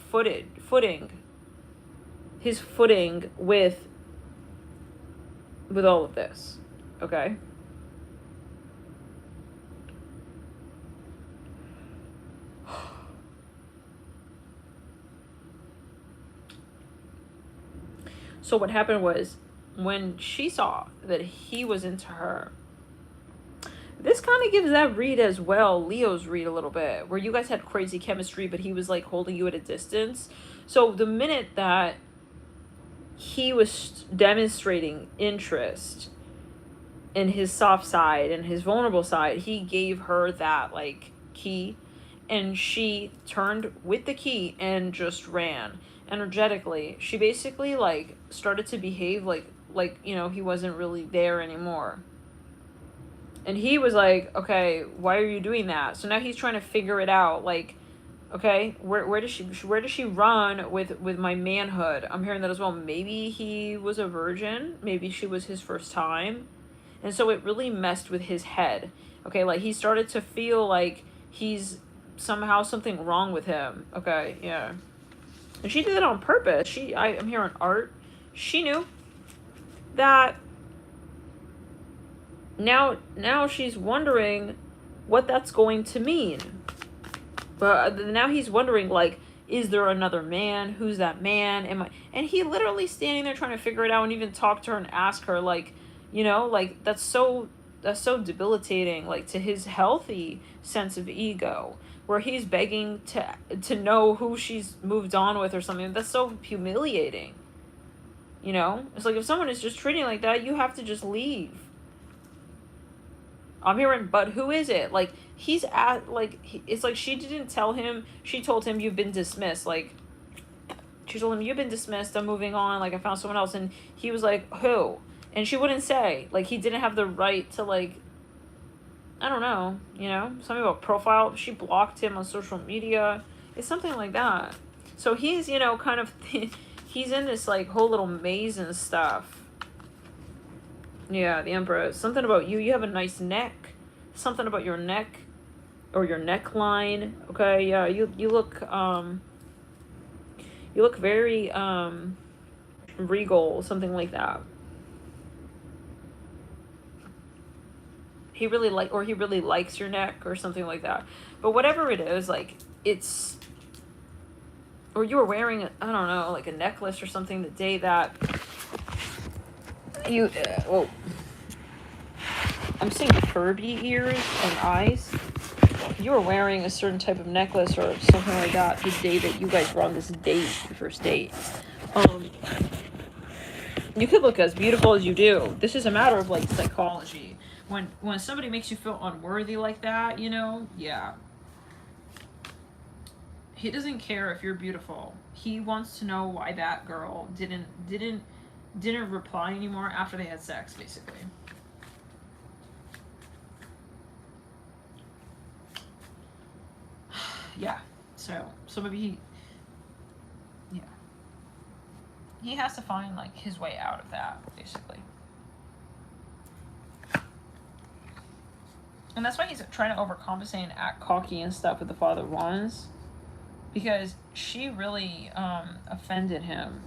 his footing with all of this. Okay? So what happened was, when she saw that he was into her, this kind of gives that read as well, Leo's read a little bit, where you guys had crazy chemistry, but he was like holding you at a distance. So the minute that he was demonstrating interest in his soft side and his vulnerable side, he gave her that like key, and she turned with the key and just ran energetically. She basically like started to behave like you know, he wasn't really there anymore. And he was like, okay, why are you doing that? So now he's trying to figure it out. Like, okay, where does she run with my manhood? I'm hearing that as well. Maybe he was a virgin. Maybe she was his first time. And so it really messed with his head. Okay, like he started to feel like he's somehow something wrong with him. Okay, yeah. And she did it on purpose. I'm hearing art. She knew that. Now she's wondering what that's going to mean. But now he's wondering, like, is there another man? Who's that man? And he literally standing there trying to figure it out, and even talk to her and ask her, like, you know, like, that's so debilitating, like, to his healthy sense of ego, where he's begging to know who she's moved on with or something. That's so humiliating. You know? It's like, if someone is just treating like that, you have to just leave. I'm hearing, but who is it? Like, he's at, like, it's like she didn't tell him. She told him, you've been dismissed. Like, she told him, you've been dismissed. I'm moving on. Like, I found someone else. And he was like, who? And she wouldn't say. Like, he didn't have the right to, like, I don't know, you know? Something about profile. She blocked him on social media. It's something like that. So he's, you know, kind of, he's in this, like, whole little maze and stuff. Yeah, the Emperor. Something about you. You have a nice neck. Something about your neck or your neckline. Okay, yeah, you look very regal, something like that. He really likes your neck or something like that. But whatever it is, like, it's, or you were wearing, I don't know, like a necklace or something the day that you, whoa. I'm seeing Kirby ears and eyes. You were wearing a certain type of necklace or something like that the day that you guys were on this date, your first date. You could look as beautiful as you do. This is a matter of like psychology. When somebody makes you feel unworthy like that, you know, yeah. He doesn't care if you're beautiful. He wants to know why that girl didn't reply anymore after they had sex, basically. Yeah. So maybe he has to find like his way out of that, basically. And that's why he's trying to overcompensate and act cocky and stuff with the Father of Wands, because she really offended him.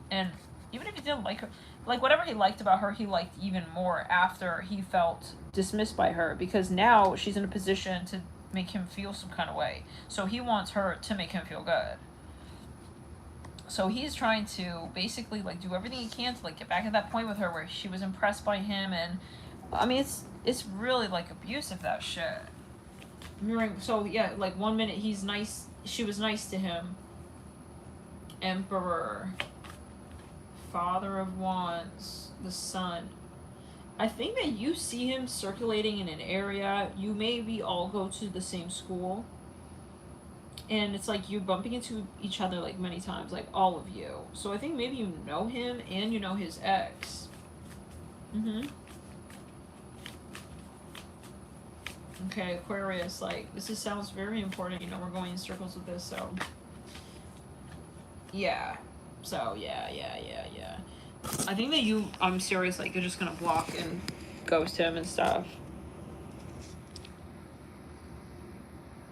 And even if he didn't like her, like whatever he liked about her, he liked even more after he felt dismissed by her, because now she's in a position to make him feel some kind of way. So he wants her to make him feel good. So he's trying to basically like do everything he can to like get back at that point with her where she was impressed by him. And I mean, it's really like abusive, that shit. So yeah, like 1 minute he's nice, she was nice to him. Emperor, Father of Wands, the Sun. I think that you see him circulating in an area. You maybe all go to the same school. And it's like you bumping into each other like many times, like all of you. So I think maybe you know him and you know his ex. Okay, Aquarius, like this sounds very important. You know, we're going in circles with this, so yeah. So yeah. I think that you, I'm serious, like you're just gonna block and ghost him and stuff.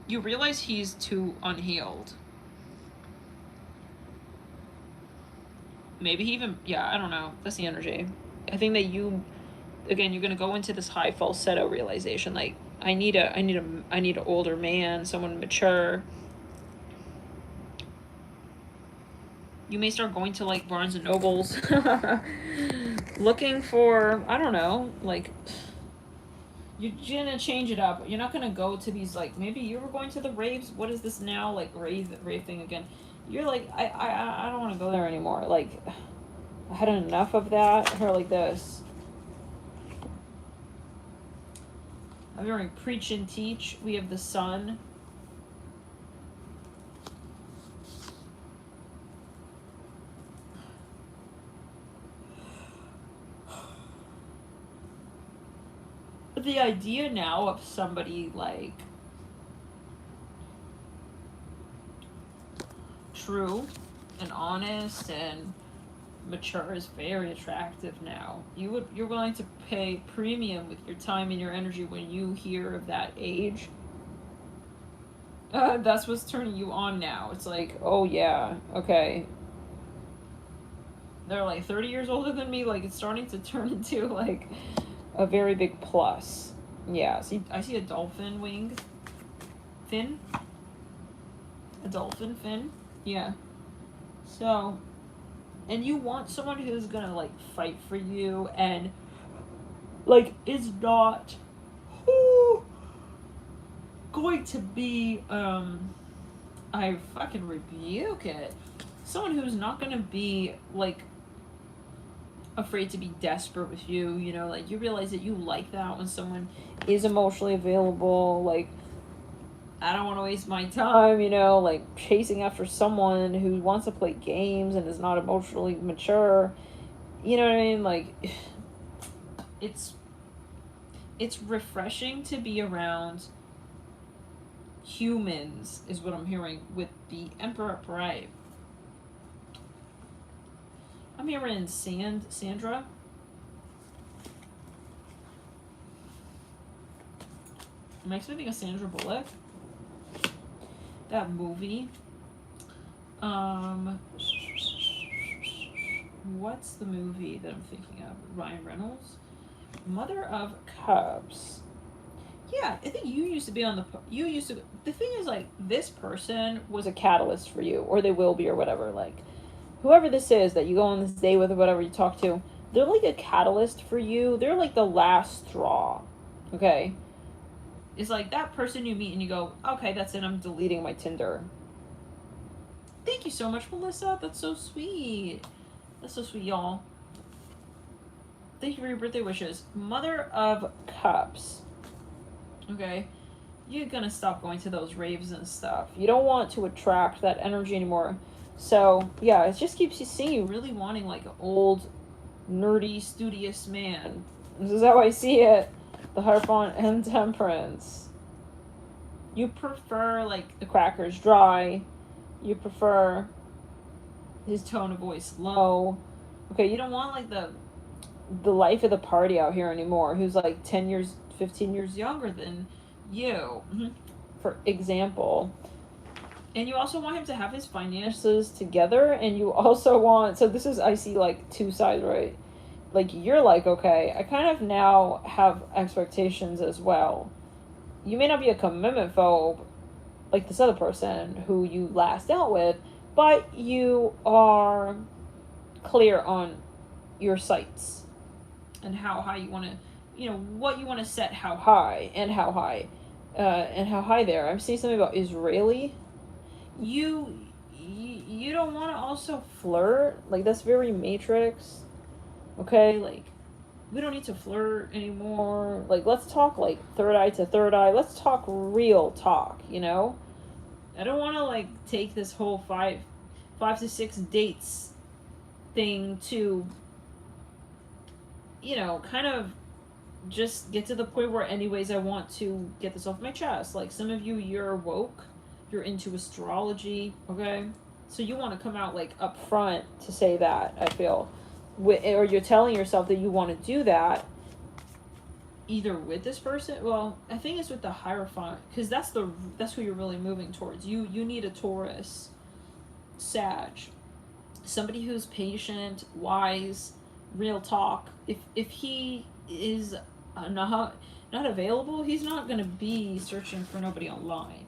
You realize he's too unhealed. Maybe he even, yeah, I don't know. That's the energy. I think that you, again, you're gonna go into this high falsetto realization. Like, I need an older man, someone mature. You may start going to like Barnes and Nobles, looking for, I don't know, like, you're gonna change it up. You're not gonna go to these, like, maybe you were going to the raves. What is this now, like rave thing again? You're like, I don't want to go there anymore. Like, I had enough of that. Or like this. I'm hearing preach and teach. We have the Sun. The idea now of somebody like true and honest and mature is very attractive now. You're willing to pay premium with your time and your energy when you hear of that age. That's what's turning you on now. It's like, oh yeah, okay. They're like 30 years older than me. Like, it's starting to turn into like a very big plus. Yeah, see, I see a dolphin wing fin. A dolphin fin. Yeah. So, and you want someone who's gonna like fight for you and like is not going to be I fucking rebuke it. Someone who's not gonna be like afraid to be desperate with you, you know, like you realize that you like that when someone is emotionally available. Like, I don't want to waste my time, you know, like chasing after someone who wants to play games and is not emotionally mature. You know what I mean? Like, it's refreshing to be around humans, is what I'm hearing with the Emperor upright. I'm hearing Sandra. Makes me think of Sandra Bullock. That movie. What's the movie that I'm thinking of? Ryan Reynolds? Mother of Cubs. Yeah, I think you used to be on the... The thing is, like, this person was a catalyst for you, or they will be, or whatever. Like, whoever this is that you go on this date with or whatever you talk to, they're like a catalyst for you. They're like the last straw. Okay? It's like that person you meet and you go, okay, that's it, I'm deleting my Tinder. Thank you so much, Melissa. That's so sweet. That's so sweet, y'all. Thank you for your birthday wishes. Mother of Cups. Okay. You're gonna stop going to those raves and stuff. You don't want to attract that energy anymore. So, yeah, it just keeps you seeing you really wanting like an old, nerdy, studious man. This is how I see it. The Hierophant and Temperance. You prefer like the crackers dry. You prefer his tone of voice low. Okay, you don't want like the life of the party out here anymore who's like 10 years, 15 years younger than you, for example. And you also want him to have his finances together, and you also want, so this is, I see like two sides, right? Like you're like, okay, I kind of now have expectations as well. You may not be a commitment phobe like this other person who you last dealt with, but you are clear on your sights and how high you want to, what you want to set, how high and how high, there. I'm seeing something about Israeli. You don't want to also flirt, like that's very Matrix. Okay, like we don't need to flirt anymore. Like let's talk like third eye to third eye. Let's talk real talk. I don't want to like take this whole five to six dates thing to, kind of just get to the point where anyways I want to get this off my chest. Like some of you, you're woke, you're into astrology, okay? So you want to come out like up front to say that, I feel. Or you're telling yourself that you want to do that either with this person. Well, I think it's with the Hierophant, because that's who you're really moving towards. You need a Taurus, Sag, somebody who's patient, wise, real talk. If he is not available, he's not going to be searching for nobody online.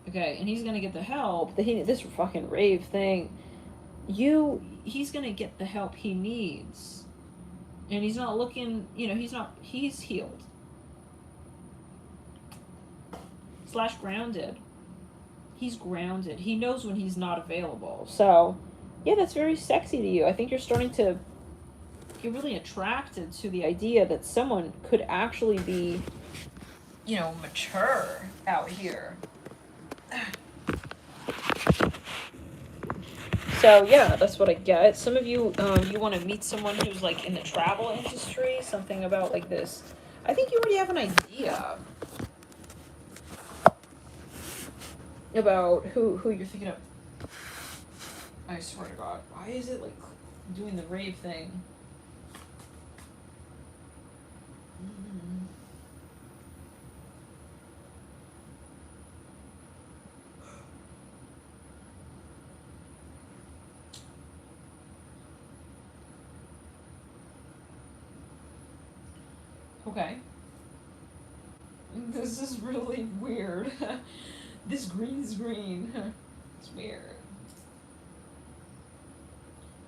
Okay, and he's going to get the help. This fucking rave thing, he's going to get the help he needs. And he's not looking, he's healed. / grounded. He's grounded. He knows when he's not available. So, yeah, that's very sexy to you. I think you're starting to get really attracted to the idea that someone could actually be, mature out here. So, yeah, that's what I get. Some of you, you want to meet someone who's, like, in the travel industry, something about, like, this. I think you already have an idea about who you're thinking of. I swear to God, why is it, like, doing the rave thing? Okay. This is really weird. This green's green. It's weird.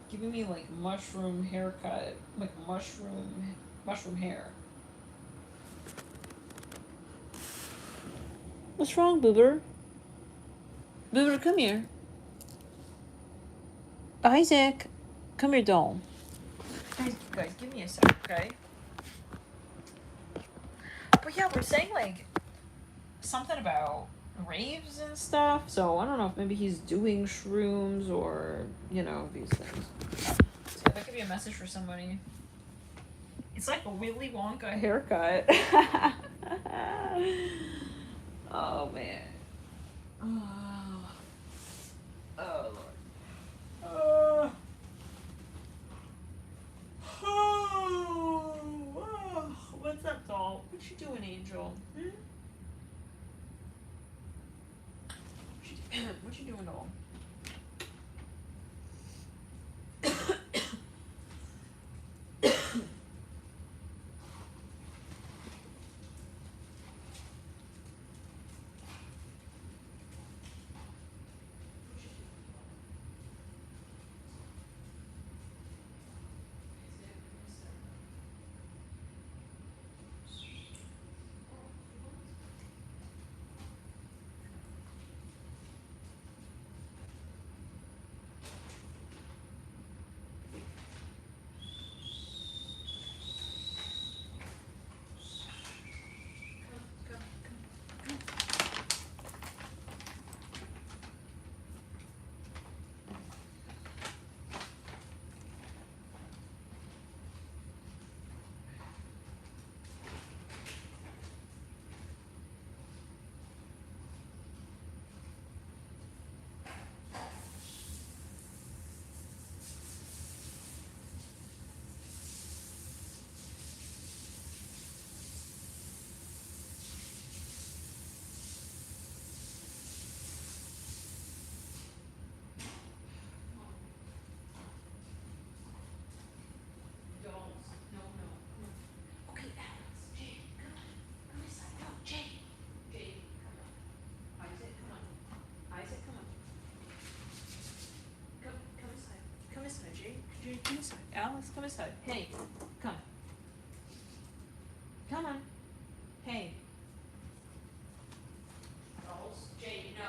Giving me like mushroom haircut, like mushroom hair. What's wrong, Boober? Boober, come here. Isaac, come here, doll. Guys, give me a sec, okay? But yeah, we're saying like something about raves and stuff. So I don't know if maybe he's doing shrooms or these things. So that could be a message for somebody. It's like a Willy Wonka haircut. Oh man. Oh Lord. What's up, doll? What you doing, Angel? What you doing, doll? Alex, come inside. Hey, come. Come on. Hey. Jade, no.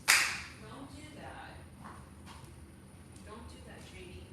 Don't do that. Don't do that, Jade.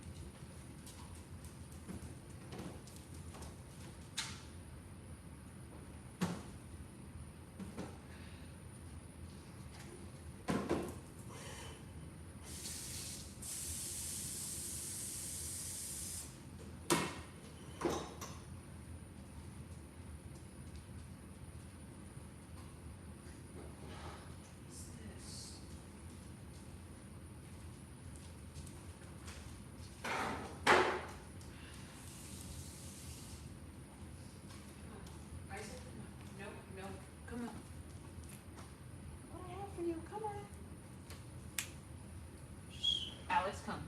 Alex, come.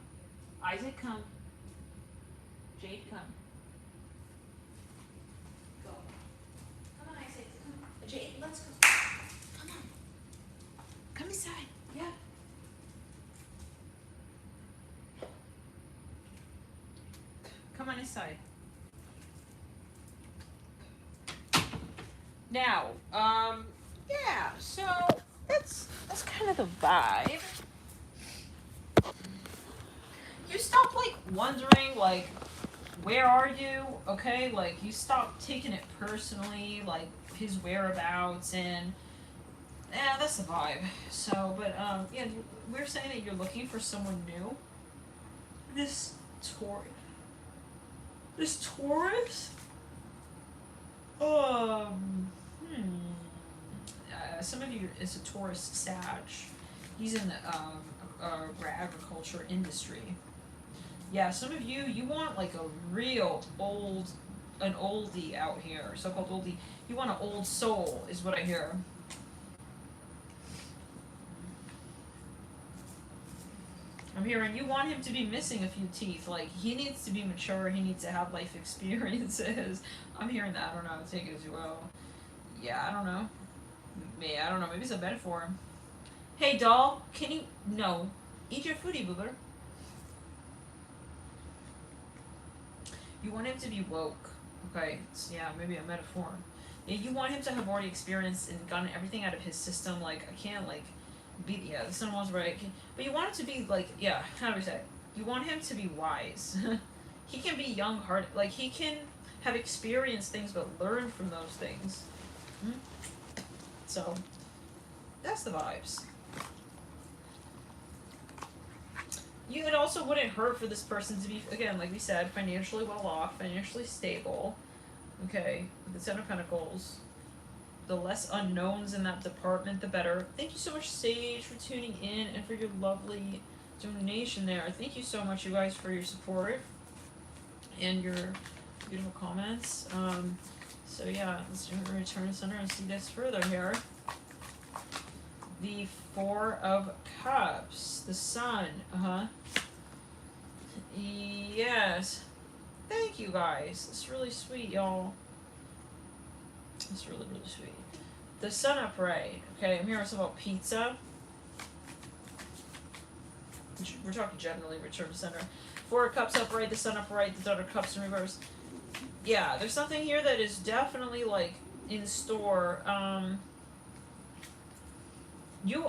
Isaac, come. Jade, come. Go. Come on, Isaac. Come. Jade, let's go. Come on. Come inside. Yeah. Come on inside. Now, yeah, so that's kind of the vibe. You stop, like, wondering, like, where are you, okay? Like, you stop taking it personally, like, his whereabouts, and, yeah, that's the vibe. So, but, yeah, we're saying that you're looking for someone new. This Taurus, some of you is a Taurus Sag. He's in the, agriculture industry. Yeah, some of you want like a real an oldie out here, so-called oldie. You want an old soul, is what I hear. I'm hearing you want him to be missing a few teeth. Like, he needs to be mature, he needs to have life experiences. I'm hearing that. I don't know, take it as you will. Yeah, I don't know. I don't know, maybe it's a metaphor. Hey, doll, can you... No. Eat your foodie, boober. You want him to be woke. Okay, it's, yeah, maybe a metaphor. Yeah, you want him to have already experienced and gotten everything out of his system. Like, I can't, like, be... Yeah, the sun was right. But you want him to be, like... Yeah, how do we say? You want him to be wise. He can be young-hearted. Like, he can have experienced things but learn from those things. Mm-hmm. So, that's the vibes. It also wouldn't hurt for this person to be, again, like we said, financially well off, financially stable. Okay, with the Ten of Pentacles. The less unknowns in that department, the better. Thank you so much, Sage, for tuning in and for your lovely donation there. Thank you so much, you guys, for your support and your beautiful comments. So yeah, let's return center and see this further here. The Four of Cups, the Sun, yes. Thank you guys. It's really sweet, y'all. It's really, really sweet. The Sun upright. Okay, I'm hearing something about pizza. We're talking generally, return to center. Four of Cups upright, the Sun upright, the Daughter of Cups in reverse. Yeah, there's something here that is definitely, like, in store.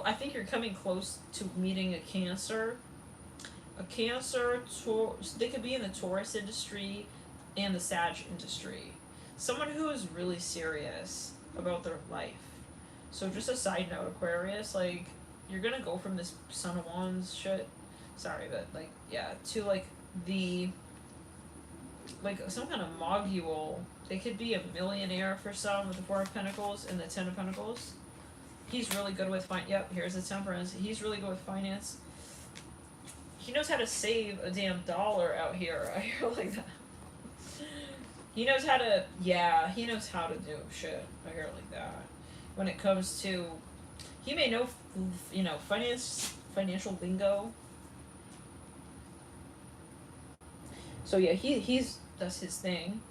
I think you're coming close to meeting a Cancer. A Cancer, they could be in the Taurus industry and the Sag industry. Someone who is really serious about their life. So just a side note, Aquarius, like, you're gonna go from this Son of Wands shit, sorry, but, like, yeah, to, like, some kind of mogul. They could be a millionaire for some with the Four of Pentacles and the Ten of Pentacles. He's really good with yep, here's the Temperance. He's really good with finance. He knows how to save a damn dollar out here. I hear like that. He knows how to, he knows how to do shit. I hear like that. When it comes to, he may know, financial lingo. So yeah, that's his thing.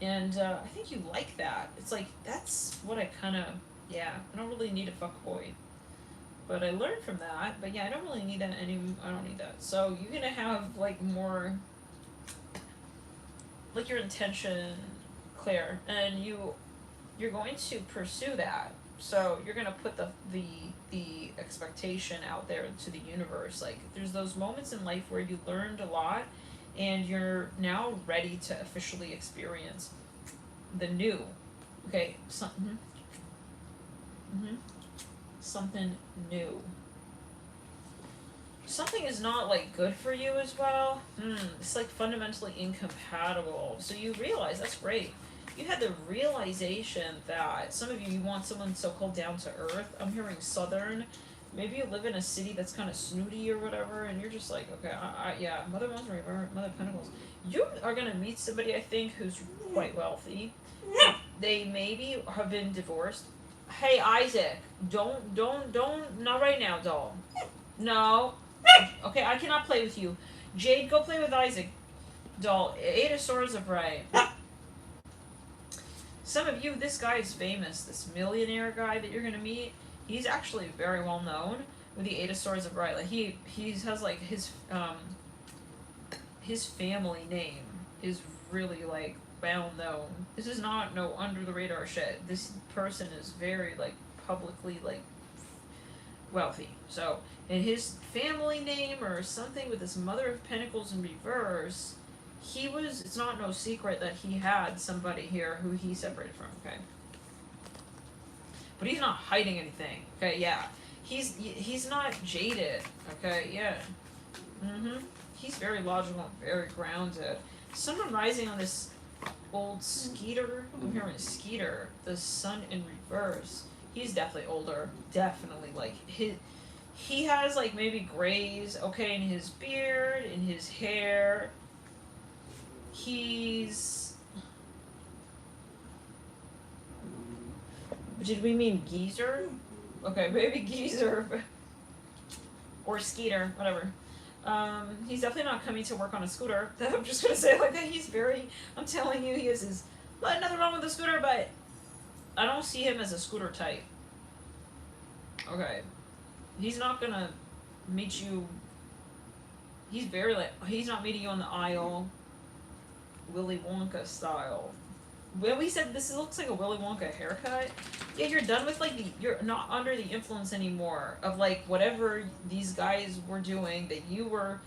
And I think you like that. It's like, that's what I kind of, I don't really need a fuckboy. But I learned from that. But yeah, I don't really need that anymore. I don't need that. So you're going to have, like, more like your intention clear, and you're going to pursue that. So you're gonna put the expectation out there to the universe. Like there's those moments in life where you learned a lot, and you're now ready to officially experience the new. Okay, something. Something new. Something is not like good for you as well. It's like fundamentally incompatible. So you realize that's great. You had the realization that some of you want someone so-called down to earth. I'm hearing southern. Maybe you live in a city that's kind of snooty or whatever, and you're just like, okay, yeah, Mother Wands, Mother of Pentacles. You are gonna meet somebody, I think, who's quite wealthy. They maybe have been divorced. Hey, Isaac, don't, not right now, doll. No. Okay, I cannot play with you. Jade, go play with Isaac. Doll, Eight of Swords upright. Some of you, this guy is famous. This millionaire guy that you're gonna meet, he's actually very well known with the Eight of Swords upright. Like he has like his family name is really like well known. This is not no under the radar shit. This person is very like publicly like wealthy. So in his family name or something with this Mother of Pentacles in reverse, it's not no secret that he had somebody here who he separated from, okay? But he's not hiding anything, okay? Yeah. He's not jaded, okay? Yeah. He's very logical, very grounded. Sun rising on this old Skeeter. I'm hearing Skeeter. The sun in reverse. He's definitely older. Definitely, like, he has, like, maybe grays, okay, in his beard, in his hair. Did we mean geezer? Okay, maybe geezer. Or Skeeter, whatever. He's definitely not coming to work on a scooter. I'm just gonna say it like that. He's very, I'm telling you, he is nothing wrong with the scooter, but I don't see him as a scooter type. Okay. He's not gonna meet you. He's not meeting you on the aisle. Willy Wonka style. When we said this looks like a Willy Wonka haircut, yeah, you're done with like you're not under the influence anymore of like whatever these guys were doing that you were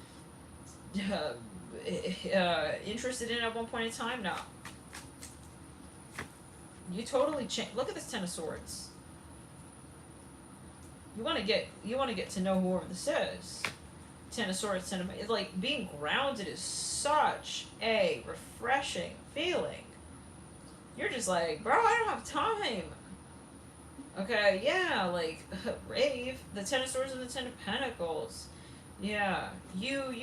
interested in at one point in time. No, you totally change. Look at this Ten of Swords. You want to get to know whoever this is. Ten of Swords, it's like being grounded is such a refreshing feeling. You're just like, bro, I don't have time. Okay, yeah, like rave. The Ten of Swords and the Ten of Pentacles. Yeah, you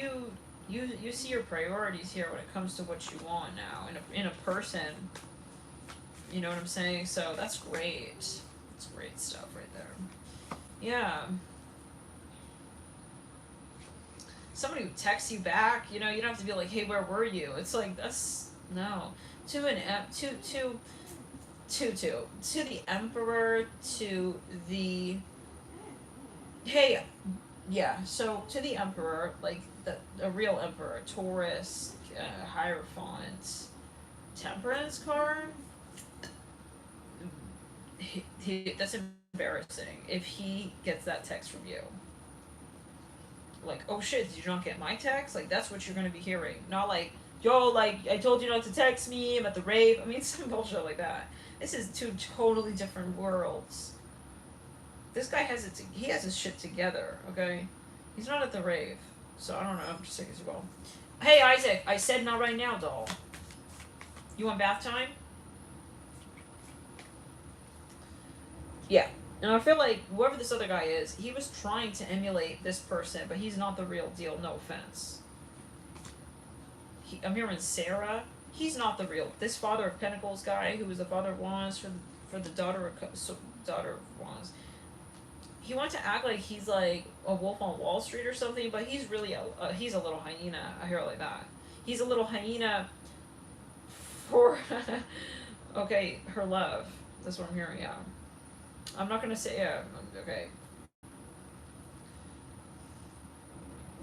see your priorities here when it comes to what you want now in a person. You know what I'm saying? So that's great. That's great stuff right there. Yeah. Somebody who texts you back, you don't have to be like, hey, where were you? It's like, that's, no. To the Emperor, to the, hey, yeah, so to the Emperor, like, a real Emperor, Taurus, Hierophant, Temperance card, that's embarrassing if he gets that text from you. Like, oh shit, did you not get my text? Like, that's what you're gonna be hearing. Not like, yo, like, I told you not to text me, I'm at the rave. I mean, some bullshit like that. This is two totally different worlds. This guy he has his shit together, okay? He's not at the rave. So, I don't know, I'm just saying as well. Hey, Isaac, I said not right now, doll. You want bath time? Yeah. And I feel like whoever this other guy is, he was trying to emulate this person, but he's not the real deal, no offense. I'm hearing Sarah. He's not the real. This Father of Pentacles guy, who was the Father of Wands for the daughter of Wands, he wanted to act like he's like a wolf on Wall Street or something, but he's really he's a little hyena. I hear it like that. He's a little hyena for okay, her love. That's what I'm hearing. Yeah. I'm not gonna say, yeah, okay.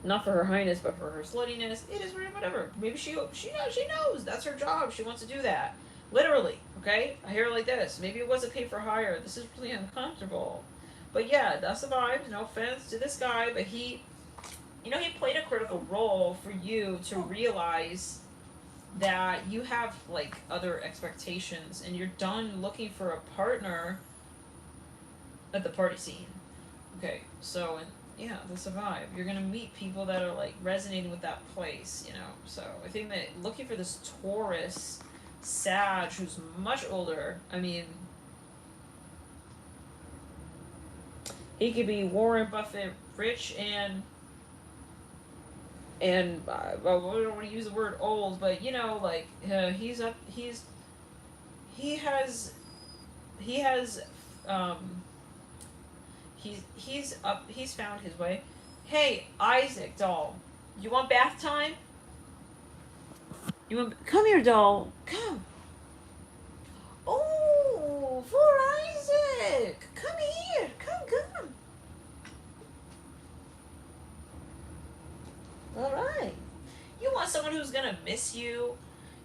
Not for her highness, but for her sluttiness. It is whatever. Maybe she knows that's her job. She wants to do that. Literally, okay? I hear it like this. Maybe it wasn't paid for hire. This is really uncomfortable. But yeah, that's the vibes. No offense to this guy, but he played a critical role for you to realize that you have like other expectations and you're done looking for a partner at the party scene. Okay, so yeah, that's a vibe. You're gonna meet people that are like resonating with that place, you know. So I think that looking for this Taurus Sag who's much older. I mean, he could be Warren Buffett, rich and well, I don't want to use the word old, but you know, like he has he's found his way. Hey, Isaac doll, you want bath time? Come here, doll. Come. Oh, for Isaac. Come here. Come. All right. You want someone who's gonna miss you,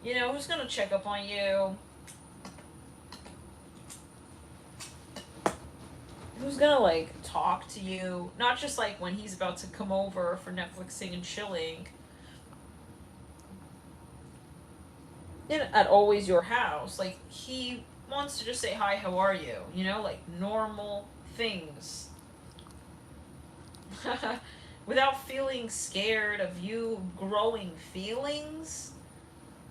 you know, who's gonna check up on you, who's gonna like talk to you, not just like when he's about to come over for Netflixing and chilling. At always your house, like he wants to just say hi, how are you? You know, like normal things. Without feeling scared of you growing feelings.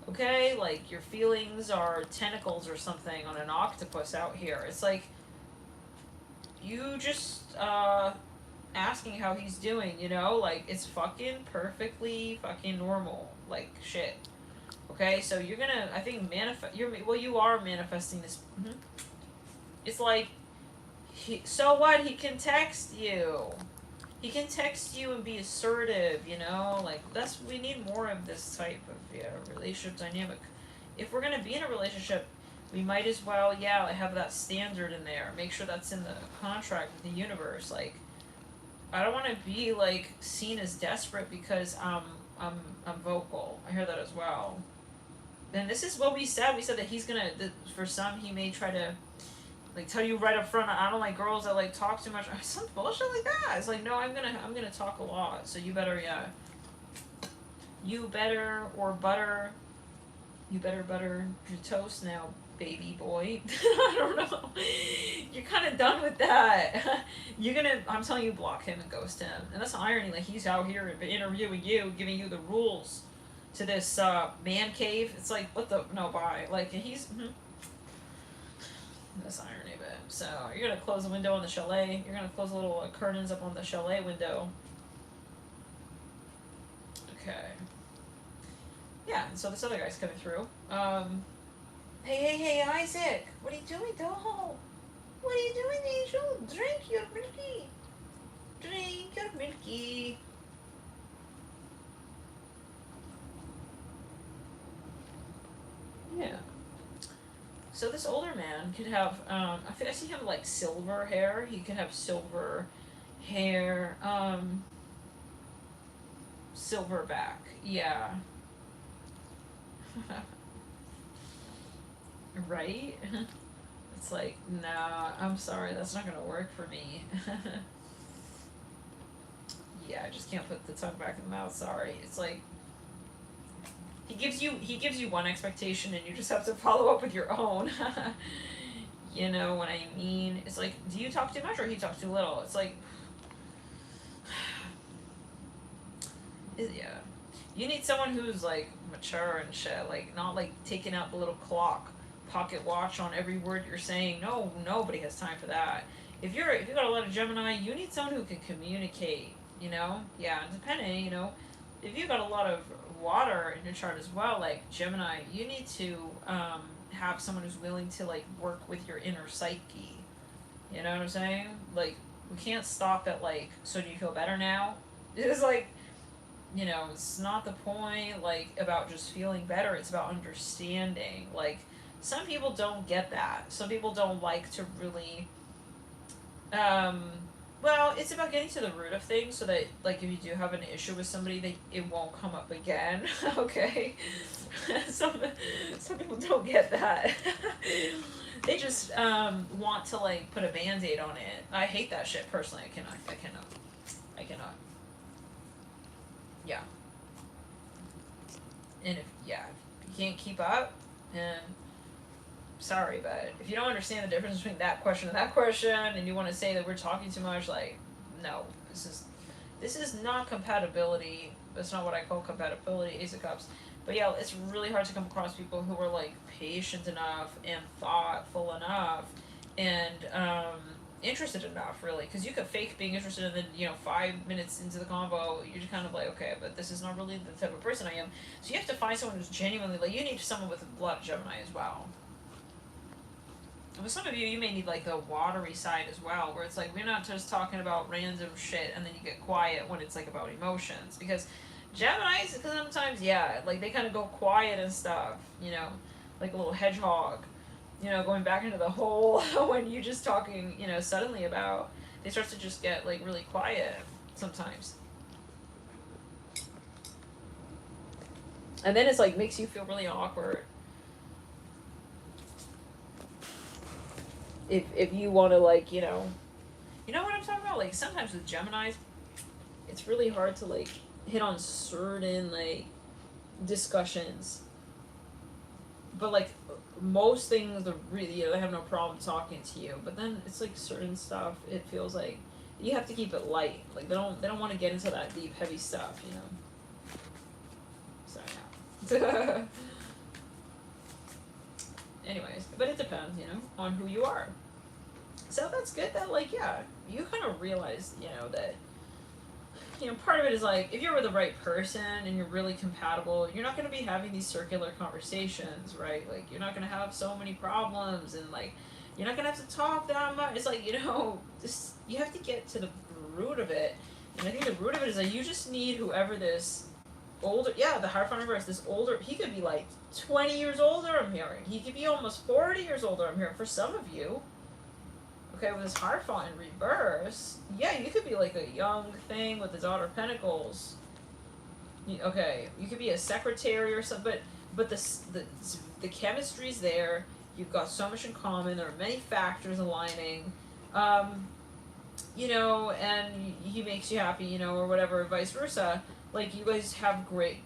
Okay? Like your feelings are tentacles or something on an octopus out here. It's like you just asking how he's doing, you know? Like it's fucking perfectly fucking normal. Like shit. Okay, so you're gonna, I think, you are manifesting this. Mm-hmm. It's like, so what? He can text you. He can text you and be assertive, you know? Like, we need more of this type of relationship dynamic. If we're gonna be in a relationship, we might as well, have that standard in there. Make sure that's in the contract with the universe. Like, I don't want to be, like, seen as desperate because I'm vocal. I hear that as well. And this is what we said. We said that he's gonna, for some, he may try to, like, tell you right up front, I don't like girls that, like, talk too much. Some bullshit like that. It's like, no, I'm gonna talk a lot. So you better, you better butter your toast now, baby boy. I don't know. You're kind of done with that. I'm telling you, block him and ghost him. And that's the irony. Like, he's out here interviewing you, giving you the rules to this man cave. It's like, bye. Like, he's that's irony of it. So you're gonna close the window on the chalet. You're gonna close the little curtains up on the chalet window. Okay. Yeah, so this other guy's coming through. Hey, Isaac, what are you doing, doll? What are you doing, Angel? Drink your milky. Drink your milky. Yeah. So this older man could have, I see him like silver hair. He could have silver hair, silver back. Yeah. Right? It's like, nah, I'm sorry, that's not gonna work for me. Yeah, I just can't put the tongue back in the mouth, sorry. It's like, he gives you one expectation and you just have to follow up with your own. You know what I mean? It's like, do you talk too much or he talks too little? It's like, yeah. You need someone who's like mature and shit, like not like taking out the little clock, pocket watch on every word you're saying. No, nobody has time for that. If you got a lot of Gemini, you need someone who can communicate, you know? Yeah, depending, you know, if you got a lot of water in your chart as well, like Gemini, you need to have someone who's willing to like work with your inner psyche. You know what I'm saying? Like, we can't stop at like, so do you feel better now? It's like, you know, it's not the point like about just feeling better, it's about understanding. Like, some people don't get that. Some people don't like to really Well, it's about getting to the root of things so that, like, if you do have an issue with somebody, it won't come up again. Okay? Some people don't get that. They just want to, like, put a band-aid on it. I hate that shit, personally. I cannot. Yeah. And if you can't keep up, and sorry, but if you don't understand the difference between that question and you want to say that we're talking too much, like, no, this is not compatibility. That's not what I call compatibility, Ace of Cups. But yeah, it's really hard to come across people who are, like, patient enough and thoughtful enough and interested enough, really, because you could fake being interested, and then 5 minutes into the convo you're just kind of like, okay, but this is not really the type of person I am. So you have to find someone who's genuinely, like, you need someone with a lot of Gemini as well. With some of you may need, like, the watery side as well, where it's like, we're not just talking about random shit and then you get quiet when it's, like, about emotions. Because Geminis, sometimes, like, they kind of go quiet and stuff, like a little hedgehog, going back into the hole when you're just talking, suddenly about, they start to just get, like, really quiet sometimes. And then it's, like, makes you feel really awkward. If you want to, like, you know what I'm talking about? Like, sometimes with Geminis, it's really hard to, like, hit on certain, like, discussions. But, like, most things are really, they have no problem talking to you. But then it's, like, certain stuff, it feels like you have to keep it light. Like, they don't want to get into that deep, heavy stuff, So, yeah. Anyways, but it depends, on who you are. So that's good that, like, you kind of realize, that, part of it is, like, if you're with the right person and you're really compatible, you're not going to be having these circular conversations, right? Like, you're not going to have so many problems, and, like, you're not going to have to talk that much. It's like, this, you have to get to the root of it. And I think the root of it is that you just need whoever this older, the Hierophant reverse, this older, he could be, like, 20 years older, I'm hearing. He could be almost 40 years older, I'm hearing, for some of you. Okay, with this Hierophant in reverse, you could be, like, a young thing with the Daughter of Pentacles. Okay, you could be a secretary or something, but the chemistry's there. You've got so much in common. There are many factors aligning. And he makes you happy, or whatever, vice versa. Like, you guys have great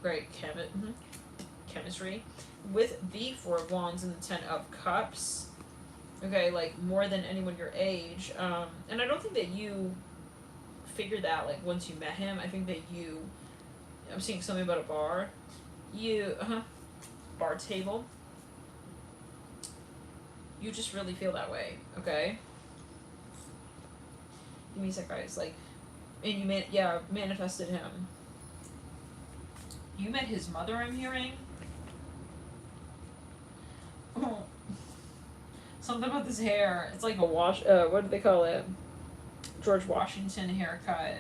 chemistry. With the Four of Wands and the Ten of Cups, okay, like, more than anyone your age, and I don't think that you figured that, like, once you met him. I think that I'm seeing something about a bar, bar table, you just really feel that way, okay? Give me a sec, guys, like, and you manifested him. You met his mother, I'm hearing. Oh. Something about this hair. It's like a what do they call it? George Washington haircut.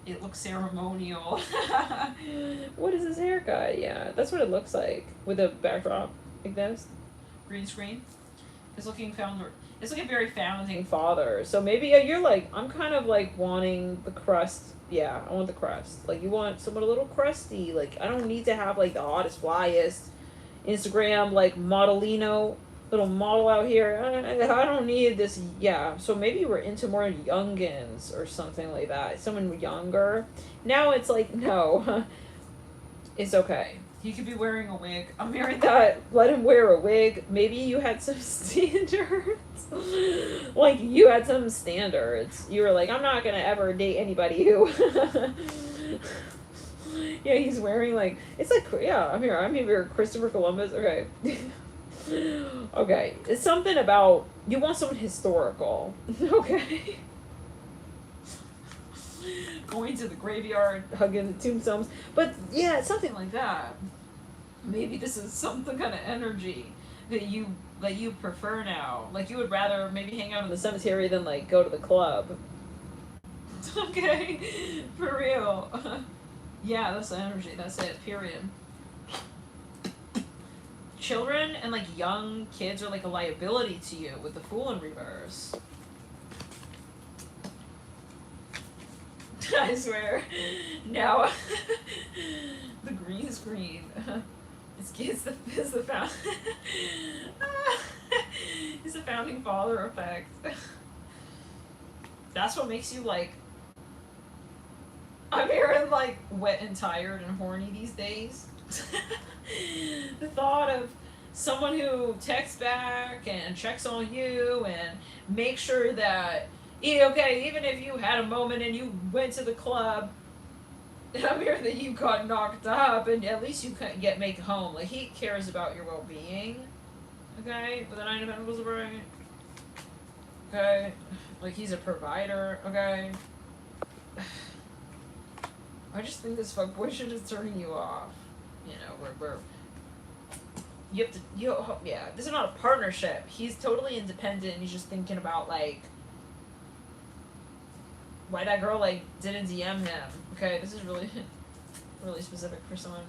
It looks ceremonial. What is this haircut? Yeah, that's what it looks like. With a backdrop like this. Green screen. It's looking very founding father. So maybe, you're like, I'm kind of, like, wanting the crust. Yeah, I want the crust. Like, you want someone a little crusty. Like, I don't need to have, like, the hottest, flyest Instagram, like, modelino, little model out here. I don't need this. Yeah, so maybe we're into more youngins or something like that. Someone younger. Now it's like, no, it's okay. He could be wearing a wig. I'm married that. Let him wear a wig. Maybe you had some standards. Like, you had some standards. You were like, I'm not going to ever date anybody who... he's wearing, like... It's like, I'm here. Christopher Columbus. Okay. Okay. It's something about... You want someone historical. Okay. Going to the graveyard, hugging the tombstones. But, it's something like that. Maybe this is some kind of energy that you prefer now. Like, you would rather maybe hang out in the cemetery than, like, go to the club. Okay? For real. Yeah, that's the energy. That's it. Period. Children and, like, young kids are, like, a liability to you with the Fool in reverse. I swear. Now, the green screen. It's the found. It's the founding father effect. That's what makes you like. I'm hearing like wet and tired and horny these days. The thought of someone who texts back and checks on you and makes sure that, okay, even if you had a moment and you went to the club, I'm hearing that you got knocked up and at least you couldn't make it home. Like, he cares about your well-being. Okay? With the Nine of Pentacles, right? Okay? Like, he's a provider. Okay? I just think this fuckboy shit is turning you off. You know, we're you have to, yeah, this is not a partnership. He's totally independent and he's just thinking about, like, why that girl, like, didn't DM him. Okay, this is really, really specific for someone.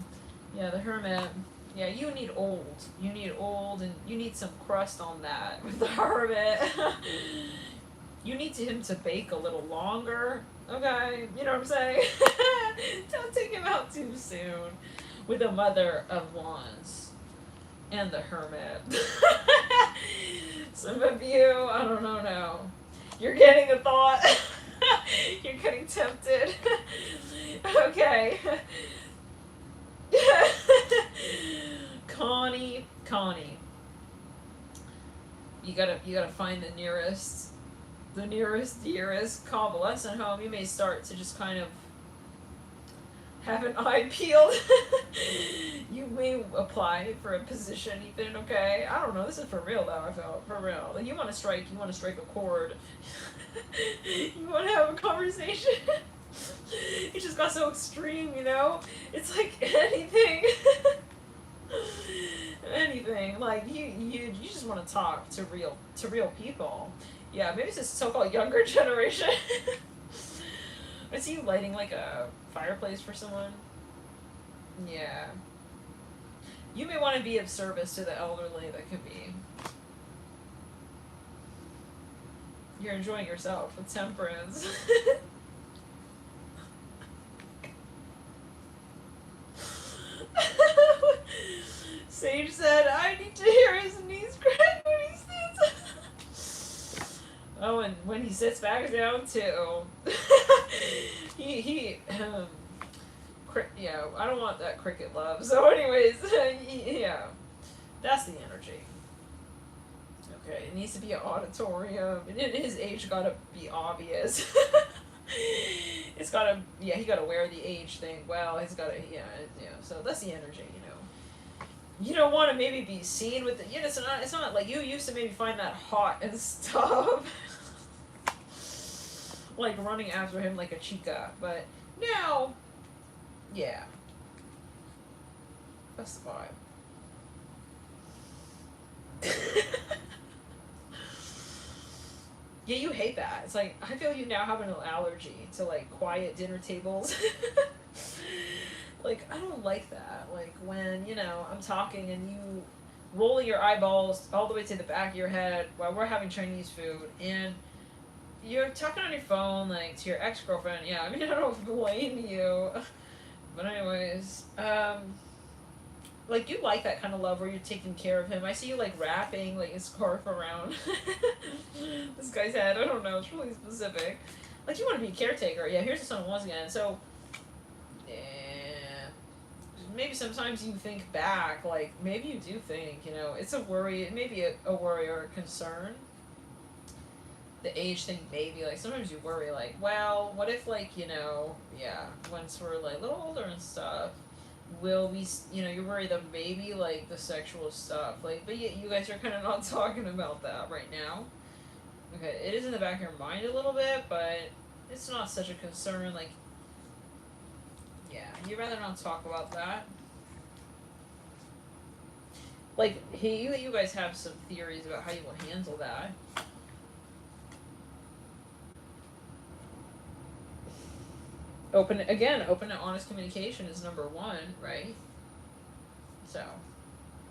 Yeah, the Hermit. Yeah, you need old. You need old and you need some crust on that with the Hermit. You need him to bake a little longer. Okay, you know what I'm saying? Don't take him out too soon. With the Mother of Wands and the Hermit. Some of you, I don't know now. You're getting a thought. You're getting tempted. Okay. Connie. You gotta find the nearest, dearest convalescent home. You may start to just kind of have an eye peeled. You may apply for a position even, okay? I don't know, this is for real though, I felt. For real. Like, you wanna strike a chord. You wanna have a conversation. It just got so extreme, you know? It's like anything. Anything. Like, you just wanna talk to real people. Yeah, maybe it's this so-called younger generation. I see you lighting like a fireplace for someone. Yeah. You may want to be of service to the elderly. That could be. You're enjoying yourself with temperance. Sage said, I need to hear his knees crack when he sits. Oh, and when he sits back down too. Yeah, I don't want that cricket love. So anyways, yeah, that's the energy. Okay, it needs to be an auditorium, and in his age gotta be obvious. It's gotta, yeah, he gotta wear the age thing well. He's gotta, yeah, so that's the energy, you know. You don't want to maybe be seen with it. You know, it's not like you used to maybe find that hot and stuff. Like running after him like a chica, but now, yeah, that's the vibe. Yeah, you hate that. It's like, I feel you now have an allergy to like quiet dinner tables. Like, I don't like that. Like, when, you know, I'm talking and you rolling your eyeballs all the way to the back of your head while we're having Chinese food and you're talking on your phone, like, to your ex-girlfriend. Yeah, I mean, I don't blame you. But anyways, like, you like that kind of love where you're taking care of him. I see you, like, wrapping, like, a scarf around this guy's head. I don't know. It's really specific. Like, you want to be a caretaker. Yeah, here's the Sun once again. So, yeah. Maybe sometimes you think back, like, maybe you do think, you know, it's a worry. It may be a worry or a concern. The age thing, maybe, like, sometimes you worry, like, well, what if, like, you know, yeah, once we're, like, a little older and stuff, will we, you know, you're worried that maybe, like, the sexual stuff, like, but yet you guys are kind of not talking about that right now. Okay, it is in the back of your mind a little bit, but it's not such a concern, like, yeah, you'd rather not talk about that. Like, you guys have some theories about how you will handle that. Open and honest communication is number one, right? So,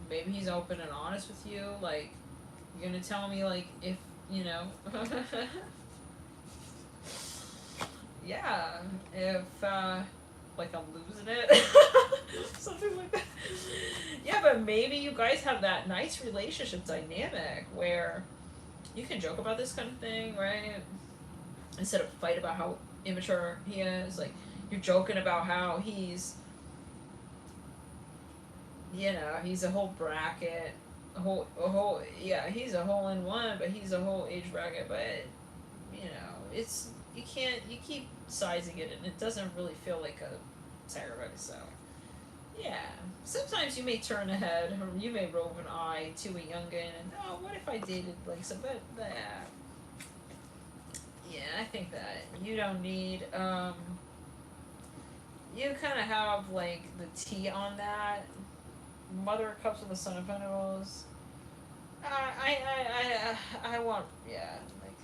maybe he's open and honest with you, like, you're gonna tell me, like, if, you know, yeah, if like I'm losing it, something like that. Yeah, but maybe you guys have that nice relationship dynamic where you can joke about this kind of thing, right? Instead of fight about how immature he is, like you're joking about how he's, you know, he's a whole bracket, yeah, he's a hole in one, but he's a whole age bracket, but you know, it's you can't you keep sizing it and it doesn't really feel like a terabyte, so yeah. Sometimes you may turn ahead or you may roll an eye to a youngin and oh, what if I dated like some, but yeah, I think that you don't need you kind of have like the T on that. Mother of Cups with the Son of Pentacles. I want, yeah, like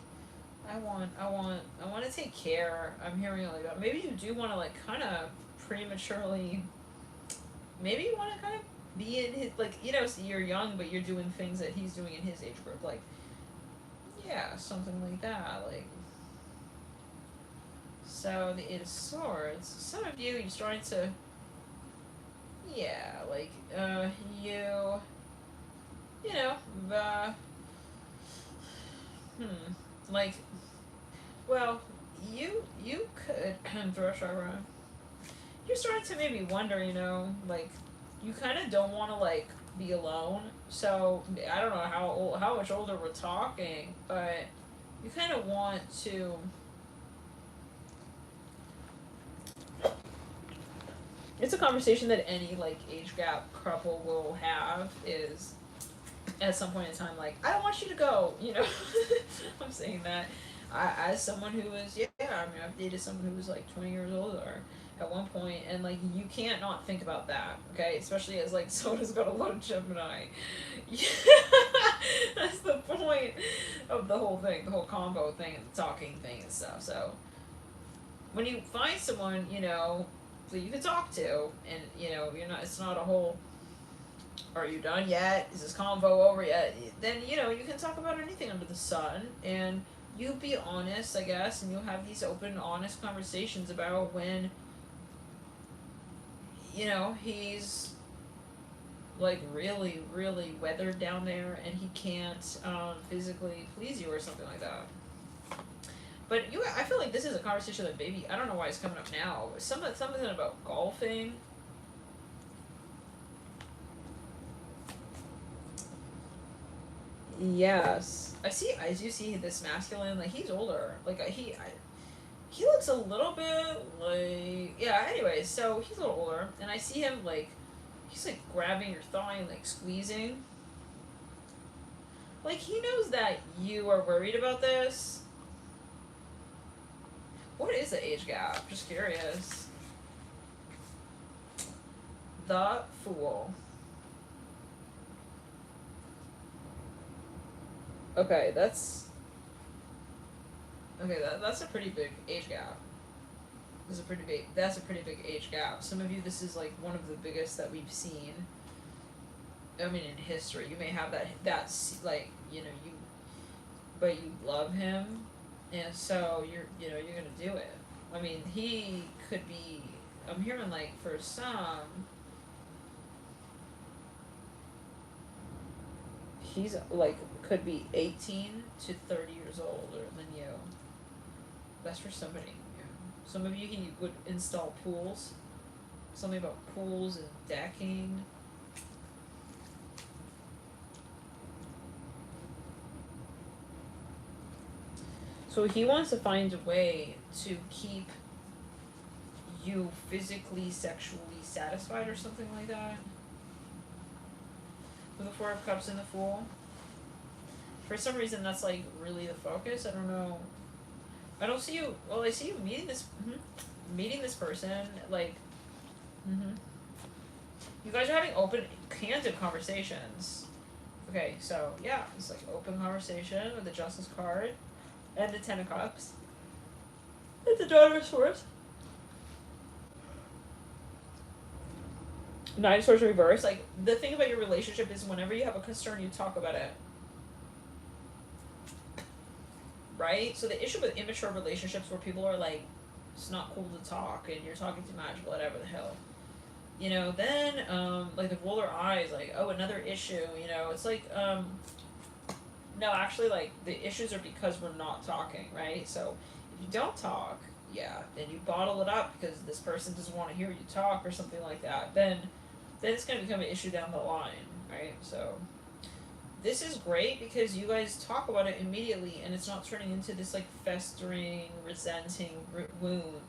I want to take care. I'm hearing like that. Maybe you do want to like kind of prematurely. Maybe you want to kind of be in his, like, you know, so you're young but you're doing things that he's doing in his age group, like yeah, something like that, like. So the Eight of Swords. Some of you, you're starting to. Yeah, like you know, like, well, you could throw a sharp around. You're starting to maybe wonder, you know, like, you kind of don't want to like be alone. So I don't know how much older we're talking, but you kind of want to. It's a conversation that any like age gap couple will have is at some point in time, like, I don't want you to go, you know. I'm saying that as someone who is, yeah, I mean, I've dated someone who was like 20 years older at one point, and like you can't not think about that, okay, especially as like someone who's got a lot of Gemini. That's the point of the whole thing, the whole combo thing and the talking thing and stuff. So when you find someone, you know, that you can talk to, and you know, you're not, it's not a whole, are you done yet? Is this convo over yet? Then, you know, you can talk about anything under the sun, and you be honest, I guess, and you'll have these open, honest conversations about when, you know, he's like really, really weathered down there and he can't physically please you or something like that. But I feel like this is a conversation that maybe, I don't know why it's coming up now, but something about golfing. Yes, I do see this masculine, like he's older, like he looks a little bit like, yeah. Anyways, so he's a little older, and I see him like he's like grabbing your thigh and like squeezing. Like he knows that you are worried about this. What is the age gap? Just curious. The Fool. Okay, that's a pretty big age gap. That's a pretty big age gap. Some of you, this is like one of the biggest that we've seen. I mean, in history, you may have that's like, you know, but you love him, and so you're gonna do it. I mean, he could be. I'm hearing like for some, he's like could be 18 to 30 years older than you. That's for somebody. Yeah. Some of you, he would install pools. Something about pools and decking. So he wants to find a way to keep you physically, sexually satisfied or something like that. With the Four of Cups and the Fool. For some reason, that's like really the focus. I don't know. I don't see you. Well, I see you meeting this person. Like, you guys are having open, candid conversations. Okay, so yeah, it's like open conversation with the Justice card, and the Ten of Cups, and the Daughter of Swords. Nine of Swords reverse. Like, the thing about your relationship is whenever you have a concern, you talk about it. Right? So the issue with immature relationships where people are like, it's not cool to talk, and you're talking too much, whatever the hell. Then, like, the roller eyes, like, oh, another issue, it's like, no, actually, like, the issues are because we're not talking, right? So, if you don't talk, yeah, and you bottle it up because this person doesn't want to hear you talk or something like that, then it's going to become an issue down the line, right? So, this is great because you guys talk about it immediately, and it's not turning into this, like, festering, resenting wound.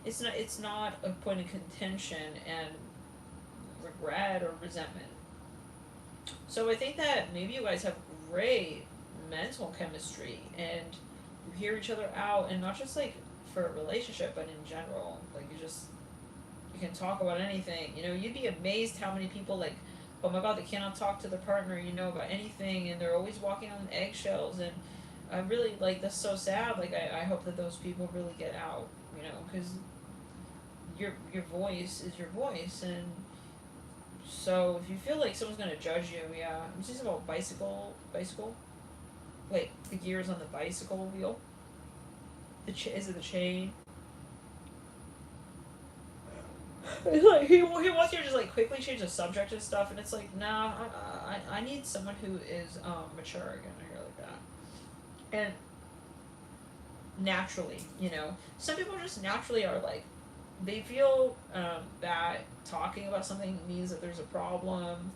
It's not a point of contention and regret or resentment. So I think that maybe you guys have great mental chemistry, and you hear each other out, and not just like for a relationship, but in general. Like, you can talk about anything. You'd be amazed how many people, like, oh my god, they cannot talk to their partner, about anything, and they're always walking on eggshells, and I really, like, that's so sad. Like, I hope that those people really get out, because your voice is your voice. And so if you feel like someone's gonna judge you, yeah, I'm just about bicycle, wait, the gears on the bicycle wheel, is it the chain? It's like he wants you to just, like, quickly change the subject and stuff, and it's like, nah, I need someone who is mature again, here, like that. And naturally, some people just naturally are like, they feel that talking about something means that there's a problem,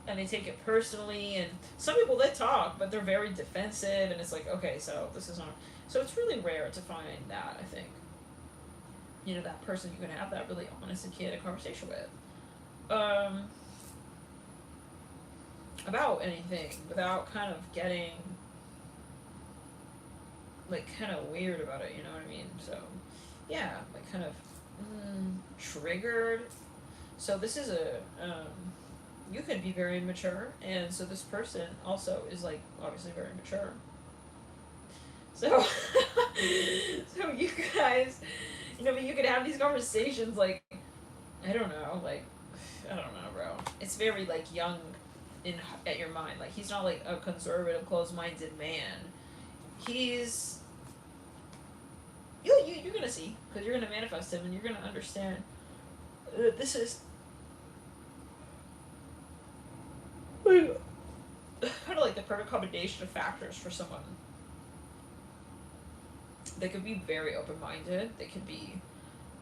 and they take it personally. And some people, they talk, but they're very defensive, and it's like, okay, so this is not. So it's really rare to find that, I think. That person you can have that really honest and candid conversation with. About anything without kind of getting, like, kind of weird about it, you know what I mean? So, yeah, like, kind of triggered. So this is you could be very mature, and so this person also is, like, obviously very mature. So, so you guys, but you could have these conversations, like, I don't know, bro. It's very, like, young at your mind. Like, he's not, like, a conservative, closed-minded man. He's, you're gonna see, because you're gonna manifest him, and you're gonna understand that this is, like, kind of like the perfect combination of factors for someone. They could be very open-minded. They could be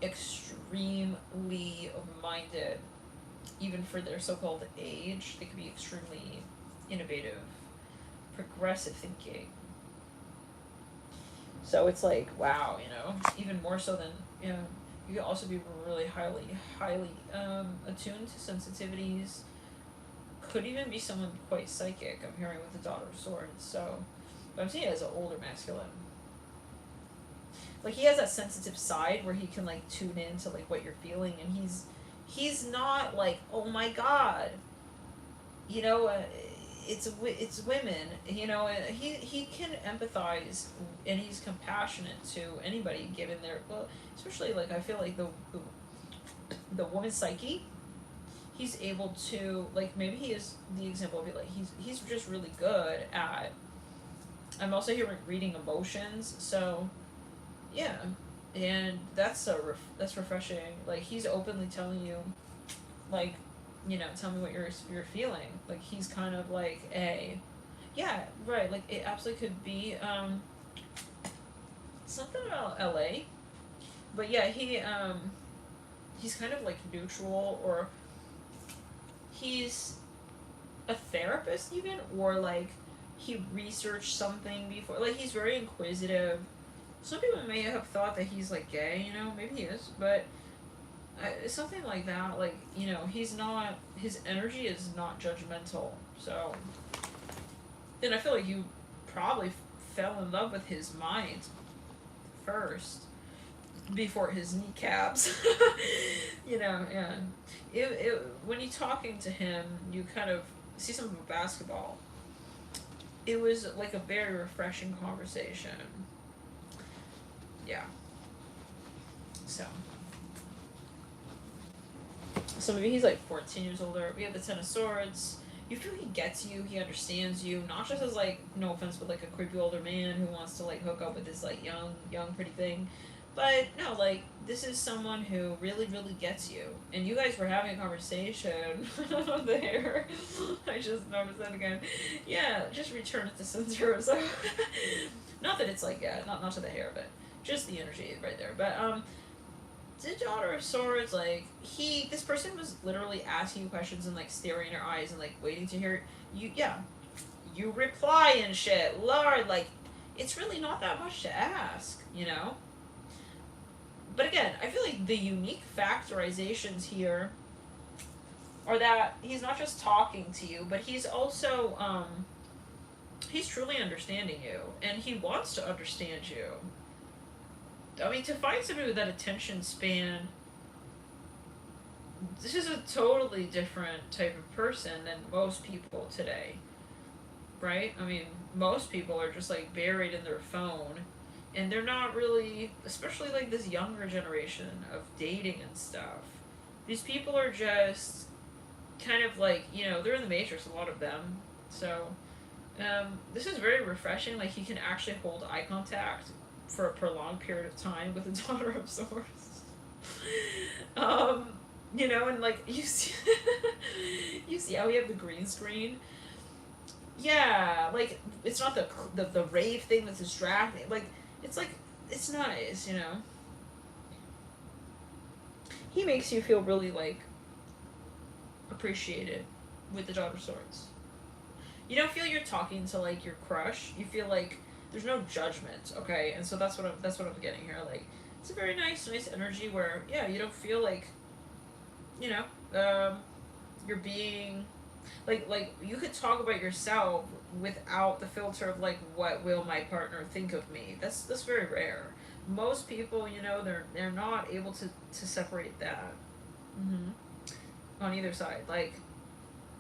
extremely open-minded, even for their so-called age. They could be extremely innovative, progressive thinking. So it's like, wow, even more so than, you can also be really highly attuned to sensitivities. Could even be someone quite psychic, I'm hearing, with the Daughter of Swords. So, but I'm seeing it as an older masculine. Like, he has that sensitive side where he can, like, tune in to, like, what you're feeling, and he's not like, oh my god, it's women, he can empathize, and he's compassionate to anybody given their, well, especially, like, I feel like the woman's psyche, he's able to, like, maybe he is the example of it, like, he's just really good at, I'm also hearing reading emotions, so yeah, and that's refreshing. Like, he's openly telling you, like, tell me what you're feeling. Like, he's kind of like yeah, right. Like, it absolutely could be something about LA, but yeah, he's kind of like neutral, or he's a therapist even, or like he researched something before. Like, he's very inquisitive. Some people may have thought that he's, like, gay, maybe he is, but something like that, like, he's not, his energy is not judgmental, so, then I feel like you probably fell in love with his mind first, before his kneecaps, yeah. When you're talking to him, you kind of see some of basketball. It was, like, a very refreshing conversation. Yeah. So maybe he's, like, 14 years older. We have the Ten of Swords. You feel he gets you, he understands you, not just as, like, no offense, but, like, a creepy older man who wants to, like, hook up with this, like, young pretty thing, But no, like, this is someone who really, really gets you. And you guys were having a conversation there. I just noticed that again. Yeah, just return it to center. So, not that it's like, yeah, not to the hair, but just the energy right there. But, the Daughter of Swords, like, this person was literally asking you questions and, like, staring in your eyes and, like, waiting to hear you, yeah, you reply and shit. Lord, like, it's really not that much to ask, you know? But again, I feel like the unique factorizations here are that he's not just talking to you, but he's also, he's truly understanding you, and he wants to understand you. I mean, to find somebody with that attention span, this is a totally different type of person than most people today, right? I mean, most people are just like buried in their phone, and they're not really, especially like this younger generation of dating and stuff. These people are just kind of like, you know, they're in the Matrix, a lot of them. So, this is very refreshing. Like, he can actually hold eye contact for a prolonged period of time with the Daughter of Swords. You know, and like, you see, you see how we have the green screen? Yeah, like, it's not the rave thing that's distracting. Like, it's nice, you know? He makes you feel really, like, appreciated with the Daughter of Swords. You don't feel you're talking to, like, your crush. You feel like there's no judgment, okay? And so that's what I'm getting here. Like, it's a very nice energy where, yeah, you don't feel like, you know, you're being like you could talk about yourself without the filter of like, what will my partner think of me. That's very rare. Most people, you know, they're not able to separate that. Mm-hmm. On either side, like,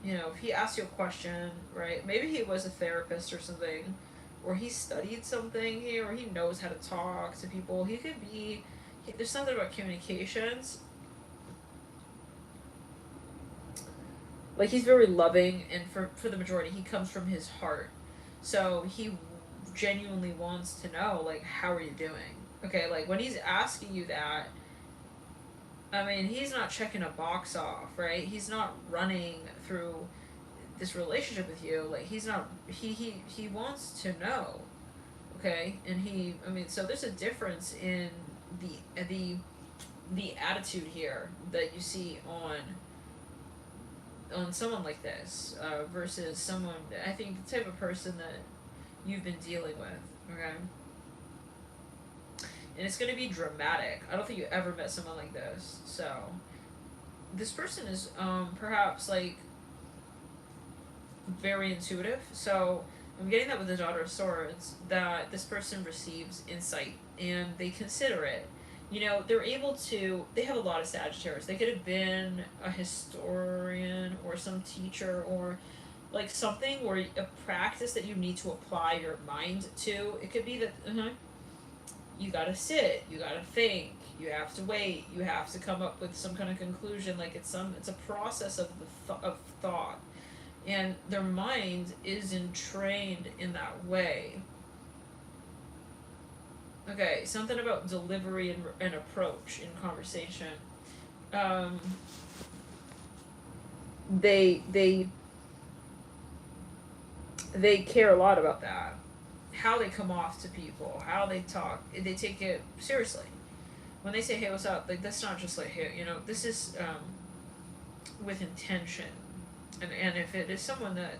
you know, if he asks you a question, right, maybe he was a therapist or something, or he studied something here, or he knows how to talk to people. He could be, there's something about communications. Like, he's very loving, and for the majority, he comes from his heart. So he genuinely wants to know, like, how are you doing? Okay, like, when he's asking you that, I mean, he's not checking a box off, right? He's not running through this relationship with you. Like, he's not, he wants to know, okay? And I mean, so there's a difference in the attitude here that you see on someone like this, versus someone, I think, the type of person that you've been dealing with, okay? And it's going to be dramatic. I don't think you ever met someone like this. So, this person is, perhaps, like, very intuitive. So, I'm getting that with the Daughter of Swords, that this person receives insight, and they consider it. You know, they have a lot of Sagittarius. They could have been a historian or some teacher, or like something where a practice that you need to apply your mind to. It could be that, you gotta sit, you gotta think, you have to wait, you have to come up with some kind of conclusion. Like, it's a process of of thought, and their mind is entrained in that way. Okay, something about delivery and approach in conversation. Um, they care a lot about that. How they come off to people, how they talk, they take it seriously. When they say, "Hey, what's up?" Like, that's not just like, "Hey," you know. This is, with intention, and if it is someone that,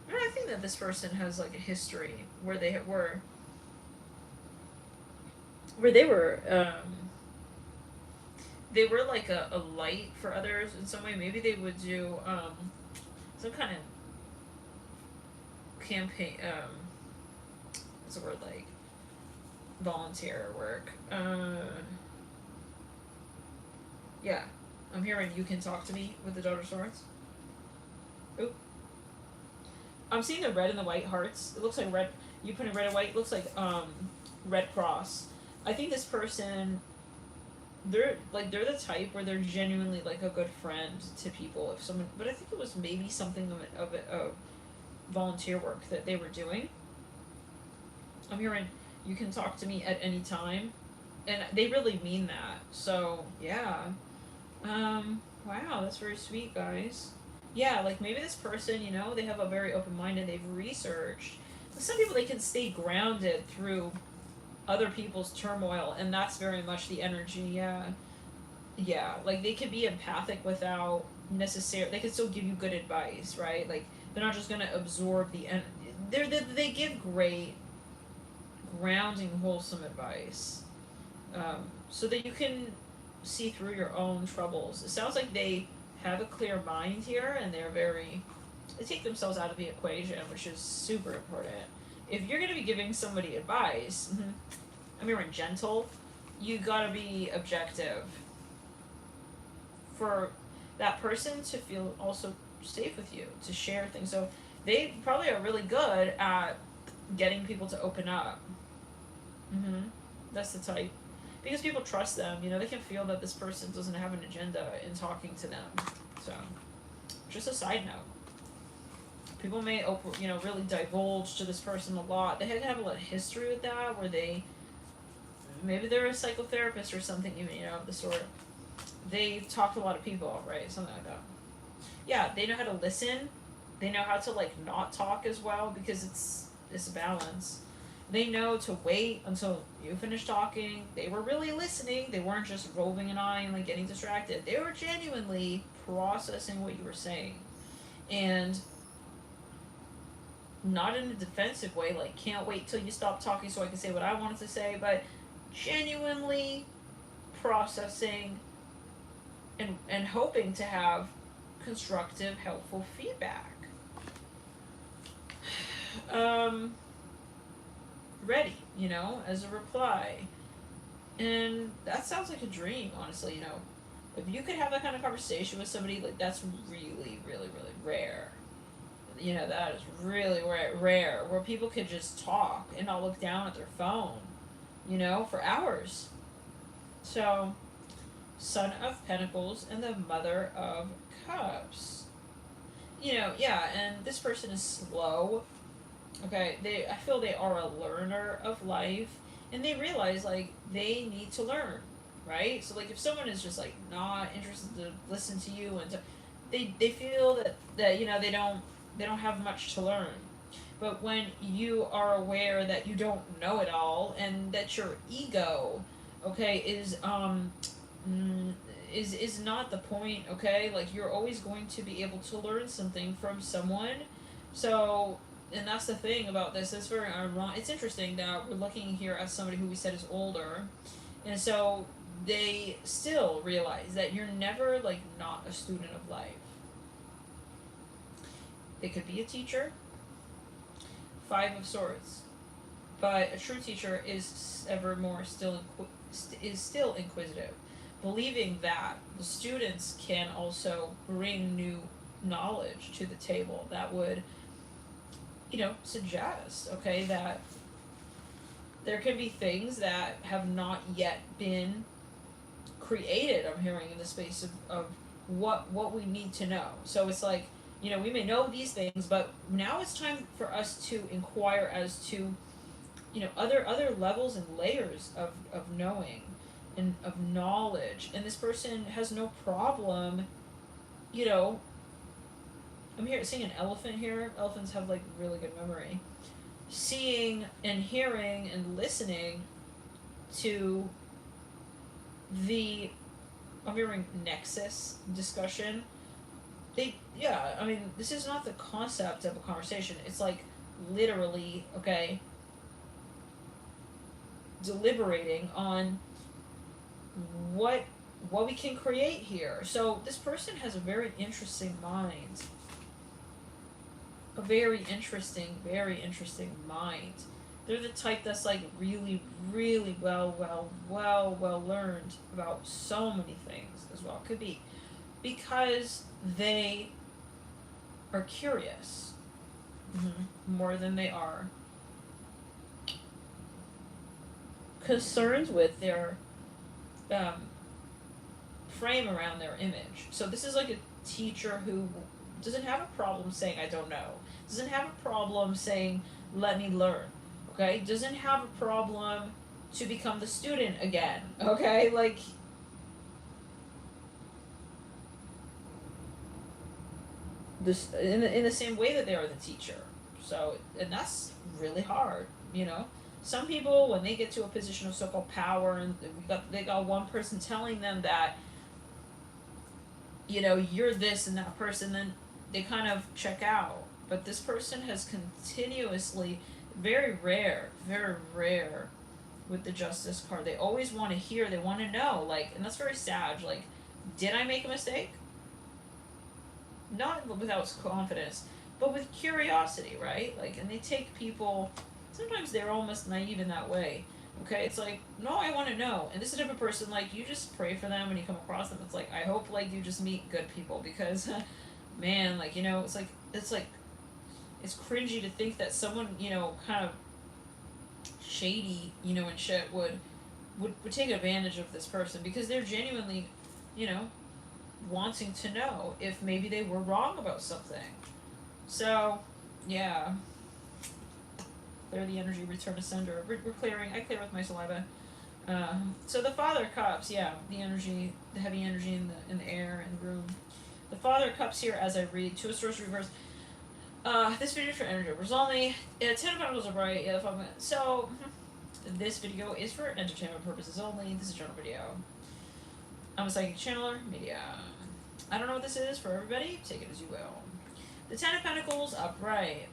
I think that this person has like a history where they were like a light for others in some way. Maybe they would do some kind of campaign, what's the word, like, volunteer work. Yeah, I'm hearing "you can talk to me" with the Daughter of Swords. Oop. I'm seeing the red and the white hearts. It looks like red. You put in red and white. It looks like Red Cross. I think this person, they're the type where they're genuinely like a good friend to people. If someone, but I think it was maybe something of volunteer work that they were doing. I'm hearing "you can talk to me at any time." and they really mean that. So yeah. Wow, that's very sweet, guys. Yeah, like maybe this person, you know, they have a very open mind and they've researched. Some people, they can stay grounded through other people's turmoil, and that's very much the energy. Yeah, yeah. Like they could be empathic without necessarily. They can still give you good advice, right? Like they're not just gonna absorb the. They give great, grounding, wholesome advice, so that you can see through your own troubles. It sounds like they have a clear mind here, and they take themselves out of the equation, which is super important. If you're going to be giving somebody advice, I'm hearing gentle, you got to be objective for that person to feel also safe with you, to share things. So they probably are really good at getting people to open up. That's the type. Because people trust them, you know, they can feel that this person doesn't have an agenda in talking to them. So, just a side note. People may, really divulge to this person a lot. They have a lot of history with that, where maybe they're a psychotherapist or something, even, of the sort. They've talked to a lot of people, right? Something like that. Yeah, they know how to listen. They know how to, not talk as well, because it's a balance. They know to wait until you finish talking. They were really listening. They weren't just roving an eye and getting distracted. They were genuinely processing what you were saying. And not in a defensive way, can't wait till you stop talking so I can say what I wanted to say, but genuinely processing and hoping to have constructive, helpful feedback. Ready, as a reply. And that sounds like a dream, honestly, If you could have that kind of conversation with somebody, that's really, really, really rare. That is really rare, where people could just talk and not look down at their phone, for hours. So, Son of Pentacles and the Mother of Cups. Yeah, and this person is slow. Okay, I feel they are a learner of life, and they realize they need to learn, right? So if someone is just not interested to listen to you, and they feel that they don't have much to learn. But when you are aware that you don't know it all, and that your ego, okay, is not the point, okay? You're always going to be able to learn something from someone. So, and that's the thing about this. It's very ironic. It's interesting that we're looking here at somebody who we said is older, and so they still realize that you're never not a student of life. They could be a teacher. 5 of Swords, but a true teacher is still inquisitive, believing that the students can also bring new knowledge to the table that would suggest, okay, that there can be things that have not yet been created, I'm hearing, in the space of what we need to know. So it's we may know these things, but now it's time for us to inquire as to, other levels and layers of knowing and of knowledge. And this person has no problem, I'm seeing an elephant here. Elephants have really good memory. Seeing and hearing and listening to I'm hearing nexus discussion. This is not the concept of a conversation. It's literally, okay, deliberating on what we can create here. So this person has a very interesting mind. A very interesting mind. They're the type that's really, really well learned about so many things as well. Could be because they are curious more than they are concerned with their frame around their image. So this is a teacher who doesn't have a problem saying I don't know, doesn't have a problem saying let me learn, okay, doesn't have a problem to become the student again. Okay, like, this in the same way that they are the teacher. So, and that's really hard, you know. Some people, when they get to a position of so-called power, and they got one person telling them that, you know, you're this and that person, then they kind of check out. But this person has continuously, very rare with the Justice card. They always want to hear, they want to know, like, and that's very sad. Like, did I make a mistake? Not without confidence, but with curiosity, right? Like, and they take people, sometimes they're almost naive in that way. Okay, it's like, no, I want to know. And this is the type of person, like, you just pray for them when you come across them. It's like, I hope, like, you just meet good people, because, man, like, you know, it's like, it's cringy to think that someone, you know, kind of shady, you know, and shit would take advantage of this person, because they're genuinely, you know, wanting to know if maybe they were wrong about something. So, yeah. Clear the energy, return to sender. We're clearing. I clear with my saliva. So the Father of Cups, yeah, the energy, the heavy energy in the air and the room. The Father of Cups here, as I read, Two of Swords reverse. This video is for energy. There's only 10 of Pentacles are bright. Yeah, so this video is for entertainment purposes only. This is a general video. I'm a psychic channeler, media. I don't know what this is for everybody. Take it as you will. The Ten of Pentacles upright.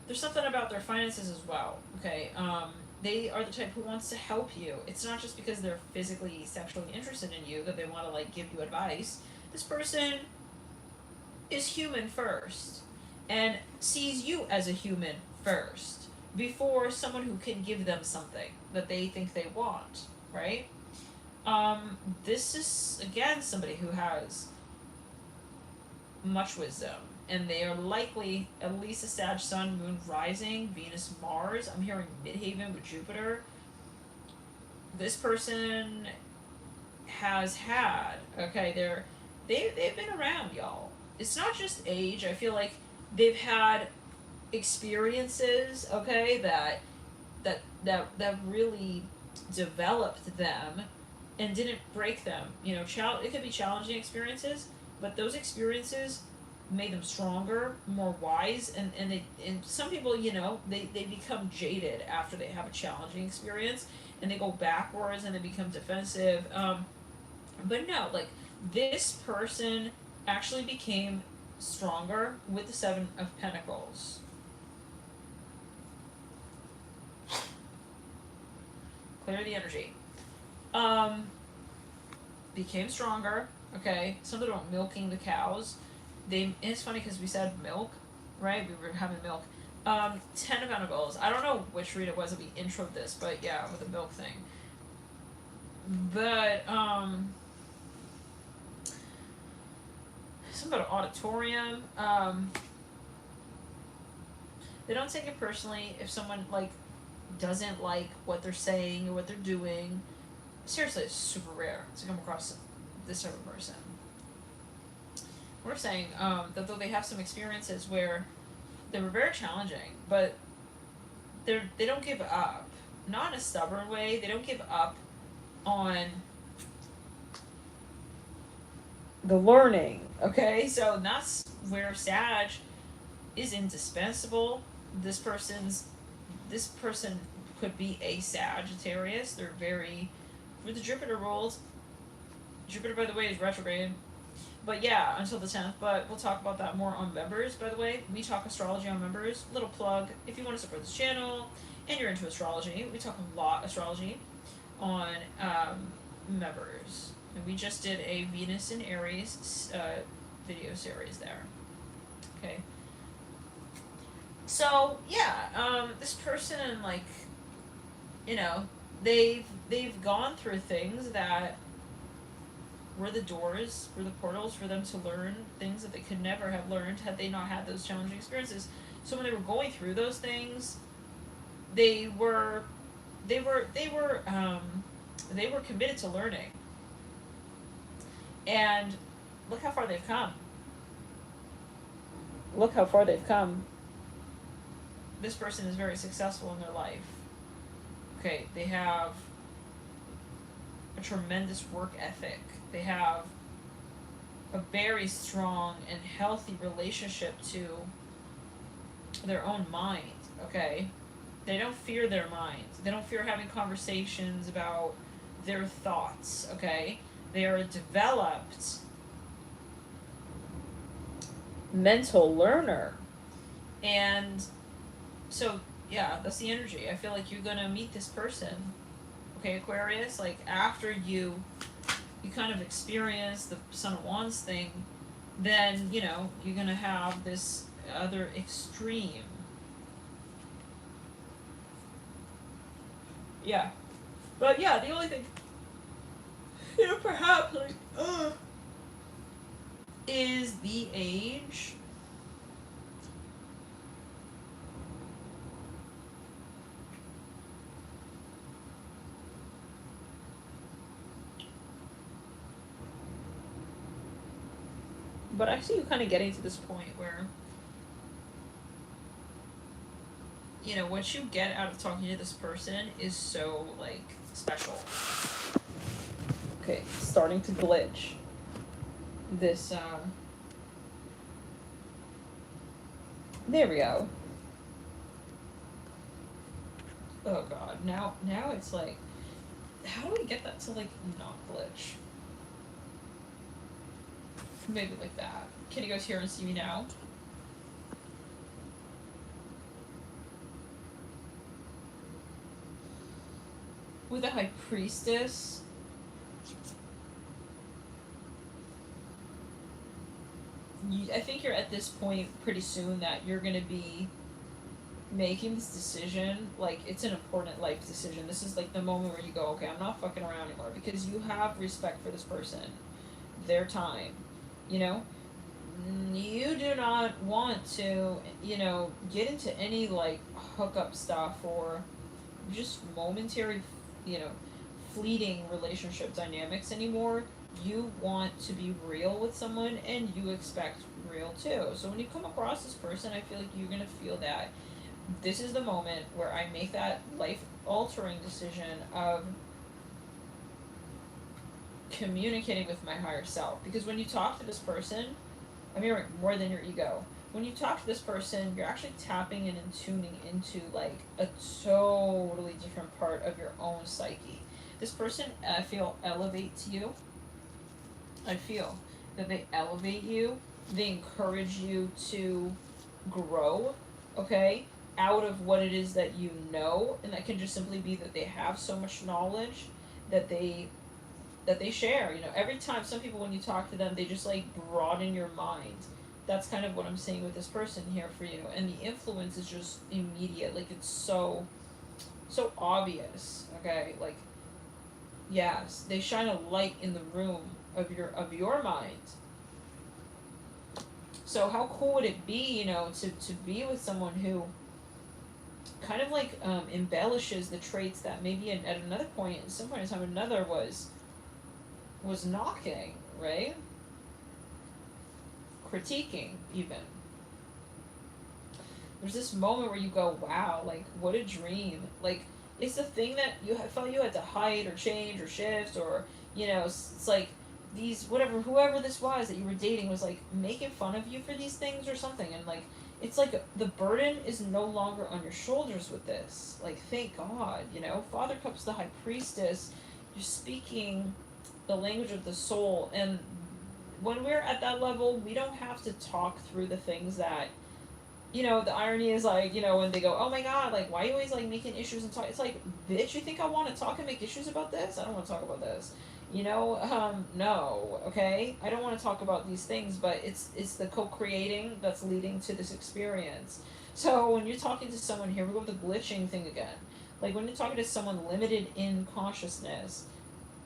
There's something about their finances as well. Okay, they are the type who wants to help you. It's not just because they're physically, sexually interested in you that they want to, like, give you advice. This person is human first and sees you as a human first before someone who can give them something that they think they want, right? This is, again, somebody who has much wisdom, and they are likely at least a Sag, Sun, Moon, Rising, Venus, Mars. I'm hearing Midheaven with Jupiter. This person has had, okay, they've been around, y'all. It's not just age. I feel like they've had experiences, okay, that really developed them and didn't break them. You know, it could be challenging experiences, but those experiences made them stronger, more wise, and some people, you know, they become jaded after they have a challenging experience, and they go backwards and they become defensive. But no, like, this person actually became stronger with the Seven of Pentacles. Clear the energy. Became stronger. Okay, something about milking the cows. It's funny because we said milk, right? We were having milk. Ten of Pentacles. I don't know which read it was that we introed this, but yeah, with the milk thing. But something about an auditorium. They don't take it personally if someone, like, doesn't like what they're saying or what they're doing. Seriously, it's super rare to come across this type of person. We're saying that though they have some experiences where they were very challenging, but they don't give up. Not in a stubborn way. They don't give up on the learning. Okay, so that's where Sag is indispensable. This person could be a Sagittarius. They're very, with the Jupiter rules. Jupiter, by the way, is retrograde. But yeah, until the 10th. But we'll talk about that more on members, by the way. We talk astrology on members. Little plug. If you want to support this channel and you're into astrology, we talk a lot astrology on members. And we just did a Venus and Aries video series there. Okay. So, yeah, this person, like, you know, they've gone through things that were the doors, were the portals for them to learn things that they could never have learned had they not had those challenging experiences. So when they were going through those things, they were committed to learning. And look how far they've come. Look how far they've come. This person is very successful in their life. Okay, they have tremendous work ethic. They have a very strong and healthy relationship to their own mind, okay? They don't fear their mind. They don't fear having conversations about their thoughts, okay? They are a developed mental learner. And so, yeah, that's the energy. I feel like you're gonna meet this person, okay, Aquarius? Like, after you kind of experience the Son of Wands thing, then, you know, you're gonna have this other extreme. Yeah. But yeah, the only thing, you know, perhaps, like, is the age. But I see you kind of getting to this point where, you know, what you get out of talking to this person is so, like, special. Okay, starting to glitch. This, there we go. Oh god, now it's like, how do we get that to, like, not glitch? Maybe like that. Can you guys hear and see me now? With the High Priestess, I think you're at this point pretty soon that you're going to be making this decision. Like, it's an important life decision. This is like the moment where you go, okay, I'm not fucking around anymore, because you have respect for this person, their time, you know? You do not want to, you know, get into any, like, hookup stuff or just momentary, you know, fleeting relationship dynamics anymore. You want to be real with someone, and you expect real too. So when you come across this person, I feel like you're gonna feel that this is the moment where I make that life-altering decision of communicating with my higher self. Because when you talk to this person, I'm hearing more than your ego. When you talk to this person, you're actually tapping in and tuning into, like, a totally different part of your own psyche. This person, I feel, elevates you. I feel that they elevate you. They encourage you to grow, okay, out of what it is that you know. And that can just simply be that they have so much knowledge that they share. You know, every time, some people, when you talk to them, they just, like, broaden your mind. That's kind of what I'm seeing with this person here for you. And the influence is just immediate. Like, it's so obvious, okay? Like, yes, they shine a light in the room of your mind. So how cool would it be, you know, to be with someone who kind of, like, embellishes the traits that maybe at another point, at some point in time, another was knocking, right? Critiquing, even. There's this moment where you go, wow, like, what a dream. Like, it's the thing that you felt you had to hide or change or shift, or, you know, it's like these, whoever this was that you were dating was, like, making fun of you for these things or something. And, like, it's like the burden is no longer on your shoulders with this. Like, thank God, you know? Father Cups, the High Priestess, you're speaking the language of the soul. And when we're at that level, we don't have to talk through the things that, you know, the irony is, like, you know, when they go, oh my god, like, why are you always, like, making issues and talk? It's like, bitch, you think I want to talk and make issues about this? I don't want to talk about this. You know, no, okay? I don't want to talk about these things, but it's the co-creating that's leading to this experience. So when you're talking to someone, here we go with the glitching thing again. Like, when you're talking to someone limited in consciousness,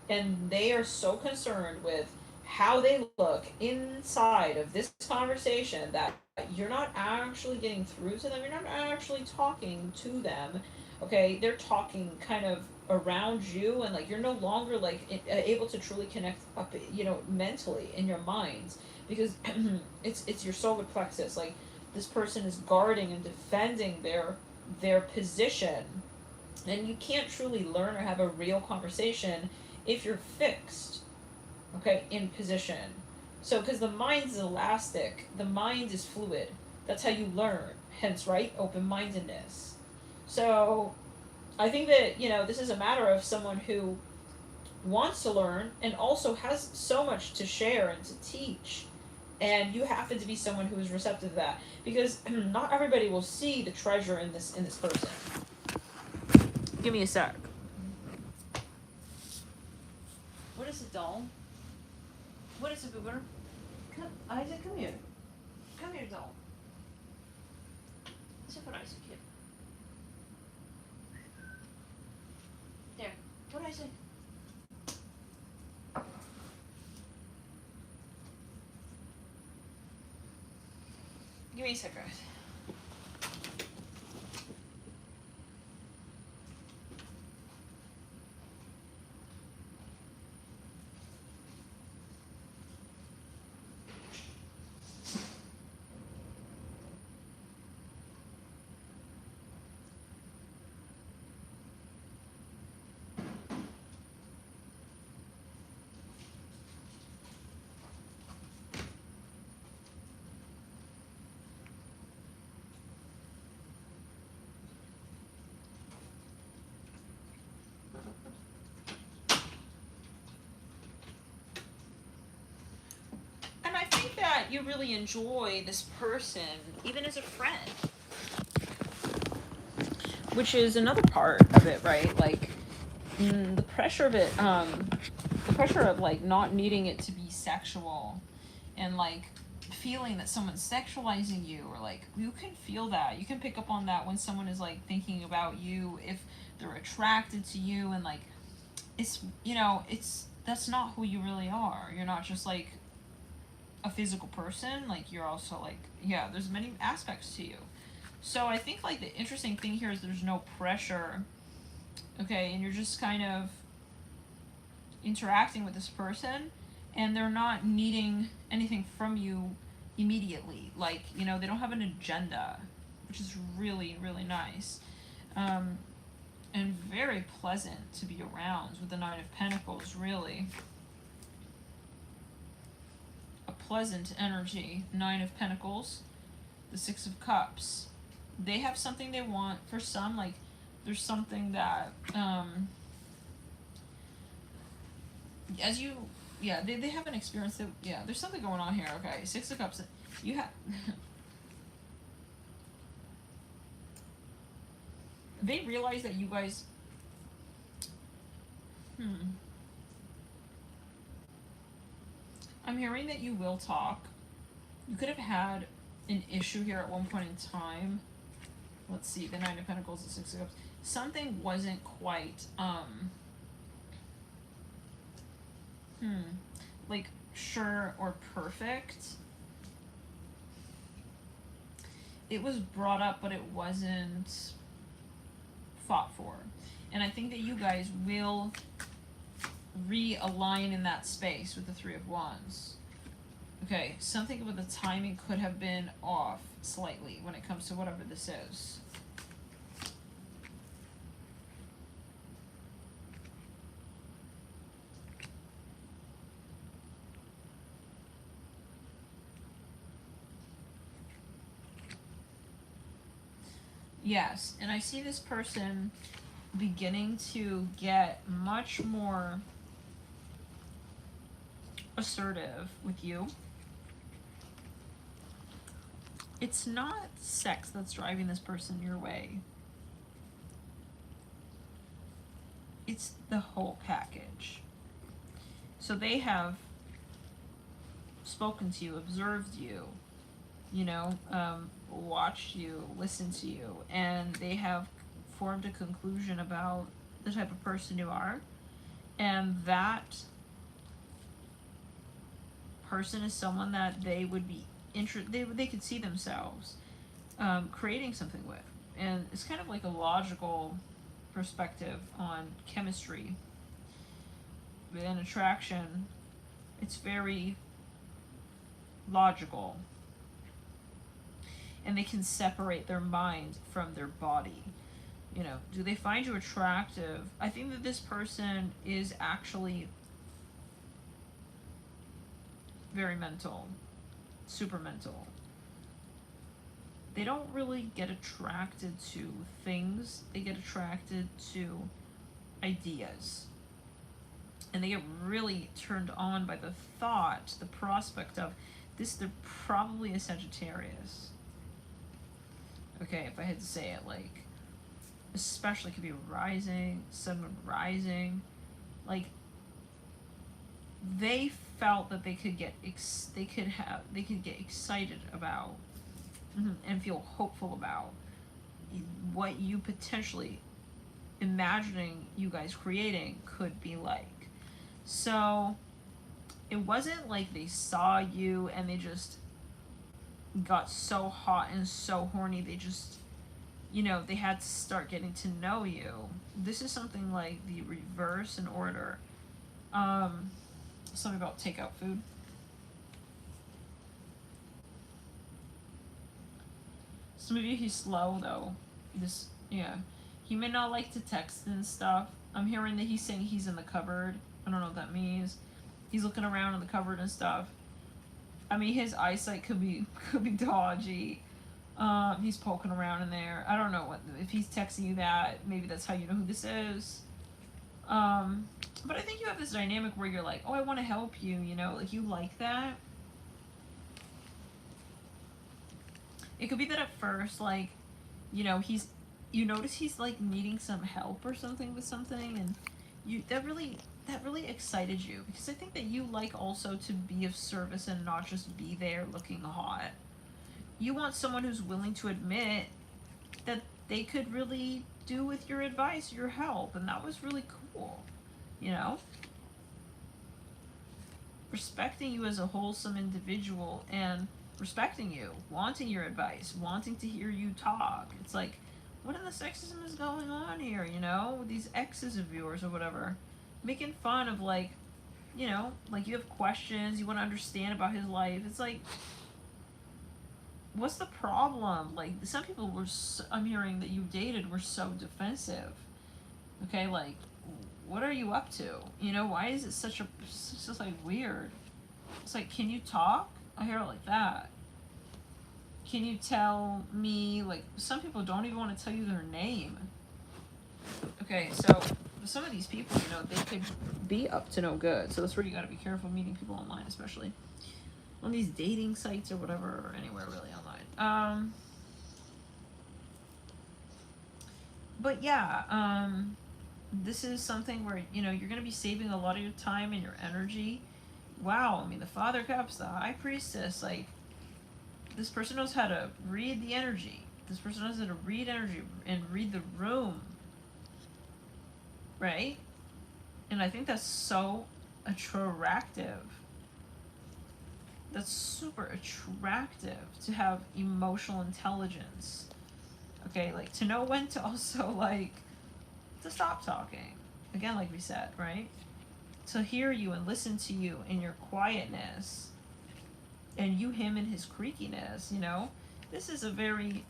and they are so concerned with how they look inside of this conversation that you're not actually getting through to them, you're not actually talking to them, okay? They're talking kind of around you, and, like, you're no longer, like, able to truly connect up, you know, mentally in your minds, because it's your solar plexus. Like, this person is guarding and defending their position, and you can't truly learn or have a real conversation if you're fixed, okay, in position. So, because the mind is elastic, the mind is fluid. That's how you learn. Hence, right, open-mindedness. So, I think that, this is a matter of someone who wants to learn and also has so much to share and to teach. And you happen to be someone who is receptive to that, because not everybody will see the treasure in this person. Give me a sec. What is it, doll? What is it, Boober? Isaac, come here. Come here, doll. Sit for Isaac here. There. What Isaac? Give me a sec, guys. That you really enjoy this person, even as a friend, which is another part of it, right? Like the pressure of it, the pressure of like not needing it to be sexual, and like feeling that someone's sexualizing you, or like you can feel that, you can pick up on that when someone is like thinking about you, if they're attracted to you, and like it's that's not who you really are. You're not just like a physical person, like you're also like, there's many aspects to you. So I think like the interesting thing here is there's no pressure, okay, and you're just kind of interacting with this person, and they're not needing anything from you immediately. Like, they don't have an agenda, which is really, really nice, and very pleasant to be around with the Nine of Pentacles, really. Pleasant energy. Nine of Pentacles, the Six of Cups. They have something they want. For some, like there's something that they haven't experienced it. There's something going on here. Okay, Six of Cups. You have they realize that you guys I'm hearing that you will talk. You could have had an issue here at one point in time. Let's see, the Nine of Pentacles, the Six of Cups. Something wasn't quite, like sure or perfect. It was brought up, but it wasn't fought for. And I think that you guys will realign in that space with the Three of Wands. Okay, something about the timing could have been off slightly when it comes to whatever this is. Yes, and I see this person beginning to get much more assertive with you. It's not sex that's driving this person your way. It's the whole package. So they have spoken to you, observed you, watched you, listened to you, and they have formed a conclusion about the type of person you are, and that person is someone that they would be they could see themselves creating something with. And it's kind of like a logical perspective on chemistry. Within attraction, it's very logical. And they can separate their mind from their body. You know, do they find you attractive? I think that this person is actually very mental, super mental. They don't really get attracted to things, they get attracted to ideas. And they get really turned on by the thought, the prospect of this. They're probably a Sagittarius. Okay, if I had to say it, like, especially could be rising, sun rising, like, they felt that they could get excited about and feel hopeful about what you potentially imagining you guys creating could be like. So it wasn't like they saw you and they just got so hot and so horny they just, you know, they had to start getting to know you. This is something like the reverse in order. Something about takeout food. Some of you, he's slow though. Yeah. He may not like to text and stuff. I'm hearing that he's saying he's in the cupboard. I don't know what that means. He's looking around in the cupboard and stuff. I mean, his eyesight could be dodgy. He's poking around in there. I don't know what if he's texting you that. Maybe that's how you know who this is. But I think you have this dynamic where you're like, oh, I want to help you. You know, like you like that. It could be that at first, like, you know, you notice he's like needing some help or something with something, and that really excited you because I think that you like also to be of service and not just be there looking hot. You want someone who's willing to admit that they could really do with your advice, your help, and that was really cool, you know? Respecting you as a wholesome individual and respecting you, wanting your advice, wanting to hear you talk. It's like, what in the sexism is going on here, you know? With these exes of yours or whatever. Making fun of, like, you know, like you have questions, you want to understand about his life. It's like, what's the problem? Like, some people I'm hearing that you dated were so defensive. Okay, like, what are you up to? You know, why is it it's just like weird? It's like, can you talk? I hear it like that. Can you tell me, like, some people don't even want to tell you their name. Okay, so some of these people, you know, they could be up to no good. So that's where you got to be careful meeting people online, especially on these dating sites or whatever, or anywhere really online. But yeah, this is something where, you know, you're going to be saving a lot of your time and your energy. Wow, I mean, the Father Cups, the High Priestess, like, this person knows how to read the energy. This person knows how to read energy and read the room. Right? And I think that's so attractive. That's super attractive to have emotional intelligence. Okay, like to know when to also like to stop talking. Again, like we said, right? To hear you and listen to you in your quietness and you him in his creakiness, you know? This is a very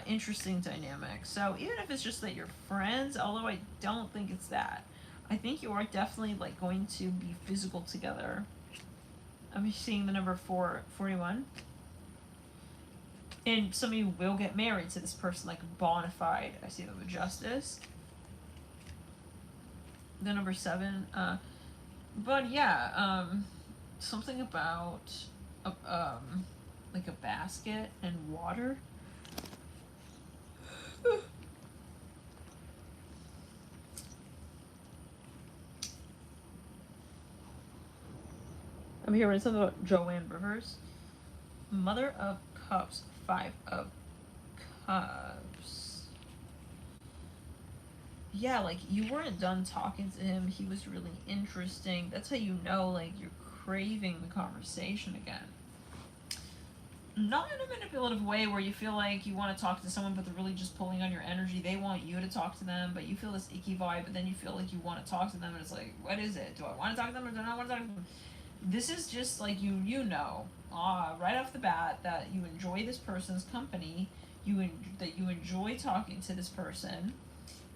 interesting dynamic. So even if it's just that you're friends, although I don't think it's that, I think you are definitely like going to be physical together. I'm seeing the number 41. And some of you will get married to this person, like bona fide. I see them with justice. The number 7. But yeah, something about like a basket and water. I'm hearing something about Joanne Rivers. Mother of Cups, 5 of Cups. Yeah, like you weren't done talking to him. He was really interesting. That's how you know, like, you're craving the conversation again. Not in a manipulative way where you feel like you want to talk to someone but they're really just pulling on your energy. They want you to talk to them, but you feel this icky vibe, but then you feel like you want to talk to them and it's like, what is it? Do I want to talk to them or do I not want to talk to them? This is just like you know, right off the bat that you enjoy this person's company. that you enjoy talking to this person,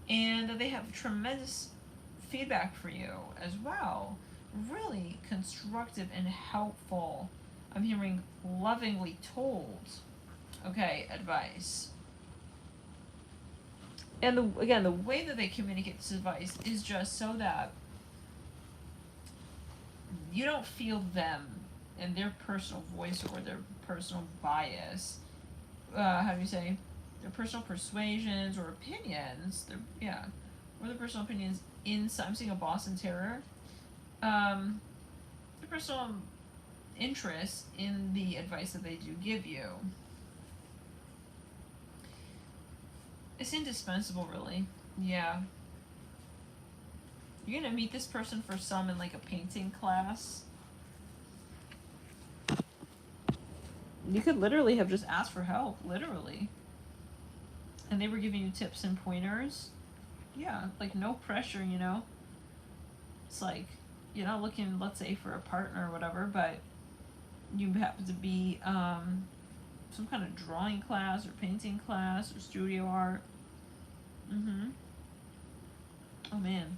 and that they have tremendous feedback for you as well. Really constructive and helpful. I'm hearing lovingly told, okay, advice. And the way that they communicate this advice is just so that you don't feel them and their personal voice or their personal bias. How do you say? Their personal persuasions or opinions. Or their personal opinions inside. I'm seeing a Boston Terror. Their personal interest in the advice that they do give you. It's indispensable, really. Yeah. You're gonna meet this person for some in like a painting class. You could literally have just asked for help, literally. And they were giving you tips and pointers. Yeah, like no pressure, you know? It's like, you're not looking, let's say, for a partner or whatever, but you happen to be some kind of drawing class or painting class or studio art. Oh man,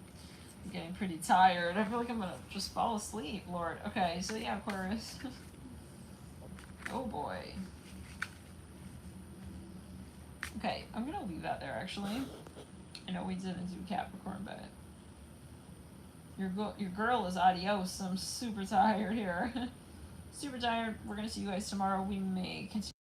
I'm getting pretty tired. I feel like I'm gonna just fall asleep, Lord. Okay, so yeah, Aquarius. Oh boy. Okay, I'm gonna leave that there actually. I know we didn't do Capricorn, but your girl is adios. I'm super tired here. Super tired. We're gonna see you guys tomorrow. We may continue.